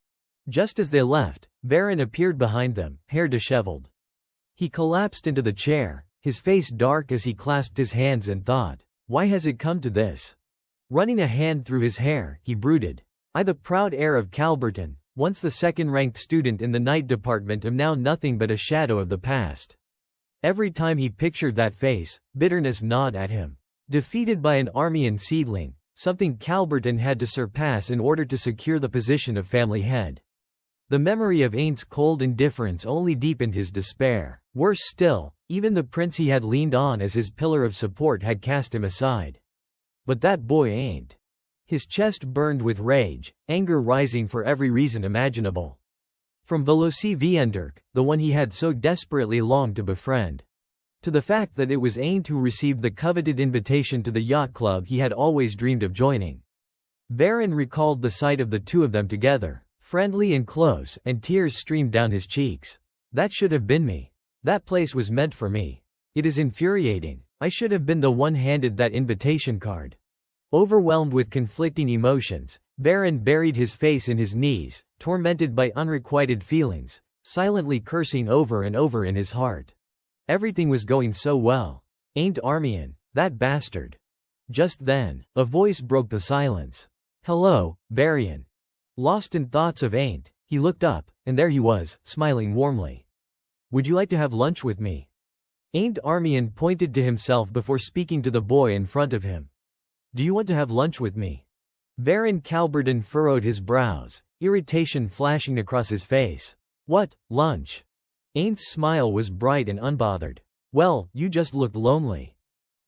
Just as they left, Varen appeared behind them, hair disheveled. He collapsed into the chair, his face dark as he clasped his hands and thought, why has it come to this? Running a hand through his hair, he brooded. I, the proud heir of Calberton, once the second-ranked student in the night department, am now nothing but a shadow of the past. Every time he pictured that face, bitterness gnawed at him. Defeated by an Armian seedling, something Calberton had to surpass in order to secure the position of family head. The memory of Aint's cold indifference only deepened his despair. Worse still, even the prince he had leaned on as his pillar of support had cast him aside. But that boy Aint. His chest burned with rage, anger rising for every reason imaginable. From Veloci Vienderk, the one he had so desperately longed to befriend, to the fact that it was Aint who received the coveted invitation to the yacht club he had always dreamed of joining. Varen recalled the sight of the two of them together, friendly and close, and tears streamed down his cheeks. That should have been me. That place was meant for me. It is infuriating. I should have been the one handed that invitation card. Overwhelmed with conflicting emotions, Varen buried his face in his knees, tormented by unrequited feelings, silently cursing over and over in his heart. Everything was going so well. Ain't Armian, that bastard. Just then, a voice broke the silence. Hello, Varian. Lost in thoughts of Ain't, he looked up, and there he was, smiling warmly. Would you like to have lunch with me? Ain't Armian pointed to himself before speaking to the boy in front of him. Do you want to have lunch with me? Varen Calberden furrowed his brows, irritation flashing across his face. What, lunch? Aint's smile was bright and unbothered. Well, you just looked lonely.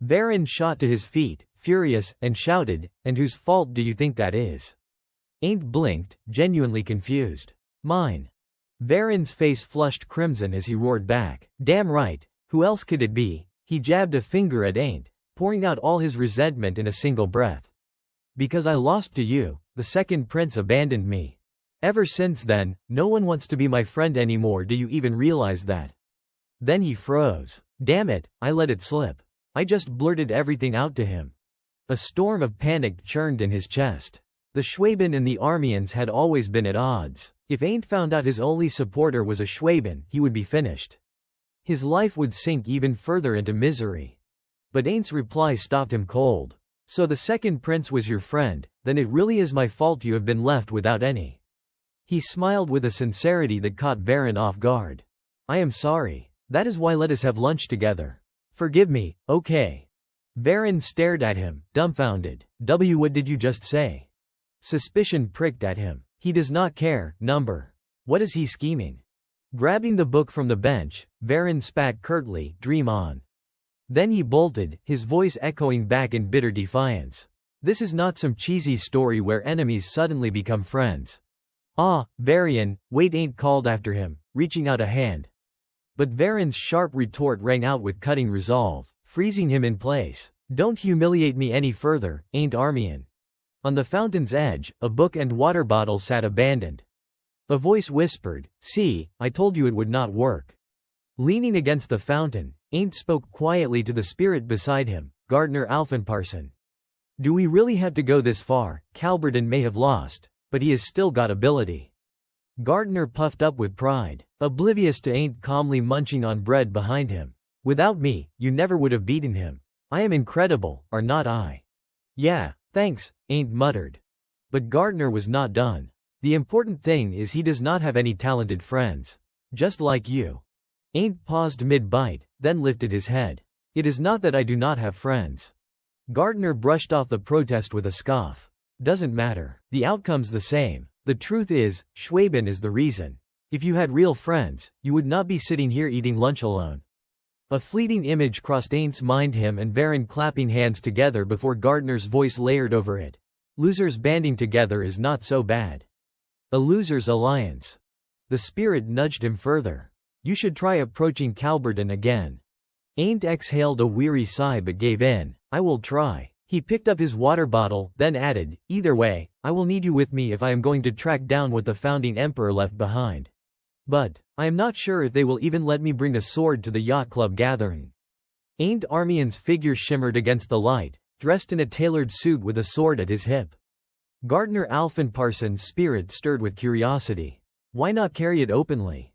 Varen shot to his feet, furious, and shouted, and whose fault do you think that is? Ain't blinked, genuinely confused. Mine. Varen's face flushed crimson as he roared back. Damn right, who else could it be? He jabbed a finger at Ain't, pouring out all his resentment in a single breath. Because I lost to you, the second prince abandoned me. Ever since then, no one wants to be my friend anymore. Do you even realize that? Then he froze. Damn it, I let it slip. I just blurted everything out to him. A storm of panic churned in his chest. The Schwaben and the Armians had always been at odds. If Ain't found out his only supporter was a Schwaben, he would be finished. His life would sink even further into misery. But Aint's reply stopped him cold. So the second prince was your friend, then it really is my fault you have been left without any. He smiled with a sincerity that caught Varen off guard. I am sorry. That is why let us have lunch together. Forgive me, okay. Varen stared at him, dumbfounded. What did you just say? Suspicion pricked at him. He does not care, number. What is he scheming? Grabbing the book from the bench, Varen spat curtly, dream on. Then he bolted, his voice echoing back in bitter defiance. This is not some cheesy story where enemies suddenly become friends. Ah, Varian, wait, Ain't called after him, reaching out a hand. But Varen's sharp retort rang out with cutting resolve, freezing him in place. Don't humiliate me any further, Ain't Armian. On the fountain's edge, a book and water bottle sat abandoned. A voice whispered, see, I told you it would not work. Leaning against the fountain, Ain't spoke quietly to the spirit beside him, Gardner Alfenparson. Do we really have to go this far? Calberden may have lost, but he has still got ability. Gardner puffed up with pride, oblivious to Ain't calmly munching on bread behind him. Without me, you never would have beaten him. I am incredible, are not I? Yeah, thanks, Ain't muttered. But Gardner was not done. The important thing is he does not have any talented friends. Just like you. Ain't paused mid-bite, then lifted his head. It is not that I do not have friends. Gardner brushed off the protest with a scoff. Doesn't matter. The outcome's the same. The truth is, Schwaben is the reason. If you had real friends, you would not be sitting here eating lunch alone. A fleeting image crossed Ain's mind, him and Varen clapping hands together before Gardner's voice layered over it. Losers banding together is not so bad. A loser's alliance. The spirit nudged him further. You should try approaching Calberden again. Ain't exhaled a weary sigh but gave in. I will try. He picked up his water bottle, then added, either way, I will need you with me if I am going to track down what the founding emperor left behind. But I am not sure if they will even let me bring a sword to the yacht club gathering. Ain't Armian's figure shimmered against the light, dressed in a tailored suit with a sword at his hip. Gardner Alfenparson's spirit stirred with curiosity. Why not carry it openly?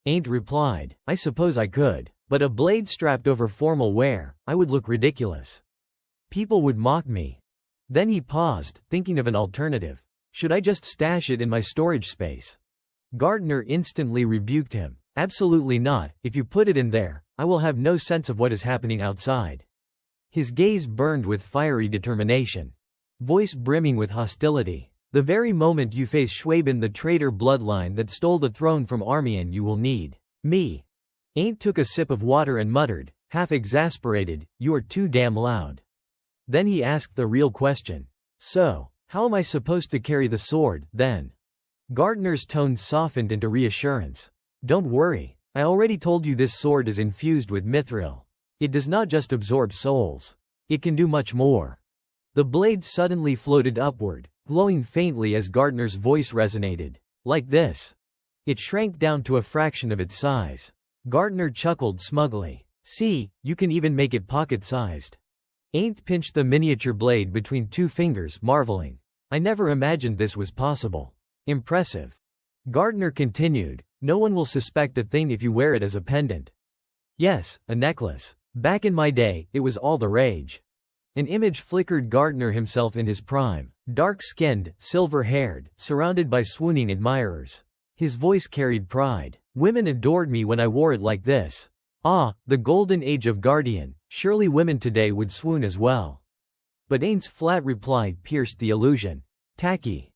Ain't replied, I suppose I could, but a blade strapped over formal wear, I would look ridiculous. People would mock me. Then he paused, thinking of an alternative. Should I just stash it in my storage space? Gardner instantly rebuked him. Absolutely not. If you put it in there, I will have no sense of what is happening outside. His gaze burned with fiery determination. Voice brimming with hostility. The very moment you face Schwaben, the traitor bloodline that stole the throne from Armian, you will need me. Ain't took a sip of water and muttered, half exasperated, you are too damn loud. Then he asked the real question. So, How am I supposed to carry the sword, then? Gardner's tone softened into reassurance. Don't worry, I already told you this sword is infused with mithril. It does not just absorb souls. It can do much more. The blade suddenly floated upward, glowing faintly as Gardner's voice resonated. Like this. It shrank down to a fraction of its size. Gardner chuckled smugly. See, you can even make it pocket-sized. Ain't pinched the miniature blade between two fingers, marveling. I never imagined this was possible. Impressive. Gardner continued, no one will suspect a thing if you wear it as a pendant. Yes, a necklace. Back in my day, it was all the rage. An image flickered Gardner himself in his prime, dark-skinned, silver-haired, surrounded by swooning admirers. His voice carried pride. Women adored me when I wore it like this. Ah, the golden age of Guardian, surely women today would swoon as well. But Ain's flat reply pierced the illusion. Tacky.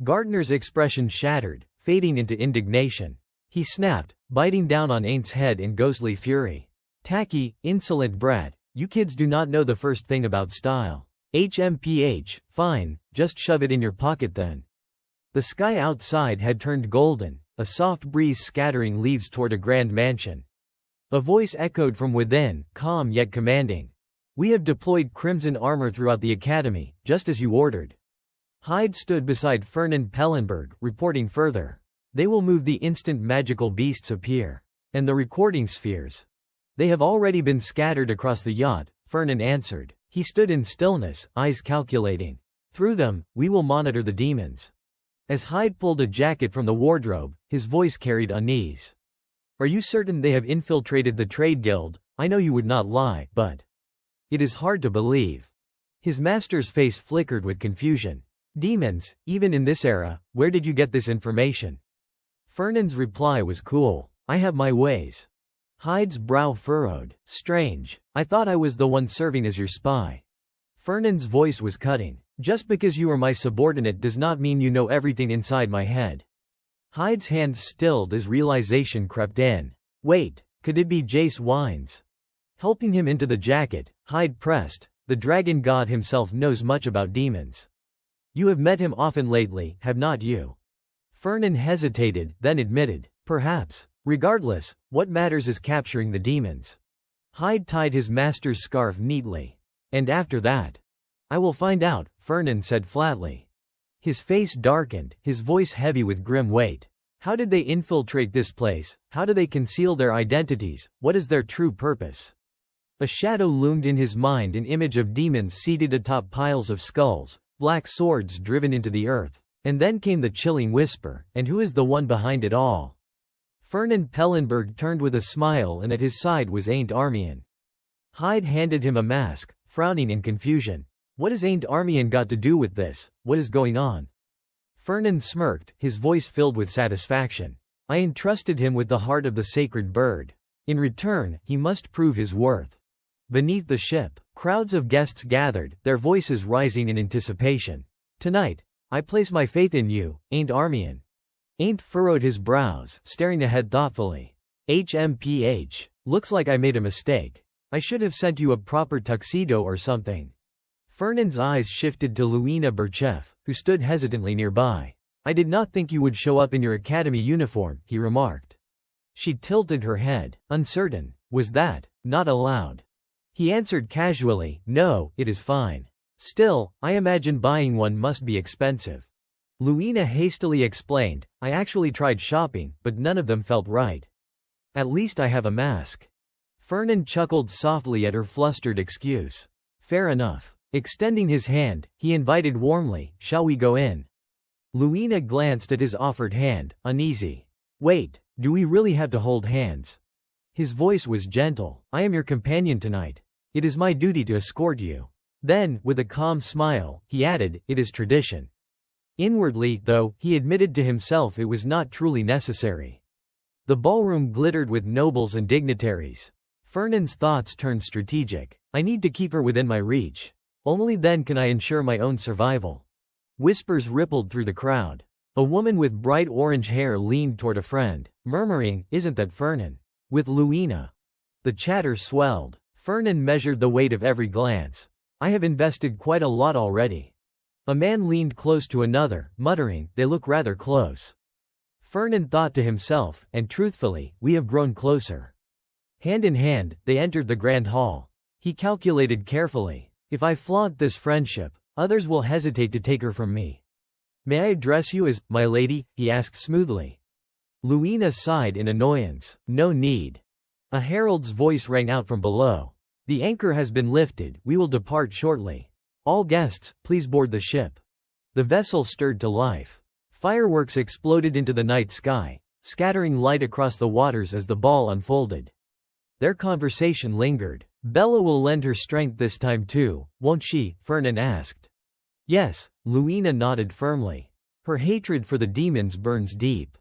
Gardner's expression shattered, fading into indignation. He snapped, biting down on Ain's head in ghostly fury. Tacky, insolent brat, you kids do not know the first thing about style. HMPH, fine, just shove it in your pocket then. The sky outside had turned golden, a soft breeze scattering leaves toward a grand mansion. A voice echoed from within, calm yet commanding. We have deployed crimson armor throughout the academy, just as you ordered. Hyde stood beside Fernan Pellenberg, reporting further. They will move the instant magical beasts appear. And the recording spheres. They have already been scattered across the yacht, Fernan answered. He stood in stillness, eyes calculating. Through them, we will monitor the demons. As Hyde pulled a jacket from the wardrobe, his voice carried unease. Are you certain they have infiltrated the trade guild? I know you would not lie, but it is hard to believe. His master's face flickered with confusion. Demons, even in this era, where did you get this information? Fernan's reply was cool. I have my ways. Hyde's brow furrowed. Strange. I thought I was the one serving as your spy. Fernan's voice was cutting. Just because you are my subordinate does not mean you know everything inside my head. Hyde's hands stilled as realization crept in. Wait, could it be Jace Wines? Helping him into the jacket, Hyde pressed. The dragon god himself knows much about demons. You have met him often lately, have not you? Fernan hesitated, then admitted. Perhaps. Regardless, what matters is capturing the demons. Hyde tied his master's scarf neatly. And after that? I will find out, Fernan said flatly. His face darkened, his voice heavy with grim weight. How did they infiltrate this place? How do they conceal their identities? What is their true purpose? A shadow loomed in his mind, an image of demons seated atop piles of skulls, black swords driven into the earth. And then came the chilling whisper, and who is the one behind it all? Fernan Pellenberg turned with a smile, and at his side was Ain't Armian. Hyde handed him a mask, frowning in confusion. What has Ain't Armian got to do with this? What is going on? Fernan smirked, his voice filled with satisfaction. I entrusted him with the heart of the sacred bird. In return, he must prove his worth. Beneath the ship, crowds of guests gathered, their voices rising in anticipation. Tonight, I place my faith in you, Ain't Armian. Ain't furrowed his brows, staring ahead thoughtfully. HMPH. Looks like I made a mistake. I should have sent you a proper tuxedo or something. Fernan's eyes shifted to Luina Burchef, who stood hesitantly nearby. I did not think you would show up in your academy uniform, he remarked. She tilted her head, uncertain. Was that not allowed? He answered casually, no, it is fine. Still, I imagine buying one must be expensive. Luina hastily explained, I actually tried shopping, but none of them felt right. At least I have a mask. Fernan chuckled softly at her flustered excuse. Fair enough. Extending his hand, he invited warmly, shall we go in? Luina glanced at his offered hand, uneasy. Wait, do we really have to hold hands? His voice was gentle. I am your companion tonight. It is my duty to escort you. Then, with a calm smile, he added, it is tradition. Inwardly, though, he admitted to himself it was not truly necessary. The ballroom glittered with nobles and dignitaries. Fernan's thoughts turned strategic. I need to keep her within my reach. Only then can I ensure my own survival. Whispers rippled through the crowd. A woman with bright orange hair leaned toward a friend, murmuring, isn't that Fernan? With Luina. The chatter swelled. Fernan measured the weight of every glance. I have invested quite a lot already. A man leaned close to another, muttering, "They look rather close." Fernan thought to himself, and truthfully, we have grown closer. Hand in hand, they entered the grand hall. He calculated carefully. If I flaunt this friendship, others will hesitate to take her from me. "May I address you as, my lady?" he asked smoothly. Luina sighed in annoyance. "No need." A herald's voice rang out from below. "The anchor has been lifted, we will depart shortly. All guests, please board the ship." The vessel stirred to life. Fireworks exploded into the night sky, scattering light across the waters as the ball unfolded. Their conversation lingered. "Bella will lend her strength this time too, won't she?" Fernan asked. "Yes," Luina nodded firmly. Her hatred for the demons burns deep.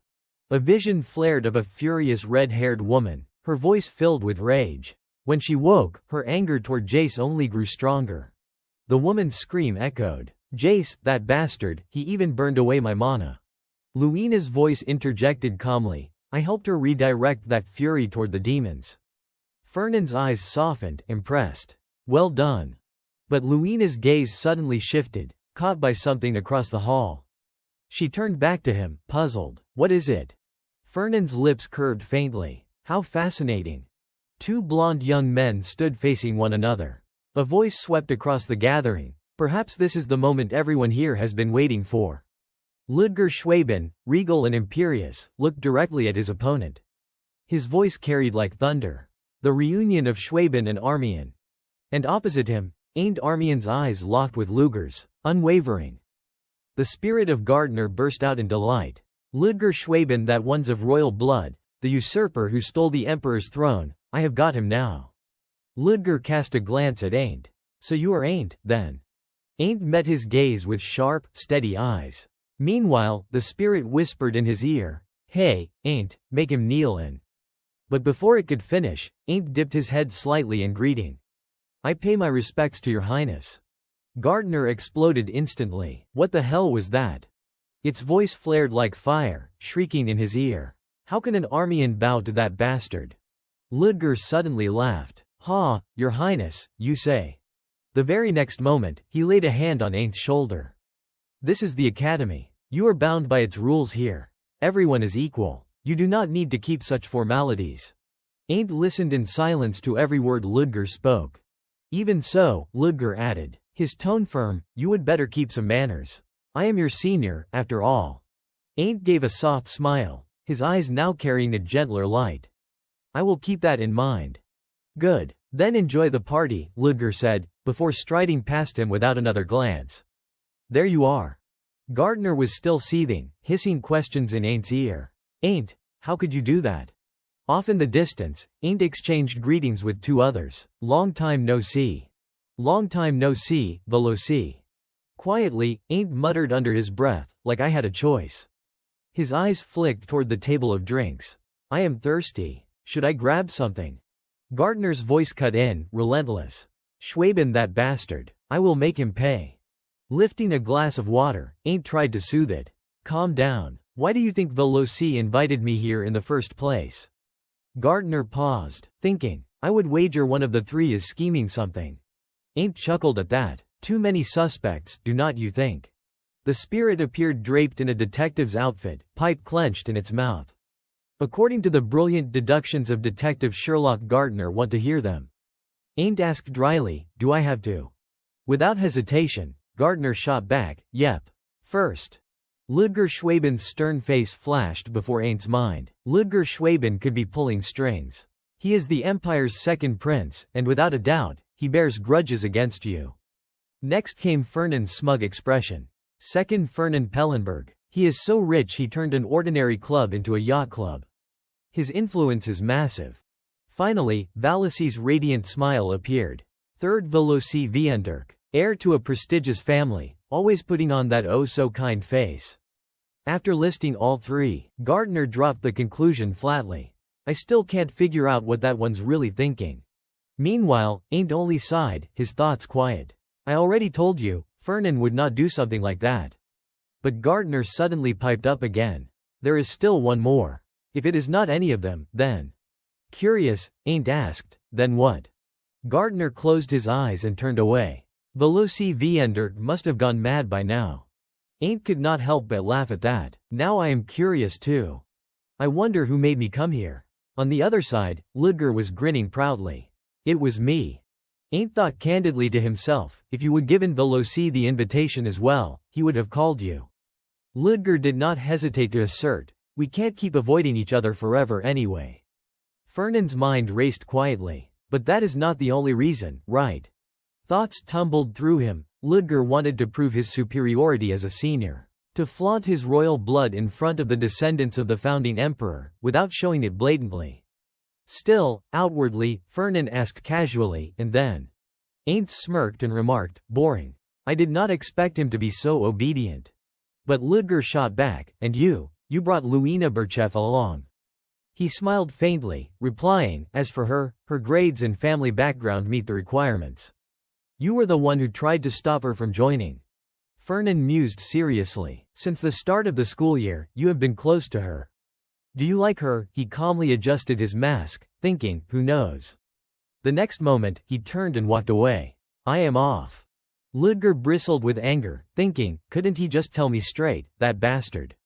A vision flared of a furious red-haired woman, her voice filled with rage. When she woke, her anger toward Jace only grew stronger. The woman's scream echoed. "Jace, that bastard, he even burned away my mana." Luina's voice interjected calmly. "I helped her redirect that fury toward the demons." Fernan's eyes softened, impressed. "Well done." But Luina's gaze suddenly shifted, caught by something across the hall. She turned back to him, puzzled. "What is it?" Fernan's lips curved faintly. "How fascinating." Two blonde young men stood facing one another. A voice swept across the gathering. "Perhaps this is the moment everyone here has been waiting for." Ludger Schwaben, regal and imperious, looked directly at his opponent. His voice carried like thunder. The reunion of Schwaben and Armian. And opposite him, aimed Armian's eyes locked with Ludger's, unwavering. The spirit of Gardner burst out in delight. "Ludger Schwaben, that one's of royal blood, the usurper who stole the emperor's throne, I have got him now." Ludger cast a glance at Ain't. "So you are Ain't, then?" Ain't met his gaze with sharp, steady eyes. Meanwhile, the spirit whispered in his ear, "Hey, Ain't, make him kneel in." But before it could finish, Ain't dipped his head slightly in greeting. "I pay my respects to your highness." Gardner exploded instantly. What the hell was that? Its voice flared like fire, shrieking in his ear. How can an Armian bow to that bastard? Ludger suddenly laughed. "Ha, your highness, you say." The very next moment, he laid a hand on Ain's shoulder. "This is the academy. You are bound by its rules here. Everyone is equal. You do not need to keep such formalities." Ain't listened in silence to every word Ludger spoke. "Even so," Ludger added, his tone firm, "you would better keep some manners. I am your senior, after all." Ain't gave a soft smile, his eyes now carrying a gentler light. "I will keep that in mind." "Good. Then enjoy the party," Ludger said, before striding past him without another glance. "There you are." Gardner was still seething, hissing questions in Ain's ear. "Ain't, how could you do that?" Off in the distance, Ain't exchanged greetings with two others. "Long time no see." "Long time no see, Veloci." Quietly, Ain't muttered under his breath, "Like I had a choice." His eyes flicked toward the table of drinks. "I am thirsty. Should I grab something?" Gardner's voice cut in, relentless. "Schwaben, that bastard. I will make him pay." Lifting a glass of water, Ain't tried to soothe it. "Calm down. Why do you think Veloci invited me here in the first place?" Gardner paused, thinking, "I would wager one of the three is scheming something." Ain't chuckled at that. "Too many suspects, do not you think?" The spirit appeared draped in a detective's outfit, pipe clenched in its mouth. "According to the brilliant deductions of Detective Sherlock Gardner, want to hear them?" Ain't asked dryly, "Do I have to?" Without hesitation, Gardner shot back, "Yep. First." Ludger Schwaben's stern face flashed before Ain's mind. Ludger Schwaben could be pulling strings. He is the Empire's second prince, and without a doubt, he bears grudges against you. Next came Fernan's smug expression. Second, Fernan Pellenberg. He is so rich he turned an ordinary club into a yacht club. His influence is massive. Finally, Valici's radiant smile appeared. Third, Veloci Vienderk, heir to a prestigious family, always putting on that oh-so-kind face. After listing all three, Gardner dropped the conclusion flatly. "I still can't figure out what that one's really thinking." Meanwhile, Ain't only sighed, his thoughts quiet. "I already told you, Fernan would not do something like that." But Gardner suddenly piped up again. "There is still one more. If it is not any of them, then—" Curious, Ain't asked, "Then what?" Gardner closed his eyes and turned away. Veloci Viender must have gone mad by now. Ain't could not help but laugh at that. Now I am curious too. I wonder who made me come here. On the other side, Ludger was grinning proudly. It was me. Ain't thought candidly to himself, if you would given Veloci the invitation as well, he would have called you. Ludger did not hesitate to assert, we can't keep avoiding each other forever anyway. Fernand's mind raced quietly. But that is not the only reason, right? Thoughts tumbled through him. Ludger wanted to prove his superiority as a senior. To flaunt his royal blood in front of the descendants of the founding emperor, without showing it blatantly. Still, outwardly, Fernand asked casually, and then. Ain't smirked and remarked, boring. I did not expect him to be so obedient. But Ludger shot back, and you brought Luina Berchev along. He smiled faintly, replying, as for her, her grades and family background meet the requirements. You were the one who tried to stop her from joining. Fernand mused seriously. Since the start of the school year, you have been close to her. Do you like her? He calmly adjusted his mask, thinking, who knows? The next moment, he turned and walked away. I am off. Ludger bristled with anger, thinking, couldn't he just tell me straight, that bastard?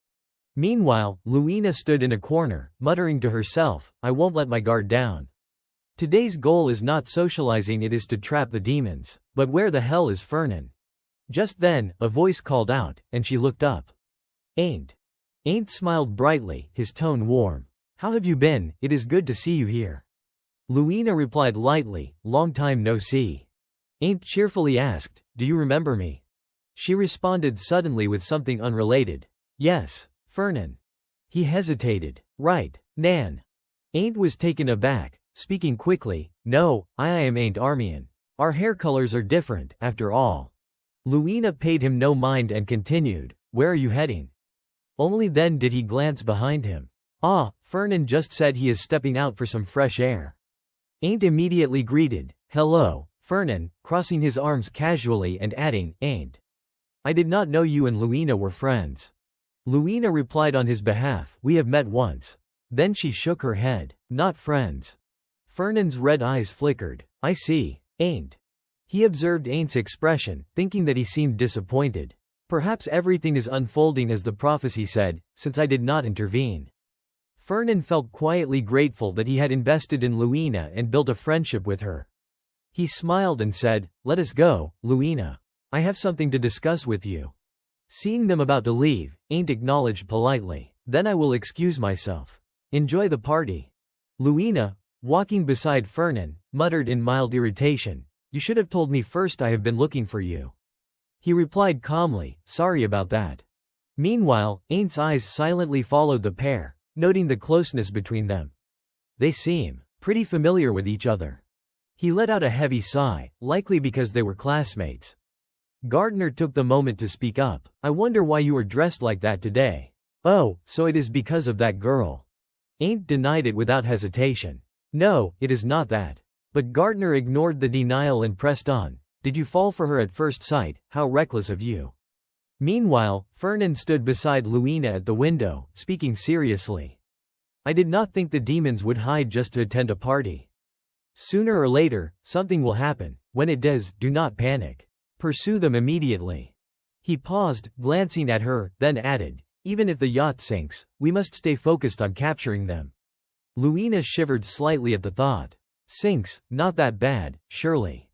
Meanwhile, Luina stood in a corner, muttering to herself, I won't let my guard down. Today's goal is not socializing, it is to trap the demons. But where the hell is Fernand? Just then, a voice called out, and she looked up. Ain't smiled brightly, his tone warm. How have you been? It is good to see you here. Luina replied lightly, long time no see. Ain't cheerfully asked, do you remember me? She responded suddenly with something unrelated. Yes, Fernand. He hesitated. Right, Nan. Ain't was taken aback, speaking quickly, no, I am Ain't Armian. Our hair colors are different, after all. Luina paid him no mind and continued, where are you heading? Only then did he glance behind him. Ah, Fernand just said he is stepping out for some fresh air. Ain't immediately greeted, hello, Fernand, crossing his arms casually and adding, Ain't. I did not know you and Luina were friends. Luina replied on his behalf, we have met once. Then she shook her head, not friends. Fernand's red eyes flickered. I see, Ain't. He observed Ain't's expression, thinking that he seemed disappointed. Perhaps everything is unfolding as the prophecy said, since I did not intervene. Fernand felt quietly grateful that he had invested in Luina and built a friendship with her. He smiled and said, let us go, Luina. I have something to discuss with you. Seeing them about to leave, Ain't acknowledged politely. Then I will excuse myself. Enjoy the party. Luina, walking beside Fernand, muttered in mild irritation, you should have told me first, I have been looking for you. He replied calmly, sorry about that. Meanwhile, Ain't's eyes silently followed the pair, noting the closeness between them. They seem pretty familiar with each other. He let out a heavy sigh, likely because they were classmates. Gardner took the moment to speak up. I wonder why you are dressed like that today. Oh, so it is because of that girl. Ain't denied it without hesitation. No, it is not that. But Gardner ignored the denial and pressed on. Did you fall for her at first sight? How reckless of you. Meanwhile, Fernand stood beside Luina at the window, speaking seriously. I did not think the demons would hide just to attend a party. Sooner or later, something will happen. When it does, do not panic. Pursue them immediately. He paused, glancing at her, then added, even if the yacht sinks, we must stay focused on capturing them. Luina shivered slightly at the thought. Sinks, not that bad, surely.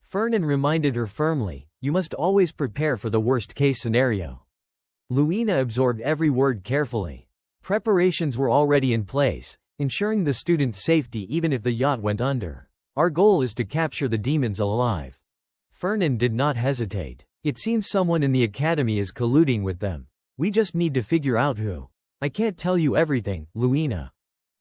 Fernand reminded her firmly, you must always prepare for the worst-case scenario. Luina absorbed every word carefully. Preparations were already in place, ensuring the students' safety even if the yacht went under. Our goal is to capture the demons alive. Fernand did not hesitate. It seems someone in the academy is colluding with them. We just need to figure out who. I can't tell you everything, Luina.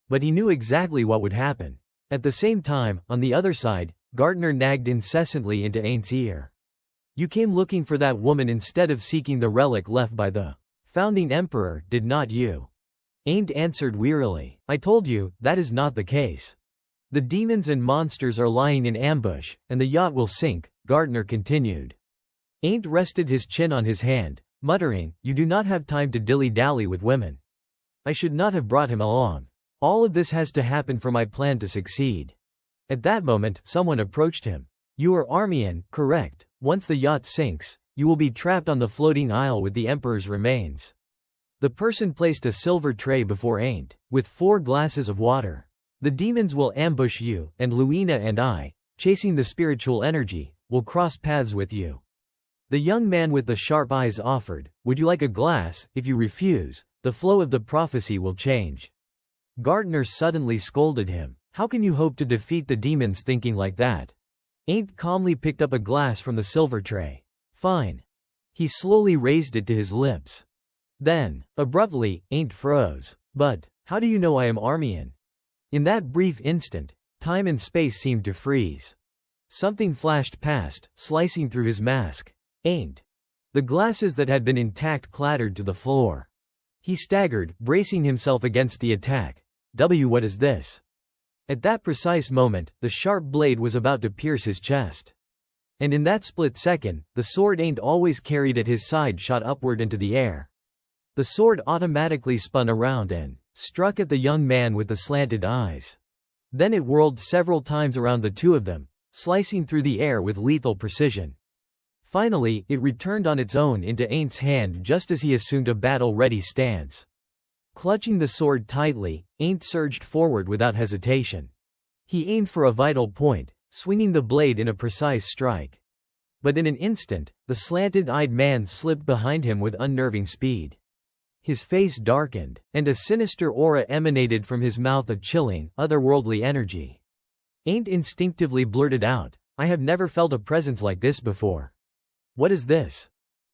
But he knew exactly what would happen. At the same time, on the other side, Gardner nagged incessantly into Ain't's ear. You came looking for that woman instead of seeking the relic left by the founding emperor, did not you? Ain't answered wearily. I told you, that is not the case. The demons and monsters are lying in ambush, and the yacht will sink, Gardner continued. Ain't rested his chin on his hand, muttering, you do not have time to dilly-dally with women. I should not have brought him along. All of this has to happen for my plan to succeed. At that moment, someone approached him. You are Armian, correct. Once the yacht sinks, you will be trapped on the floating isle with the Emperor's remains. The person placed a silver tray before Ain't, with 4 glasses of water. The demons will ambush you, and Luina and I, chasing the spiritual energy, will cross paths with you. The young man with the sharp eyes offered, would you like a glass? If you refuse, the flow of the prophecy will change. Gardner suddenly scolded him. How can you hope to defeat the demons thinking like that? Ain't calmly picked up a glass from the silver tray. Fine. He slowly raised it to his lips. Then, abruptly, Ain't froze. But, how do you know I am Armian? In that brief instant, time and space seemed to freeze. Something flashed past, slicing through his mask. Ain't. The glasses that had been intact clattered to the floor. He staggered, bracing himself against the attack. What is this? At that precise moment, the sharp blade was about to pierce his chest. And in that split second, the sword Ain't always carried at his side shot upward into the air. The sword automatically spun around and struck at the young man with the slanted eyes. Then it whirled several times around the two of them, slicing through the air with lethal precision. Finally, it returned on its own into Ain't's hand just as he assumed a battle-ready stance. Clutching the sword tightly, Ain't surged forward without hesitation. He aimed for a vital point, swinging the blade in a precise strike. But in an instant, the slanted-eyed man slipped behind him with unnerving speed. His face darkened, and a sinister aura emanated from his mouth, a chilling, otherworldly energy. Ain't instinctively blurted out, I have never felt a presence like this before. What is this?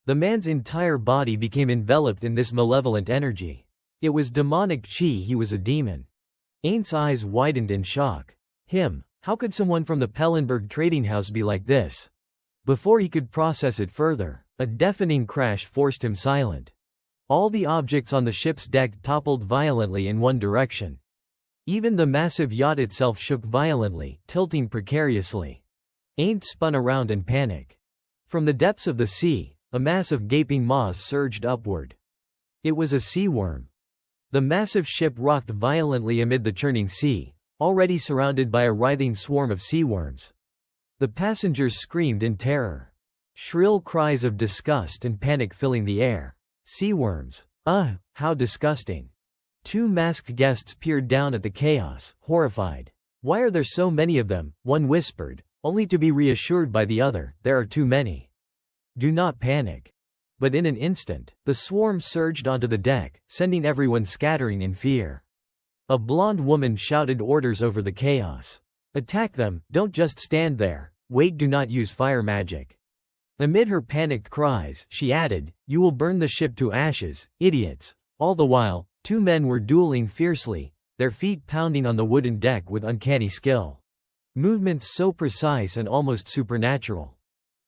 The man's entire body became enveloped in this malevolent energy. It was demonic chi, he was a demon. Ain't's eyes widened in shock. How could someone from the Pellenberg trading house be like this? Before he could process it further, a deafening crash forced him silent. All the objects on the ship's deck toppled violently in one direction. Even the massive yacht itself shook violently, tilting precariously. Ain't spun around in panic. From the depths of the sea, a mass of gaping maws surged upward. It was a sea worm. The massive ship rocked violently amid the churning sea, already surrounded by a writhing swarm of sea worms. The passengers screamed in terror. Shrill cries of disgust and panic filling the air. Sea worms. How disgusting. 2 masked guests peered down at the chaos, horrified. Why are there so many of them? One whispered, only to be reassured by the other, there are too many. Do not panic. But in an instant, the swarm surged onto the deck, sending everyone scattering in fear. A blonde woman shouted orders over the chaos. Attack them, don't just stand there, wait, do not use fire magic. Amid her panicked cries, she added, you will burn the ship to ashes, idiots. All the while, 2 men were dueling fiercely, their feet pounding on the wooden deck with uncanny skill. Movements so precise and almost supernatural.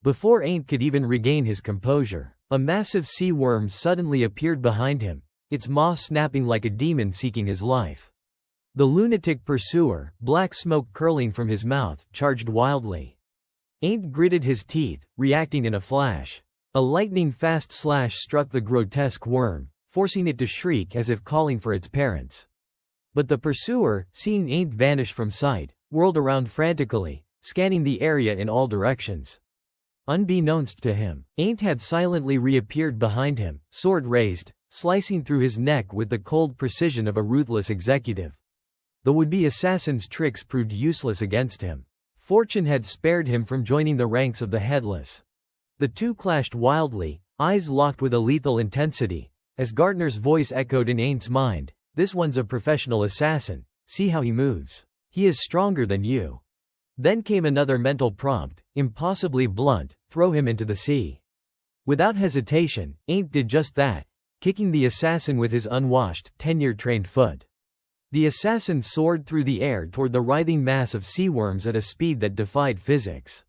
Before Ain't could even regain his composure, a massive sea worm suddenly appeared behind him, its maw snapping like a demon seeking his life. The lunatic pursuer, black smoke curling from his mouth, charged wildly. Ain't gritted his teeth, reacting in a flash. A lightning-fast slash struck the grotesque worm, forcing it to shriek as if calling for its parents. But the pursuer, seeing Ain't vanish from sight, whirled around frantically, scanning the area in all directions. Unbeknownst to him, Ain't had silently reappeared behind him, sword raised, slicing through his neck with the cold precision of a ruthless executive. The would-be assassin's tricks proved useless against him. Fortune had spared him from joining the ranks of the Headless. The two clashed wildly, eyes locked with a lethal intensity, as Gardner's voice echoed in Ain's mind, this one's a professional assassin, see how he moves. He is stronger than you. Then came another mental prompt, impossibly blunt, throw him into the sea. Without hesitation, Aint did just that, kicking the assassin with his unwashed, tenure-trained foot. The assassin soared through the air toward the writhing mass of sea worms at a speed that defied physics.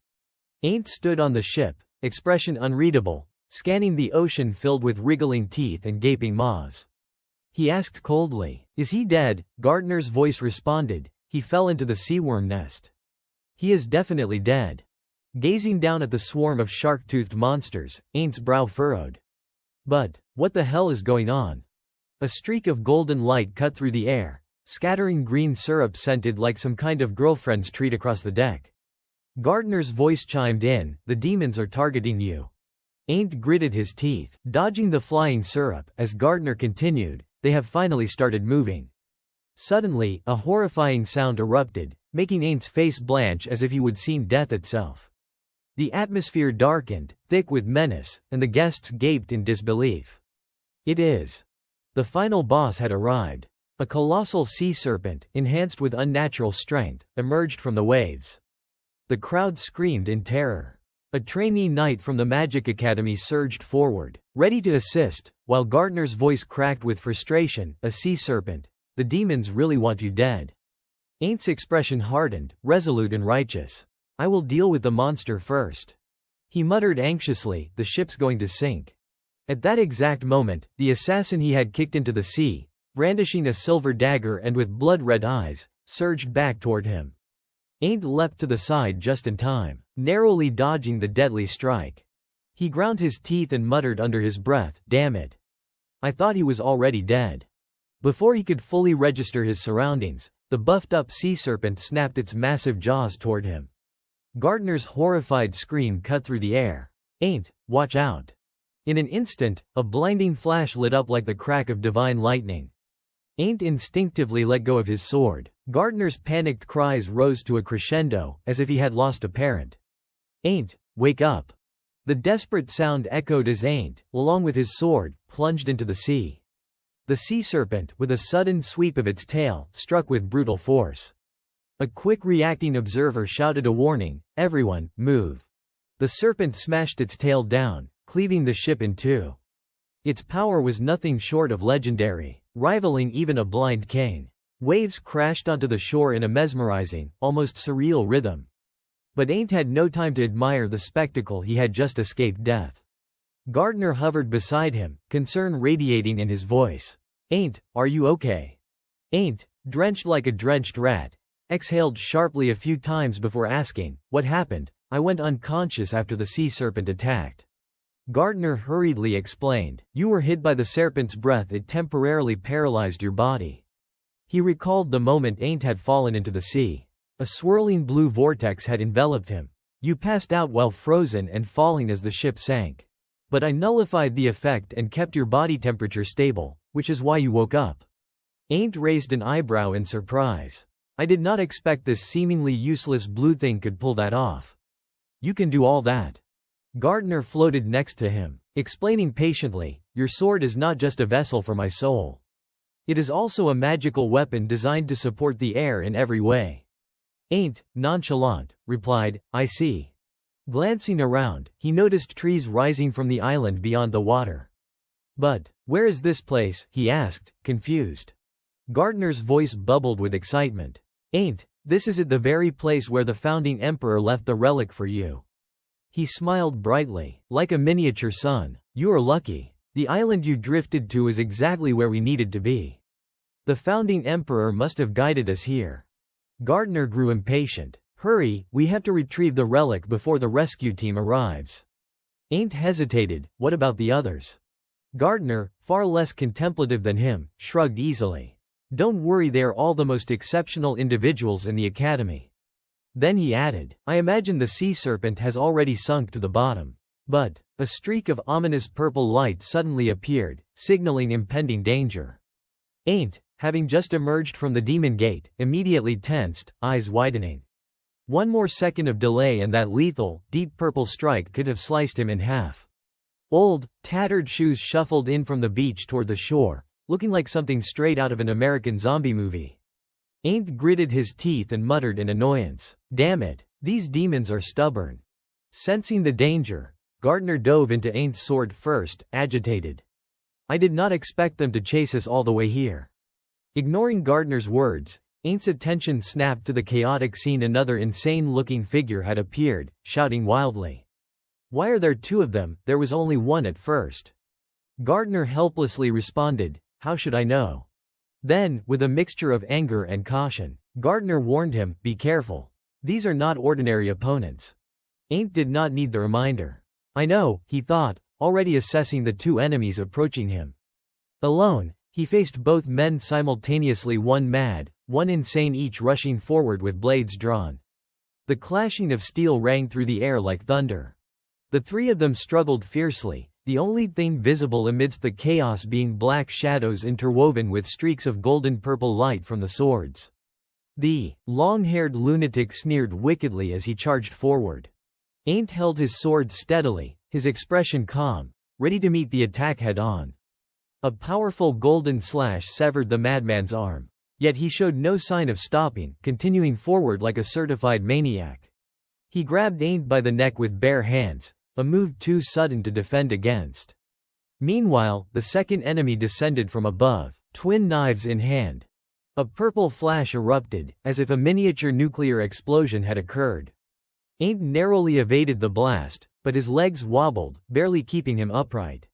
Aint stood on the ship, expression unreadable, scanning the ocean filled with wriggling teeth and gaping maws. He asked coldly, "Is he dead?" Gardner's voice responded, "He fell into the sea worm nest. He is definitely dead." Gazing down at the swarm of shark-toothed monsters, Aint's brow furrowed. But, what the hell is going on? A streak of golden light cut through the air, scattering green syrup scented like some kind of girlfriend's treat across the deck. Gardner's voice chimed in, "The demons are targeting you." Ain't gritted his teeth, dodging the flying syrup. As Gardner continued, "They have finally started moving." Suddenly, a horrifying sound erupted, making Ain's face blanch as if he would seen death itself. The atmosphere darkened, thick with menace, and the guests gaped in disbelief. It is. The final boss had arrived. A colossal sea serpent, enhanced with unnatural strength, emerged from the waves. The crowd screamed in terror. A trainee knight from the Magic Academy surged forward, ready to assist, while Gardner's voice cracked with frustration. "A sea serpent. The demons really want you dead." Ain's expression hardened, resolute and righteous. "I will deal with the monster first." He muttered anxiously, "The ship's going to sink." At that exact moment, the assassin he had kicked into the sea, brandishing a silver dagger and with blood-red eyes, surged back toward him. Aint leapt to the side just in time, narrowly dodging the deadly strike. He ground his teeth and muttered under his breath, "Damn it. I thought he was already dead." Before he could fully register his surroundings, the buffed-up sea serpent snapped its massive jaws toward him. Gardner's horrified scream cut through the air. "Aint, watch out." In an instant, a blinding flash lit up like the crack of divine lightning. Aint instinctively let go of his sword. Gardner's panicked cries rose to a crescendo, as if he had lost a parent. "Aint, wake up." The desperate sound echoed as Aint, along with his sword, plunged into the sea. The sea serpent, with a sudden sweep of its tail, struck with brutal force. A quick reacting observer shouted a warning, "Everyone, move." The serpent smashed its tail down, cleaving the ship in two. Its power was nothing short of legendary, rivaling even a blind cane. Waves crashed onto the shore in a mesmerizing, almost surreal rhythm. But Aint had no time to admire the spectacle. He had just escaped death. Gardner hovered beside him, concern radiating in his voice. "Aint, are you okay?" Aint, drenched like a drenched rat, exhaled sharply a few times before asking, "What happened?" "I went unconscious after the sea serpent attacked." Gardner hurriedly explained, "You were hit by the serpent's breath. It temporarily paralyzed your body." He recalled the moment Aint had fallen into the sea. A swirling blue vortex had enveloped him. "You passed out while frozen and falling as the ship sank. But I nullified the effect and kept your body temperature stable, which is why you woke up." Aint raised an eyebrow in surprise. "I did not expect this seemingly useless blue thing could pull that off." "You can do all that." Gardner floated next to him, explaining patiently, "Your sword is not just a vessel for my soul. It is also a magical weapon designed to support the air in every way." Aint, nonchalant, replied, "I see." Glancing around, he noticed trees rising from the island beyond the water. "But, where is this place?" he asked, confused. Gardner's voice bubbled with excitement. "Aint, this is it, the very place where the founding emperor left the relic for you." He smiled brightly, like a miniature sun. "You are lucky. The island you drifted to is exactly where we needed to be. The founding emperor must have guided us here." Gardner grew impatient. "Hurry, we have to retrieve the relic before the rescue team arrives." Aint hesitated, "What about the others?" Gardner, far less contemplative than him, shrugged easily. "Don't worry, they are all the most exceptional individuals in the academy." Then he added, "I imagine the sea serpent has already sunk to the bottom." But, a streak of ominous purple light suddenly appeared, signaling impending danger. Aint, having just emerged from the demon gate, immediately tensed, eyes widening. One more second of delay and that lethal, deep purple strike could have sliced him in half. Old, tattered shoes shuffled in from the beach toward the shore, looking like something straight out of an American zombie movie. Aint gritted his teeth and muttered in annoyance, "Damn it, these demons are stubborn." Sensing the danger, Gardner dove into Aint's sword first, agitated. "I did not expect them to chase us all the way here." Ignoring Gardner's words, Aint's attention snapped to the chaotic scene. Another insane-looking figure had appeared, shouting wildly. "Why are there two of them? There was only one at first." Gardner helplessly responded, "How should I know?" Then, with a mixture of anger and caution, Gardner warned him, "Be careful. These are not ordinary opponents." Aint did not need the reminder. "I know," he thought, already assessing the two enemies approaching him. Alone, he faced both men simultaneously, one mad, one insane, each rushing forward with blades drawn. The clashing of steel rang through the air like thunder. The three of them struggled fiercely, the only thing visible amidst the chaos being black shadows interwoven with streaks of golden-purple light from the swords. The long-haired lunatic sneered wickedly as he charged forward. Ain't held his sword steadily, his expression calm, ready to meet the attack head-on. A powerful golden slash severed the madman's arm. Yet he showed no sign of stopping, continuing forward like a certified maniac. He grabbed Ain't by the neck with bare hands, a move too sudden to defend against. Meanwhile, the second enemy descended from above, twin knives in hand. A purple flash erupted, as if a miniature nuclear explosion had occurred. Ain't narrowly evaded the blast, but his legs wobbled, barely keeping him upright.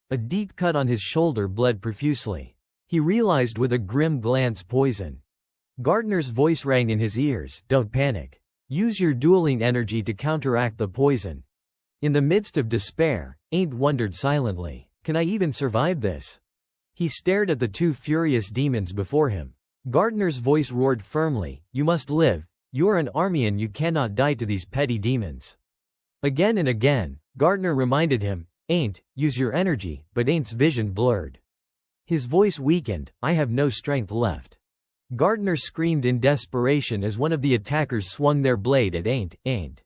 A deep cut on his shoulder bled profusely. He realized with a grim glance poison. Gardner's voice rang in his ears, "Don't panic. Use your dueling energy to counteract the poison." In the midst of despair, Ain't wondered silently, "Can I even survive this?" He stared at the two furious demons before him. Gardner's voice roared firmly, "You must live. You're an army and you cannot die to these petty demons." Again and again, Gardner reminded him, "Ain't, use your energy," but Ain't's vision blurred. His voice weakened, "I have no strength left." Gardner screamed in desperation as one of the attackers swung their blade at Ain't.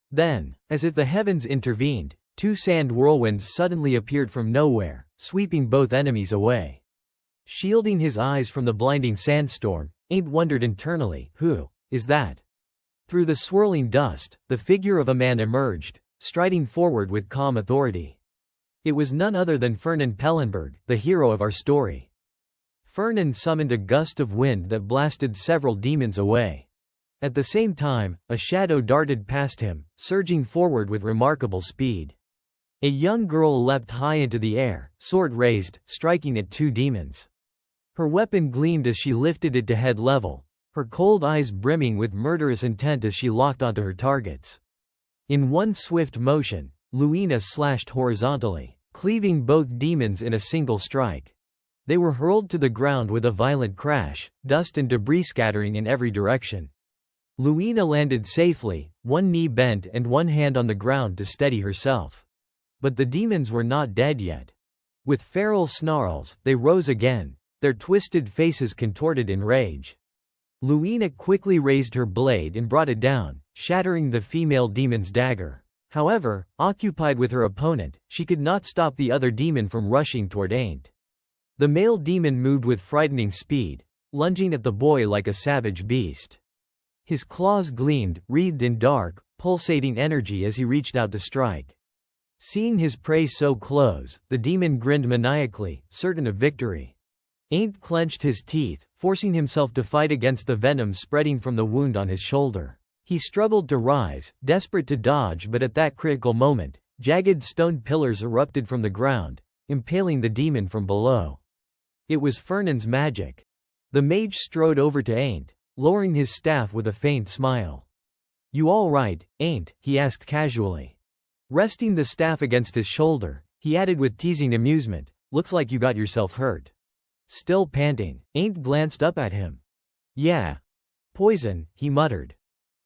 Then, as if the heavens intervened, two sand whirlwinds suddenly appeared from nowhere, sweeping both enemies away. Shielding his eyes from the blinding sandstorm, Ain't wondered internally, "Who is that?" Through the swirling dust, the figure of a man emerged, striding forward with calm authority. It was none other than Fernan Pellenberg, the hero of our story. Fernan summoned a gust of wind that blasted several demons away. At the same time, a shadow darted past him, surging forward with remarkable speed. A young girl leapt high into the air, sword raised, striking at two demons. Her weapon gleamed as she lifted it to head level, her cold eyes brimming with murderous intent as she locked onto her targets. In one swift motion, Luina slashed horizontally, cleaving both demons in a single strike. They were hurled to the ground with a violent crash, dust and debris scattering in every direction. Luina landed safely, one knee bent and one hand on the ground to steady herself. But the demons were not dead yet. With feral snarls, they rose again, their twisted faces contorted in rage. Luina quickly raised her blade and brought it down, shattering the female demon's dagger. However, occupied with her opponent, she could not stop the other demon from rushing toward Ain't. The male demon moved with frightening speed, lunging at the boy like a savage beast. His claws gleamed, wreathed in dark, pulsating energy as he reached out to strike. Seeing his prey so close, the demon grinned maniacally, certain of victory. Ain't clenched his teeth, forcing himself to fight against the venom spreading from the wound on his shoulder. He struggled to rise, desperate to dodge, but at that critical moment, jagged stone pillars erupted from the ground, impaling the demon from below. It was Fernan's magic. The mage strode over to Ain't, lowering his staff with a faint smile. "You all right, Ain't?" he asked casually. Resting the staff against his shoulder, he added with teasing amusement, "Looks like you got yourself hurt." Still panting, Ain't glanced up at him. "Yeah. Poison," he muttered.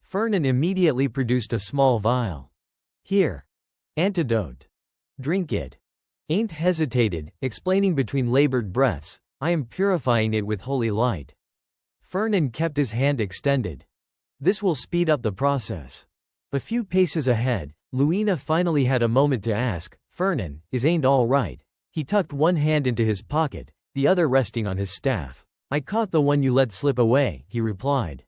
Fernan immediately produced a small vial. "Here. Antidote. Drink it." Ain't hesitated, explaining between labored breaths, "I am purifying it with holy light." Fernan kept his hand extended. "This will speed up the process." A few paces ahead, Luina finally had a moment to ask, "Fernan, is Ain't all right?" He tucked one hand into his pocket, the other resting on his staff. "I caught the one you let slip away," he replied.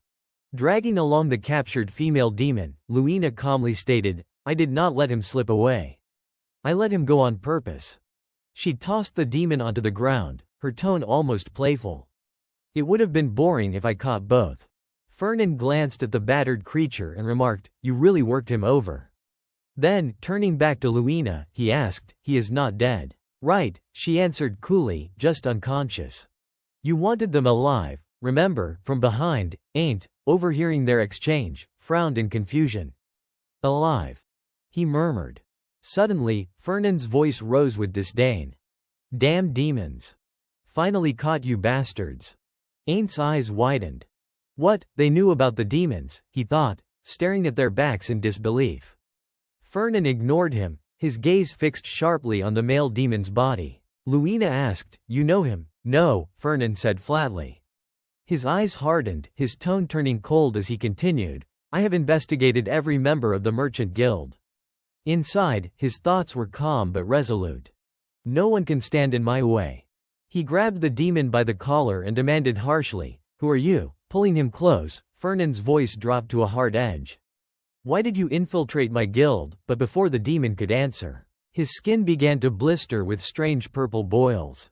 Dragging along the captured female demon, Luina calmly stated, "I did not let him slip away. I let him go on purpose." She tossed the demon onto the ground, her tone almost playful. "It would have been boring if I caught both." Fernan glanced at the battered creature and remarked, "You really worked him over." Then, turning back to Luina, he asked, "He is not dead?" "Right," she answered coolly, "just unconscious. You wanted them alive, remember?" From behind, Ain't, overhearing their exchange, frowned in confusion. "Alive," he murmured. Suddenly, Fernan's voice rose with disdain. "Damn demons. Finally caught you bastards." Ain't's eyes widened. What they knew about the demons, he thought, staring at their backs in disbelief. Fernan ignored him, his gaze fixed sharply on the male demon's body. Luina asked, "You know him?" "No," Fernan said flatly. His eyes hardened, his tone turning cold as he continued, "I have investigated every member of the Merchant Guild." Inside, his thoughts were calm but resolute. No one can stand in my way. He grabbed the demon by the collar and demanded harshly, "Who are you?" Pulling him close, Fernan's voice dropped to a hard edge. "Why did you infiltrate my guild?" But before the demon could answer, his skin began to blister with strange purple boils.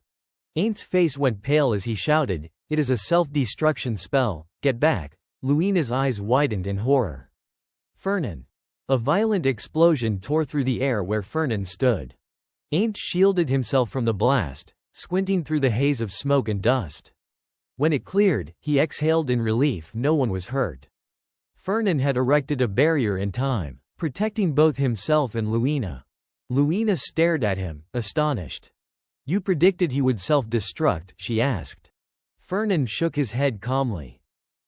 Ain't's face went pale as he shouted, "It is a self-destruction spell, get back." Luina's eyes widened in horror. Fernan. A violent explosion tore through the air where Fernan stood. Ain't shielded himself from the blast, squinting through the haze of smoke and dust. When it cleared, he exhaled in relief. No one was hurt. Fernan had erected a barrier in time, protecting both himself and Luina. Luina stared at him, astonished. "You predicted he would self-destruct?" she asked. Fernan shook his head calmly.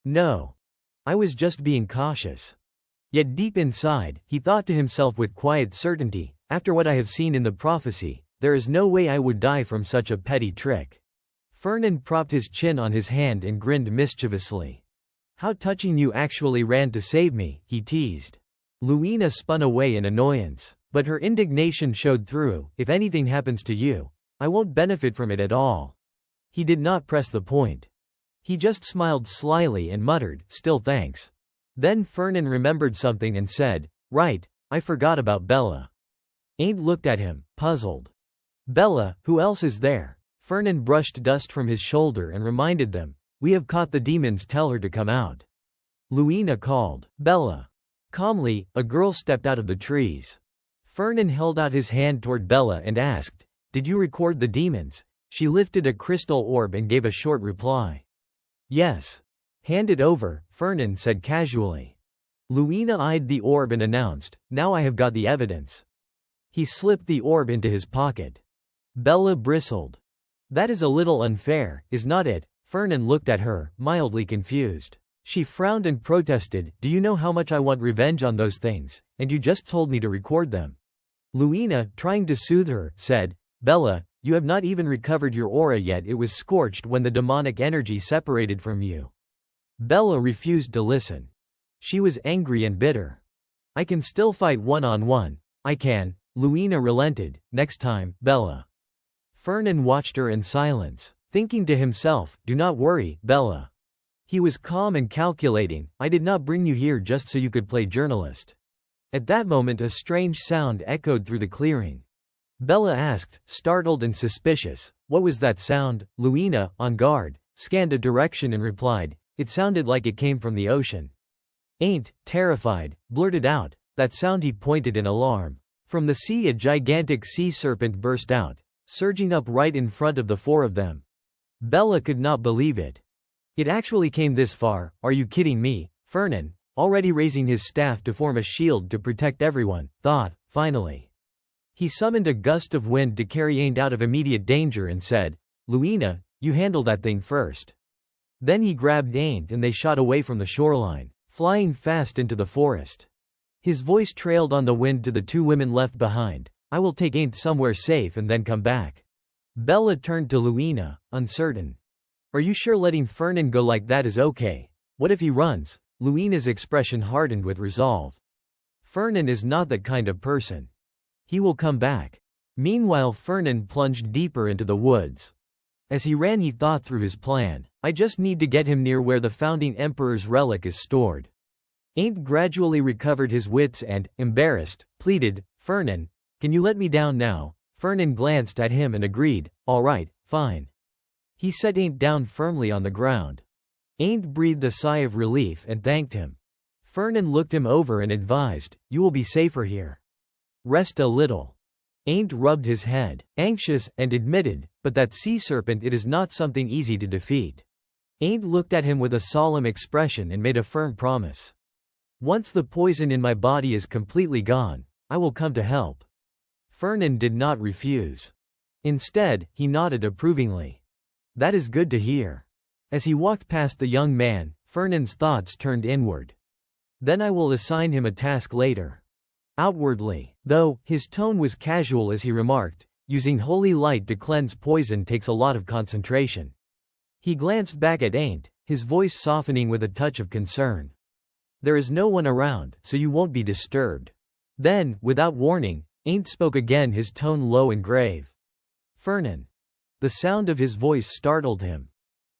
"No. I was just being cautious." Yet deep inside, he thought to himself with quiet certainty, "After what I have seen in the prophecy, there is no way I would die from such a petty trick." Fernan propped his chin on his hand and grinned mischievously. "How touching you actually ran to save me," he teased. Luina spun away in annoyance, but her indignation showed through. "If anything happens to you, I won't benefit from it at all." He did not press the point. He just smiled slyly and muttered, "Still thanks." Then Fernan remembered something and said, "Right, I forgot about Bella." Ain't looked at him, puzzled. "Bella, who else is there?" Fernan brushed dust from his shoulder and reminded them, "We have caught the demons, tell her to come out." Luina called, "Bella." Calmly, a girl stepped out of the trees. Fernan held out his hand toward Bella and asked, "Did you record the demons?" She lifted a crystal orb and gave a short reply. "Yes." "Hand it over," Fernan said casually. Luina eyed the orb and announced, "Now I have got the evidence." He slipped the orb into his pocket. Bella bristled. "That is a little unfair, is not it?" Fernan looked at her, mildly confused. She frowned and protested, "Do you know how much I want revenge on those things, and you just told me to record them?" Luina, trying to soothe her, said, "Bella, you have not even recovered your aura yet. It was scorched when the demonic energy separated from you." Bella refused to listen. She was angry and bitter. "I can still fight one-on-one. I can." Luina relented. "Next time, Bella." Fernan watched her in silence, thinking to himself, "Do not worry, Bella." He was calm and calculating, "I did not bring you here just so you could play journalist." At that moment a strange sound echoed through the clearing. Bella asked, startled and suspicious, "What was that sound?" Luina, on guard, scanned a direction and replied, "It sounded like it came from the ocean." Ain't, terrified, blurted out, "That sound." He pointed in alarm. From the sea a gigantic sea serpent burst out, surging up right in front of the four of them. Bella could not believe it. "It actually came this far, are you kidding me?" Fernan, already raising his staff to form a shield to protect everyone, thought, finally. He summoned a gust of wind to carry Ain't out of immediate danger and said, "Luina, you handle that thing first." Then he grabbed Ain't and they shot away from the shoreline, flying fast into the forest. His voice trailed on the wind to the two women left behind, "I will take Ain't somewhere safe and then come back." Bella turned to Luina, uncertain. "Are you sure letting Fernan go like that is okay? What if he runs?" Luina's expression hardened with resolve. "Fernan is not that kind of person. He will come back." Meanwhile Fernan plunged deeper into the woods. As he ran he thought through his plan. "I just need to get him near where the founding emperor's relic is stored." Ain't gradually recovered his wits and, embarrassed, pleaded, "Fernan, can you let me down now?" Fernan glanced at him and agreed, "All right, fine." He set Ain't down firmly on the ground. Ain't breathed a sigh of relief and thanked him. Fernan looked him over and advised, "You will be safer here. Rest a little." Ain't rubbed his head, anxious, and admitted, "But that sea serpent, it is not something easy to defeat." Ain't looked at him with a solemn expression and made a firm promise. "Once the poison in my body is completely gone, I will come to help." Fernan did not refuse. Instead, he nodded approvingly. "That is good to hear." As he walked past the young man, Fernan's thoughts turned inward. Then I will assign him a task later. Outwardly, though, his tone was casual as he remarked, using holy light to cleanse poison takes a lot of concentration. He glanced back at Ain't, his voice softening with a touch of concern. There is no one around, so you won't be disturbed. Then, without warning, Ain't spoke again, his tone low and grave. Fernan. The sound of his voice startled him.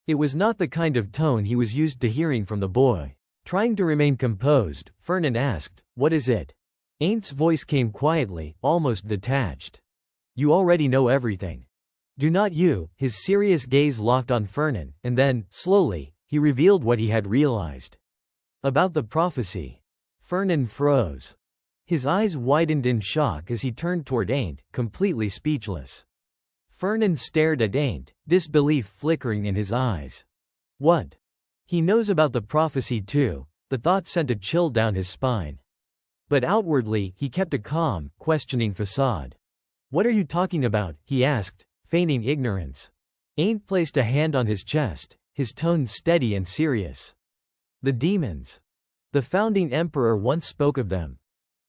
It was not the kind of tone he was used to hearing from the boy. Trying to remain composed, Fernan asked, "What is it?" Ain't's voice came quietly, almost detached. "You already know everything. Do not you?" His serious gaze locked on Fernan, and then, slowly, he revealed what he had realized. About the prophecy. Fernan froze. His eyes widened in shock as he turned toward Ain't, completely speechless. Fernan stared at Ain't, disbelief flickering in his eyes. What? He knows about the prophecy too. The thought sent a chill down his spine. But outwardly, he kept a calm, questioning facade. "What are you talking about?" he asked, feigning ignorance. Ain't placed a hand on his chest, his tone steady and serious. "The demons. The founding emperor once spoke of them."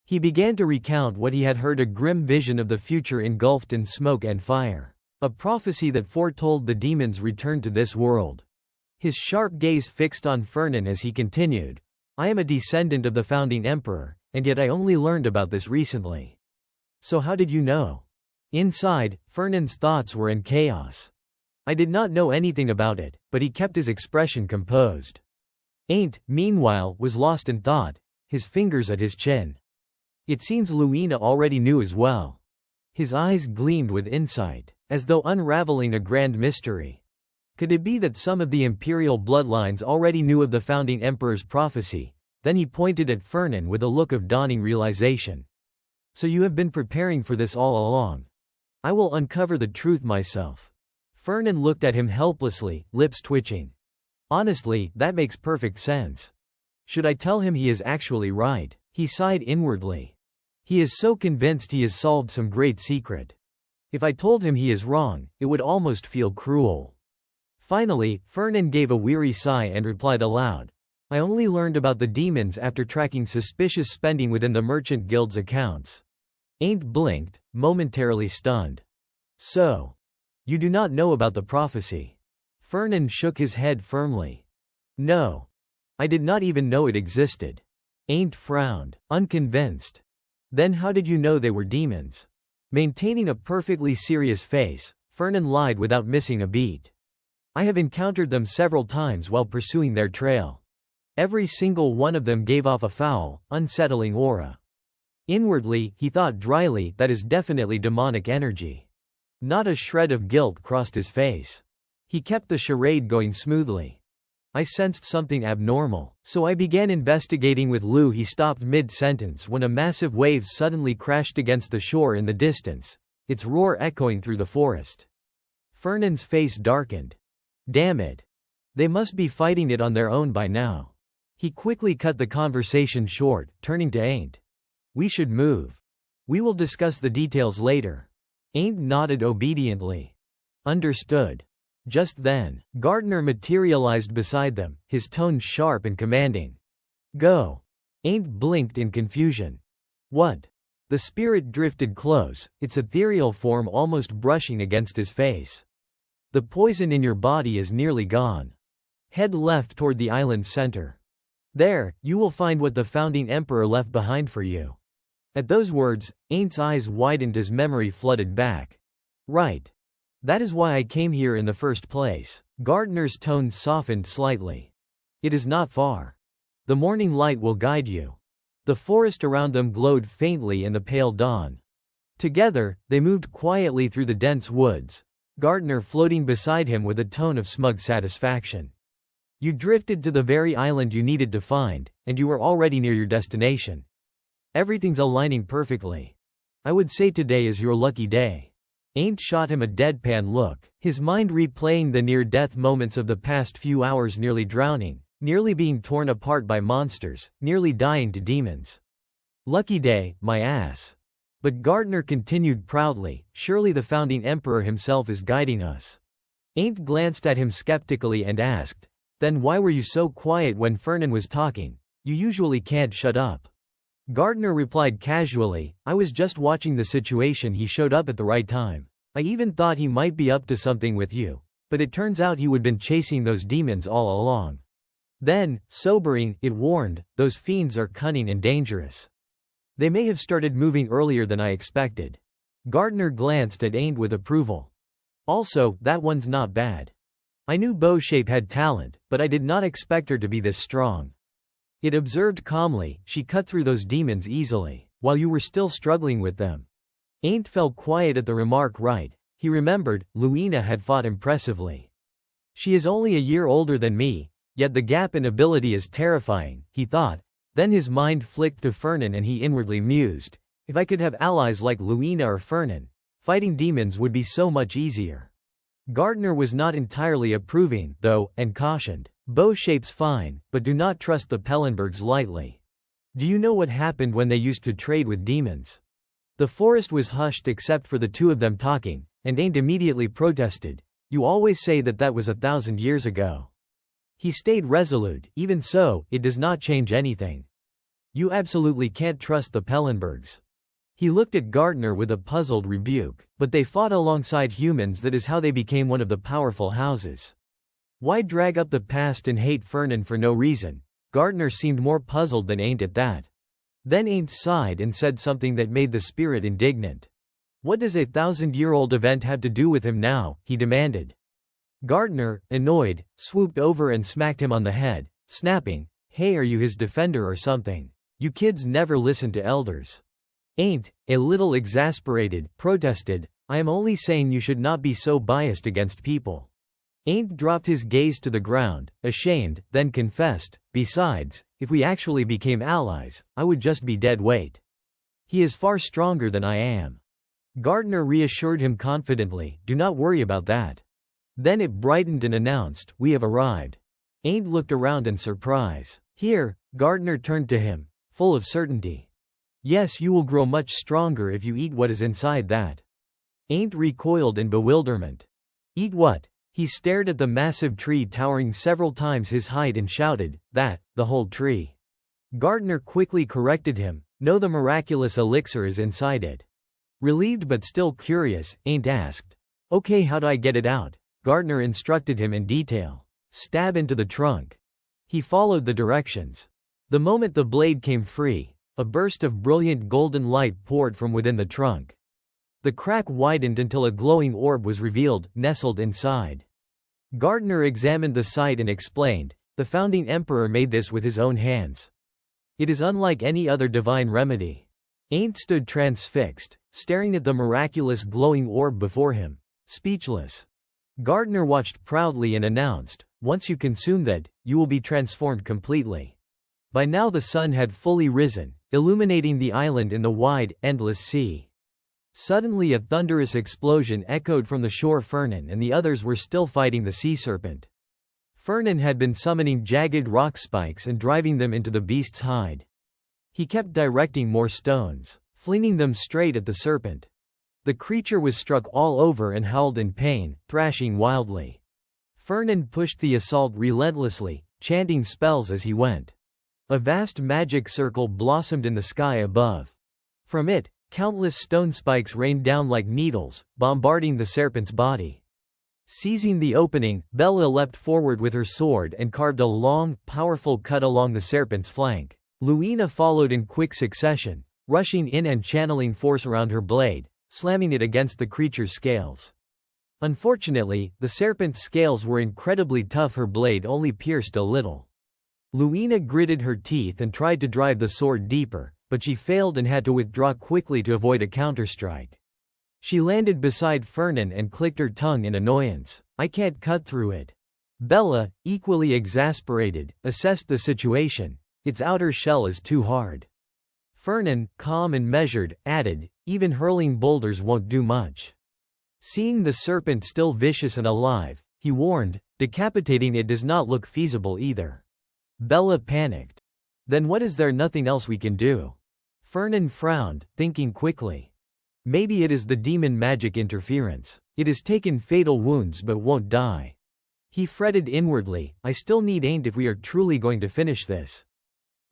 He began to recount what he had heard, a grim vision of the future engulfed in smoke and fire. A prophecy that foretold the demons' return to this world. His sharp gaze fixed on Fernan as he continued, "I am a descendant of the founding emperor, and yet I only learned about this recently." "So how did you know?" Inside, Fernan's thoughts were in chaos. "I did not know anything about it," but he kept his expression composed. Ain't, meanwhile, was lost in thought, his fingers at his chin. It seems Luina already knew as well. His eyes gleamed with insight, as though unraveling a grand mystery. Could it be that some of the imperial bloodlines already knew of the founding emperor's prophecy? Then he pointed at Fernan with a look of dawning realization. "So you have been preparing for this all along. I will uncover the truth myself." Fernan looked at him helplessly, lips twitching. "Honestly, that makes perfect sense. Should I tell him he is actually right?" He sighed inwardly. He is so convinced he has solved some great secret. If I told him he is wrong, it would almost feel cruel. Finally, Fernan gave a weary sigh and replied aloud, "I only learned about the demons after tracking suspicious spending within the merchant guild's accounts." Ain't blinked, momentarily stunned. "So, you do not know about the prophecy?" Fernan shook his head firmly. "No. I did not even know it existed." Ain't frowned, unconvinced. "Then how did you know they were demons?" Maintaining a perfectly serious face, Fernan lied without missing a beat. "I have encountered them several times while pursuing their trail. Every single one of them gave off a foul, unsettling aura." Inwardly, he thought dryly, that is definitely demonic energy. Not a shred of guilt crossed his face. He kept the charade going smoothly. "I sensed something abnormal, so I began investigating with Lu." He stopped mid-sentence when a massive wave suddenly crashed against the shore in the distance, its roar echoing through the forest. Fernan's face darkened. Damn it. They must be fighting it on their own by now. He quickly cut the conversation short, turning to Ain't. "We should move. We will discuss the details later." Ain't nodded obediently. "Understood." Just then, Gardner materialized beside them, his tone sharp and commanding. "Go." Ain't blinked in confusion. "What?" The spirit drifted close, its ethereal form almost brushing against his face. "The poison in your body is nearly gone. Head left toward the island's center. There, you will find what the founding emperor left behind for you." At those words, Aint's eyes widened as memory flooded back. "Right. That is why I came here in the first place." Gardner's tone softened slightly. "It is not far. The morning light will guide you." The forest around them glowed faintly in the pale dawn. Together, they moved quietly through the dense woods, Gardner floating beside him with a tone of smug satisfaction. "You drifted to the very island you needed to find, and you were already near your destination. Everything's aligning perfectly. I would say today is your lucky day." Ain't shot him a deadpan look, his mind replaying the near-death moments of the past few hours, nearly drowning, nearly being torn apart by monsters, nearly dying to demons. "Lucky day, my ass." But Gardner continued proudly, "Surely the founding emperor himself is guiding us." Ain't glanced at him skeptically and asked, "Then why were you so quiet when Fernan was talking? You usually can't shut up. Gardner replied casually, I was just watching the situation. He showed up at the right time. I even thought he might be up to something with you, but it turns out he would been chasing those demons all along. Then, sobering, it warned, those fiends are cunning and dangerous. They may have started moving earlier than I expected. Gardner glanced at Ain't with approval. Also, that one's not bad. I knew Bow-Shape had talent, but I did not expect her to be this strong. It observed calmly, she cut through those demons easily, while you were still struggling with them. Ain't fell quiet at the remark. Right, he remembered, Luina had fought impressively. She is only a year older than me, yet the gap in ability is terrifying, he thought. Then his mind flicked to Fernan and he inwardly mused, if I could have allies like Luina or Fernan, fighting demons would be so much easier. Gardner was not entirely approving, though, and cautioned, Bow-Shape's fine, but do not trust the Pellenbergs lightly. Do you know what happened when they used to trade with demons? The forest was hushed except for the two of them talking, and Ain't immediately protested, you always say that that was 1,000 years ago. He stayed resolute, even so, it does not change anything. You absolutely can't trust the Pellenbergs. He looked at Gardner with a puzzled rebuke, but they fought alongside humans, that is how they became one of the powerful houses. Why drag up the past and hate Fernan for no reason? Gardner seemed more puzzled than Ain't at that. Then Ain't sighed and said something that made the spirit indignant. What does a 1,000-year-old event have to do with him now? He demanded. Gardner, annoyed, swooped over and smacked him on the head, snapping, hey, are you his defender or something? You kids never listen to elders. Ain't, a little exasperated, protested, I am only saying you should not be so biased against people. Ain't dropped his gaze to the ground, ashamed, then confessed, besides, if we actually became allies, I would just be dead weight. He is far stronger than I am. Gardner reassured him confidently, do not worry about that. Then it brightened and announced, we have arrived. Ain't looked around in surprise. Here, Gardner turned to him, full of certainty. Yes, you will grow much stronger if you eat what is inside that. Ain't recoiled in bewilderment. Eat what? He stared at the massive tree towering several times his height and shouted, that, the whole tree. Gardner quickly corrected him, no, the miraculous elixir is inside it. Relieved but still curious, Ain't asked, okay, how do I get it out? Gardner instructed him in detail. Stab into the trunk. He followed the directions. The moment the blade came free, a burst of brilliant golden light poured from within the trunk. The crack widened until a glowing orb was revealed, nestled inside. Gardner examined the sight and explained, the founding emperor made this with his own hands. It is unlike any other divine remedy. Ain't stood transfixed, staring at the miraculous glowing orb before him, speechless. Gardner watched proudly and announced, once you consume that, you will be transformed completely. By now the sun had fully risen, illuminating the island in the wide, endless sea. Suddenly a thunderous explosion echoed from the shore. Fernan and the others were still fighting the sea serpent. Fernan had been summoning jagged rock spikes and driving them into the beast's hide. He kept directing more stones, flinging them straight at the serpent. The creature was struck all over and howled in pain, thrashing wildly. Fernan pushed the assault relentlessly, chanting spells as he went. A vast magic circle blossomed in the sky above. From it, countless stone spikes rained down like needles, bombarding the serpent's body. Seizing the opening, Bella leapt forward with her sword and carved a long, powerful cut along the serpent's flank. Luina followed in quick succession, rushing in and channeling force around her blade, slamming it against the creature's scales. Unfortunately, the serpent's scales were incredibly tough. Her blade only pierced a little. Luina gritted her teeth and tried to drive the sword deeper, but she failed and had to withdraw quickly to avoid a counterstrike. She landed beside Fernan and clicked her tongue in annoyance. I can't cut through it. Bella, equally exasperated, assessed the situation. Its outer shell is too hard. Fernan, calm and measured, added, even hurling boulders won't do much. Seeing the serpent still vicious and alive, he warned, decapitating it does not look feasible either. Bella panicked. Then what, is there nothing else we can do? Fernan frowned, thinking quickly. Maybe it is the demon magic interference. It has taken fatal wounds but won't die. He fretted inwardly, I still need Ain't if we are truly going to finish this.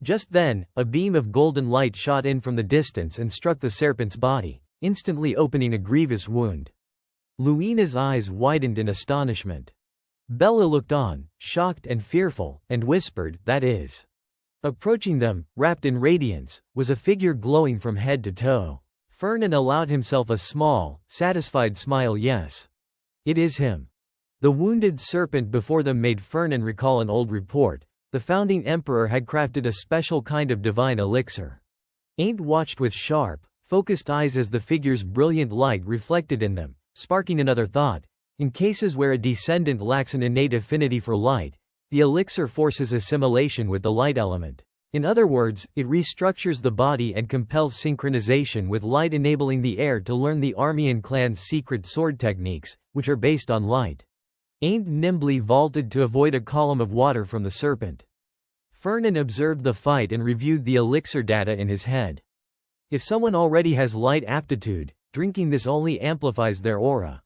Just then, a beam of golden light shot in from the distance and struck the serpent's body, instantly opening a grievous wound. Luina's eyes widened in astonishment. Bella looked on, shocked and fearful, and whispered, "That is." Approaching them, wrapped in radiance, was a figure glowing from head to toe. Fernan allowed himself a small, satisfied smile. Yes. It is him. The wounded serpent before them made Fernan recall an old report. The founding emperor had crafted a special kind of divine elixir. Aint watched with sharp, focused eyes as the figure's brilliant light reflected in them, sparking another thought. In cases where a descendant lacks an innate affinity for light, the elixir forces assimilation with the light element. In other words, it restructures the body and compels synchronization with light, enabling the heir to learn the Armian clan's secret sword techniques, which are based on light. Aint nimbly vaulted to avoid a column of water from the serpent. Fernan observed the fight and reviewed the elixir data in his head. If someone already has light aptitude, drinking this only amplifies their aura.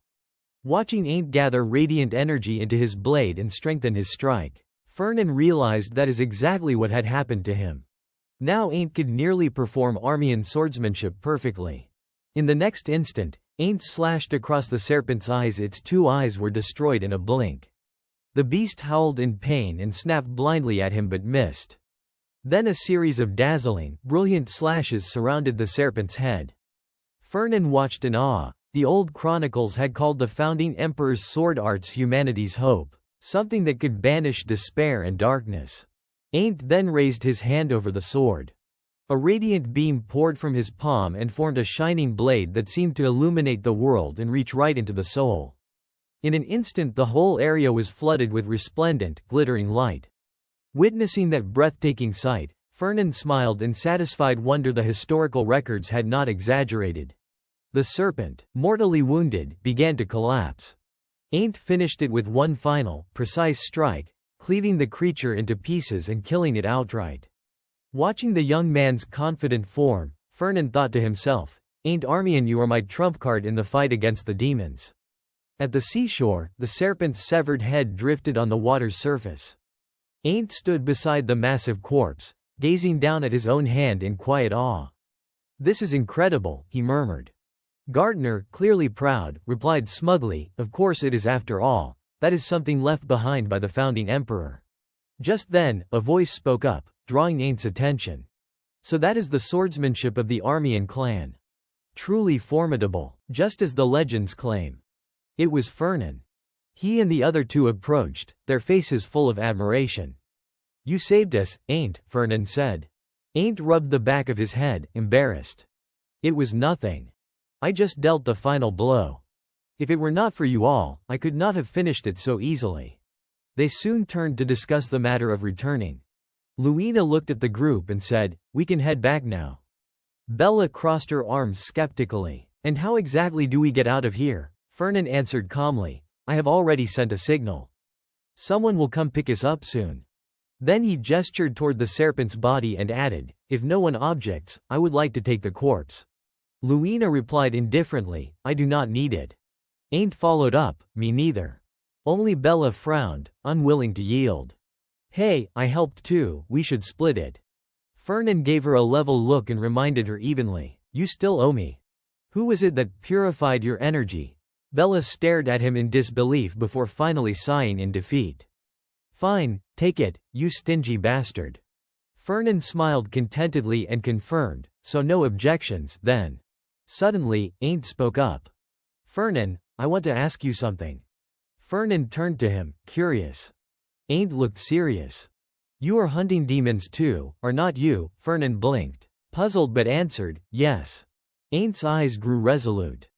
Watching Aint gather radiant energy into his blade and strengthen his strike, Fernan realized that is exactly what had happened to him. Now Aint could nearly perform Armian swordsmanship perfectly. In the next instant, Aint slashed across the serpent's eyes. Its two eyes were destroyed in a blink. The beast howled in pain and snapped blindly at him but missed. Then a series of dazzling, brilliant slashes surrounded the serpent's head. Fernan watched in awe. The old chronicles had called the founding emperor's sword arts humanity's hope, something that could banish despair and darkness. Aint then raised his hand over the sword. A radiant beam poured from his palm and formed a shining blade that seemed to illuminate the world and reach right into the soul. In an instant the whole area was flooded with resplendent, glittering light. Witnessing that breathtaking sight, Fernan smiled in satisfied wonder. The historical records had not exaggerated. The serpent, mortally wounded, began to collapse. Aint finished it with one final, precise strike, cleaving the creature into pieces and killing it outright. Watching the young man's confident form, Fernan thought to himself, "Aint Armian, you are my trump card in the fight against the demons." At the seashore, the serpent's severed head drifted on the water's surface. Aint stood beside the massive corpse, gazing down at his own hand in quiet awe. "This is incredible," he murmured. Gardner, clearly proud, replied smugly, "Of course it is. After all, that is something left behind by the founding emperor." Just then, a voice spoke up, drawing Aint's attention. "So that is the swordsmanship of the Armian clan. Truly formidable, just as the legends claim." It was Fernan. He and the other two approached, their faces full of admiration. "You saved us, Aint," Fernan said. Aint rubbed the back of his head, embarrassed. "It was nothing. I just dealt the final blow. If it were not for you all, I could not have finished it so easily." They soon turned to discuss the matter of returning. Luina looked at the group and said, "We can head back now." Bella crossed her arms skeptically. "And how exactly do we get out of here?" Fernan answered calmly, "I have already sent a signal. Someone will come pick us up soon." Then he gestured toward the serpent's body and added, "If no one objects, I would like to take the corpse." Luina replied indifferently, "I do not need it." Aint followed up, "Me neither." Only Bella frowned, unwilling to yield. "Hey, I helped too, we should split it." Fernan gave her a level look and reminded her evenly, "You still owe me." "Who was it that purified your energy?" Bella stared at him in disbelief before finally sighing in defeat. "Fine, take it, you stingy bastard." Fernan smiled contentedly and confirmed, "So no objections, then." Suddenly, Aint spoke up. "Fernan, I want to ask you something." Fernan turned to him, curious. Aint looked serious. "You are hunting demons too, are not you?" Fernan blinked, puzzled but answered, "Yes." Aint's eyes grew resolute.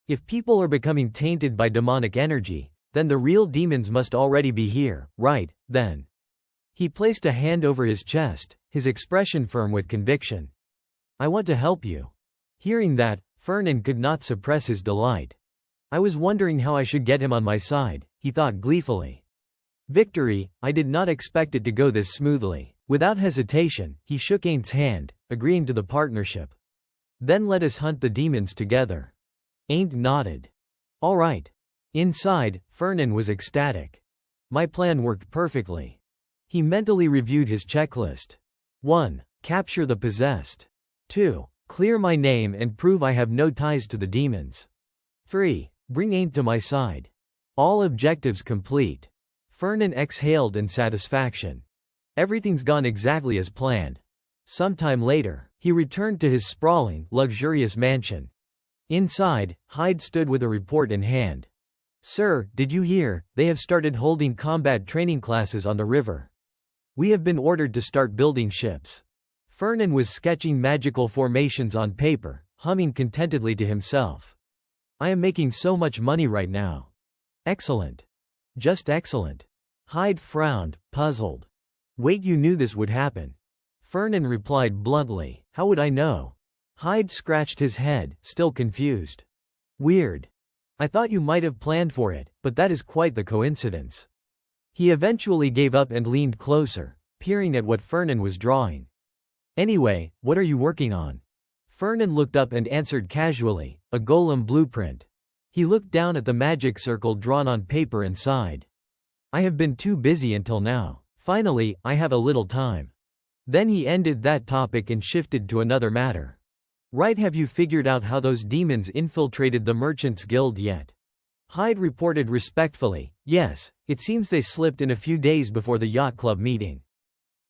"If people are becoming tainted by demonic energy, then the real demons must already be here, right, then?" He placed a hand over his chest, his expression firm with conviction. "I want to help you." Hearing that, Fernan could not suppress his delight. "I was wondering how I should get him on my side," he thought gleefully. "Victory, I did not expect it to go this smoothly." Without hesitation, he shook Aint's hand, agreeing to the partnership. "Then let us hunt the demons together." Aint nodded. "All right." Inside, Fernan was ecstatic. "My plan worked perfectly." He mentally reviewed his checklist. 1. Capture the possessed. 2. Clear my name and prove I have no ties to the demons. 3. Bring aim to my side. All objectives complete. Fernan exhaled in satisfaction. Everything's gone exactly as planned. Sometime later, he returned to his sprawling, luxurious mansion. Inside, Hyde stood with a report in hand. Sir, did you hear? They have started holding combat training classes on the river. We have been ordered to start building ships. Fernan was sketching magical formations on paper, humming contentedly to himself. I am making so much money right now. Excellent. Just excellent. Hyde frowned, puzzled. Wait, you knew this would happen? Fernan replied bluntly. How would I know? Hyde scratched his head, still confused. Weird. I thought you might have planned for it, but that is quite the coincidence. He eventually gave up and leaned closer, peering at what Fernan was drawing. Anyway, what are you working on? Fernan looked up and answered casually, a golem blueprint. He looked down at the magic circle drawn on paper and sighed. I have been too busy until now. Finally, I have a little time. Then he ended that topic and shifted to another matter. Right, have you figured out how those demons infiltrated the Merchants Guild yet? Hyde reported respectfully, yes, it seems they slipped in a few days before the yacht club meeting.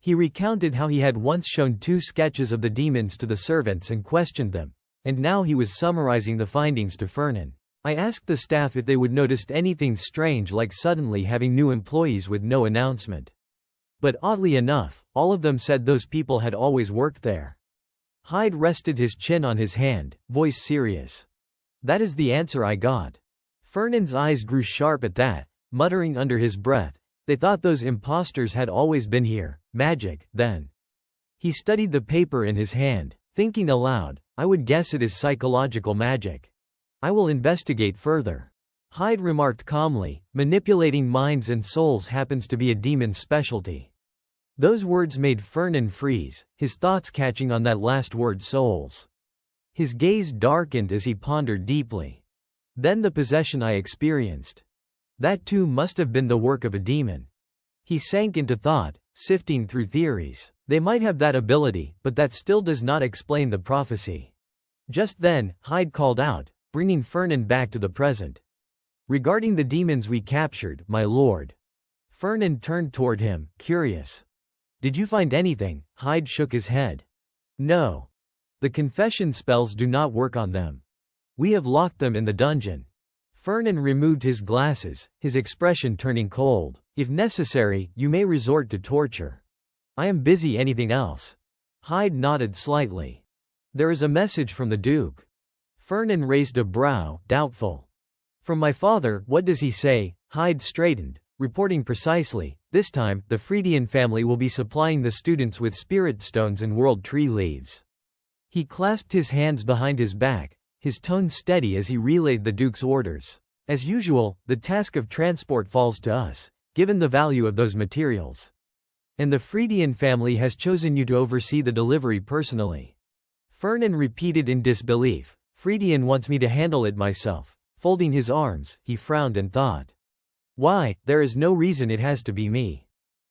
He recounted how he had once shown 2 sketches of the demons to the servants and questioned them, and now he was summarizing the findings to Fernan. I asked the staff if they would noticed anything strange like suddenly having new employees with no announcement. But oddly enough, all of them said those people had always worked there. Hyde rested his chin on his hand, voice serious. That is the answer I got. Fernan's eyes grew sharp at that, muttering under his breath, they thought those imposters had always been here. Magic, then. He studied the paper in his hand, thinking aloud, I would guess it is psychological magic. I will investigate further. Hyde remarked calmly, manipulating minds and souls happens to be a demon's specialty. Those words made Fernan freeze, his thoughts catching on that last word, souls. His gaze darkened as he pondered deeply. Then the possession I experienced. That too must have been the work of a demon. He sank into thought, sifting through theories. They might have that ability, but that still does not explain the prophecy. Just then, Hyde called out, bringing Fernan back to the present. Regarding the demons we captured, my lord. Fernan turned toward him, curious. Did you find anything? Hyde shook his head. No. The confession spells do not work on them. We have locked them in the dungeon. Fernan removed his glasses, his expression turning cold. If necessary, you may resort to torture. I am busy. Anything else? Hyde nodded slightly. There is a message from the Duke. Fernan raised a brow, doubtful. From my father, what does he say? Hyde straightened, reporting precisely. This time, the Freudian family will be supplying the students with spirit stones and world tree leaves. He clasped his hands behind his back, his tone steady as he relayed the Duke's orders. As usual, the task of transport falls to us, given the value of those materials. And the Freudian family has chosen you to oversee the delivery personally. Fernan repeated in disbelief. Freudian wants me to handle it myself. Folding his arms, he frowned and thought. Why, there is no reason it has to be me.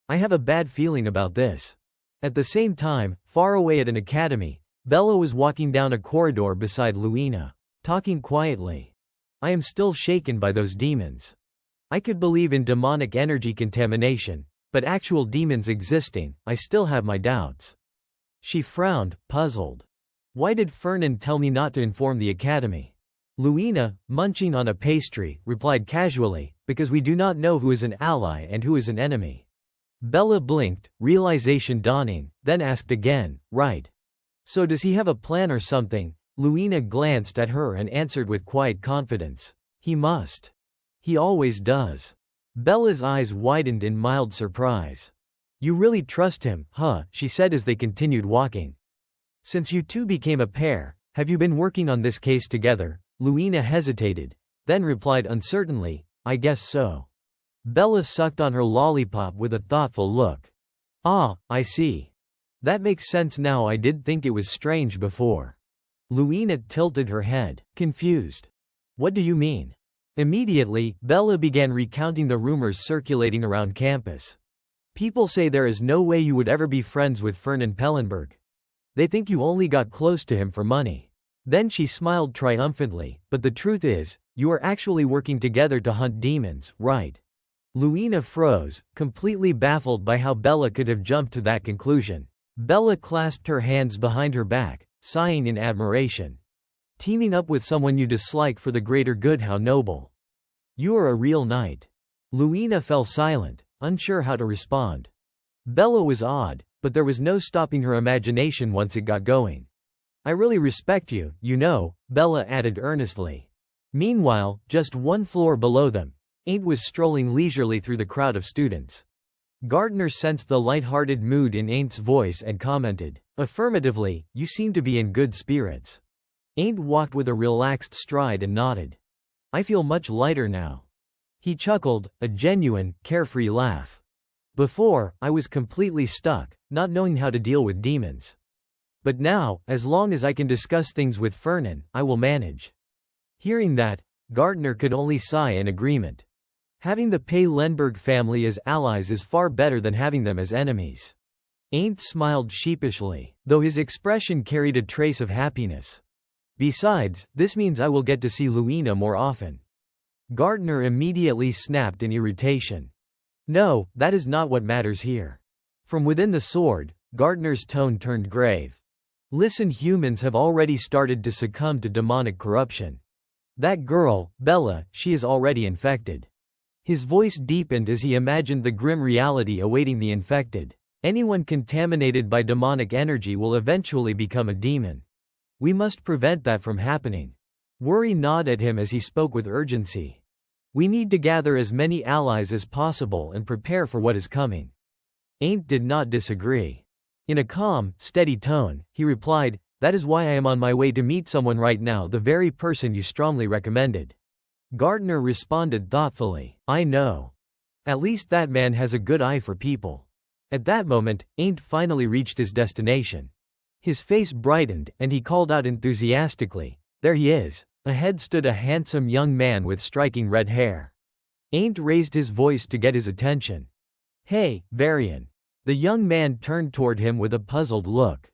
I have a bad feeling about this. At the same time, far away at an academy, Bella was walking down a corridor beside Luina, talking quietly. I am still shaken by those demons. I could believe in demonic energy contamination, but actual demons existing, I still have my doubts. She frowned, puzzled. Why did Fernan tell me not to inform the academy? Luina, munching on a pastry, replied casually, because we do not know who is an ally and who is an enemy. Bella blinked, realization dawning, then asked again, right. So does he have a plan or something? Luina glanced at her and answered with quiet confidence. He must. He always does. Bella's eyes widened in mild surprise. You really trust him, huh? She said as they continued walking. Since you two became a pair, have you been working on this case together? Luina hesitated, then replied uncertainly, I guess so. Bella sucked on her lollipop with a thoughtful look. Ah, I see. That makes sense now. I did think it was strange before. Luina tilted her head, confused. What do you mean? Immediately, Bella began recounting the rumors circulating around campus. People say there is no way you would ever be friends with Fernan Pellenberg. They think you only got close to him for money. Then she smiled triumphantly, but the truth is, you are actually working together to hunt demons, right? Luina froze, completely baffled by how Bella could have jumped to that conclusion. Bella clasped her hands behind her back, sighing in admiration. Teaming up with someone you dislike for the greater good, how noble. You are a real knight. Luina fell silent, unsure how to respond. Bella was awed, but there was no stopping her imagination once it got going. I really respect you, you know, Bella added earnestly. Meanwhile, just one floor below them, Ain't was strolling leisurely through the crowd of students. Gardner sensed the light-hearted mood in Ain't's voice and commented, affirmatively, you seem to be in good spirits. Ain't walked with a relaxed stride and nodded. I feel much lighter now. He chuckled, a genuine, carefree laugh. Before, I was completely stuck, not knowing how to deal with demons. But now, as long as I can discuss things with Fernan, I will manage. Hearing that, Gardner could only sigh in agreement. Having the Pellenberg family as allies is far better than having them as enemies. Ain't smiled sheepishly, though his expression carried a trace of happiness. Besides, this means I will get to see Luina more often. Gardner immediately snapped in irritation. No, that is not what matters here. From within the sword, Gardner's tone turned grave. Listen, humans have already started to succumb to demonic corruption. That girl, Bella, she is already infected. His voice deepened as he imagined the grim reality awaiting the infected. Anyone contaminated by demonic energy will eventually become a demon. We must prevent that from happening. Worry gnawed at him as he spoke with urgency. We need to gather as many allies as possible and prepare for what is coming. Ain't did not disagree. In a calm, steady tone, he replied, that is why I am on my way to meet someone right now, the very person you strongly recommended. Gardner responded thoughtfully, I know. At least that man has a good eye for people. At that moment, Ain't finally reached his destination. His face brightened, and he called out enthusiastically, there he is. Ahead stood a handsome young man with striking red hair. Ain't raised his voice to get his attention. Hey, Varian. The young man turned toward him with a puzzled look.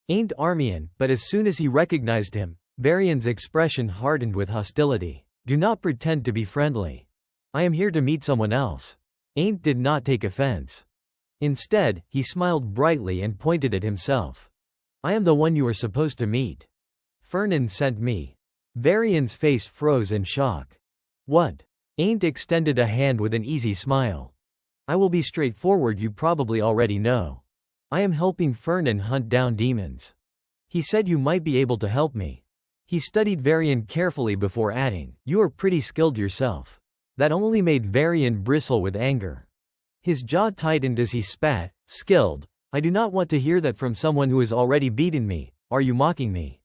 Ain't Armian, but as soon as he recognized him, Varian's expression hardened with hostility. Do not pretend to be friendly. I am here to meet someone else. Ain't did not take offense. Instead, he smiled brightly and pointed at himself. I am the one you are supposed to meet. Fernan sent me. Varian's face froze in shock. What? Ain't extended a hand with an easy smile. I will be straightforward, you probably already know. I am helping Fernan hunt down demons. He said you might be able to help me. He studied Varian carefully before adding, you are pretty skilled yourself. That only made Varian bristle with anger. His jaw tightened as he spat, skilled. I do not want to hear that from someone who has already beaten me. Are you mocking me?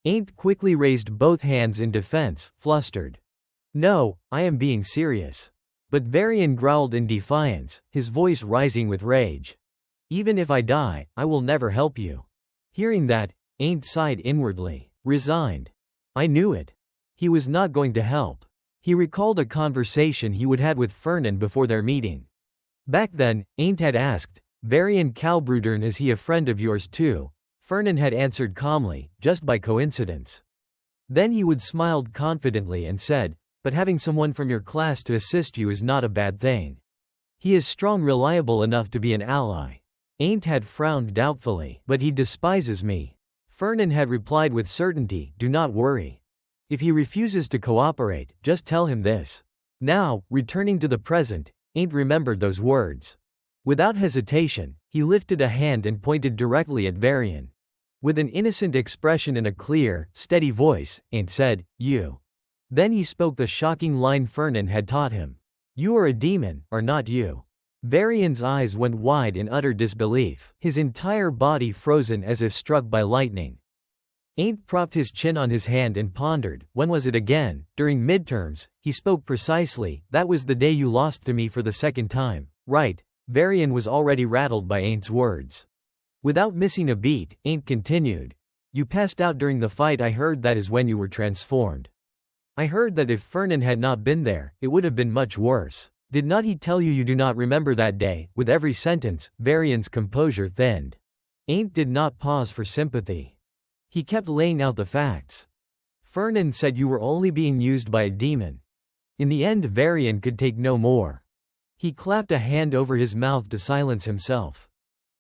Ain't quickly raised both hands in defense, flustered. No, I am being serious. But Varian growled in defiance, his voice rising with rage. Even if I die, I will never help you. Hearing that, Ain't sighed inwardly, resigned. I knew it. He was not going to help. He recalled a conversation he would had with Fernan before their meeting. Back then, Ain't had asked, Varian Kalbrudern, is he a friend of yours too? Fernan had answered calmly, just by coincidence. Then he would smiled confidently and said, but having someone from your class to assist you is not a bad thing. He is strong, reliable enough to be an ally. Ain't had frowned doubtfully, but he despises me. Fernan had replied with certainty, do not worry. If he refuses to cooperate, just tell him this. Now, returning to the present, Ain't remembered those words. Without hesitation, he lifted a hand and pointed directly at Varian. With an innocent expression and a clear, steady voice, Ain't said, you. Then he spoke the shocking line Fernan had taught him. You are a demon, are not you? Varian's eyes went wide in utter disbelief, his entire body frozen as if struck by lightning. Ain't propped his chin on his hand and pondered, when was it again? During midterms, he spoke precisely, that was the day you lost to me for the second time, right? Varian was already rattled by Ain't's words. Without missing a beat, Ain't continued. You passed out during the fight, I heard that is when you were transformed. I heard that if Fernan had not been there, it would have been much worse. Did not he tell you do not remember that day?" With every sentence, Varian's composure thinned. Ain't did not pause for sympathy. He kept laying out the facts. "Fernan said you were only being used by a demon." In the end, Varian could take no more. He clapped a hand over his mouth to silence himself.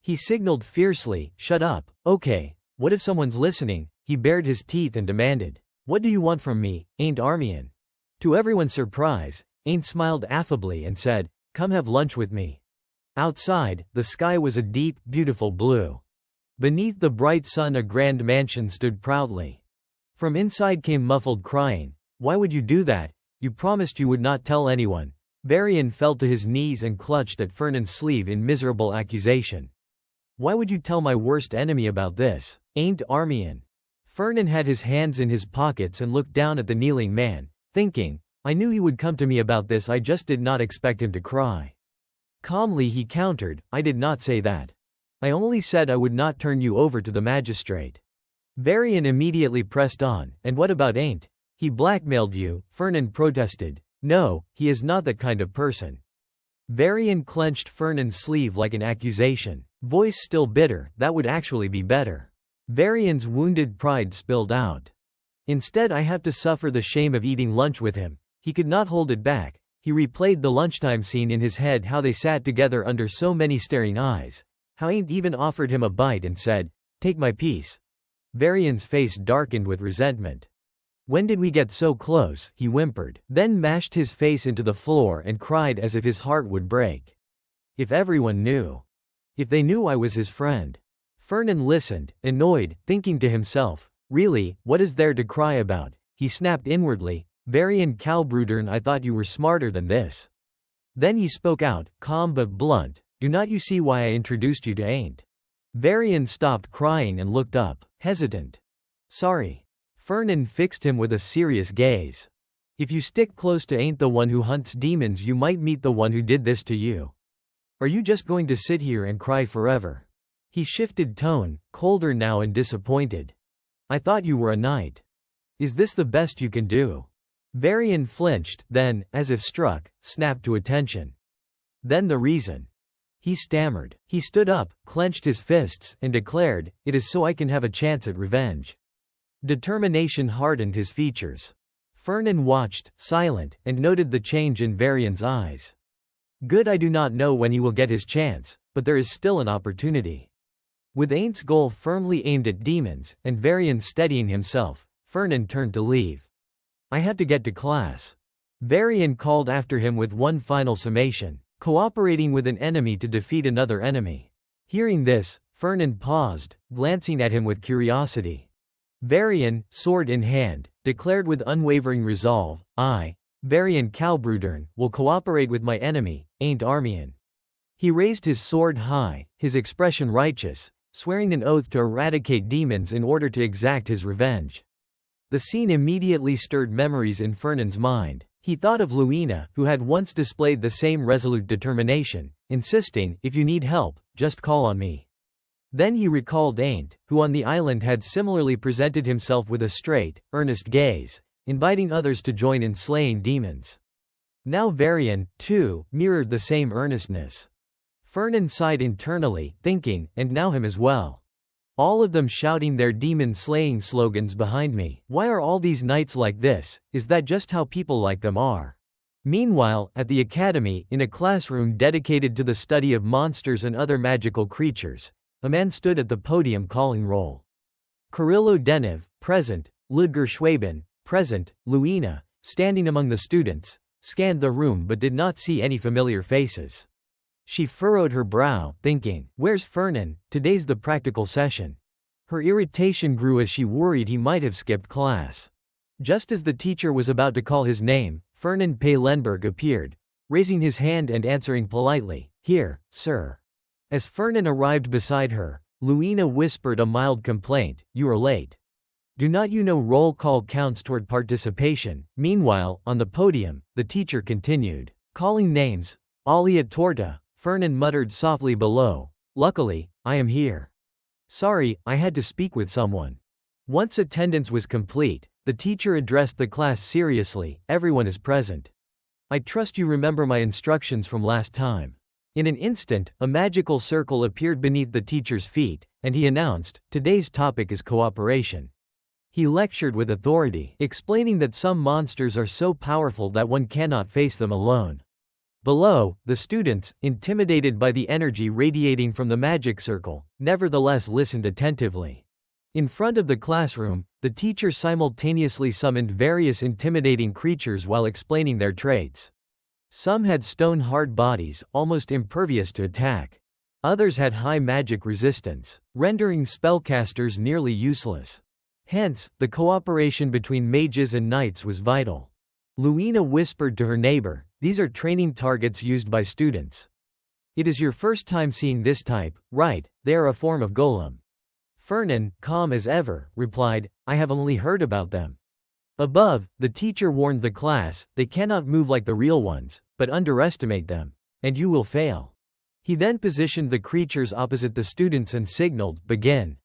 He signaled fiercely, "Shut up." "Okay, what if someone's listening?" He bared his teeth and demanded. "What do you want from me, Ain't Armian?" To everyone's surprise, Ain't smiled affably and said, "Come have lunch with me." Outside, the sky was a deep, beautiful blue. Beneath the bright sun a grand mansion stood proudly. From inside came muffled crying. "Why would you do that? You promised you would not tell anyone." Varian fell to his knees and clutched at Fernan's sleeve in miserable accusation. "Why would you tell my worst enemy about this, Ain't Armian?" Fernan had his hands in his pockets and looked down at the kneeling man, thinking, "I knew he would come to me about this, I just did not expect him to cry." Calmly he countered, "I did not say that. I only said I would not turn you over to the magistrate." Varian immediately pressed on, "And what about Ain't? He blackmailed you?" Fernan protested. "No, he is not that kind of person." Varian clenched Fernan's sleeve like an accusation, voice still bitter, "That would actually be better." Varian's wounded pride spilled out. "Instead I have to suffer the shame of eating lunch with him." He could not hold it back. He replayed the lunchtime scene in his head, how they sat together under so many staring eyes. How Ain't even offered him a bite and said, "Take my piece." Varian's face darkened with resentment. "When did we get so close?" he whimpered, then mashed his face into the floor and cried as if his heart would break. "If everyone knew. If they knew I was his friend." Fernan listened, annoyed, thinking to himself, "Really, what is there to cry about?" He snapped inwardly, "Varian Kalbrudern, I thought you were smarter than this." Then he spoke out, calm but blunt, "Do not you see why I introduced you to Ain't?" Varian stopped crying and looked up, hesitant. "Sorry." Fernan fixed him with a serious gaze. "If you stick close to Ain't the one who hunts demons, you might meet the one who did this to you. Are you just going to sit here and cry forever?" He shifted tone, colder now and disappointed. "I thought you were a knight. Is this the best you can do?" Varian flinched, then, as if struck, snapped to attention. "Then the reason?" He stammered. He stood up, clenched his fists, and declared, "It is so I can have a chance at revenge." Determination hardened his features. Fernan watched, silent, and noted the change in Varian's eyes. "Good, I do not know when he will get his chance, but there is still an opportunity." With Ain't's goal firmly aimed at demons, and Varian steadying himself, Fernan turned to leave. "I have to get to class." Varian called after him with one final summation, "Cooperating with an enemy to defeat another enemy." Hearing this, Fernan paused, glancing at him with curiosity. Varian, sword in hand, declared with unwavering resolve, "I, Varian Kalbrudern, will cooperate with my enemy, Ain't Armian." He raised his sword high, his expression righteous, swearing an oath to eradicate demons in order to exact his revenge. The scene immediately stirred memories in Fernan's mind. He thought of Luina, who had once displayed the same resolute determination, insisting, "If you need help, just call on me." Then he recalled Ain't, who on the island had similarly presented himself with a straight, earnest gaze, inviting others to join in slaying demons. Now Varian, too, mirrored the same earnestness. Fernan sighed internally, thinking, and now him as well. All of them shouting their demon-slaying slogans behind me. Why are all these knights like this? Is that just how people like them are? Meanwhile, at the academy, in a classroom dedicated to the study of monsters and other magical creatures, a man stood at the podium calling roll. Kirillo Denev, present. Ludger Schwaben, present. Luina, standing among the students, scanned the room but did not see any familiar faces. She furrowed her brow, thinking, "Where's Fernan? Today's the practical session." Her irritation grew as she worried he might have skipped class. Just as the teacher was about to call his name, Fernan Paylenberg appeared, raising his hand and answering politely, "Here, sir." As Fernan arrived beside her, Luina whispered a mild complaint, "You are late. Do not you know roll call counts toward participation?" Meanwhile, on the podium, the teacher continued, calling names. "Alia Torta." Fernan muttered softly below, "Luckily, I am here. Sorry, I had to speak with someone." Once attendance was complete, the teacher addressed the class seriously, "Everyone is present. I trust you remember my instructions from last time. In an instant, a magical circle appeared beneath the teacher's feet, and he announced, today's topic is cooperation. He lectured with authority, explaining that some monsters are so powerful that one cannot face them alone. Below, the students, intimidated by the energy radiating from the magic circle, nevertheless listened attentively. In front of the classroom, the teacher simultaneously summoned various intimidating creatures while explaining their traits. Some had stone-hard bodies, almost impervious to attack. Others had high magic resistance, rendering spellcasters nearly useless. Hence, the cooperation between mages and knights was vital. Luina whispered to her neighbor, "These are training targets used by students. It is your first time seeing this type, right? They are a form of golem." Fernan, calm as ever, replied, "I have only heard about them." Above, the teacher warned the class, "They cannot move like the real ones, but underestimate them, and you will fail." He then positioned the creatures opposite the students and signaled, "Begin."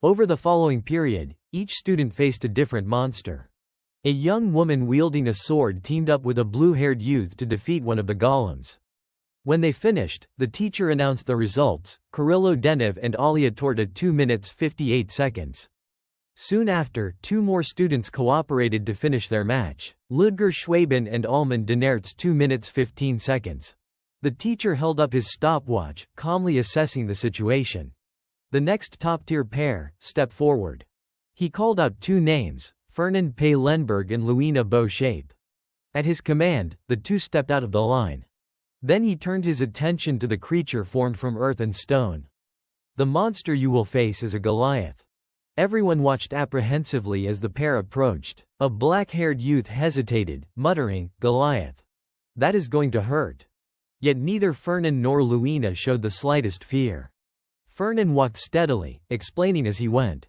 Over the following period, each student faced a different monster. A young woman wielding a sword teamed up with a blue-haired youth to defeat one of the golems. When they finished, the teacher announced the results, Kirillo Deniv and Alia Torta 2 minutes 58 seconds. Soon after, 2 more students cooperated to finish their match, Ludger Schwaben and Alman Denertz 2 minutes 15 seconds. The teacher held up his stopwatch, calmly assessing the situation. The next top-tier pair stepped forward. He called out 2 names, Fernand P. Lenberg and Luina Beau Shape. At his command, the 2 stepped out of the line. Then he turned his attention to the creature formed from earth and stone. "The monster you will face is a Goliath." Everyone watched apprehensively as the pair approached. A black-haired youth hesitated, muttering, "Goliath. That is going to hurt." Yet neither Fernan nor Luina showed the slightest fear. Fernan walked steadily, explaining as he went.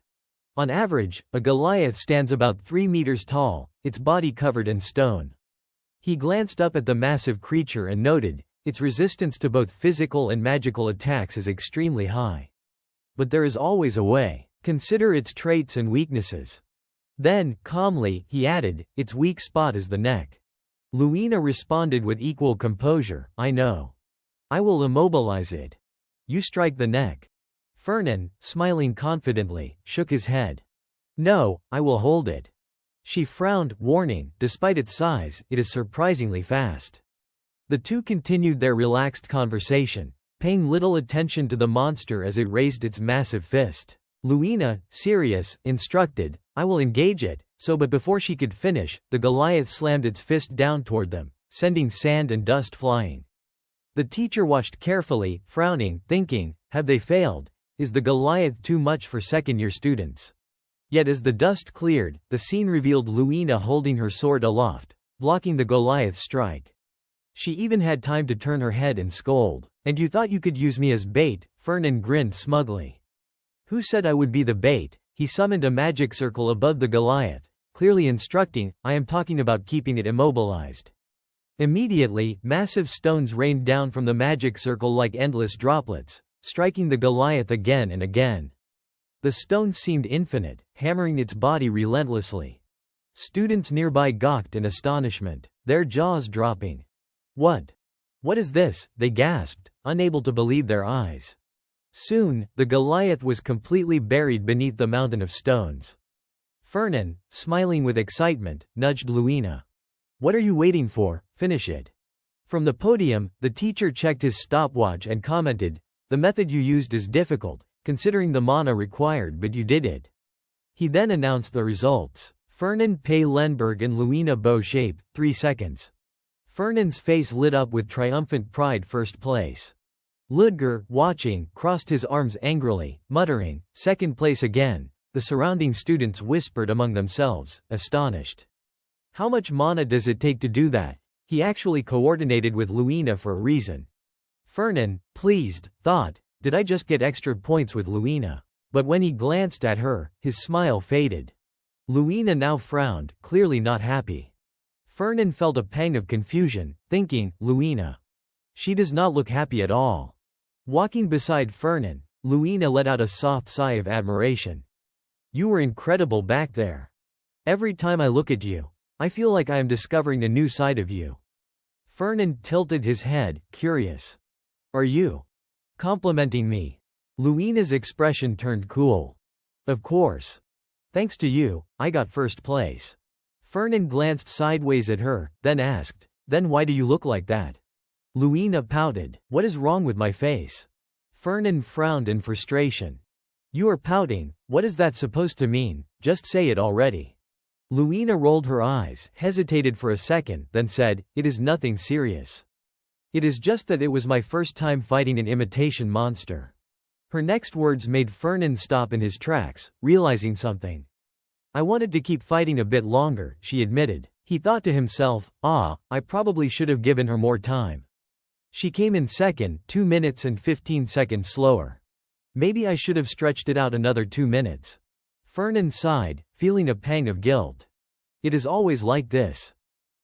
On average, a Goliath stands about 3 meters tall, its body covered in stone. He glanced up at the massive creature and noted, its resistance to both physical and magical attacks is extremely high. But there is always a way. Consider its traits and weaknesses. Then, calmly, he added, its weak spot is the neck. Luina responded with equal composure, "I know. I will immobilize it." "You strike the neck." Fernan, smiling confidently, shook his head. "No, I will hold it." She frowned, warning, despite its size, it is surprisingly fast. The 2 continued their relaxed conversation, paying little attention to the monster as it raised its massive fist. Luina, serious, instructed, "I will engage it," but before she could finish, the Goliath slammed its fist down toward them, sending sand and dust flying. The teacher watched carefully, frowning, thinking, have they failed? Is the Goliath too much for second-year students? Yet as the dust cleared, the scene revealed Luina holding her sword aloft, blocking the Goliath's strike. She even had time to turn her head and scold. "And you thought you could use me as bait?" Fernan grinned smugly. "Who said I would be the bait?" He summoned a magic circle above the Goliath, clearly instructing, "I am talking about keeping it immobilized." Immediately, massive stones rained down from the magic circle like endless droplets, striking the Goliath again and again. The stones seemed infinite, hammering its body relentlessly. Students nearby gawked in astonishment, their jaws dropping. What is this?" they gasped, unable to believe their eyes. Soon, the Goliath was completely buried beneath the mountain of stones. Fernan, smiling with excitement, nudged Luina. "What are you waiting for? Finish it." From the podium, the teacher checked his stopwatch and commented, "The method you used is difficult, considering the mana required, but you did it." He then announced the results. Fernan P. Lenberg and Luina Beau Shape, 3 seconds. Fernan's face lit up with triumphant pride, first place. Ludger, watching, crossed his arms angrily, muttering, "Second place again." The surrounding students whispered among themselves, astonished. How much mana does it take to do that? He actually coordinated with Luina for a reason. Fernan, pleased, thought, did I just get extra points with Luina? But when he glanced at her, his smile faded. Luina now frowned, clearly not happy. Fernan felt a pang of confusion, thinking, Luina. She does not look happy at all. Walking beside Fernan, Luina let out a soft sigh of admiration. You were incredible back there. Every time I look at you, I feel like I am discovering a new side of you. Fernan tilted his head, curious. Are you complimenting me? Luina's expression turned cool. Of course. Thanks to you, I got first place. Fernan glanced sideways at her, then asked, then why do you look like that? Luina pouted. What is wrong with my face? Fernan frowned in frustration. You are pouting, what is that supposed to mean? Just say it already. Luina rolled her eyes, hesitated for a second, then said, it is nothing serious. It is just that it was my first time fighting an imitation monster. Her next words made Fernan stop in his tracks, realizing something. I wanted to keep fighting a bit longer, she admitted. He thought to himself, I probably should have given her more time. She came in second, 2 minutes and 15 seconds slower. Maybe I should have stretched it out another 2 minutes. Fernan sighed, feeling a pang of guilt. It is always like this.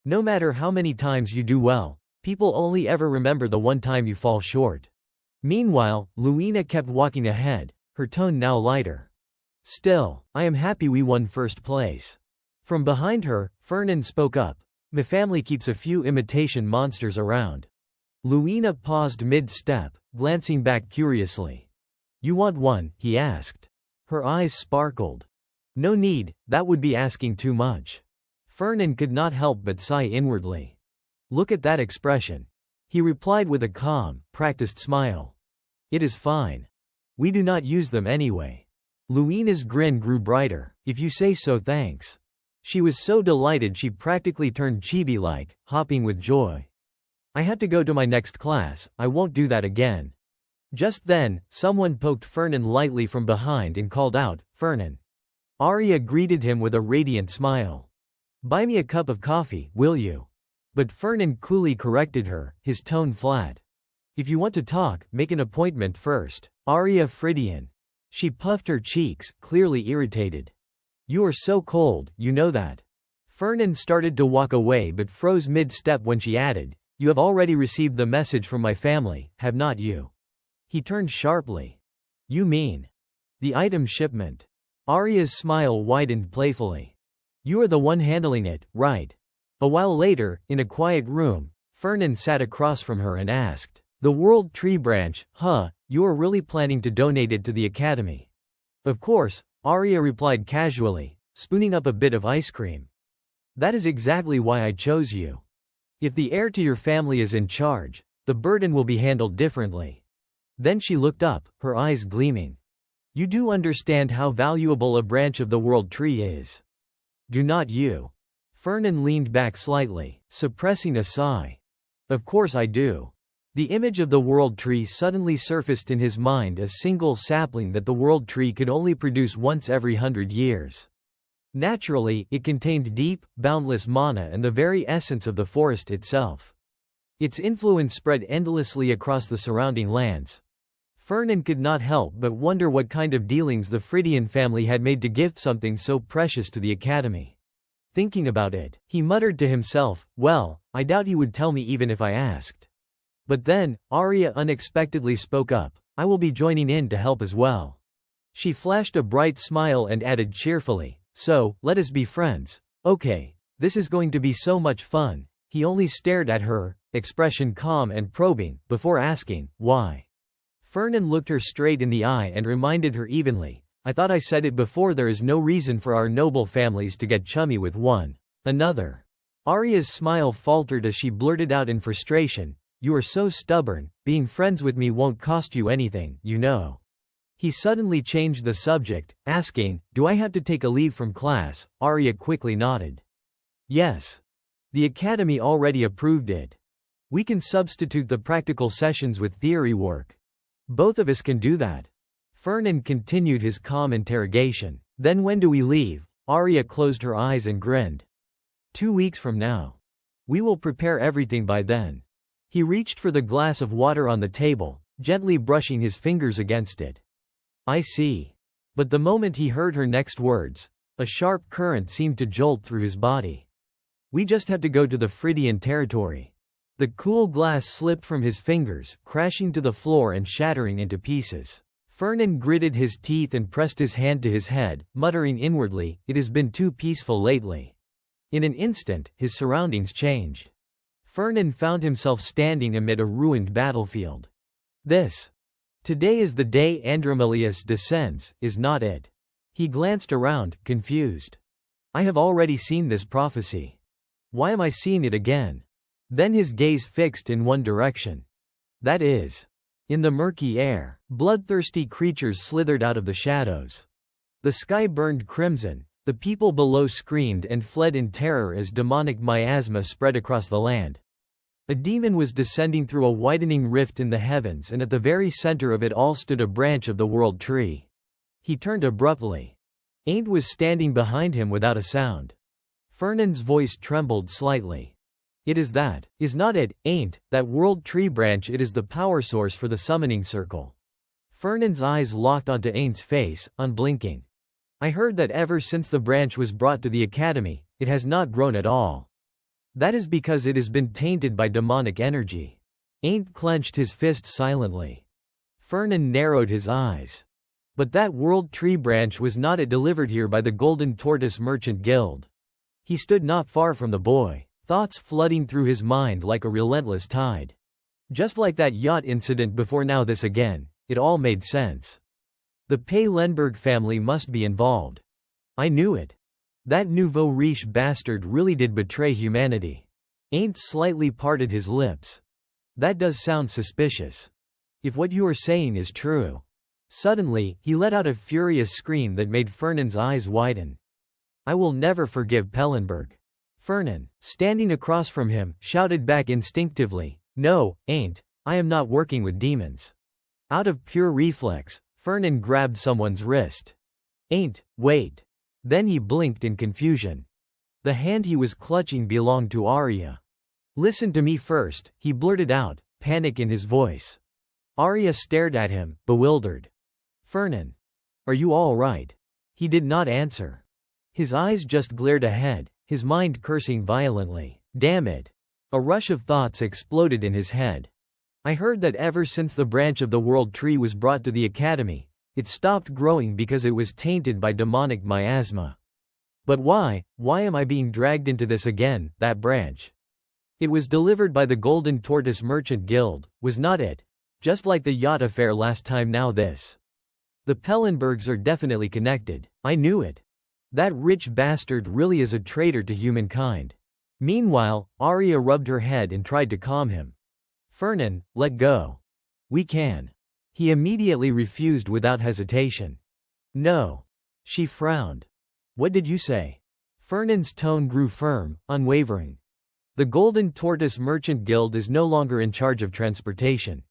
No matter how many times you do well, people only ever remember the one time you fall short. Meanwhile, Luina kept walking ahead, her tone now lighter. Still, I am happy we won first place. From behind her, Fernan spoke up. My family keeps a few imitation monsters around. Luina paused mid-step, glancing back curiously. You want one? He asked. Her eyes sparkled. No need, that would be asking too much. Fernan could not help but sigh inwardly. Look at that expression. He replied with a calm, practiced smile. It is fine. We do not use them anyway. Luina's grin grew brighter. If you say so, thanks. She was so delighted she practically turned chibi-like, hopping with joy. I had to go to my next class, I won't do that again. Just then, someone poked Fernan lightly from behind and called out, Fernan. Arya greeted him with a radiant smile. Buy me a cup of coffee, will you? But Fernan coolly corrected her, his tone flat. If you want to talk, make an appointment first. Arya Fridian. She puffed her cheeks, clearly irritated. You are so cold, you know that. Fernan started to walk away but froze mid-step when she added, You have already received the message from my family, have not you? He turned sharply. You mean? The item shipment. Arya's smile widened playfully. You are the one handling it, right? A while later, in a quiet room, Fernan sat across from her and asked, The World Tree Branch, you are really planning to donate it to the Academy? Of course, Arya replied casually, spooning up a bit of ice cream. That is exactly why I chose you. If the heir to your family is in charge, the burden will be handled differently. Then she looked up, her eyes gleaming. You do understand how valuable a branch of the World Tree is. Do not you? Fernan leaned back slightly, suppressing a sigh. Of course I do. The image of the World Tree suddenly surfaced in his mind, a single sapling that the World Tree could only produce once every 100 years. Naturally, it contained deep, boundless mana and the very essence of the forest itself. Its influence spread endlessly across the surrounding lands. Fernan could not help but wonder what kind of dealings the Fridian family had made to gift something so precious to the Academy. Thinking about it, he muttered to himself, well, I doubt he would tell me even if I asked. But then, Arya unexpectedly spoke up, I will be joining in to help as well. She flashed a bright smile and added cheerfully, so, let us be friends. Okay, this is going to be so much fun. He only stared at her, expression calm and probing, before asking, why? Fernan looked her straight in the eye and reminded her evenly, I thought I said it before, there is no reason for our noble families to get chummy with one another. Arya's smile faltered as she blurted out in frustration, You are so stubborn, being friends with me won't cost you anything, you know. He suddenly changed the subject, asking, Do I have to take a leave from class? Arya quickly nodded. Yes. The Academy already approved it. We can substitute the practical sessions with theory work. Both of us can do that. Fernan continued his calm interrogation. Then when do we leave? Arya closed her eyes and grinned. 2 weeks from now. We will prepare everything by then. He reached for the glass of water on the table, gently brushing his fingers against it. I see. But the moment he heard her next words, a sharp current seemed to jolt through his body. We just have to go to the Fridian territory. The cool glass slipped from his fingers, crashing to the floor and shattering into pieces. Fernan gritted his teeth and pressed his hand to his head, muttering inwardly, It has been too peaceful lately. In an instant, his surroundings changed. Fernan found himself standing amid a ruined battlefield. Today is the day Andromalius descends, is not it? He glanced around, confused. I have already seen this prophecy. Why am I seeing it again? Then his gaze fixed in one direction. That is. In the murky air, bloodthirsty creatures slithered out of the shadows. The sky burned crimson, the people below screamed and fled in terror as demonic miasma spread across the land. A demon was descending through a widening rift in the heavens, and at the very center of it all stood a branch of the world tree. He turned abruptly. Ain't was standing behind him without a sound. Fernan's voice trembled slightly. It is that, is not it, Ain't, that world tree branch, it is the power source for the summoning circle. Fernan's eyes locked onto Ain't's face, unblinking. I heard that ever since the branch was brought to the academy, it has not grown at all. That is because it has been tainted by demonic energy. Ain't clenched his fist silently. Fernan narrowed his eyes. But that world tree branch was not it delivered here by the Golden Tortoise Merchant Guild. He stood not far from the boy, thoughts flooding through his mind like a relentless tide. Just like that yacht incident before, now this again, it all made sense. The Pay-Lenberg family must be involved. I knew it. That nouveau riche bastard really did betray humanity. Ain't slightly parted his lips. That does sound suspicious. If what you are saying is true. Suddenly, he let out a furious scream that made Fernan's eyes widen. I will never forgive Pellenberg. Fernan, standing across from him, shouted back instinctively, No, Ain't, I am not working with demons. Out of pure reflex, Fernan grabbed someone's wrist. Ain't, wait. Then he blinked in confusion. The hand he was clutching belonged to Arya. Listen to me first, he blurted out, panic in his voice. Arya stared at him, bewildered. Fernan. Are you all right? He did not answer. His eyes just glared ahead, his mind cursing violently. Damn it. A rush of thoughts exploded in his head. I heard that ever since the branch of the world tree was brought to the academy, it stopped growing because it was tainted by demonic miasma. But why am I being dragged into this again, that branch? It was delivered by the Golden Tortoise Merchant Guild, was not it? Just like the yacht affair last time, now this. The Pellenbergs are definitely connected, I knew it. That rich bastard really is a traitor to humankind. Meanwhile, Arya rubbed her head and tried to calm him. Fernan, let go. We can. He immediately refused without hesitation. No. She frowned. What did you say? Fernan's tone grew firm, unwavering. The Golden Tortoise Merchant Guild is no longer in charge of transportation.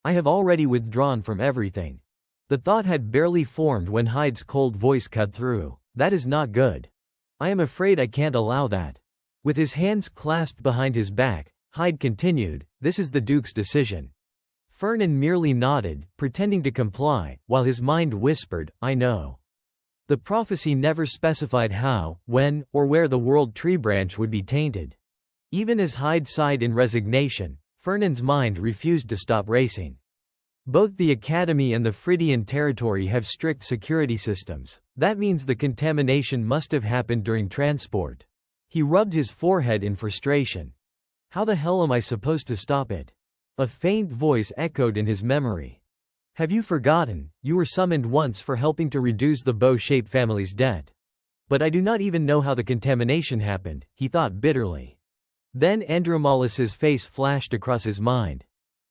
I have already withdrawn from everything. The thought had barely formed when Hyde's cold voice cut through. That is not good. I am afraid I can't allow that. With his hands clasped behind his back, Hyde continued, This is the Duke's decision. Fernan merely nodded, pretending to comply, while his mind whispered, I know. The prophecy never specified how, when, or where the world tree branch would be tainted. Even as Hyde sighed in resignation, Fernan's mind refused to stop racing. Both the Academy and the Phrygian territory have strict security systems. That means the contamination must have happened during transport. He rubbed his forehead in frustration. How the hell am I supposed to stop it? A faint voice echoed in his memory. Have you forgotten, you were summoned once for helping to reduce the Bow-shaped family's debt? But I do not even know how the contamination happened, he thought bitterly. Then Andromalis's face flashed across his mind.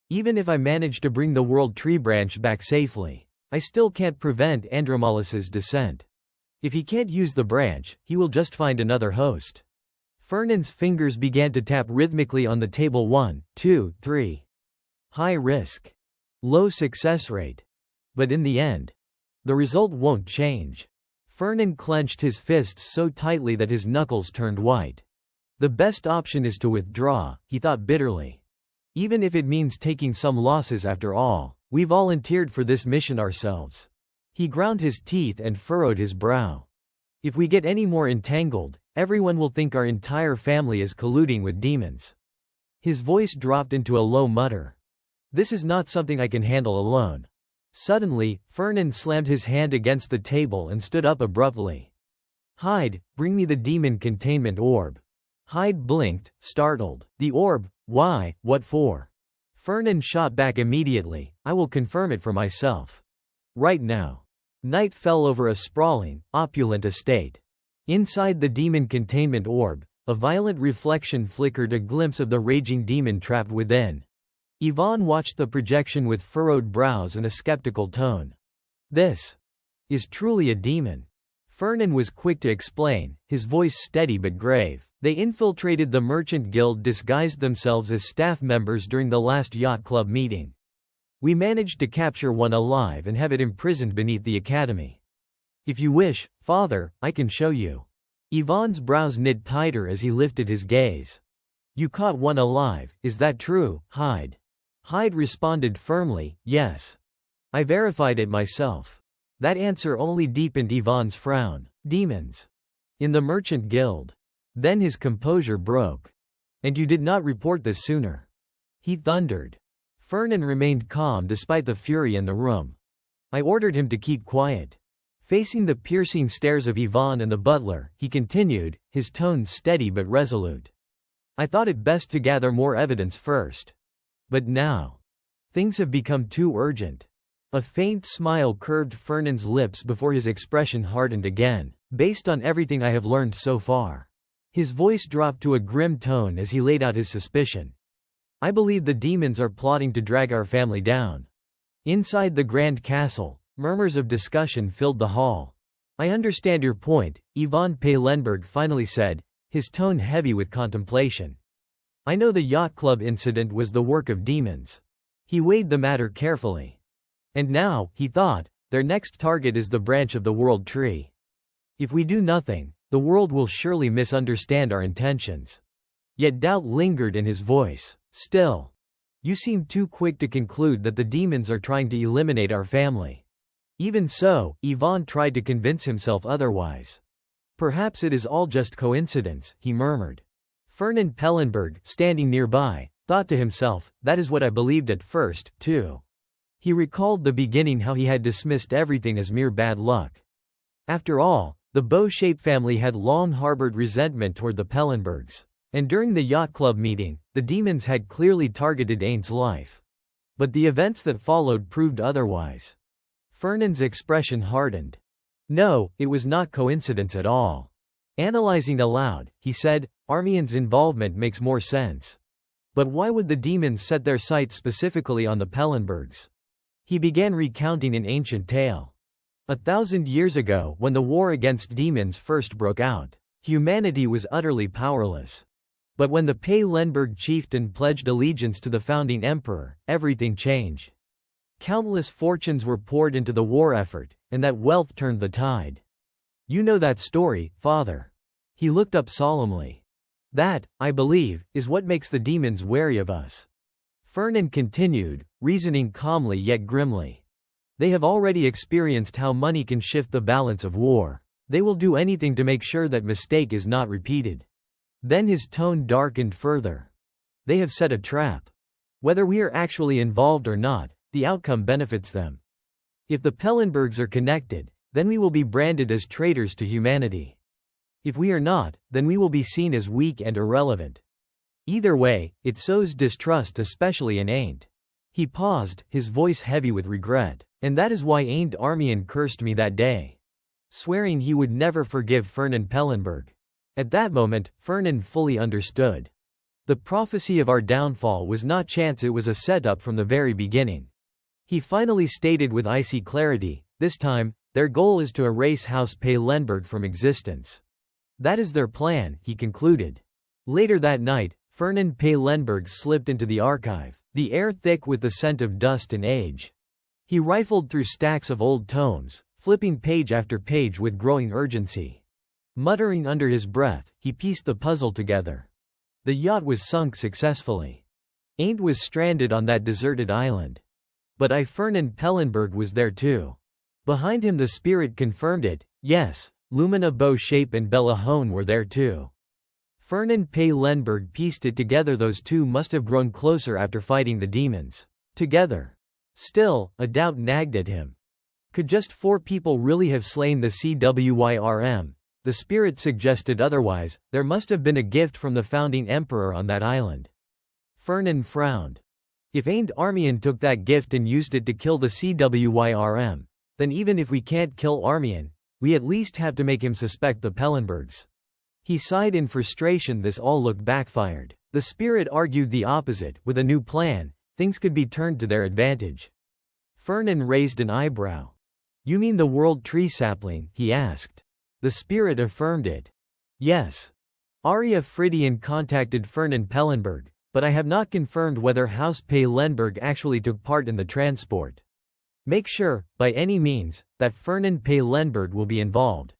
Even if I manage to bring the world tree branch back safely, I still can't prevent Andromalis's descent. If he can't use the branch, he will just find another host. Fernan's fingers began to tap rhythmically on the table. 1, 2, 3. High risk. Low success rate. But in the end, the result won't change. Fernan clenched his fists so tightly that his knuckles turned white. The best option is to withdraw, he thought bitterly. Even if it means taking some losses after all, we volunteered for this mission ourselves. He ground his teeth and furrowed his brow. If we get any more entangled, everyone will think our entire family is colluding with demons. His voice dropped into a low mutter. This is not something I can handle alone. Suddenly, Fernan slammed his hand against the table and stood up abruptly. Hyde, bring me the demon containment orb. Hyde blinked, startled. The orb, why, what for? Fernan shot back immediately, I will confirm it for myself. Right now. Night fell over a sprawling, opulent estate. Inside the demon containment orb, a violent reflection flickered a glimpse of the raging demon trapped within. Yvonne watched the projection with furrowed brows and a skeptical tone. This is truly a demon. Fernan was quick to explain, his voice steady but grave. They infiltrated the merchant guild, disguised themselves as staff members during the last yacht club meeting. We managed to capture one alive and have it imprisoned beneath the academy. If you wish, father, I can show you. Yvonne's brows knit tighter as he lifted his gaze. You caught one alive, is that true, Hyde? Hyde responded firmly, yes. I verified it myself. That answer only deepened Yvonne's frown. Demons. In the merchant guild. Then his composure broke. And you did not report this sooner. He thundered. Fernan remained calm despite the fury in the room. I ordered him to keep quiet. Facing the piercing stares of Yvonne and the butler, he continued, his tone steady but resolute. I thought it best to gather more evidence first. But now, things have become too urgent. A faint smile curved Fernan's lips before his expression hardened again. Based on everything I have learned so far. His voice dropped to a grim tone as he laid out his suspicion. I believe the demons are plotting to drag our family down. Inside the grand castle, murmurs of discussion filled the hall. I understand your point, Yvonne Paylenberg finally said, his tone heavy with contemplation. I know the yacht club incident was the work of demons. He weighed the matter carefully. And now, he thought, their next target is the branch of the world tree. If we do nothing, the world will surely misunderstand our intentions. Yet doubt lingered in his voice. Still, you seem too quick to conclude that the demons are trying to eliminate our family. Even so, Yvonne tried to convince himself otherwise. Perhaps it is all just coincidence, he murmured. Fernan Pellenberg, standing nearby, thought to himself, that is what I believed at first, too. He recalled the beginning, how he had dismissed everything as mere bad luck. After all, the Bow-Shape family had long harbored resentment toward the Pellenbergs. And during the yacht club meeting, the demons had clearly targeted Ain's life. But the events that followed proved otherwise. Fernan's expression hardened. No, it was not coincidence at all. Analyzing aloud, he said, Armian's involvement makes more sense. But why would the demons set their sights specifically on the Pellenbergs? He began recounting an ancient tale. 1,000 years ago, when the war against demons first broke out, humanity was utterly powerless. But when the Paylenberg chieftain pledged allegiance to the founding emperor, everything changed. Countless fortunes were poured into the war effort, and that wealth turned the tide. You know that story, father. He looked up solemnly. That, I believe, is what makes the demons wary of us. Fernan continued, reasoning calmly yet grimly. They have already experienced how money can shift the balance of war. They will do anything to make sure that mistake is not repeated. Then his tone darkened further. They have set a trap. Whether we are actually involved or not, the outcome benefits them. If the Pellenbergs are connected, then we will be branded as traitors to humanity. If we are not, then we will be seen as weak and irrelevant. Either way, it sows distrust, especially in Ain't. He paused, his voice heavy with regret. And that is why Ain't Armian cursed me that day, swearing he would never forgive Fernan Pellenberg. At that moment, Fernan fully understood. The prophecy of our downfall was not chance, it was a setup from the very beginning. He finally stated with icy clarity, this time, their goal is to erase House Paylenberg from existence. That is their plan, he concluded. Later that night, Fernan Paylenberg slipped into the archive, the air thick with the scent of dust and age. He rifled through stacks of old tomes, flipping page after page with growing urgency. Muttering under his breath, he pieced the puzzle together. The yacht was sunk successfully. Ain't was stranded on that deserted island. But Fernan Pellenberg was there too. Behind him the spirit confirmed it, yes, Lumina Bow-Shape and Bella Hone were there too. Fernan Paylenberg pieced it together, those two must have grown closer after fighting the demons. Together. Still, a doubt nagged at him. Could just 4 people really have slain the CWYRM? The spirit suggested otherwise. There must have been a gift from the founding emperor on that island. Fernan frowned. If Ain't Armian took that gift and used it to kill the CWYRM, then even if we can't kill Armian, we at least have to make him suspect the Pellenbergs. He sighed in frustration. This all looked backfired. The spirit argued the opposite. With a new plan, things could be turned to their advantage. Fernan raised an eyebrow. You mean the world tree sapling? He asked. The spirit affirmed it. Yes. Arya Fridian contacted Fernan Pellenberg, but I have not confirmed whether House Pellenberg actually took part in the transport. Make sure, by any means, that Fernan Pellenberg will be involved.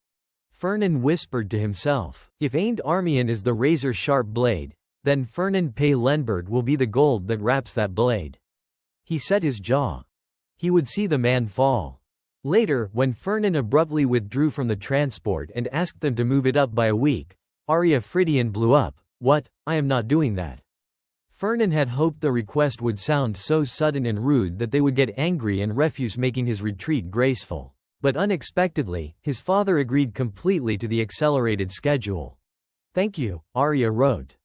Fernan whispered to himself. If Ain't Armian is the razor-sharp blade, then Fernan Pellenberg will be the gold that wraps that blade. He set his jaw. He would see the man fall. Later, when Fernan abruptly withdrew from the transport and asked them to move it up by a week, Arya Fridian blew up. What? I am not doing that. Fernan had hoped the request would sound so sudden and rude that they would get angry and refuse, making his retreat graceful. But unexpectedly, his father agreed completely to the accelerated schedule. Thank you, Arya wrote.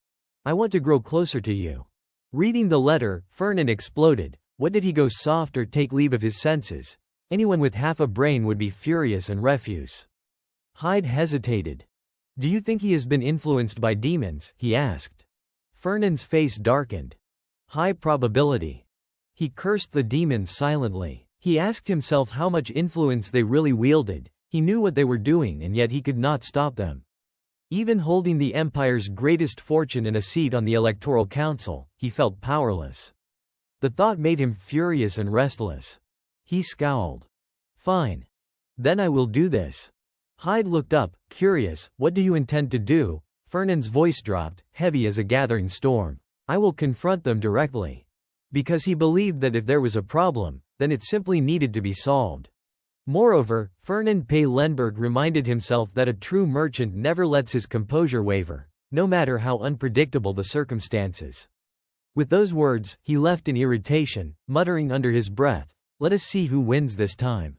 I want to grow closer to you. Reading the letter, Fernan exploded. What did he go soft or take leave of his senses? Anyone with half a brain would be furious and refuse. Hyde hesitated. Do you think he has been influenced by demons? He asked. Fernan's face darkened. High probability. He cursed the demons silently. He asked himself how much influence they really wielded. He knew what they were doing and yet he could not stop them. Even holding the Empire's greatest fortune and a seat on the Electoral Council, he felt powerless. The thought made him furious and restless. He scowled. Fine. Then I will do this. Hyde looked up, curious. What do you intend to do? Fernan's voice dropped, heavy as a gathering storm. I will confront them directly. Because he believed that if there was a problem, then it simply needed to be solved. Moreover, Fernan Pellenberg reminded himself that a true merchant never lets his composure waver, no matter how unpredictable the circumstances. With those words, he left in irritation, muttering under his breath, let us see who wins this time.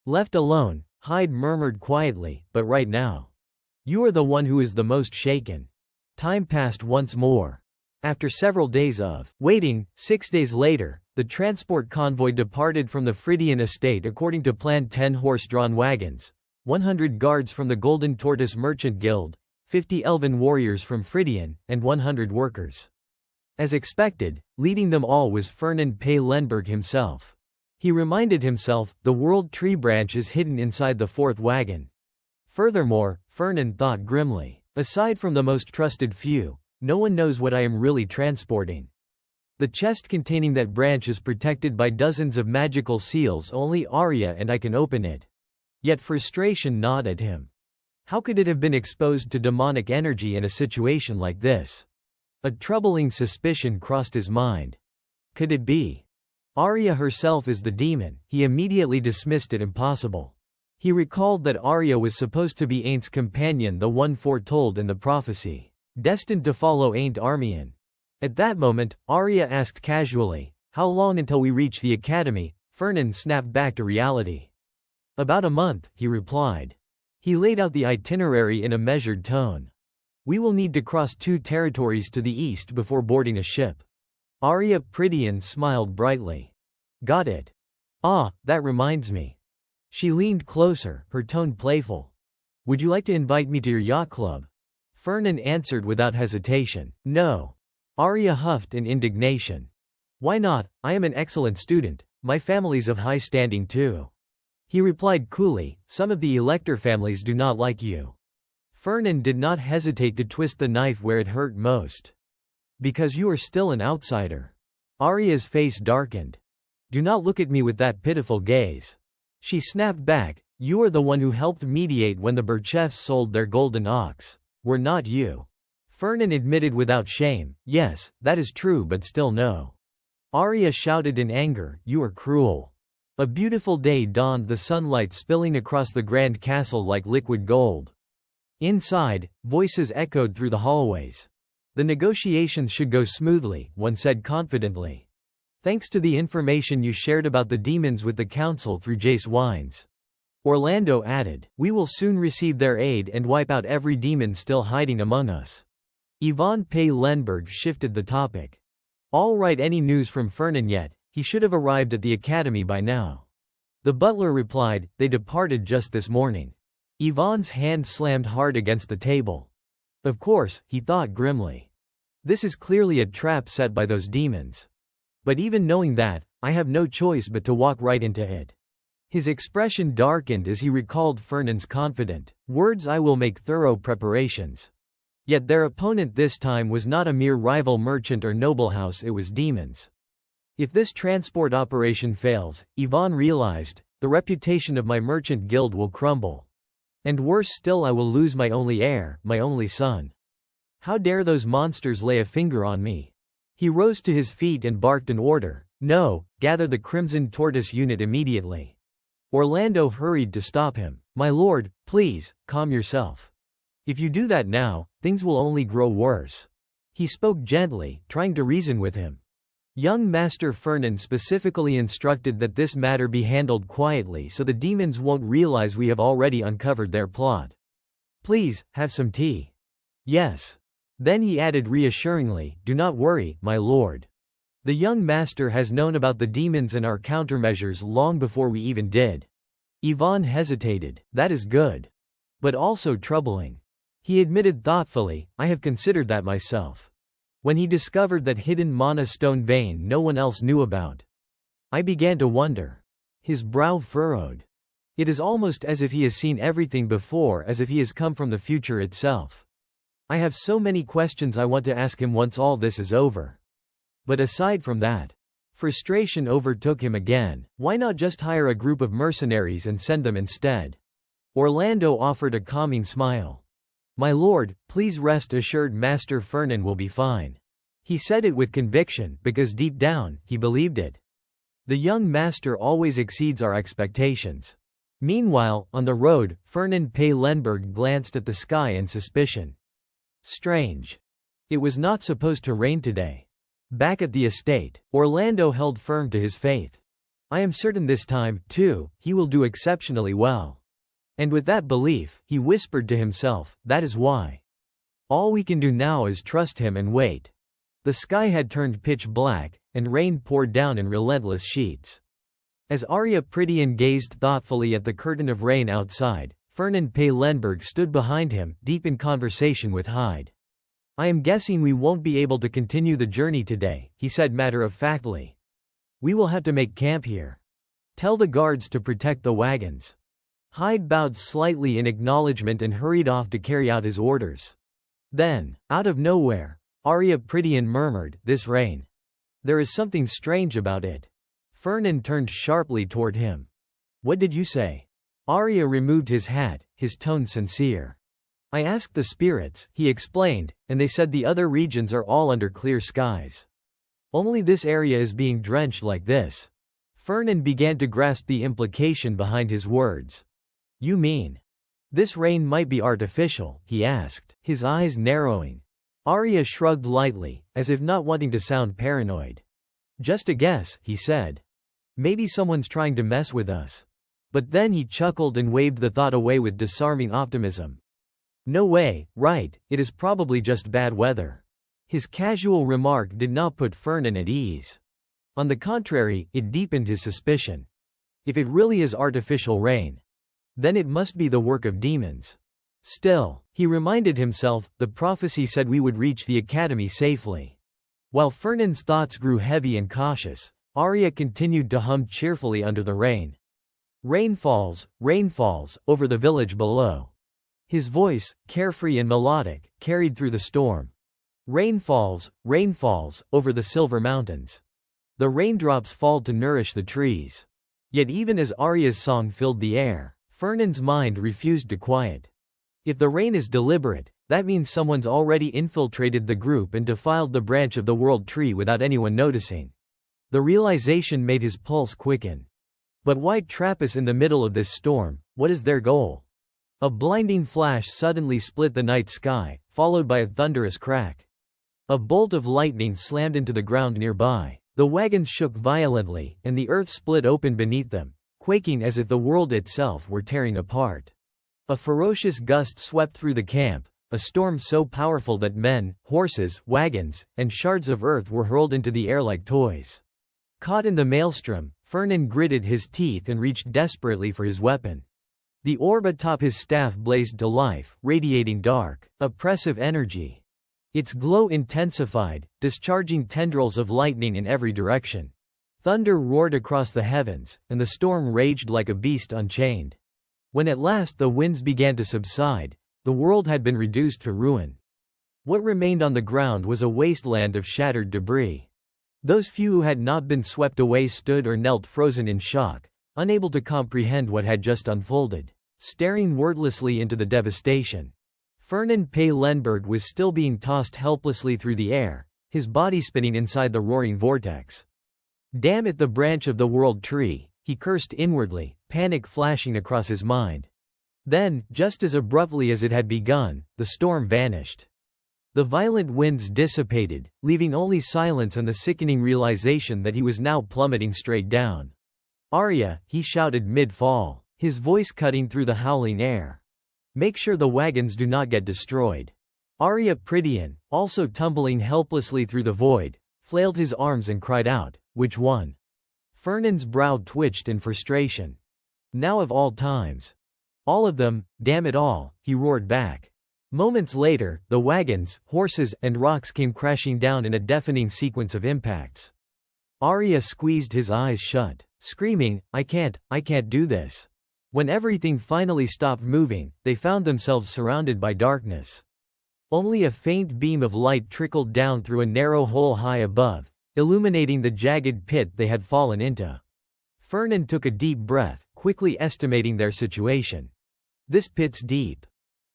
Left alone, Hyde murmured quietly, but right now. You are the one who is the most shaken. Time passed once more. After several days of waiting, 6 days later, the transport convoy departed from the Fridian estate according to plan. 10 horse-drawn wagons, 100 guards from the Golden Tortoise Merchant Guild, 50 elven warriors from Fridian, and 100 workers. As expected, leading them all was Fernan Pellenberg himself. He reminded himself, the World Tree branch is hidden inside the 4th wagon. Furthermore, Fernan thought grimly, aside from the most trusted few, no one knows what I am really transporting. The chest containing that branch is protected by dozens of magical seals. Only Arya and I can open it. Yet frustration gnawed at him. How could it have been exposed to demonic energy in a situation like this? A troubling suspicion crossed his mind. Could it be Arya herself is the demon? He immediately dismissed it impossible. He recalled that Arya was supposed to be Ain't's companion, the one foretold in the prophecy, destined to follow Ain't Armian. At that moment, Arya asked casually, how long until we reach the academy? Fernan snapped back to reality. About a month, he replied. He laid out the itinerary in a measured tone. We will need to cross 2 territories to the east before boarding a ship. Arya Fridian smiled brightly. Got it. Ah, that reminds me. She leaned closer, her tone playful. Would you like to invite me to your yacht club? Fernan answered without hesitation. No. Arya huffed in indignation. Why not? I am an excellent student. My family's of high standing too. He replied coolly, some of the elector families do not like you. Fernan did not hesitate to twist the knife where it hurt most. Because you are still an outsider. Arya's face darkened. Do not look at me with that pitiful gaze. She snapped back, you are the one who helped mediate when the Bircheffs sold their golden ox. Were not you? Fernan admitted without shame, yes, that is true, but still no. Arya shouted in anger, you are cruel. A beautiful day dawned, the sunlight spilling across the grand castle like liquid gold. Inside, voices echoed through the hallways. The negotiations should go smoothly, one said confidently. Thanks to the information you shared about the demons with the council through Jace Wines. Orlando added, "We will soon receive their aid and wipe out every demon still hiding among us." Yvonne Pay Lenberg shifted the topic. "All right, any news from Fernan yet? He should have arrived at the academy by now." The butler replied, "They departed just this morning." Yvonne's hand slammed hard against the table. Of course, he thought grimly. This is clearly a trap set by those demons. But even knowing that, I have no choice but to walk right into it. His expression darkened as he recalled Fernan's confident words, "I will make thorough preparations." Yet their opponent this time was not a mere rival merchant or noble house, it was demons. If this transport operation fails, Yvonne realized, the reputation of my merchant guild will crumble. And worse still, I will lose my only heir, my only son. How dare those monsters lay a finger on me? He rose to his feet and barked an order. "No, gather the Crimson Tortoise unit immediately." Orlando hurried to stop him. "My lord, please, calm yourself. If you do that now, things will only grow worse." He spoke gently, trying to reason with him. Young Master Fernan specifically instructed that this matter be handled quietly so the demons won't realize we have already uncovered their plot. "Please, have some tea." "Yes." Then he added reassuringly, "Do not worry, my lord. The young master has known about the demons and our countermeasures long before we even did." Yvonne hesitated. "That is good. But also troubling." He admitted thoughtfully, "I have considered that myself. When he discovered that hidden mana stone vein no one else knew about, I began to wonder." His brow furrowed. It is almost as if he has seen everything before, as if he has come from the future itself. "I have so many questions I want to ask him once all this is over. But aside from that." Frustration overtook him again. Why not just hire a group of mercenaries and send them instead? Orlando offered a calming smile. "My lord, please rest assured Master Fernan will be fine." He said it with conviction, because deep down, he believed it. The young master always exceeds our expectations. Meanwhile, on the road, Fernan Pay Lenberg glanced at the sky in suspicion. Strange. It was not supposed to rain today. Back at the estate, Orlando held firm to his faith. "I am certain this time, too, he will do exceptionally well." And with that belief, he whispered to himself, "That is why. All we can do now is trust him and wait." The sky had turned pitch black, and rain poured down in relentless sheets. As Arya Prydian gazed thoughtfully at the curtain of rain outside, Fernan Pay Lenberg stood behind him, deep in conversation with Hyde. "I am guessing we won't be able to continue the journey today," he said matter-of-factly. "We will have to make camp here. Tell the guards to protect the wagons." Hyde bowed slightly in acknowledgement and hurried off to carry out his orders. Then, out of nowhere, Arya Prydian murmured, "This rain. There is something strange about it." Fernan turned sharply toward him. "What did you say?" Arya removed his hat, his tone sincere. "I asked the spirits," he explained, "and they said the other regions are all under clear skies. Only this area is being drenched like this." Fernan began to grasp the implication behind his words. "You mean this rain might be artificial?" he asked, his eyes narrowing. Arya shrugged lightly, as if not wanting to sound paranoid. "Just a guess," he said. "Maybe someone's trying to mess with us." But then he chuckled and waved the thought away with disarming optimism. "No way, right, it is probably just bad weather." His casual remark did not put Fernan at ease. On the contrary, it deepened his suspicion. If it really is artificial rain, then it must be the work of demons. Still, he reminded himself, the prophecy said we would reach the academy safely. While Fernan's thoughts grew heavy and cautious, Arya continued to hum cheerfully under the rain. Rain falls, over the village below." His voice, carefree and melodic, carried through the storm. Rain falls, over the silver mountains. The raindrops fall to nourish the trees." Yet even as Arya's song filled the air, Fernan's mind refused to quiet. If the rain is deliberate, that means someone's already infiltrated the group and defiled the branch of the world tree without anyone noticing. The realization made his pulse quicken. But why trap us in the middle of this storm? What is their goal? A blinding flash suddenly split the night sky, followed by a thunderous crack. A bolt of lightning slammed into the ground nearby. The wagons shook violently, and the earth split open beneath them. quaking as if the world itself were tearing apart. A ferocious gust swept through the camp, a storm so powerful that men, horses, wagons, and shards of earth were hurled into the air like toys. Caught in the maelstrom, Fernan gritted his teeth and reached desperately for his weapon. The orb atop his staff blazed to life, radiating dark, oppressive energy. Its glow intensified, discharging tendrils of lightning in every direction. Thunder roared across the heavens, and the storm raged like a beast unchained. When at last the winds began to subside, the world had been reduced to ruin. What remained on the ground was a wasteland of shattered debris. Those few who had not been swept away stood or knelt frozen in shock, unable to comprehend what had just unfolded, staring wordlessly into the devastation. Fernan Lenberg was still being tossed helplessly through the air, his body spinning inside the roaring vortex. "Damn it, the branch of the world tree," he cursed inwardly, panic flashing across his mind. Then, just as abruptly as it had begun, the storm vanished. The violent winds dissipated, leaving only silence and the sickening realization that he was now plummeting straight down. "Arya," he shouted mid-fall, his voice cutting through the howling air. "Make sure the wagons do not get destroyed." Arya Prydian, also tumbling helplessly through the void, flailed his arms and cried out, "Which one?" Fernan's brow twitched in frustration. "Now of all times." "All of them, damn it all," he roared back. Moments later, the wagons, horses, and rocks came crashing down in a deafening sequence of impacts. Arya squeezed his eyes shut, screaming, I can't do this." When everything finally stopped moving, they found themselves surrounded by darkness. Only a faint beam of light trickled down through a narrow hole high above, illuminating the jagged pit they had fallen into. Fernan took a deep breath, quickly estimating their situation. "This pit's deep.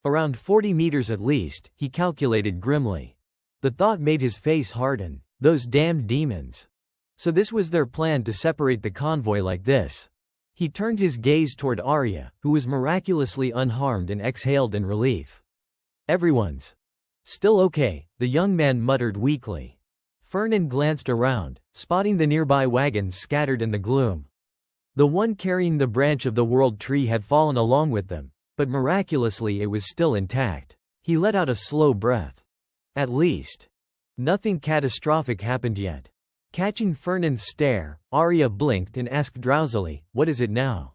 Around 40 meters at least," he calculated grimly. The thought made his face harden. Those damned demons. So this was their plan, to separate the convoy like this. He turned his gaze toward Arya, who was miraculously unharmed, and exhaled in relief. "Everyone's still okay," the young man muttered weakly. Fernan glanced around, spotting the nearby wagons scattered in the gloom. The one carrying the branch of the world tree had fallen along with them, but miraculously it was still intact. He let out a slow breath. At least, nothing catastrophic happened yet. Catching Fernan's stare, Arya blinked and asked drowsily, "What is it now?"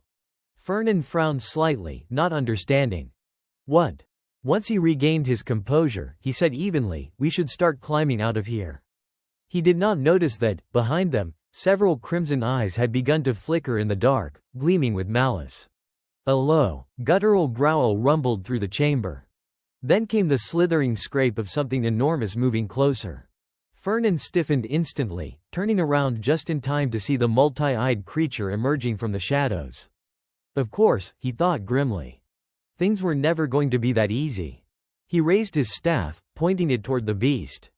Fernan frowned slightly, not understanding. "What?" Once he regained his composure, he said evenly, "We should start climbing out of here." He did not notice that, behind them, several crimson eyes had begun to flicker in the dark, gleaming with malice. A low, guttural growl rumbled through the chamber. Then came the slithering scrape of something enormous moving closer. Fernan stiffened instantly, turning around just in time to see the multi-eyed creature emerging from the shadows. Of course, he thought grimly. Things were never going to be that easy. He raised his staff, pointing it toward the beast.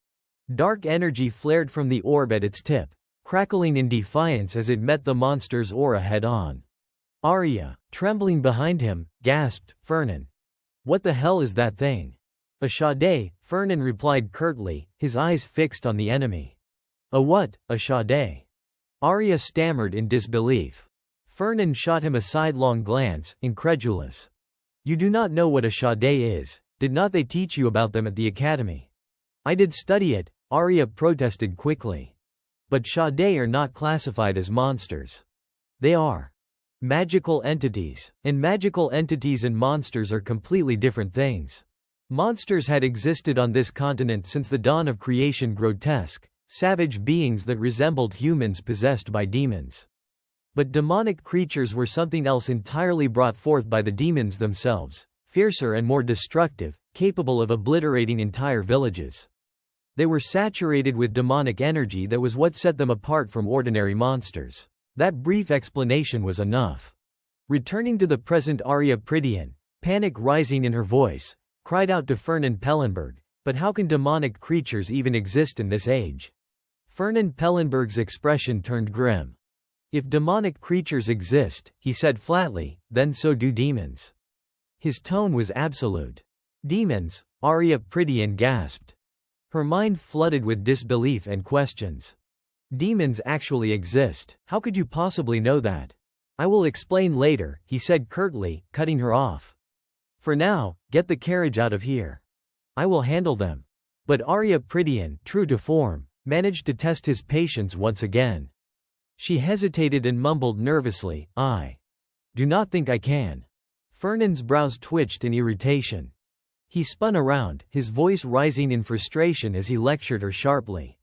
Dark energy flared from the orb at its tip, crackling in defiance as it met the monster's aura head-on. Arya, trembling behind him, gasped, "Fernan. What the hell is that thing?" "A Sade," Fernan replied curtly, his eyes fixed on the enemy. "A what, a Sade?" Arya stammered in disbelief. Fernan shot him a sidelong glance, incredulous. "You do not know what a Sade is, did not they teach you about them at the academy?" "I did study it," Arya protested quickly. "But Sade are not classified as monsters. They are magical entities, and magical entities and monsters are completely different things. Monsters had existed on this continent since the dawn of creation, grotesque, savage beings that resembled humans possessed by demons. But demonic creatures were something else entirely, brought forth by the demons themselves, fiercer and more destructive, capable of obliterating entire villages. They were saturated with demonic energy that was what set them apart from ordinary monsters." That brief explanation was enough. Returning to the present, Arya Prydian, panic rising in her voice, cried out to Fernan Pellenberg, "But how can demonic creatures even exist in this age?" Fernan Pellenberg's expression turned grim. "If demonic creatures exist," he said flatly, "then so do demons." His tone was absolute. "Demons?" Arya Prydian gasped. Her mind flooded with disbelief and questions. "Demons actually exist. How could you possibly know that?" I will explain later, he said curtly, cutting her off. For now, get the carriage out of here. I will handle them. But Arya Prydian, true to form, managed to test his patience once again. She hesitated and mumbled nervously, I do not think I can. Fernand's brows twitched in irritation. He spun around, his voice rising in frustration as he lectured her sharply.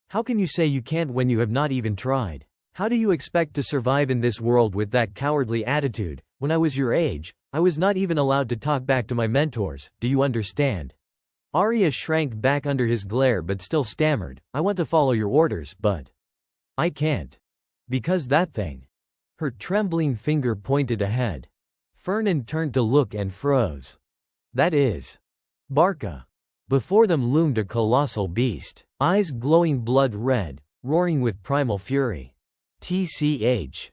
How can you say you can't when you have not even tried? How do you expect to survive in this world with that cowardly attitude? When I was your age, I was not even allowed to talk back to my mentors, do you understand? Arya shrank back under his glare but still stammered, I want to follow your orders, but I can't. Because that thing. Her trembling finger pointed ahead. Fernand turned to look and froze. That is Barca. Before them loomed a colossal beast, eyes glowing blood red, roaring with primal fury. TCH.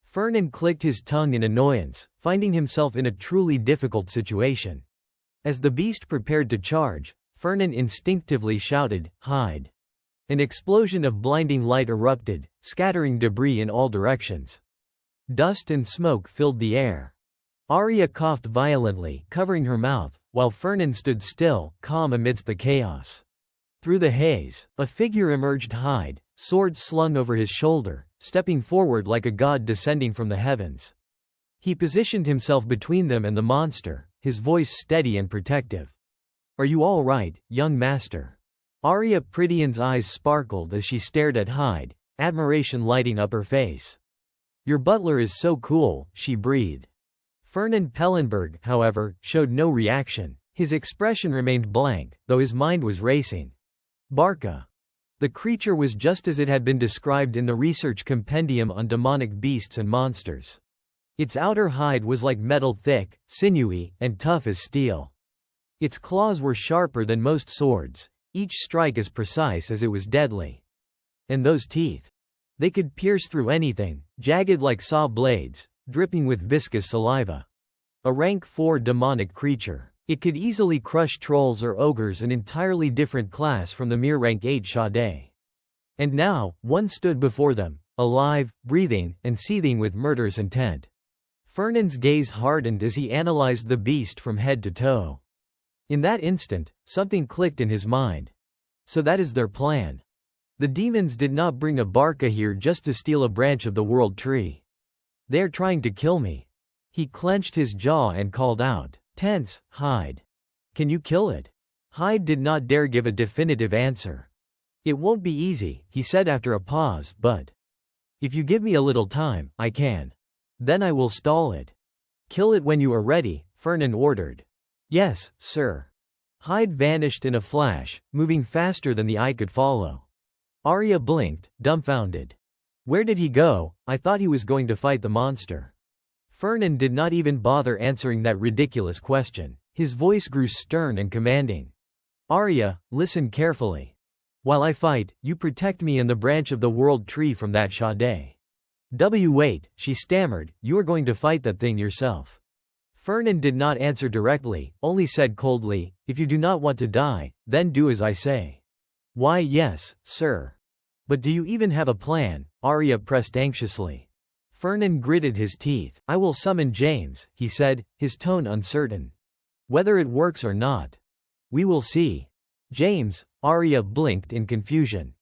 Fernand clicked his tongue in annoyance, finding himself in a truly difficult situation. As the beast prepared to charge, Fernand instinctively shouted, hide. An explosion of blinding light erupted, scattering debris in all directions. Dust and smoke filled the air. Arya coughed violently, covering her mouth, while Fernand stood still, calm amidst the chaos. Through the haze, a figure emerged, hide, sword slung over his shoulder, stepping forward like a god descending from the heavens. He positioned himself between them and the monster, his voice steady and protective. Are you all right, young master? Arya Prydian's eyes sparkled as she stared at Hyde, admiration lighting up her face. Your butler is so cool, she breathed. Fernand Pellenberg, however, showed no reaction. His expression remained blank, though his mind was racing. Barca. The creature was just as it had been described in the research compendium on demonic beasts and monsters. Its outer hide was like metal, thick, sinewy, and tough as steel. Its claws were sharper than most swords, each strike as precise as it was deadly. And those teeth. They could pierce through anything, jagged like saw blades, dripping with viscous saliva. A rank 4 demonic creature. It could easily crush trolls or ogres, an entirely different class from the mere rank 8 Sade. And now, one stood before them, alive, breathing, and seething with murderous intent. Fernand's gaze hardened as he analyzed the beast from head to toe. In that instant, something clicked in his mind. So that is their plan. The demons did not bring a Barca here just to steal a branch of the world tree. They are trying to kill me. He clenched his jaw and called out, tense, Hyde. Can you kill it? Hyde did not dare give a definitive answer. It won't be easy, he said after a pause, but if you give me a little time, I can. Then I will stall it. Kill it when you are ready, Fernand ordered. Yes, sir. Hyde vanished in a flash, moving faster than the eye could follow. Arya blinked, dumbfounded. Where did he go? I thought he was going to fight the monster. Fernand did not even bother answering that ridiculous question. His voice grew stern and commanding. Arya, listen carefully. While I fight, you protect me and the branch of the world tree from that Sade. Wait, she stammered, you are going to fight that thing yourself. Fernand did not answer directly, only said coldly, if you do not want to die, then do as I say. Why yes, sir. But do you even have a plan? Arya pressed anxiously. Fernand gritted his teeth. I will summon James, he said, his tone uncertain. Whether it works or not. We will see. James, Arya blinked in confusion.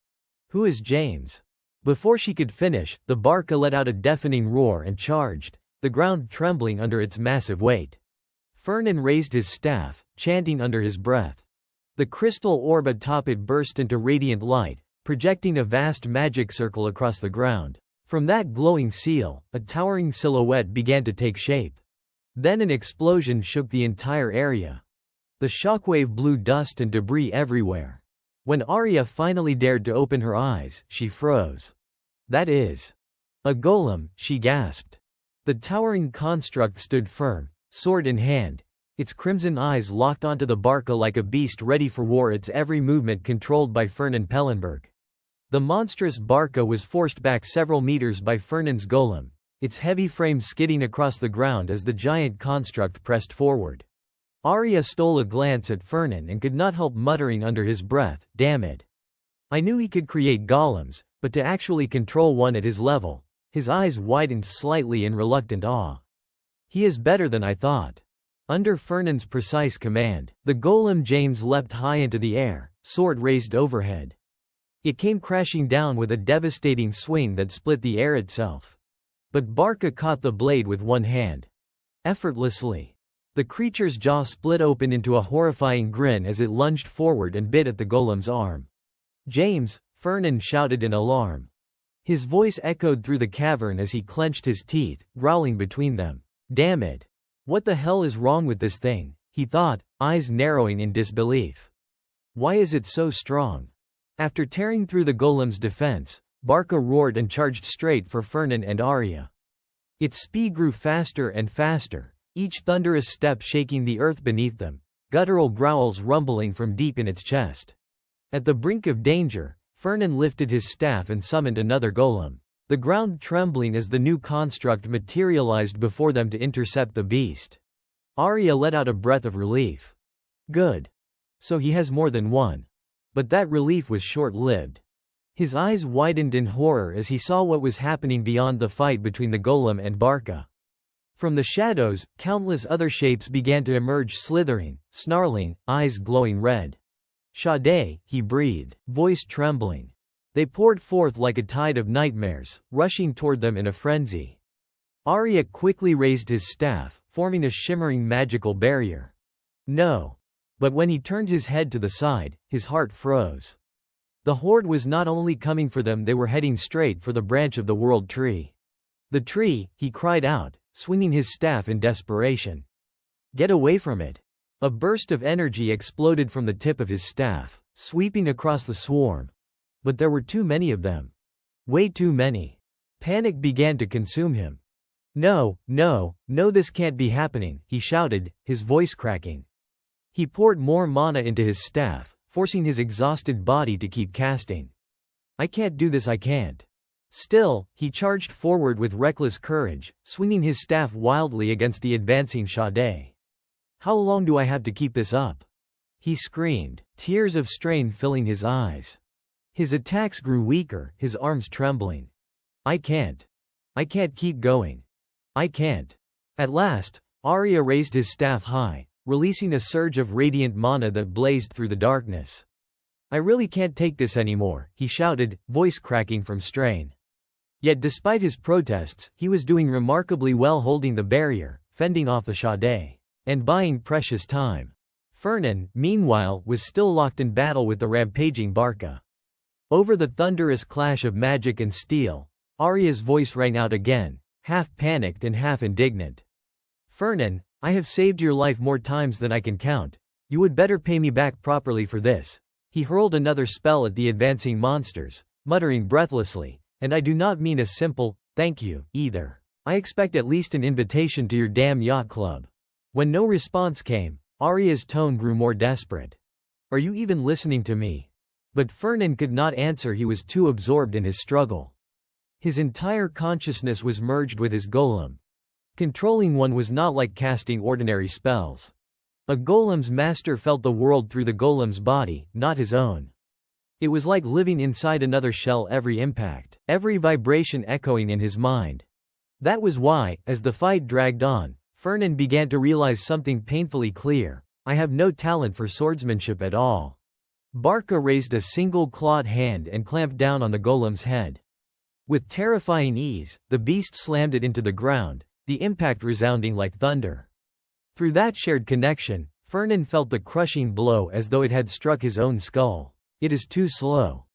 Who is James? Before she could finish, the Barca let out a deafening roar and charged, the ground trembling under its massive weight. Fernand raised his staff, chanting under his breath. The crystal orb atop it burst into radiant light, projecting a vast magic circle across the ground. From that glowing seal, a towering silhouette began to take shape. Then an explosion shook the entire area. The shockwave blew dust and debris everywhere. When Arya finally dared to open her eyes, she froze. That is a golem, she gasped. The towering construct stood firm, sword in hand, its crimson eyes locked onto the Barca like a beast ready for war, its every movement controlled by Fernand Pellenberg. The monstrous Barca was forced back several meters by Fernand's golem, its heavy frame skidding across the ground as the giant construct pressed forward. Arya stole a glance at Fernand and could not help muttering under his breath, damn it. I knew he could create golems, but to actually control one at his level, His eyes widened slightly in reluctant awe. He is better than I thought. Under Fernand's precise command, the golem James leapt high into the air, sword raised overhead. It came crashing down with a devastating swing that split the air itself. But Barca caught the blade with one hand. Effortlessly. The creature's jaw split open into a horrifying grin as it lunged forward and bit at the golem's arm. "James!" Fernand shouted in alarm. His voice echoed through the cavern as he clenched his teeth, growling between them. "Damn it! What the hell is wrong with this thing?" he thought, eyes narrowing in disbelief. "Why is it so strong?" After tearing through the golem's defense, Barca roared and charged straight for Fernand and Arya. Its speed grew faster and faster, each thunderous step shaking the earth beneath them, guttural growls rumbling from deep in its chest. At the brink of danger, Fernand lifted his staff and summoned another golem, the ground trembling as the new construct materialized before them to intercept the beast. Arya let out a breath of relief. Good. So he has more than one. But that relief was short-lived. His eyes widened in horror as he saw what was happening beyond the fight between the golem and Barca. From the shadows, countless other shapes began to emerge, slithering, snarling, eyes glowing red. "Sade," he breathed, voice trembling. They poured forth like a tide of nightmares, rushing toward them in a frenzy. Arya quickly raised his staff, forming a shimmering magical barrier. No. But when he turned his head to the side, his heart froze. The horde was not only coming for them, they were heading straight for the branch of the world tree. "The tree," he cried out, swinging his staff in desperation. "Get away from it." A burst of energy exploded from the tip of his staff, sweeping across the swarm. But there were too many of them. Way too many. Panic began to consume him. "No, no, no, this can't be happening," he shouted, his voice cracking. He poured more mana into his staff, forcing his exhausted body to keep casting. "I can't do this, I can't." Still, he charged forward with reckless courage, swinging his staff wildly against the advancing Sade. "How long do I have to keep this up?" he screamed, tears of strain filling his eyes. His attacks grew weaker, his arms trembling. I can't keep going. I can't." At last, Arya raised his staff high, releasing a surge of radiant mana that blazed through the darkness. "I really can't take this anymore," he shouted, voice cracking from strain. Yet despite his protests, he was doing remarkably well, holding the barrier, fending off the Sade, and buying precious time. Fernand, meanwhile, was still locked in battle with the rampaging Barca. Over the thunderous clash of magic and steel, Arya's voice rang out again, half panicked and half indignant. "Fernand, I have saved your life more times than I can count. You would better pay me back properly for this." He hurled another spell at the advancing monsters, muttering breathlessly, "And I do not mean a simple, thank you, either. I expect at least an invitation to your damn yacht club." When no response came, Arya's tone grew more desperate. "Are you even listening to me?" But Fernand could not answer, he was too absorbed in his struggle. His entire consciousness was merged with his golem. Controlling one was not like casting ordinary spells. A golem's master felt the world through the golem's body, not his own. It was like living inside another shell, every impact, every vibration echoing in his mind. That was why, as the fight dragged on, Fernand began to realize something painfully clear: I have no talent for swordsmanship at all. Barca raised a single clawed hand and clamped down on the golem's head. With terrifying ease, the beast slammed it into the ground, the impact resounding like thunder. Through that shared connection, Fernand felt the crushing blow as though it had struck his own skull. It is too slow.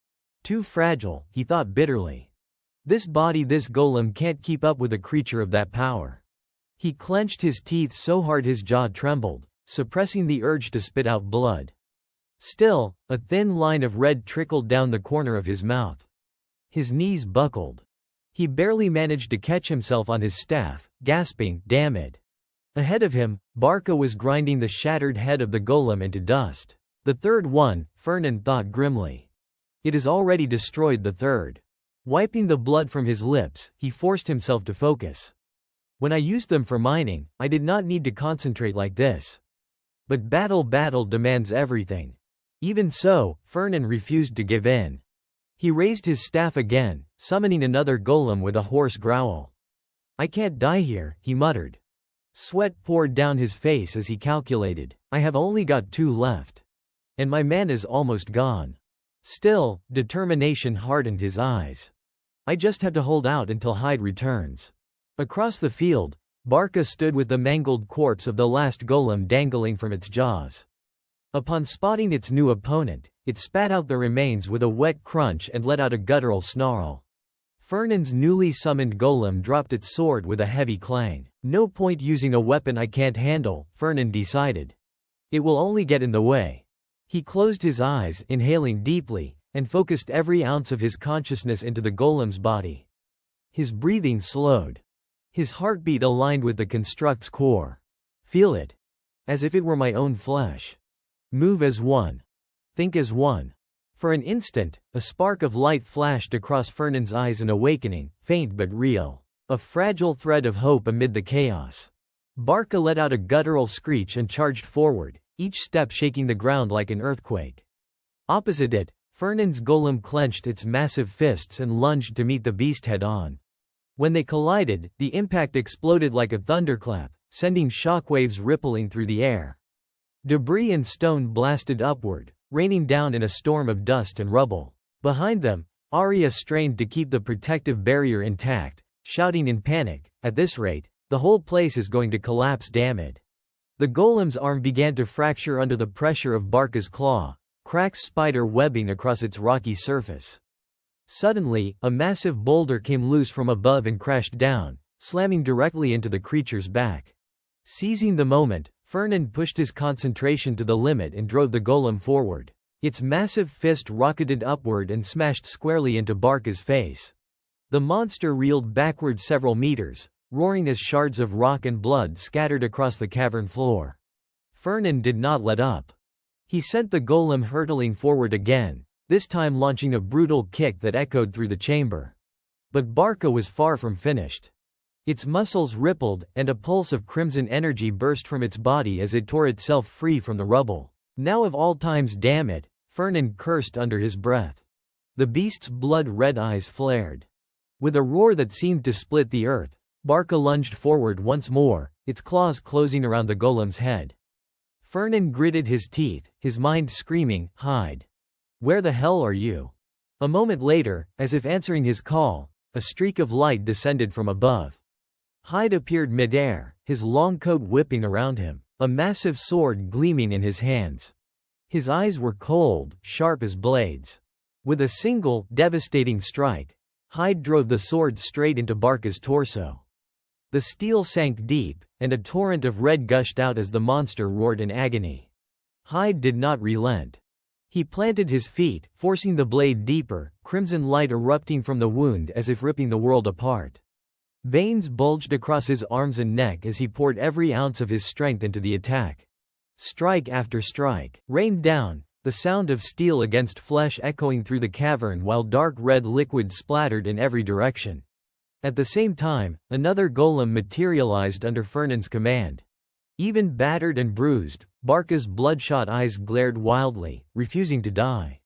Too fragile, he thought bitterly. This body, this golem can't keep up with a creature of that power. He clenched his teeth so hard his jaw trembled, suppressing the urge to spit out blood. Still, a thin line of red trickled down the corner of his mouth. His knees buckled. He barely managed to catch himself on his staff, gasping, "Damn it." Ahead of him, Barca was grinding the shattered head of the golem into dust. The third one, Fernand thought grimly. It has already destroyed the third. Wiping the blood from his lips, he forced himself to focus. When I used them for mining, I did not need to concentrate like this. But battle demands everything. Even so, Fernand refused to give in. He raised his staff again, summoning another golem with a hoarse growl. "I can't die here," he muttered. Sweat poured down his face as he calculated. "I have only got 2 left. And my man is almost gone." Still, determination hardened his eyes. "I just have to hold out until Hyde returns." Across the field, Barca stood with the mangled corpse of the last golem dangling from its jaws. Upon spotting its new opponent, it spat out the remains with a wet crunch and let out a guttural snarl. Fernand's newly summoned golem dropped its sword with a heavy clang. "No point using a weapon I can't handle," Fernand decided. "It will only get in the way." He closed his eyes, inhaling deeply, and focused every ounce of his consciousness into the golem's body. His breathing slowed. His heartbeat aligned with the construct's core. "Feel it. As if it were my own flesh. Move as one. Think as one." For an instant, a spark of light flashed across Fernand's eyes, an awakening, faint but real. A fragile thread of hope amid the chaos. Barca let out a guttural screech and charged forward, each step shaking the ground like an earthquake. Opposite it, Fernand's golem clenched its massive fists and lunged to meet the beast head-on. When they collided, the impact exploded like a thunderclap, sending shockwaves rippling through the air. Debris and stone blasted upward, raining down in a storm of dust and rubble. Behind them, Arya strained to keep the protective barrier intact, shouting in panic, "At this rate, the whole place is going to collapse, damn it." The golem's arm began to fracture under the pressure of Barca's claw, cracks spider webbing across its rocky surface. Suddenly, a massive boulder came loose from above and crashed down, slamming directly into the creature's back. Seizing the moment, Fernand pushed his concentration to the limit and drove the golem forward. Its massive fist rocketed upward and smashed squarely into Barca's face. The monster reeled backward several meters, roaring as shards of rock and blood scattered across the cavern floor. Fernand did not let up. He sent the golem hurtling forward again, this time launching a brutal kick that echoed through the chamber. But Barca was far from finished. Its muscles rippled, and a pulse of crimson energy burst from its body as it tore itself free from the rubble. "Now of all times, damn it," Fernand cursed under his breath. The beast's blood-red eyes flared. With a roar that seemed to split the earth, Barca lunged forward once more, its claws closing around the golem's head. Fernand gritted his teeth, his mind screaming, "Hide! Where the hell are you?" A moment later, as if answering his call, a streak of light descended from above. Hyde appeared mid-air, his long coat whipping around him, a massive sword gleaming in his hands. His eyes were cold, sharp as blades. With a single, devastating strike, Hyde drove the sword straight into Barca's torso. The steel sank deep, and a torrent of red gushed out as the monster roared in agony. Hyde did not relent. He planted his feet, forcing the blade deeper, crimson light erupting from the wound as if ripping the world apart. Veins bulged across his arms and neck as he poured every ounce of his strength into the attack. Strike after strike rained down, the sound of steel against flesh echoing through the cavern while dark red liquid splattered in every direction. At the same time, another golem materialized under Fernand's command. Even battered and bruised, Barca's bloodshot eyes glared wildly, refusing to die.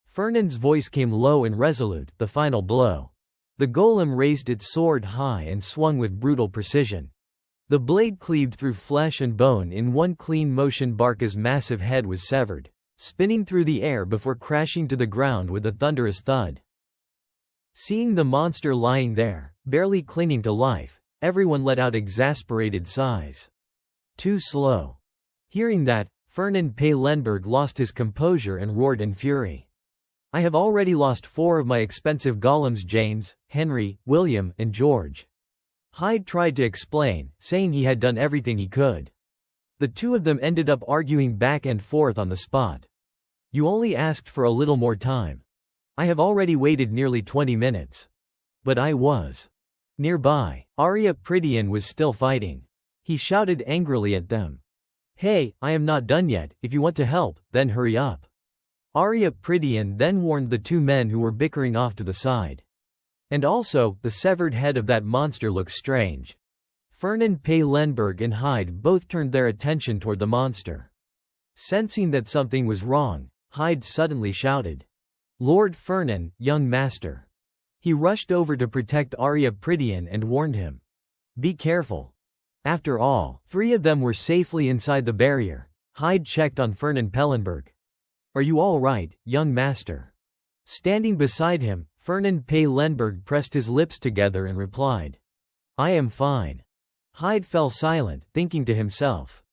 Fernand's voice came low and resolute, the final blow. The golem raised its sword high and swung with brutal precision. The blade cleaved through flesh and bone in one clean motion. Barca's massive head was severed, spinning through the air before crashing to the ground with a thunderous thud. Seeing the monster lying there, barely clinging to life, everyone let out exasperated sighs. Too slow. Hearing that, Fernand Paylenberg lost his composure and roared in fury. "I have already lost 4 of my expensive golems, James, Henry, William, and George." Hyde tried to explain, saying he had done everything he could. The 2 of them ended up arguing back and forth on the spot. "You only asked for a little more time. I have already waited nearly 20 minutes. But I was." Nearby, Arya Prydian was still fighting. He shouted angrily at them. "Hey, I am not done yet. If you want to help, then hurry up." Arya Prydian then warned the 2 men who were bickering off to the side. "And also, the severed head of that monster looks strange." Fernand Paylenberg and Hyde both turned their attention toward the monster. Sensing that something was wrong, Hyde suddenly shouted, Lord Fernan, young master. He rushed over to protect Arya Prydian and warned him. Be careful. After all, 3 of them were safely inside the barrier. Hyde checked on Fernan Pellenberg. Are you all right, young master? Standing beside him, Fernan Pellenberg pressed his lips together and replied. I am fine. Hyde fell silent, thinking to himself.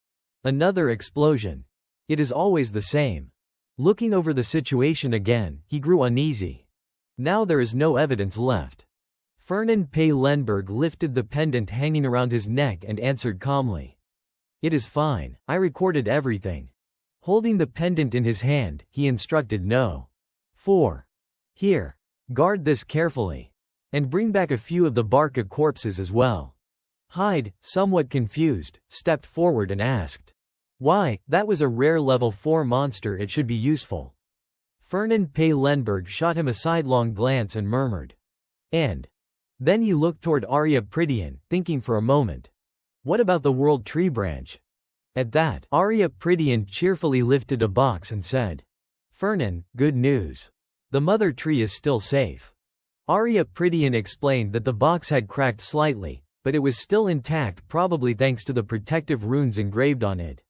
Another explosion. It is always the same. Looking over the situation again, he grew uneasy. Now there is no evidence left. Fernan Pellenberg lifted the pendant hanging around his neck and answered calmly. It is fine, I recorded everything. Holding the pendant in his hand, he instructed No. 4. Here. Guard this carefully. And bring back a few of the Barca corpses as well. Hyde, somewhat confused, stepped forward and asked. Why, that was a rare level 4 monster, it should be useful. Fernan Pellenberg shot him a sidelong glance and murmured. And. Then he looked toward Arya Prydian, thinking for a moment. What about the World Tree branch? At that, Arya Prydian cheerfully lifted a box and said. Fernan, good news. The mother tree is still safe. Arya Prydian explained that the box had cracked slightly, but it was still intact, probably thanks to the protective runes engraved on it.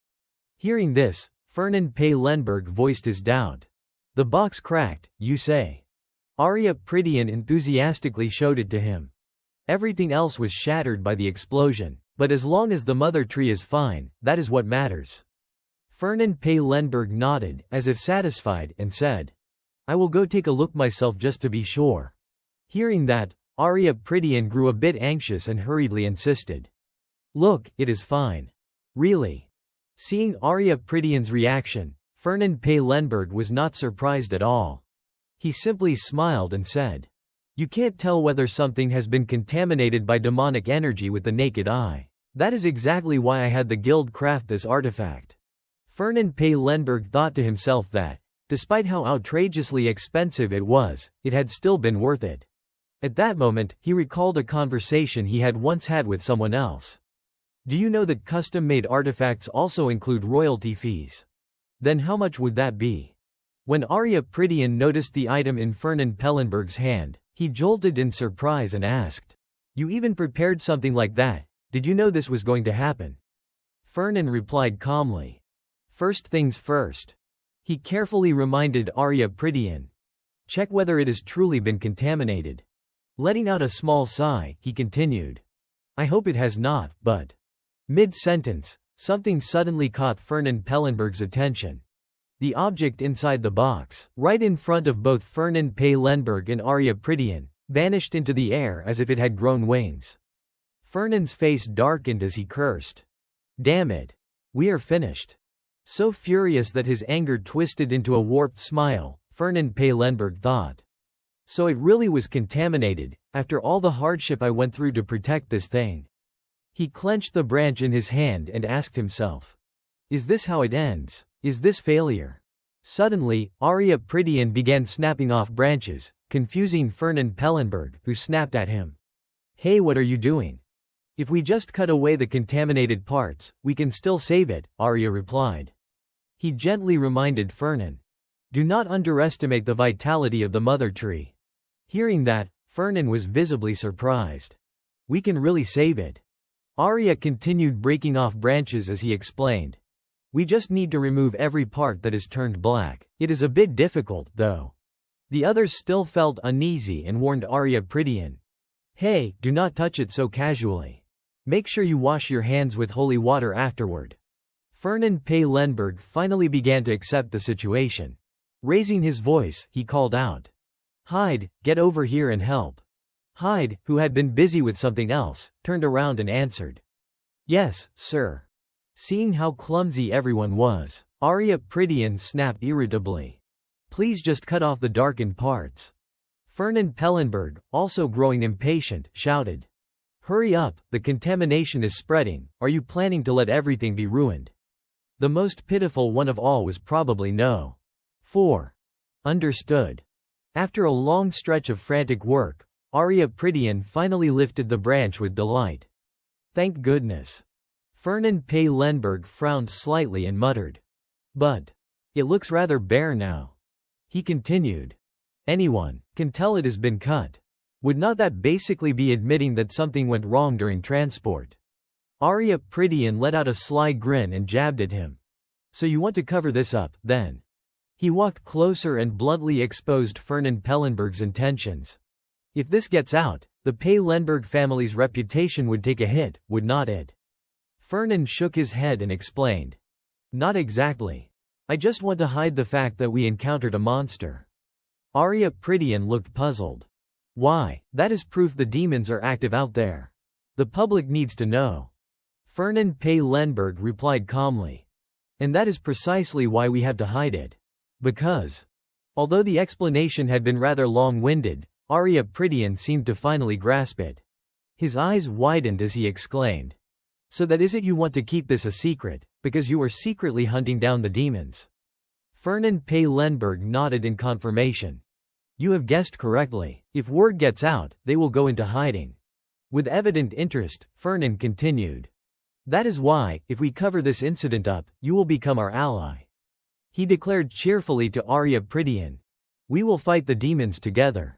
Hearing this, Fernan Pellenberg voiced his doubt. The box cracked, you say? Arya Prydian enthusiastically showed it to him. Everything else was shattered by the explosion, but as long as the mother tree is fine, that is what matters. Fernan Pellenberg nodded, as if satisfied, and said. I will go take a look myself just to be sure. Hearing that, Arya Prydian grew a bit anxious and hurriedly insisted. Look, it is fine. Really? Seeing Arya Prydian's reaction, Fernan Pellenberg was not surprised at all. He simply smiled and said. You can't tell whether something has been contaminated by demonic energy with the naked eye. That is exactly why I had the guild craft this artifact. Fernan Pellenberg thought to himself that, despite how outrageously expensive it was, it had still been worth it. At that moment, he recalled a conversation he had once had with someone else. Do you know that custom-made artifacts also include royalty fees? Then how much would that be? When Arya Prydian noticed the item in Fernan Pellenberg's hand, he jolted in surprise and asked. You even prepared something like that, did you know this was going to happen? Fernan replied calmly. First things first. He carefully reminded Arya Prydian. Check whether it has truly been contaminated. Letting out a small sigh, he continued. I hope it has not, but. Mid-sentence, something suddenly caught Fernan Pellenberg's attention. The object inside the box, right in front of both Fernan Pellenberg and Arya Prydian, vanished into the air as if it had grown wings. Fernan's face darkened as he cursed. Damn it. We are finished. So furious that his anger twisted into a warped smile, Fernan Pellenberg thought. So it really was contaminated, after all the hardship I went through to protect this thing. He clenched the branch in his hand and asked himself. Is this how it ends? Is this failure? Suddenly, Arya Prydian began snapping off branches, confusing Fernan Pellenberg, who snapped at him. Hey, what are you doing? If we just cut away the contaminated parts, we can still save it, Arya replied. He gently reminded Fernan. Do not underestimate the vitality of the mother tree. Hearing that, Fernan was visibly surprised. We can really save it. Arya continued breaking off branches as he explained. We just need to remove every part that is turned black. It is a bit difficult, though. The others still felt uneasy and warned Arya Prydian. Hey, do not touch it so casually. Make sure you wash your hands with holy water afterward. Fernan Pellenberg finally began to accept the situation. Raising his voice, he called out. Hyde, get over here and help. Hyde, who had been busy with something else, turned around and answered. Yes, sir. Seeing how clumsy everyone was, Arya Prydian snapped irritably. Please just cut off the darkened parts. Fernan Pellenberg, also growing impatient, shouted. Hurry up, the contamination is spreading, are you planning to let everything be ruined? The most pitiful one of all was probably no. 4. Understood. After a long stretch of frantic work, Arya Prydian finally lifted the branch with delight. Thank goodness. Fernan Pellenberg frowned slightly and muttered. But. It looks rather bare now. He continued. Anyone can tell it has been cut. Would not that basically be admitting that something went wrong during transport? Arya Prydian let out a sly grin and jabbed at him. So you want to cover this up, then? He walked closer and bluntly exposed Fernan Pellenberg's intentions. If this gets out, the Pellenberg family's reputation would take a hit, would not it? Fernan shook his head and explained. Not exactly. I just want to hide the fact that we encountered a monster. Arya Prydian looked puzzled. Why, that is proof the demons are active out there. The public needs to know. Fernan Pellenberg replied calmly. And that is precisely why we have to hide it. Because. Although the explanation had been rather long-winded, Arya Prydian seemed to finally grasp it. His eyes widened as he exclaimed. So that is it, you want to keep this a secret, because you are secretly hunting down the demons? Fernan Pellenberg nodded in confirmation. You have guessed correctly. If word gets out, they will go into hiding. With evident interest, Fernan continued. That is why, if we cover this incident up, you will become our ally. He declared cheerfully to Arya Prydian. We will fight the demons together.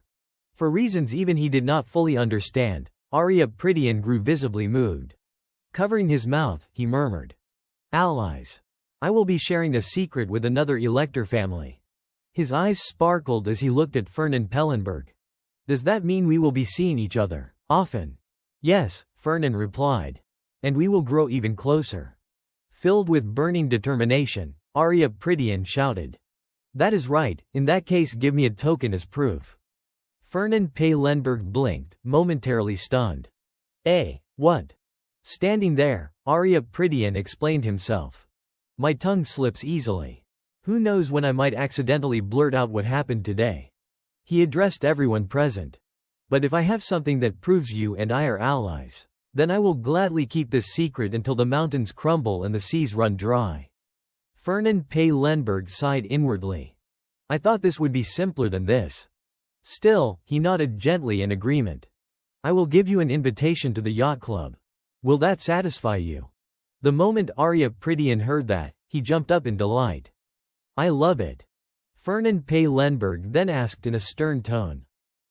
For reasons even he did not fully understand, Arya Prydian grew visibly moved. Covering his mouth, he murmured. Allies. I will be sharing a secret with another Elector family. His eyes sparkled as he looked at Fernan Pellenberg. Does that mean we will be seeing each other often? Yes, Fernan replied. And we will grow even closer. Filled with burning determination, Arya Prydian shouted. That is right, in that case give me a token as proof. Fernan Pellenberg blinked, momentarily stunned. What? Standing there, Arya Prydian explained himself. My tongue slips easily. Who knows when I might accidentally blurt out what happened today. He addressed everyone present. But if I have something that proves you and I are allies, then I will gladly keep this secret until the mountains crumble and the seas run dry. Fernan Pellenberg sighed inwardly. I thought this would be simpler than this. Still, he nodded gently in agreement. I will give you an invitation to the yacht club. Will that satisfy you? The moment Arya Prydian heard that, he jumped up in delight. I love it. Fernan Pellenberg then asked in a stern tone.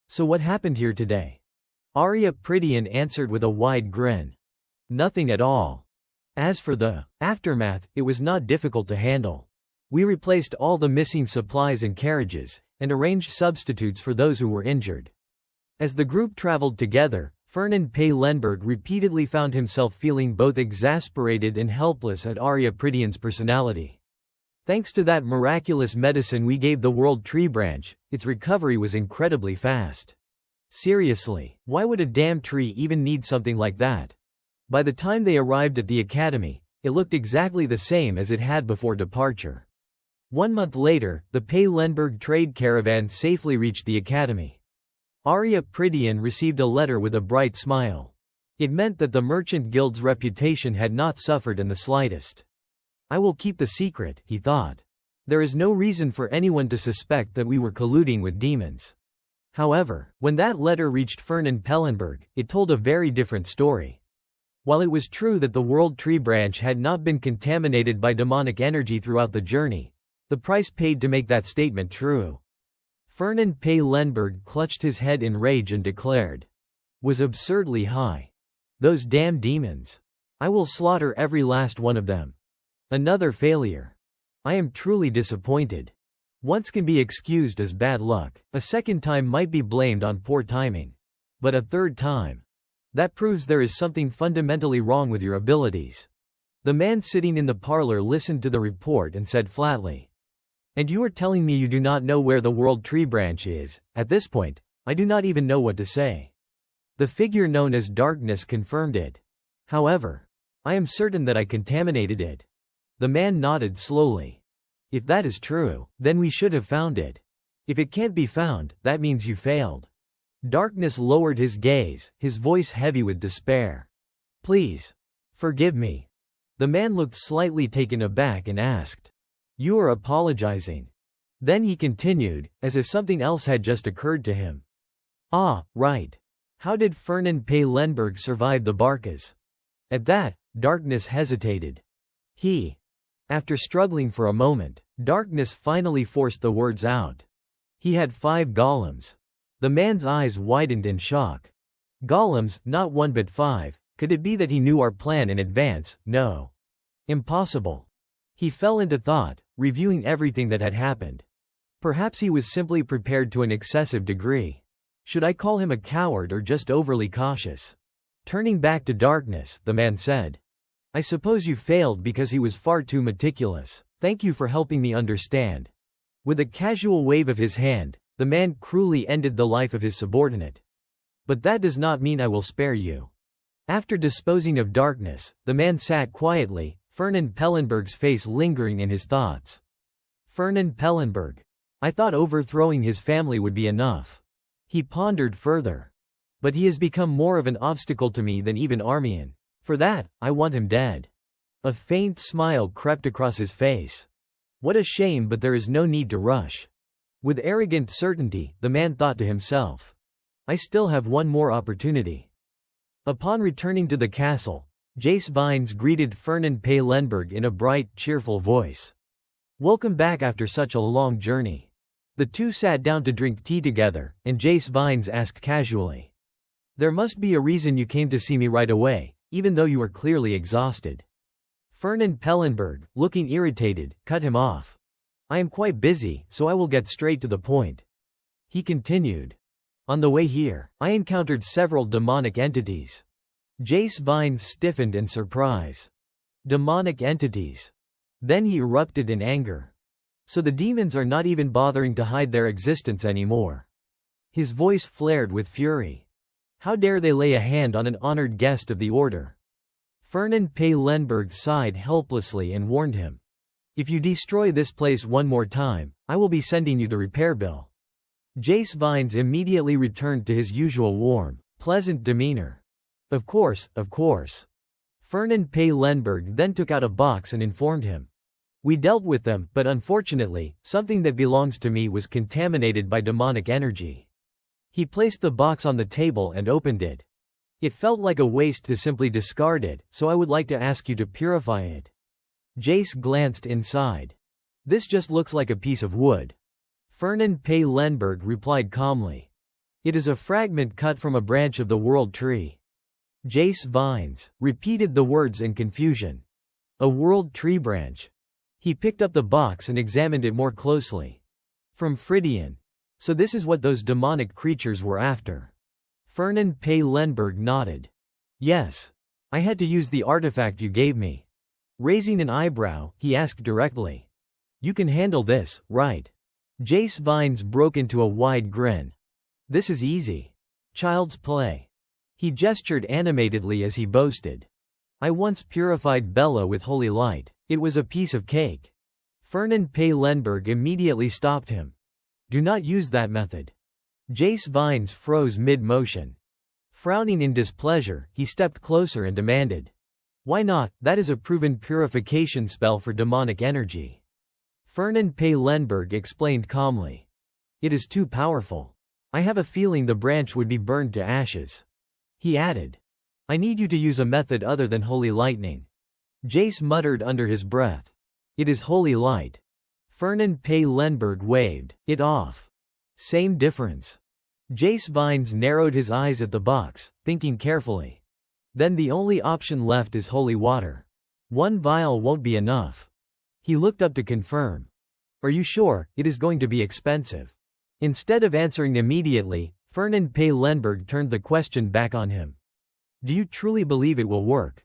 So what happened here today? Arya Prydian answered with a wide grin. Nothing at all. As for the aftermath, it was not difficult to handle. We replaced all the missing supplies and carriages, and arranged substitutes for those who were injured. As the group traveled together, Fernan Pellenberg repeatedly found himself feeling both exasperated and helpless at Arya Prydian's personality. Thanks to that miraculous medicine we gave the World Tree Branch, its recovery was incredibly fast. Seriously, why would a damn tree even need something like that? By the time they arrived at the academy, it looked exactly the same as it had before departure. 1 month later, the Pellenberg trade caravan safely reached the academy. Arya Prydian received a letter with a bright smile. It meant that the Merchant Guild's reputation had not suffered in the slightest. I will keep the secret, he thought. There is no reason for anyone to suspect that we were colluding with demons. However, when that letter reached Fernan Pellenberg, it told a very different story. While it was true that the World Tree Branch had not been contaminated by demonic energy throughout the journey, the price paid to make that statement true. Fernan Pellenberg clutched his head in rage and declared. Was absurdly high. Those damn demons. I will slaughter every last one of them. Another failure. I am truly disappointed. Once can be excused as bad luck, a second time might be blamed on poor timing. But a third time? That proves there is something fundamentally wrong with your abilities. The man sitting in the parlor listened to the report and said flatly. And you are telling me you do not know where the World Tree Branch is? At this point, I do not even know what to say. The figure known as Darkness confirmed it. However, I am certain that I contaminated it. The man nodded slowly. If that is true, then we should have found it. If it can't be found, that means you failed. Darkness lowered his gaze, his voice heavy with despair. Please. Forgive me. The man looked slightly taken aback and asked. You are apologizing. Then he continued, as if something else had just occurred to him. Ah, right. How did Fernan Pellenberg survive the Barcas? At that, Darkness hesitated. After struggling for a moment, Darkness finally forced the words out. He had 5 golems. The man's eyes widened in shock. Golems, not 1 but 5. Could it be that he knew our plan in advance? No. Impossible. He fell into thought, reviewing everything that had happened. Perhaps he was simply prepared to an excessive degree. Should I call him a coward or just overly cautious? Turning back to darkness, the man said, I suppose you failed because he was far too meticulous. Thank you for helping me understand. With a casual wave of his hand, the man cruelly ended the life of his subordinate. But that does not mean I will spare you. After disposing of darkness, the man sat quietly, Fernand Pellenberg's face lingering in his thoughts. Fernand Pellenberg. I thought overthrowing his family would be enough. He pondered further. But he has become more of an obstacle to me than even Armian. For that, I want him dead. A faint smile crept across his face. What a shame, but there is no need to rush. With arrogant certainty, the man thought to himself. I still have one more opportunity. Upon returning to the castle, Jace Vines greeted Fernand Pellenberg in a bright, cheerful voice. Welcome back after such a long journey. The two sat down to drink tea together, and Jace Vines asked casually. There must be a reason you came to see me right away, even though you are clearly exhausted. Fernand Pellenberg, looking irritated, cut him off. I am quite busy, so I will get straight to the point. He continued. On the way here, I encountered several demonic entities. Jace Vines stiffened in surprise. Demonic entities. Then he erupted in anger. So the demons are not even bothering to hide their existence anymore. His voice flared with fury. How dare they lay a hand on an honored guest of the order? Fernand Pellenberg sighed helplessly and warned him. If you destroy this place one more time, I will be sending you the repair bill. Jace Vines immediately returned to his usual warm, pleasant demeanor. Of course, of course. Fernand Pellenberg then took out a box and informed him. We dealt with them, but unfortunately, something that belongs to me was contaminated by demonic energy. He placed the box on the table and opened it. It felt like a waste to simply discard it, so I would like to ask you to purify it. Jace glanced inside. This just looks like a piece of wood. Fernand Pellenberg replied calmly. It is a fragment cut from a branch of the world tree. Jace Vines repeated the words in confusion. A world tree branch. He picked up the box and examined it more closely. From Phrydian. So this is what those demonic creatures were after. Fernand Pellenberg nodded. Yes. I had to use the artifact you gave me. Raising an eyebrow, he asked directly. You can handle this, right? Jace Vines broke into a wide grin. This is easy. Child's play. He gestured animatedly as he boasted. I once purified Bella with holy light. It was a piece of cake. Fernand Pellenberg immediately stopped him. Do not use that method. Jace Vines froze mid-motion. Frowning in displeasure, he stepped closer and demanded. Why not? That is a proven purification spell for demonic energy. Fernand Pellenberg explained calmly. It is too powerful. I have a feeling the branch would be burned to ashes. He added. I need you to use a method other than holy lightning. Jace muttered under his breath. It is holy light. Fernand Pellenberg waved it off. Same difference. Jace Vines narrowed his eyes at the box, thinking carefully. Then the only option left is holy water. 1 vial won't be enough. He looked up to confirm. Are you sure? It is going to be expensive. Instead of answering immediately, Fernand Pellenberg turned the question back on him. Do you truly believe it will work?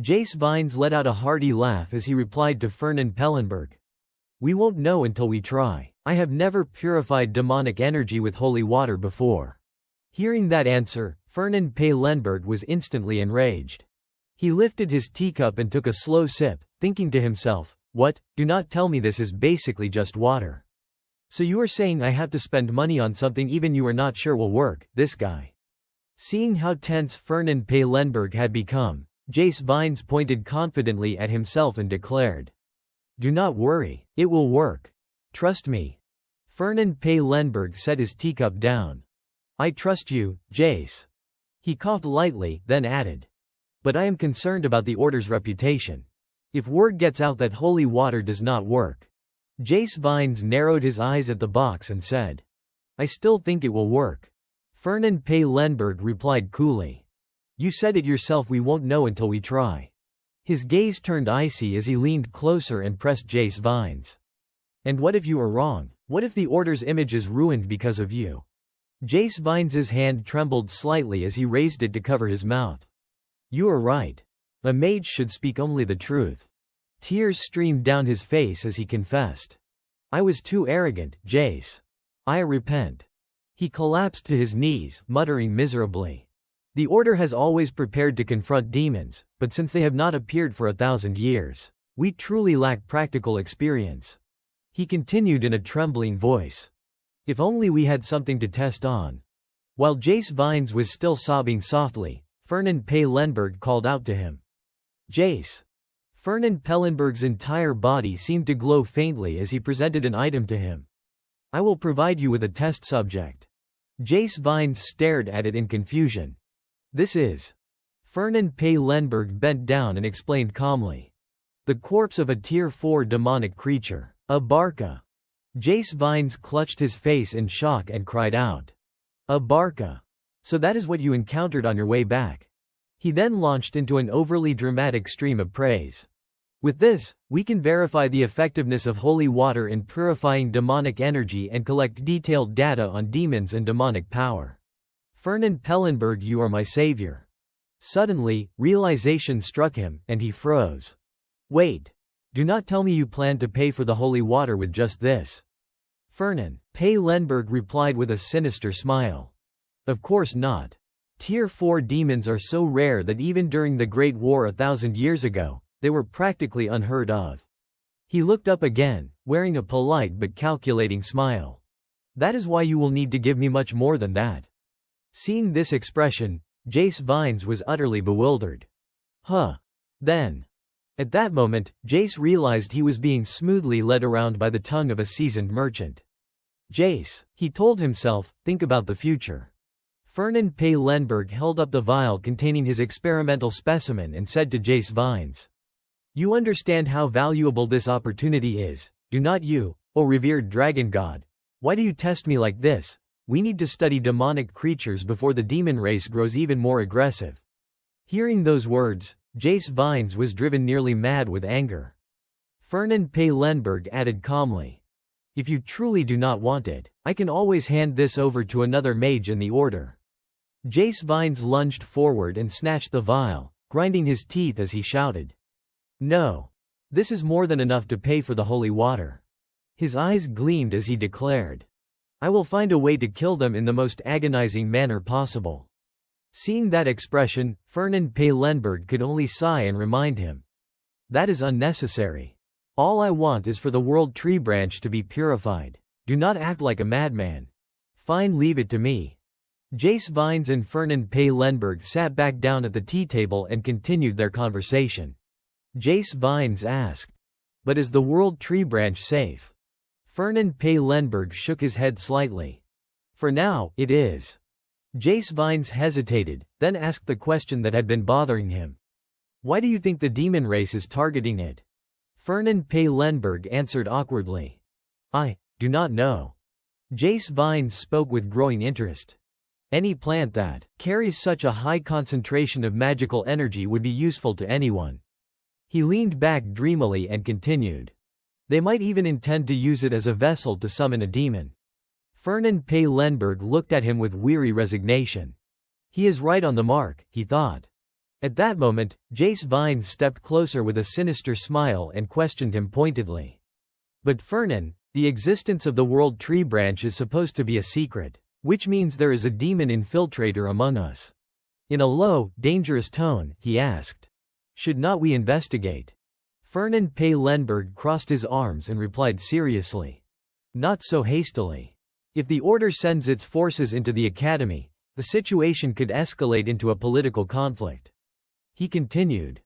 Jace Vines let out a hearty laugh as he replied to Fernand Pellenberg. We won't know until we try. I have never purified demonic energy with holy water before. Hearing that answer, Fernand Pellenberg was instantly enraged. He lifted his teacup and took a slow sip, thinking to himself, what? Do not tell me this is basically just water. So you are saying I have to spend money on something even you are not sure will work, this guy. Seeing how tense Fernand Pellenberg had become, Jace Vines pointed confidently at himself and declared. Do not worry, it will work. Trust me. Fernand Pellenberg set his teacup down. I trust you, Jace. He coughed lightly, then added. But I am concerned about the order's reputation. If word gets out that holy water does not work. Jace Vines narrowed his eyes at the box and said. I still think it will work. Fernan Pei Lenberg replied coolly. You said it yourself, we won't know until we try. His gaze turned icy as he leaned closer and pressed Jace Vine's. And what if you are wrong? What if the Order's image is ruined because of you? Jace Vine's hand trembled slightly as he raised it to cover his mouth. You are right. A mage should speak only the truth. Tears streamed down his face as he confessed. I was too arrogant, Jace. I repent. He collapsed to his knees, muttering miserably. The Order has always prepared to confront demons, but since they have not appeared for 1,000 years, we truly lack practical experience. He continued in a trembling voice. If only we had something to test on. While Jace Vines was still sobbing softly, Fernan Pei Lenberg called out to him. Jace. Fernan Pellenberg's entire body seemed to glow faintly as he presented an item to him. I will provide you with a test subject. Jace Vines stared at it in confusion. This is. Fernan Pei Lenberg bent down and explained calmly. The corpse of a Tier 4 demonic creature. A Barca. Jace Vines clutched his face in shock and cried out. A Barca. So that is what you encountered on your way back. He then launched into an overly dramatic stream of praise. With this, we can verify the effectiveness of holy water in purifying demonic energy and collect detailed data on demons and demonic power. Fernan Pellenberg, you are my savior. Suddenly, realization struck him, and he froze. Wait. Do not tell me you plan to pay for the holy water with just this. Fernan Pei Lenberg replied with a sinister smile. Of course not. Tier 4 demons are so rare that even during the Great War 1,000 years ago, they were practically unheard of. He looked up again, wearing a polite but calculating smile. That is why you will need to give me much more than that. Seeing this expression, Jace Vines was utterly bewildered. Then. At that moment, Jace realized he was being smoothly led around by the tongue of a seasoned merchant. Jace, he told himself, think about the future. Fernan Pei Lenberg held up the vial containing his experimental specimen and said to Jace Vines. You understand how valuable this opportunity is, do not you, O revered dragon god? Why do you test me like this? We need to study demonic creatures before the demon race grows even more aggressive. Hearing those words, Jace Vines was driven nearly mad with anger. Fernan Pei Lenberg added calmly. If you truly do not want it, I can always hand this over to another mage in the Order. Jace Vines lunged forward and snatched the vial, grinding his teeth as he shouted. No. This is more than enough to pay for the holy water. His eyes gleamed as he declared. I will find a way to kill them in the most agonizing manner possible. Seeing that expression, Fernan Pei Lenberg could only sigh and remind him. That is unnecessary. All I want is for the World Tree Branch to be purified. Do not act like a madman. Fine, leave it to me. Jace Vines and Fernan Pei Lenberg sat back down at the tea table and continued their conversation. Jace Vines asked. But is the World Tree Branch safe? Fernan Pei Lenberg shook his head slightly. For now, it is. Jace Vines hesitated, then asked the question that had been bothering him. Why do you think the demon race is targeting it? Fernan Pei Lenberg answered awkwardly. I do not know. Jace Vines spoke with growing interest. Any plant that carries such a high concentration of magical energy would be useful to anyone. He leaned back dreamily and continued. They might even intend to use it as a vessel to summon a demon. Fernan Pei Lenberg looked at him with weary resignation. He is right on the mark, he thought. At that moment, Jace Vines stepped closer with a sinister smile and questioned him pointedly. But Fernan, the existence of the World Tree Branch is supposed to be a secret, which means there is a demon infiltrator among us. In a low, dangerous tone, he asked. Should not we investigate? Fernan Pei Lenberg crossed his arms and replied seriously. Not so hastily. If the Order sends its forces into the Academy, the situation could escalate into a political conflict. He continued.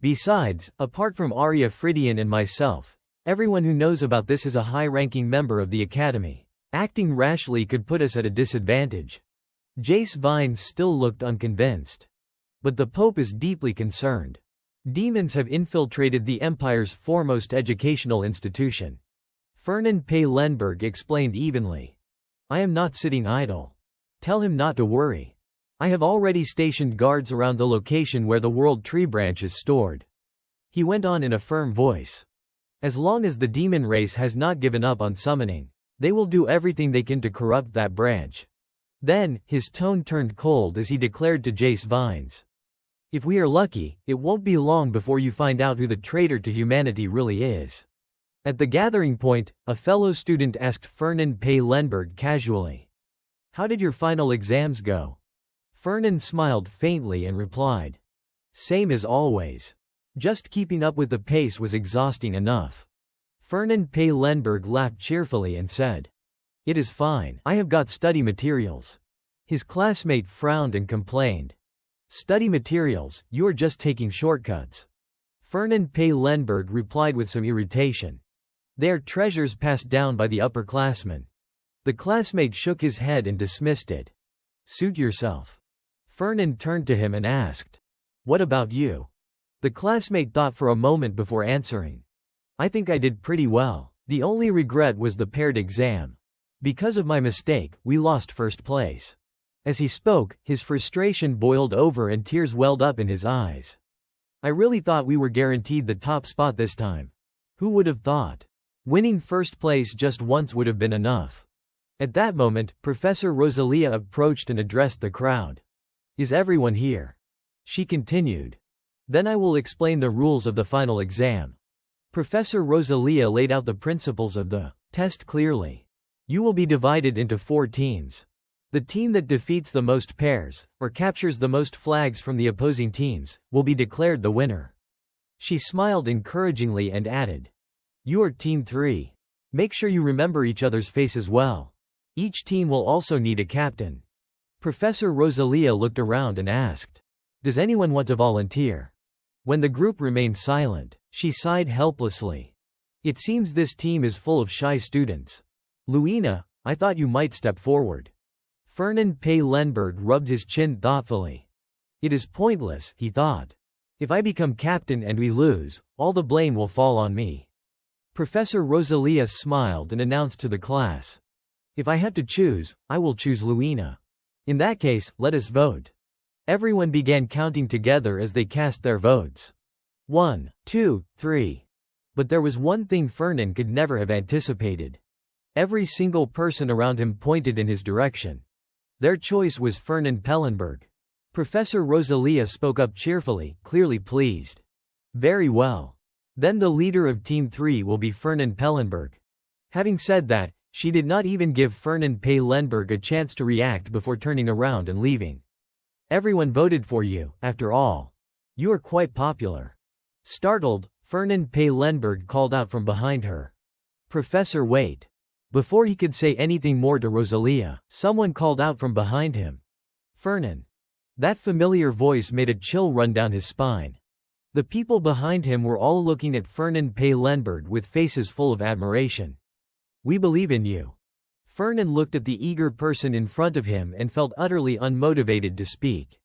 Besides, apart from Arya Fridian and myself, everyone who knows about this is a high-ranking member of the Academy. Acting rashly could put us at a disadvantage. Jace Vines still looked unconvinced. But the Pope is deeply concerned. Demons have infiltrated the Empire's foremost educational institution. Fernan Pei Lenberg explained evenly. I am not sitting idle. Tell him not to worry. I have already stationed guards around the location where the World Tree branch is stored. He went on in a firm voice. As long as the demon race has not given up on summoning, they will do everything they can to corrupt that branch. Then, his tone turned cold as he declared to Jace Vines. If we are lucky, it won't be long before you find out who the traitor to humanity really is. At the gathering point, a fellow student asked Fernan Pay Lenberg casually. How did your final exams go? Fernan smiled faintly and replied. Same as always. Just keeping up with the pace was exhausting enough. Fernan Pay Lenberg laughed cheerfully and said. It is fine, I have got study materials. His classmate frowned and complained. Study materials, you are just taking shortcuts. Fernan Pay Lenberg replied with some irritation. They are treasures passed down by the upperclassmen. The classmate shook his head and dismissed it. Suit yourself. Fernan turned to him and asked. What about you? The classmate thought for a moment before answering. I think I did pretty well. The only regret was the paired exam. Because of my mistake, we lost first place. As he spoke, his frustration boiled over and tears welled up in his eyes. I really thought we were guaranteed the top spot this time. Who would have thought? Winning first place just once would have been enough. At that moment, Professor Rosalia approached and addressed the crowd. Is everyone here? She continued. Then I will explain the rules of the final exam. Professor Rosalia laid out the principles of the test clearly. You will be divided into 4 teams. The team that defeats the most pairs, or captures the most flags from the opposing teams, will be declared the winner. She smiled encouragingly and added. You are Team 3. Make sure you remember each other's faces well. Each team will also need a captain. Professor Rosalia looked around and asked. Does anyone want to volunteer? When the group remained silent, she sighed helplessly. It seems this team is full of shy students. Luina, I thought you might step forward. Fernan Pay Lenberg rubbed his chin thoughtfully. It is pointless, he thought. If I become captain and we lose, all the blame will fall on me. Professor Rosalia smiled and announced to the class. If I have to choose, I will choose Luina. In that case, let us vote. Everyone began counting together as they cast their votes. 1, 2, 3. But there was one thing Fernan could never have anticipated. Every single person around him pointed in his direction. Their choice was Fernan Pellenberg. Professor Rosalia spoke up cheerfully, clearly pleased. Very well. Then the leader of Team 3 will be Fernan Pellenberg. Having said that, she did not even give Fernan Pay Lenberg a chance to react before turning around and leaving. Everyone voted for you, after all. You are quite popular. Startled, Fernan Pay Lenberg called out from behind her. Professor, wait. Before he could say anything more to Rosalia, someone called out from behind him. Fernan. That familiar voice made a chill run down his spine. The people behind him were all looking at Fernan Pay Lenberg with faces full of admiration. We believe in you. Fernan looked at the eager person in front of him and felt utterly unmotivated to speak.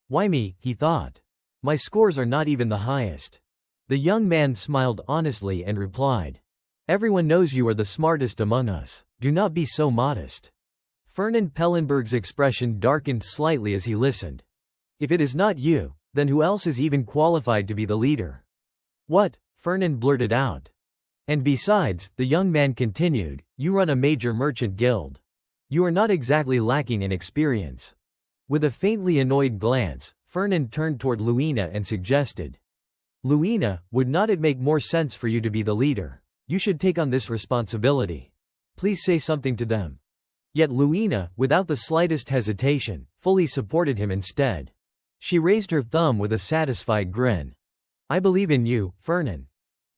Why me, he thought. My scores are not even the highest. The young man smiled honestly and replied. Everyone knows you are the smartest among us. Do not be so modest. Fernan Pellenberg's expression darkened slightly as he listened. If it is not you, then who else is even qualified to be the leader? What? Fernan blurted out. And besides, the young man continued, you run a major merchant guild. You are not exactly lacking in experience. With a faintly annoyed glance, Fernan turned toward Luina and suggested. Luina, would not it make more sense for you to be the leader? You should take on this responsibility. Please say something to them. Yet Luina, without the slightest hesitation, fully supported him instead. She raised her thumb with a satisfied grin. I believe in you, Fernan.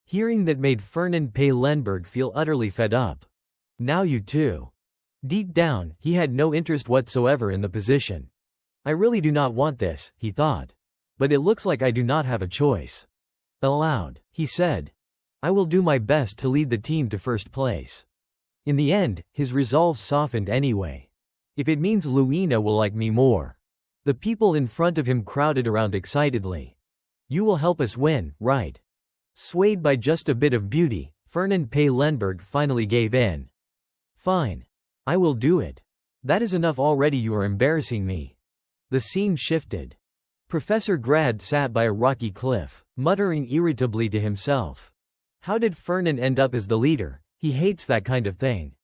Hearing that made Fernan Pay Lenberg feel utterly fed up. Now you too. Deep down, he had no interest whatsoever in the position. I really do not want this, he thought. But it looks like I do not have a choice. Aloud, he said. I will do my best to lead the team to first place. In the end, his resolve softened anyway. If it means Luina will like me more. The people in front of him crowded around excitedly. You will help us win, right? Swayed by just a bit of beauty, Fernan Pay Lenberg finally gave in. Fine. I will do it. That is enough already, you are embarrassing me. The scene shifted. Professor Grad sat by a rocky cliff, muttering irritably to himself. How did Fernan end up as the leader? He hates that kind of thing.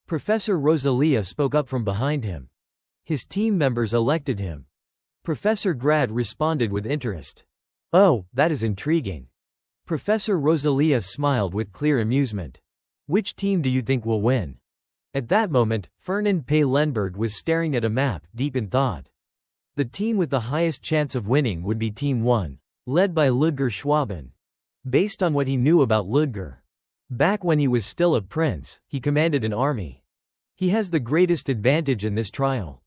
Professor Rosalia spoke up from behind him. His team members elected him. Professor Grad responded with interest. Oh, that is intriguing. Professor Rosalia smiled with clear amusement. Which team do you think will win? At that moment, Fernand Paylenberg was staring at a map, deep in thought. The team with the highest chance of winning would be Team 1, led by Ludger Schwaben. Based on what he knew about Ludger. Back when he was still a prince, he commanded an army. He has the greatest advantage in this trial.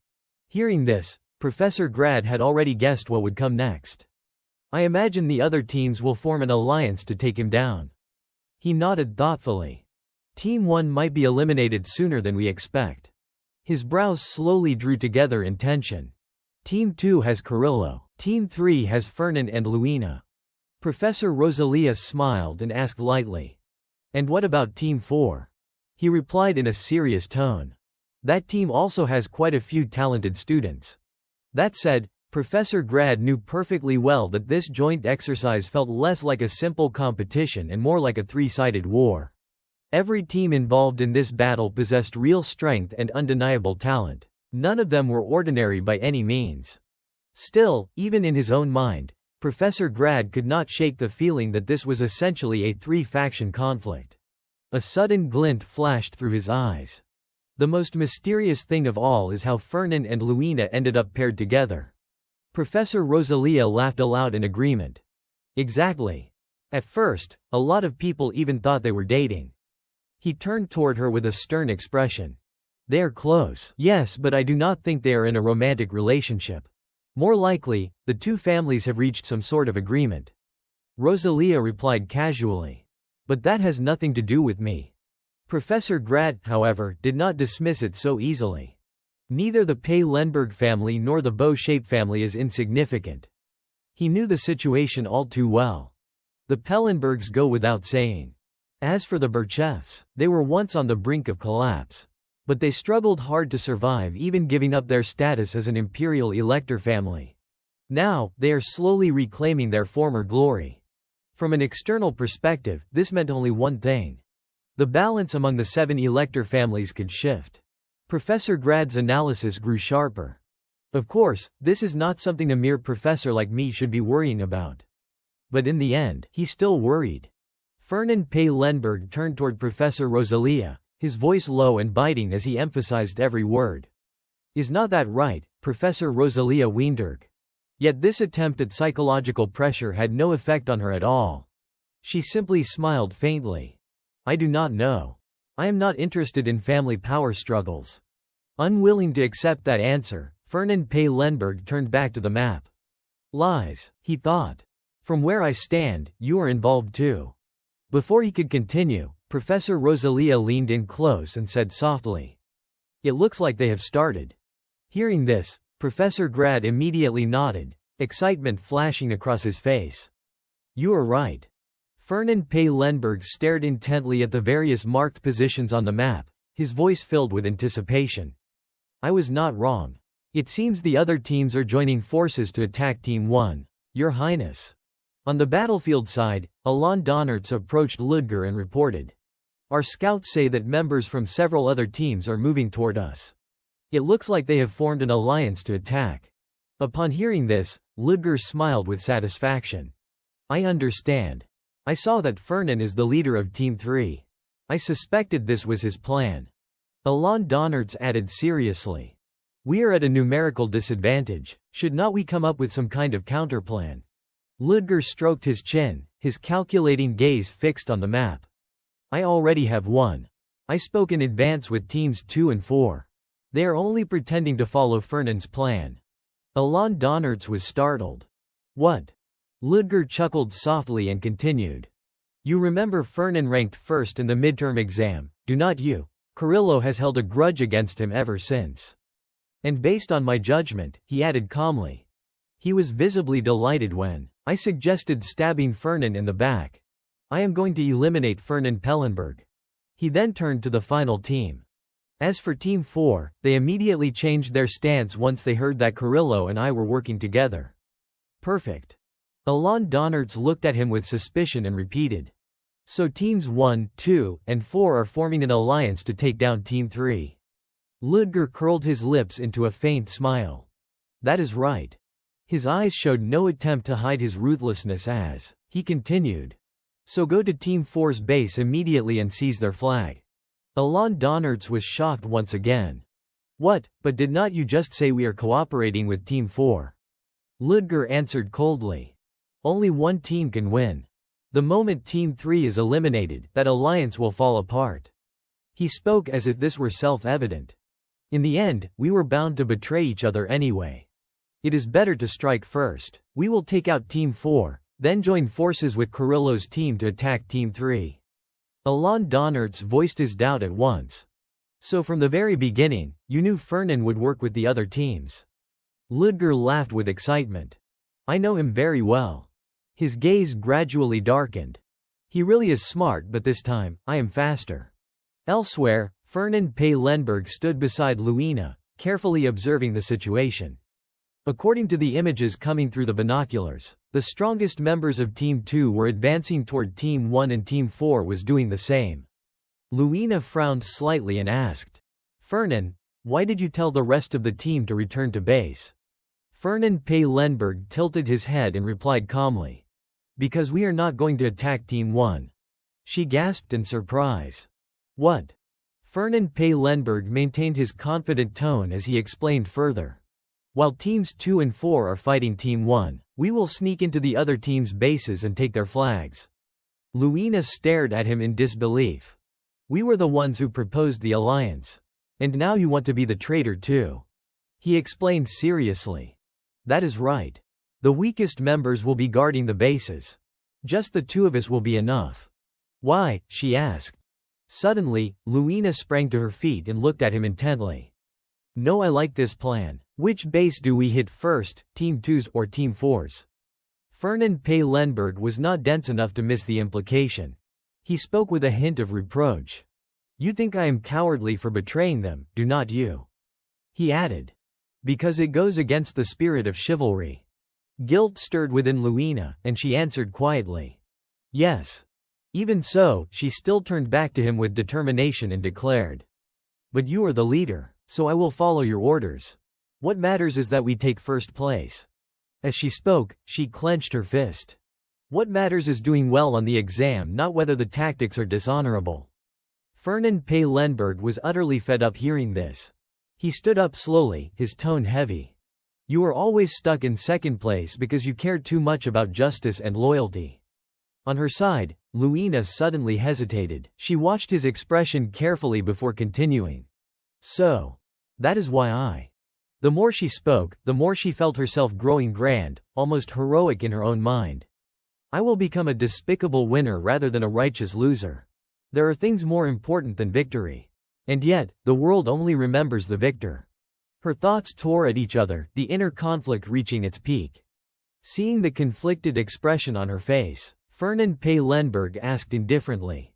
Hearing this, Professor Grad had already guessed what would come next. I imagine the other teams will form an alliance to take him down. He nodded thoughtfully. Team 1 might be eliminated sooner than we expect. His brows slowly drew together in tension. Team 2 has Carrillo. Team 3 has Fernan and Luina. Professor Rosalia smiled and asked lightly. And what about Team 4? He replied in a serious tone. That team also has quite a few talented students. That said, Professor Grad knew perfectly well that this joint exercise felt less like a simple competition and more like a three-sided war. Every team involved in this battle possessed real strength and undeniable talent. None of them were ordinary by any means. Still, even in his own mind, Professor Grad could not shake the feeling that this was essentially a three-faction conflict. A sudden glint flashed through his eyes. The most mysterious thing of all is how Fernan and Luina ended up paired together. Professor Rosalia laughed aloud in agreement. Exactly. At first, a lot of people even thought they were dating. He turned toward her with a stern expression. They are close. Yes, but I do not think they are in a romantic relationship. More likely, the two families have reached some sort of agreement. Rosalia replied casually. But that has nothing to do with me. Professor Grad, however, did not dismiss it so easily. Neither the Paylenberg family nor the Beau-Shape family is insignificant. He knew the situation all too well. The Pellenbergs go without saying. As for the Bircheffs, they were once on the brink of collapse. But they struggled hard to survive, even giving up their status as an imperial elector family. Now, they are slowly reclaiming their former glory. From an external perspective, this meant only one thing. The balance among the 7 elector families could shift. Professor Grad's analysis grew sharper. Of course, this is not something a mere professor like me should be worrying about. But in the end, he still worried. Fernand Paylenberg turned toward Professor Rosalia, his voice low and biting as he emphasized every word. Is not that right, Professor Rosalia Weinberg? Yet this attempt at psychological pressure had no effect on her at all. She simply smiled faintly. I do not know. I am not interested in family power struggles. Unwilling to accept that answer, Fernand Paylenberg turned back to the map. Lies, he thought. From where I stand, you are involved too. Before he could continue, Professor Rosalia leaned in close and said softly. It looks like they have started. Hearing this, Professor Grad immediately nodded, excitement flashing across his face. You are right. Fernand Paylenberg stared intently at the various marked positions on the map, his voice filled with anticipation. I was not wrong. It seems the other teams are joining forces to attack Team 1, Your Highness. On the battlefield side, Alain Donnertz approached Ludger and reported. Our scouts say that members from several other teams are moving toward us. It looks like they have formed an alliance to attack. Upon hearing this, Ludger smiled with satisfaction. I understand. I saw that Fernan is the leader of Team 3. I suspected this was his plan. Alain Donnertz added seriously. We are at a numerical disadvantage, should not we come up with some kind of counterplan? Ludger stroked his chin, his calculating gaze fixed on the map. I already have one. I spoke in advance with teams 2 and 4. They are only pretending to follow Fernand's plan. Alain Donnertz was startled. What? Ludger chuckled softly and continued. You remember Fernand ranked first in the midterm exam, do not you? Carrillo has held a grudge against him ever since. And based on my judgment, he added calmly. He was visibly delighted when I suggested stabbing Fernand in the back. I am going to eliminate Fernand Pellenberg. He then turned to the final team. As for Team 4, they immediately changed their stance once they heard that Carrillo and I were working together. Perfect. Alon Donards looked at him with suspicion and repeated. So Teams 1, 2, and 4 are forming an alliance to take down Team 3. Ludger curled his lips into a faint smile. That is right. His eyes showed no attempt to hide his ruthlessness as he continued. So go to Team 4's base immediately and seize their flag. Alon Donards was shocked once again. What, but did not you just say we are cooperating with Team 4? Ludger answered coldly. Only one team can win. The moment Team 3 is eliminated, that alliance will fall apart. He spoke as if this were self-evident. In the end, we were bound to betray each other anyway. It is better to strike first. We will take out Team 4, then join forces with Carrillo's team to attack Team 3. Alon Donards voiced his doubt at once. So from the very beginning, you knew Fernan would work with the other teams? Ludger laughed with excitement. I know him very well. His gaze gradually darkened. He really is smart, but this time, I am faster. Elsewhere, Fernan Lenberg stood beside Luina, carefully observing the situation. According to the images coming through the binoculars, the strongest members of Team 2 were advancing toward Team 1 and Team 4 was doing the same. Luina frowned slightly and asked, Fernan, why did you tell the rest of the team to return to base? Fernan Lenberg tilted his head and replied calmly. Because we are not going to attack Team 1. She gasped in surprise. What? Fernan Lenberg maintained his confident tone as he explained further. While Teams 2 and 4 are fighting Team 1, we will sneak into the other team's bases and take their flags. Luina stared at him in disbelief. We were the ones who proposed the alliance. And now you want to be the traitor too. He explained seriously. That is right. The weakest members will be guarding the bases. Just the two of us will be enough. Why? She asked. Suddenly, Luina sprang to her feet and looked at him intently. No, I like this plan. Which base do we hit first, Team 2's or Team 4's? Fernan Lenberg was not dense enough to miss the implication. He spoke with a hint of reproach. You think I am cowardly for betraying them, do not you? He added. Because it goes against the spirit of chivalry. Guilt stirred within Luina, and she answered quietly. Yes. Even so, she still turned back to him with determination and declared. But you are the leader, so I will follow your orders. What matters is that we take first place. As she spoke, she clenched her fist. What matters is doing well on the exam, not whether the tactics are dishonorable. Fernan Lenberg was utterly fed up hearing this. He stood up slowly, his tone heavy. You are always stuck in second place because you care too much about justice and loyalty. On her side, Luina suddenly hesitated. She watched his expression carefully before continuing. So. That is why The more she spoke, the more she felt herself growing grand, almost heroic in her own mind. I will become a despicable winner rather than a righteous loser. There are things more important than victory. And yet, the world only remembers the victor. Her thoughts tore at each other, the inner conflict reaching its peak. Seeing the conflicted expression on her face, Fernan Lenberg asked indifferently.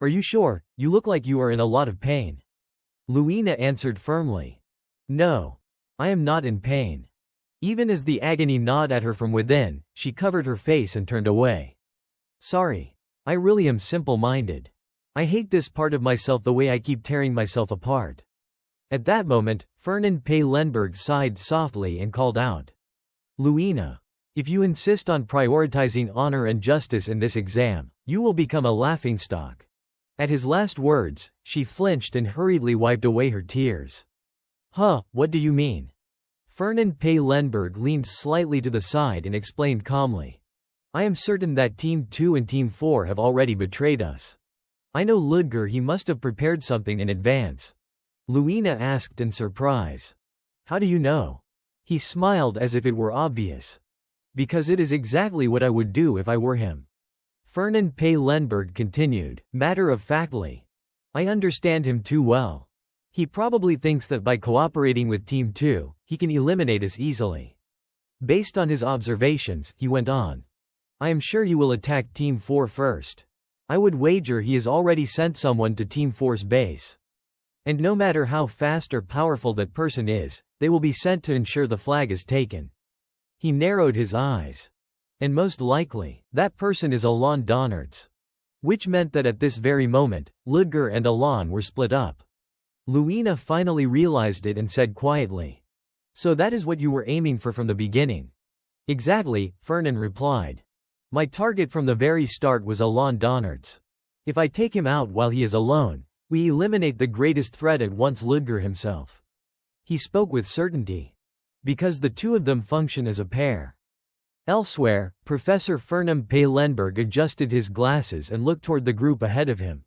Are you sure? You look like you are in a lot of pain. Luina answered firmly. No. I am not in pain. Even as the agony gnawed at her from within, she covered her face and turned away. Sorry. I really am simple-minded. I hate this part of myself the way I keep tearing myself apart. At that moment, Fernan Lenberg sighed softly and called out. Luina. If you insist on prioritizing honor and justice in this exam, you will become a laughingstock. At his last words, she flinched and hurriedly wiped away her tears. Huh, what do you mean? Fernan Lenberg leaned slightly to the side and explained calmly. I am certain that Team 2 and Team 4 have already betrayed us. I know Ludger, he must have prepared something in advance. Luina asked in surprise. How do you know? He smiled as if it were obvious. Because it is exactly what I would do if I were him. Fernan Lenberg continued, matter-of-factly. I understand him too well. He probably thinks that by cooperating with Team 2, he can eliminate us easily. Based on his observations, he went on. I am sure he will attack Team 4 first. I would wager he has already sent someone to Team 4's base. And no matter how fast or powerful that person is, they will be sent to ensure the flag is taken. He narrowed his eyes. And most likely, that person is Alon Donards. Which meant that at this very moment, Ludger and Alon were split up. Luina finally realized it and said quietly. So that is what you were aiming for from the beginning? Exactly, Fernan replied. My target from the very start was Alon Donards. If I take him out while he is alone, we eliminate the greatest threat at once, Ludger himself. He spoke with certainty. Because the two of them function as a pair. Elsewhere, Professor Fernam Paylenberg adjusted his glasses and looked toward the group ahead of him.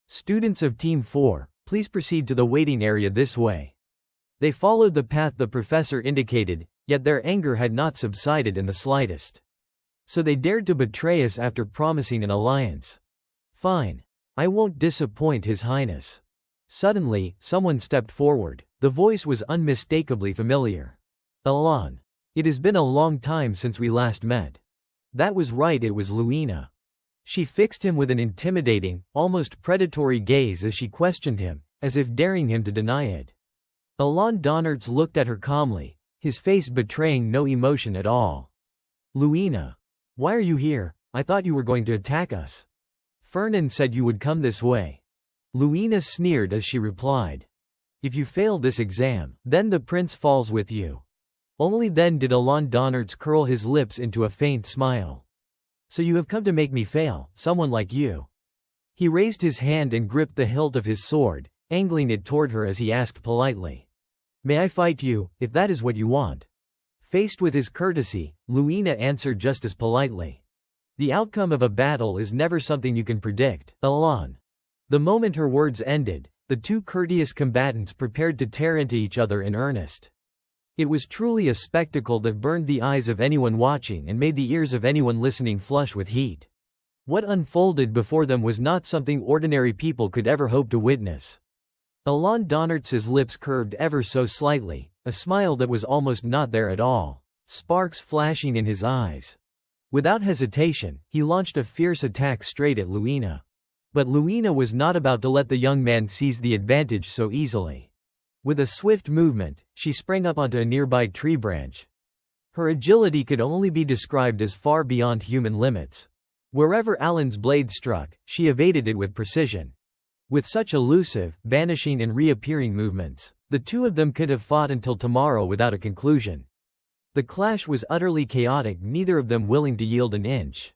Students of Team 4, please proceed to the waiting area this way. They followed the path the professor indicated, yet their anger had not subsided in the slightest. So they dared to betray us after promising an alliance. Fine. I won't disappoint His Highness. Suddenly, someone stepped forward. The voice was unmistakably familiar. Alon. It has been a long time since we last met. That was right, it was Luina. She fixed him with an intimidating, almost predatory gaze as she questioned him, as if daring him to deny it. Alon Donards looked at her calmly, his face betraying no emotion at all. Luina. Why are you here? I thought you were going to attack us. Fernan said you would come this way. Luina sneered as she replied. If you fail this exam, then the prince falls with you. Only then did Alon Donards curl his lips into a faint smile. So you have come to make me fail, someone like you. He raised his hand and gripped the hilt of his sword, angling it toward her as he asked politely. May I fight you, if that is what you want? Faced with his courtesy, Luina answered just as politely. The outcome of a battle is never something you can predict, Alon. The moment her words ended, the two courteous combatants prepared to tear into each other in earnest. It was truly a spectacle that burned the eyes of anyone watching and made the ears of anyone listening flush with heat. What unfolded before them was not something ordinary people could ever hope to witness. Alon Donards' lips curved ever so slightly, a smile that was almost not there at all, sparks flashing in his eyes. Without hesitation, he launched a fierce attack straight at Luina. But Luina was not about to let the young man seize the advantage so easily. With a swift movement, she sprang up onto a nearby tree branch. Her agility could only be described as far beyond human limits. Wherever Alon's blade struck, she evaded it with precision. With such elusive, vanishing and reappearing movements, the two of them could have fought until tomorrow without a conclusion. The clash was utterly chaotic, neither of them willing to yield an inch.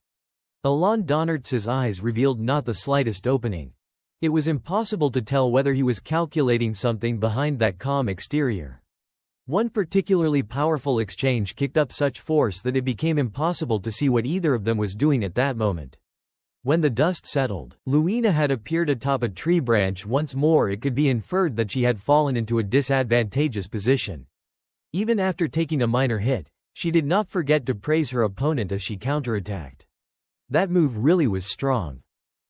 Alon Donards' eyes revealed not the slightest opening. It was impossible to tell whether he was calculating something behind that calm exterior. One particularly powerful exchange kicked up such force that it became impossible to see what either of them was doing at that moment. When the dust settled, Luina had appeared atop a tree branch once more. It could be inferred that she had fallen into a disadvantageous position. Even after taking a minor hit, she did not forget to praise her opponent as she counterattacked. That move really was strong.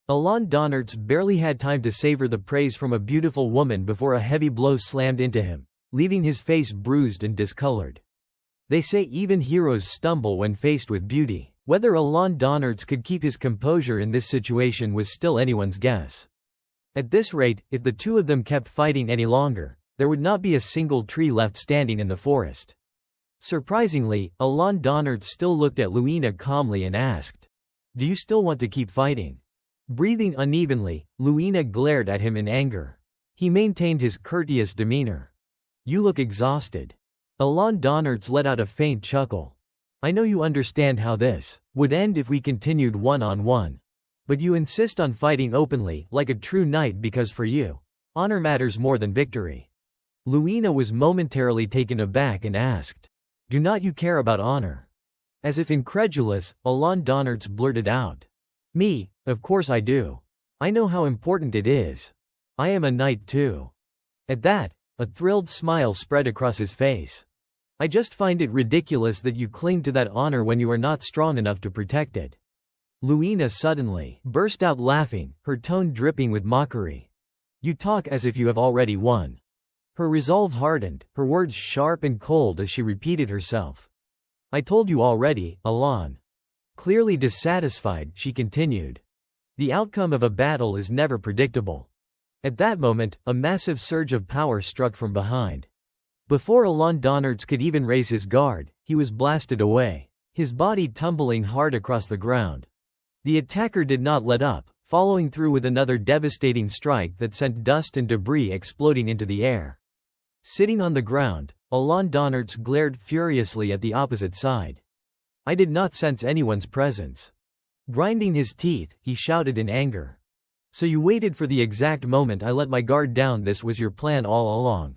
Alon Donards barely had time to savor the praise from a beautiful woman before a heavy blow slammed into him, leaving his face bruised and discolored. They say even heroes stumble when faced with beauty. Whether Alon Donards could keep his composure in this situation was still anyone's guess. At this rate, if the two of them kept fighting any longer, there would not be a single tree left standing in the forest. Surprisingly, Alon Donards still looked at Luina calmly and asked, "Do you still want to keep fighting?" Breathing unevenly, Luina glared at him in anger. He maintained his courteous demeanor. "You look exhausted." Alon Donards let out a faint chuckle. "I know you understand how this would end if we continued one-on-one. But you insist on fighting openly, like a true knight, because for you, honor matters more than victory." Luina was momentarily taken aback and asked, "Do not you care about honor?" As if incredulous, Alon Donards blurted out, "Me, of course I do. I know how important it is. I am a knight too." At that, a thrilled smile spread across his face. "I just find it ridiculous that you cling to that honor when you are not strong enough to protect it." Luina suddenly burst out laughing, her tone dripping with mockery. "You talk as if you have already won." Her resolve hardened, her words sharp and cold as she repeated herself. "I told you already, Alon." Clearly dissatisfied, she continued. "The outcome of a battle is never predictable. At that moment, a massive surge of power struck from behind. Before Alon Donnertz could even raise his guard, he was blasted away, his body tumbling hard across the ground. The attacker did not let up, following through with another devastating strike that sent dust and debris exploding into the air. Sitting on the ground, Alon Donnertz glared furiously at the opposite side. I did not sense anyone's presence. Grinding his teeth, he shouted in anger. So you waited for the exact moment I let my guard down. This was your plan all along.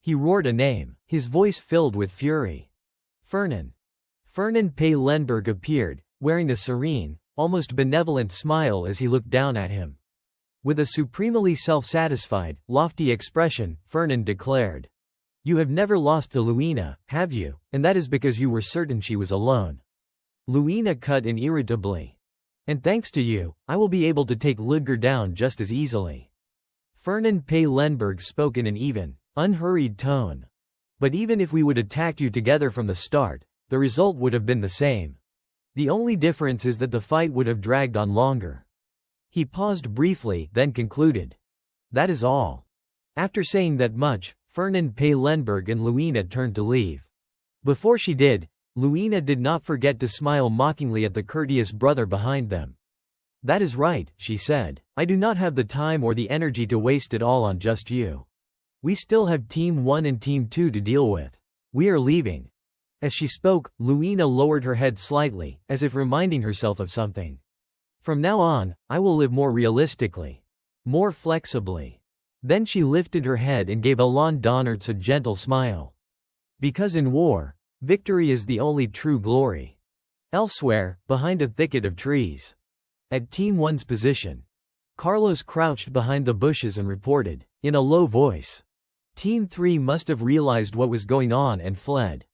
He roared a name, his voice filled with fury. Fernan. Fernan Pay Lenberg appeared, wearing a serene, almost benevolent smile as he looked down at him. With a supremely self-satisfied, lofty expression, Fernan declared. You have never lost to Luina, have you? And that is because you were certain she was alone. Luina cut in irritably. And thanks to you, I will be able to take Ludger down just as easily. Fernan Pay Lenberg spoke in an even, unhurried tone. But even if we would attack you together from the start, the result would have been the same. The only difference is that the fight would have dragged on longer. He paused briefly, then concluded. That is all. After saying that much, Fernan Pay Lenberg and Luina turned to leave. Before she did, Luina did not forget to smile mockingly at the courteous brother behind them. That is right, she said. I do not have the time or the energy to waste it all on just you. We still have Team 1 and Team 2 to deal with. We are leaving. As she spoke, Luina lowered her head slightly, as if reminding herself of something. From now on, I will live more realistically. More flexibly. Then she lifted her head and gave Alon Donnertz a gentle smile. Because in war, victory is the only true glory. Elsewhere, behind a thicket of trees. At Team 1's position. Carlos crouched behind the bushes and reported, in a low voice. Team 3 must have realized what was going on and fled.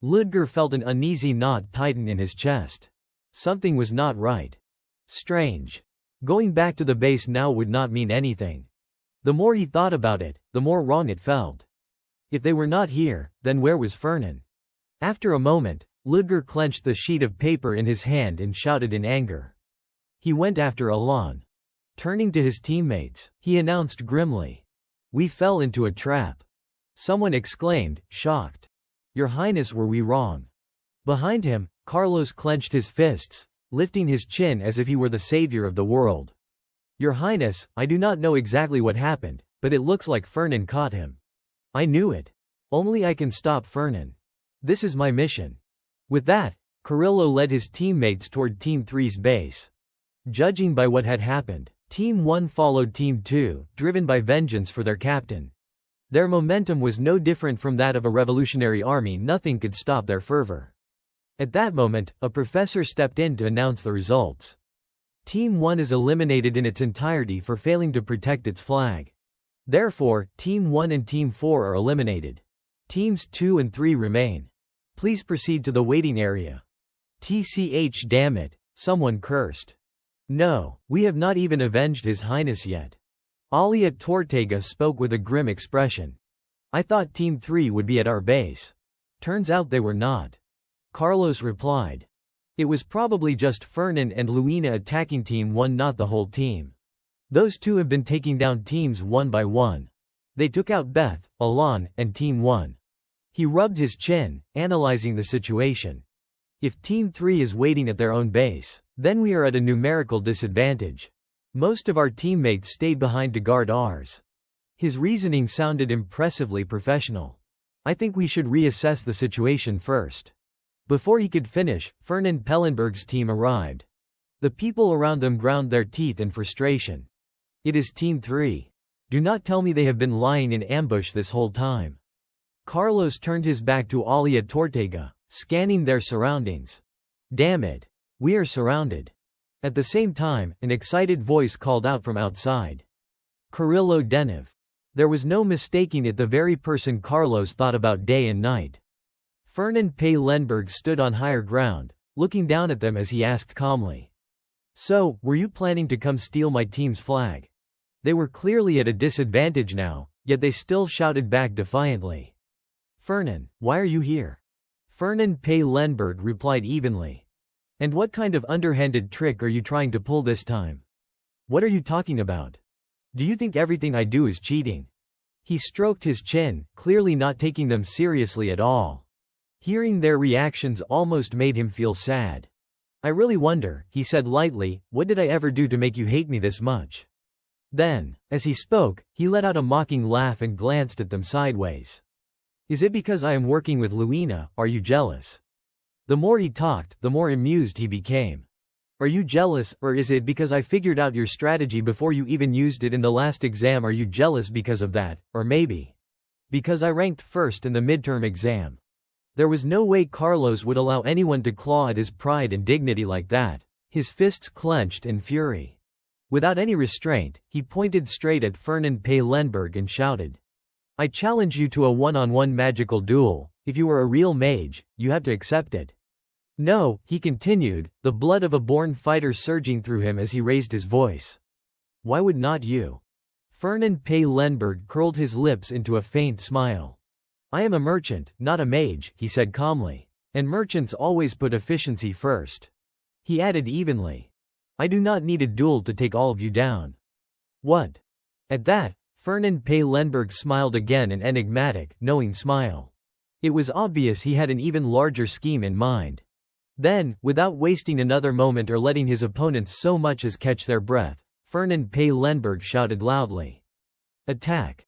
Ludger felt an uneasy knot tighten in his chest. Something was not right. Strange. Going back to the base now would not mean anything. The more he thought about it, the more wrong it felt. If they were not here, then where was Fernan? After a moment, Ludger clenched the sheet of paper in his hand and shouted in anger. He went after Alon. Turning to his teammates, he announced grimly. We fell into a trap. Someone exclaimed, shocked. Your Highness, were we wrong? Behind him, Carlos clenched his fists, lifting his chin as if he were the savior of the world. Your Highness, I do not know exactly what happened, but it looks like Fernan caught him. I knew it. Only I can stop Fernan. This is my mission. With that, Carrillo led his teammates toward Team 3's base. Judging by what had happened, Team 1 followed Team 2, driven by vengeance for their captain. Their momentum was no different from that of a revolutionary army. Nothing could stop their fervor. At that moment, a professor stepped in to announce the results. Team 1 is eliminated in its entirety for failing to protect its flag. Therefore, Team 1 and Team 4 are eliminated. Teams 2 and 3 remain. Please proceed to the waiting area. TCH, damn it, someone cursed. No, we have not even avenged His Highness yet. Alia Tortega spoke with a grim expression. I thought Team 3 would be at our base. Turns out they were not. Carlos replied. It was probably just Fernan and Luina attacking Team 1, not the whole team. Those two have been taking down teams one by one. They took out Beth, Alon, and Team 1. He rubbed his chin, analyzing the situation. If Team 3 is waiting at their own base, then we are at a numerical disadvantage. Most of our teammates stayed behind to guard ours. His reasoning sounded impressively professional. I think we should reassess the situation first. Before he could finish, Fernan Pellenberg's team arrived. The people around them ground their teeth in frustration. It is Team 3. Do not tell me they have been lying in ambush this whole time. Carlos turned his back to Alia Tortega, scanning their surroundings. Damn it. We are surrounded. At the same time, an excited voice called out from outside. Carrillo Denov. There was no mistaking it, the very person Carlos thought about day and night. Fernan Pay Lenberg stood on higher ground, looking down at them as he asked calmly. So, were you planning to come steal my team's flag? They were clearly at a disadvantage now, yet they still shouted back defiantly. Fernan, why are you here? Fernan Pay Lenberg replied evenly. And what kind of underhanded trick are you trying to pull this time? What are you talking about? Do you think everything I do is cheating? He stroked his chin, clearly not taking them seriously at all. Hearing their reactions almost made him feel sad. I really wonder, he said lightly, what did I ever do to make you hate me this much? Then, as he spoke, he let out a mocking laugh and glanced at them sideways. Is it because I am working with Luina, are you jealous? The more he talked, the more amused he became. Are you jealous, or is it because I figured out your strategy before you even used it in the last exam? Are you jealous because of that, or maybe because I ranked first in the midterm exam? There was no way Carlos would allow anyone to claw at his pride and dignity like that. His fists clenched in fury. Without any restraint, he pointed straight at Fernand Pay-Lenberg and shouted, I challenge you to a one-on-one magical duel. If you are a real mage, you have to accept it. No, he continued, the blood of a born fighter surging through him as he raised his voice. Why would not you? Fernand Pay-Lenberg curled his lips into a faint smile. I am a merchant, not a mage, he said calmly. And merchants always put efficiency first. He added evenly. I do not need a duel to take all of you down. What? At that, Fernand Pay-Lenberg smiled again, an enigmatic, knowing smile. It was obvious he had an even larger scheme in mind. Then, without wasting another moment or letting his opponents so much as catch their breath, Fernand Pay-Lenberg shouted loudly. Attack.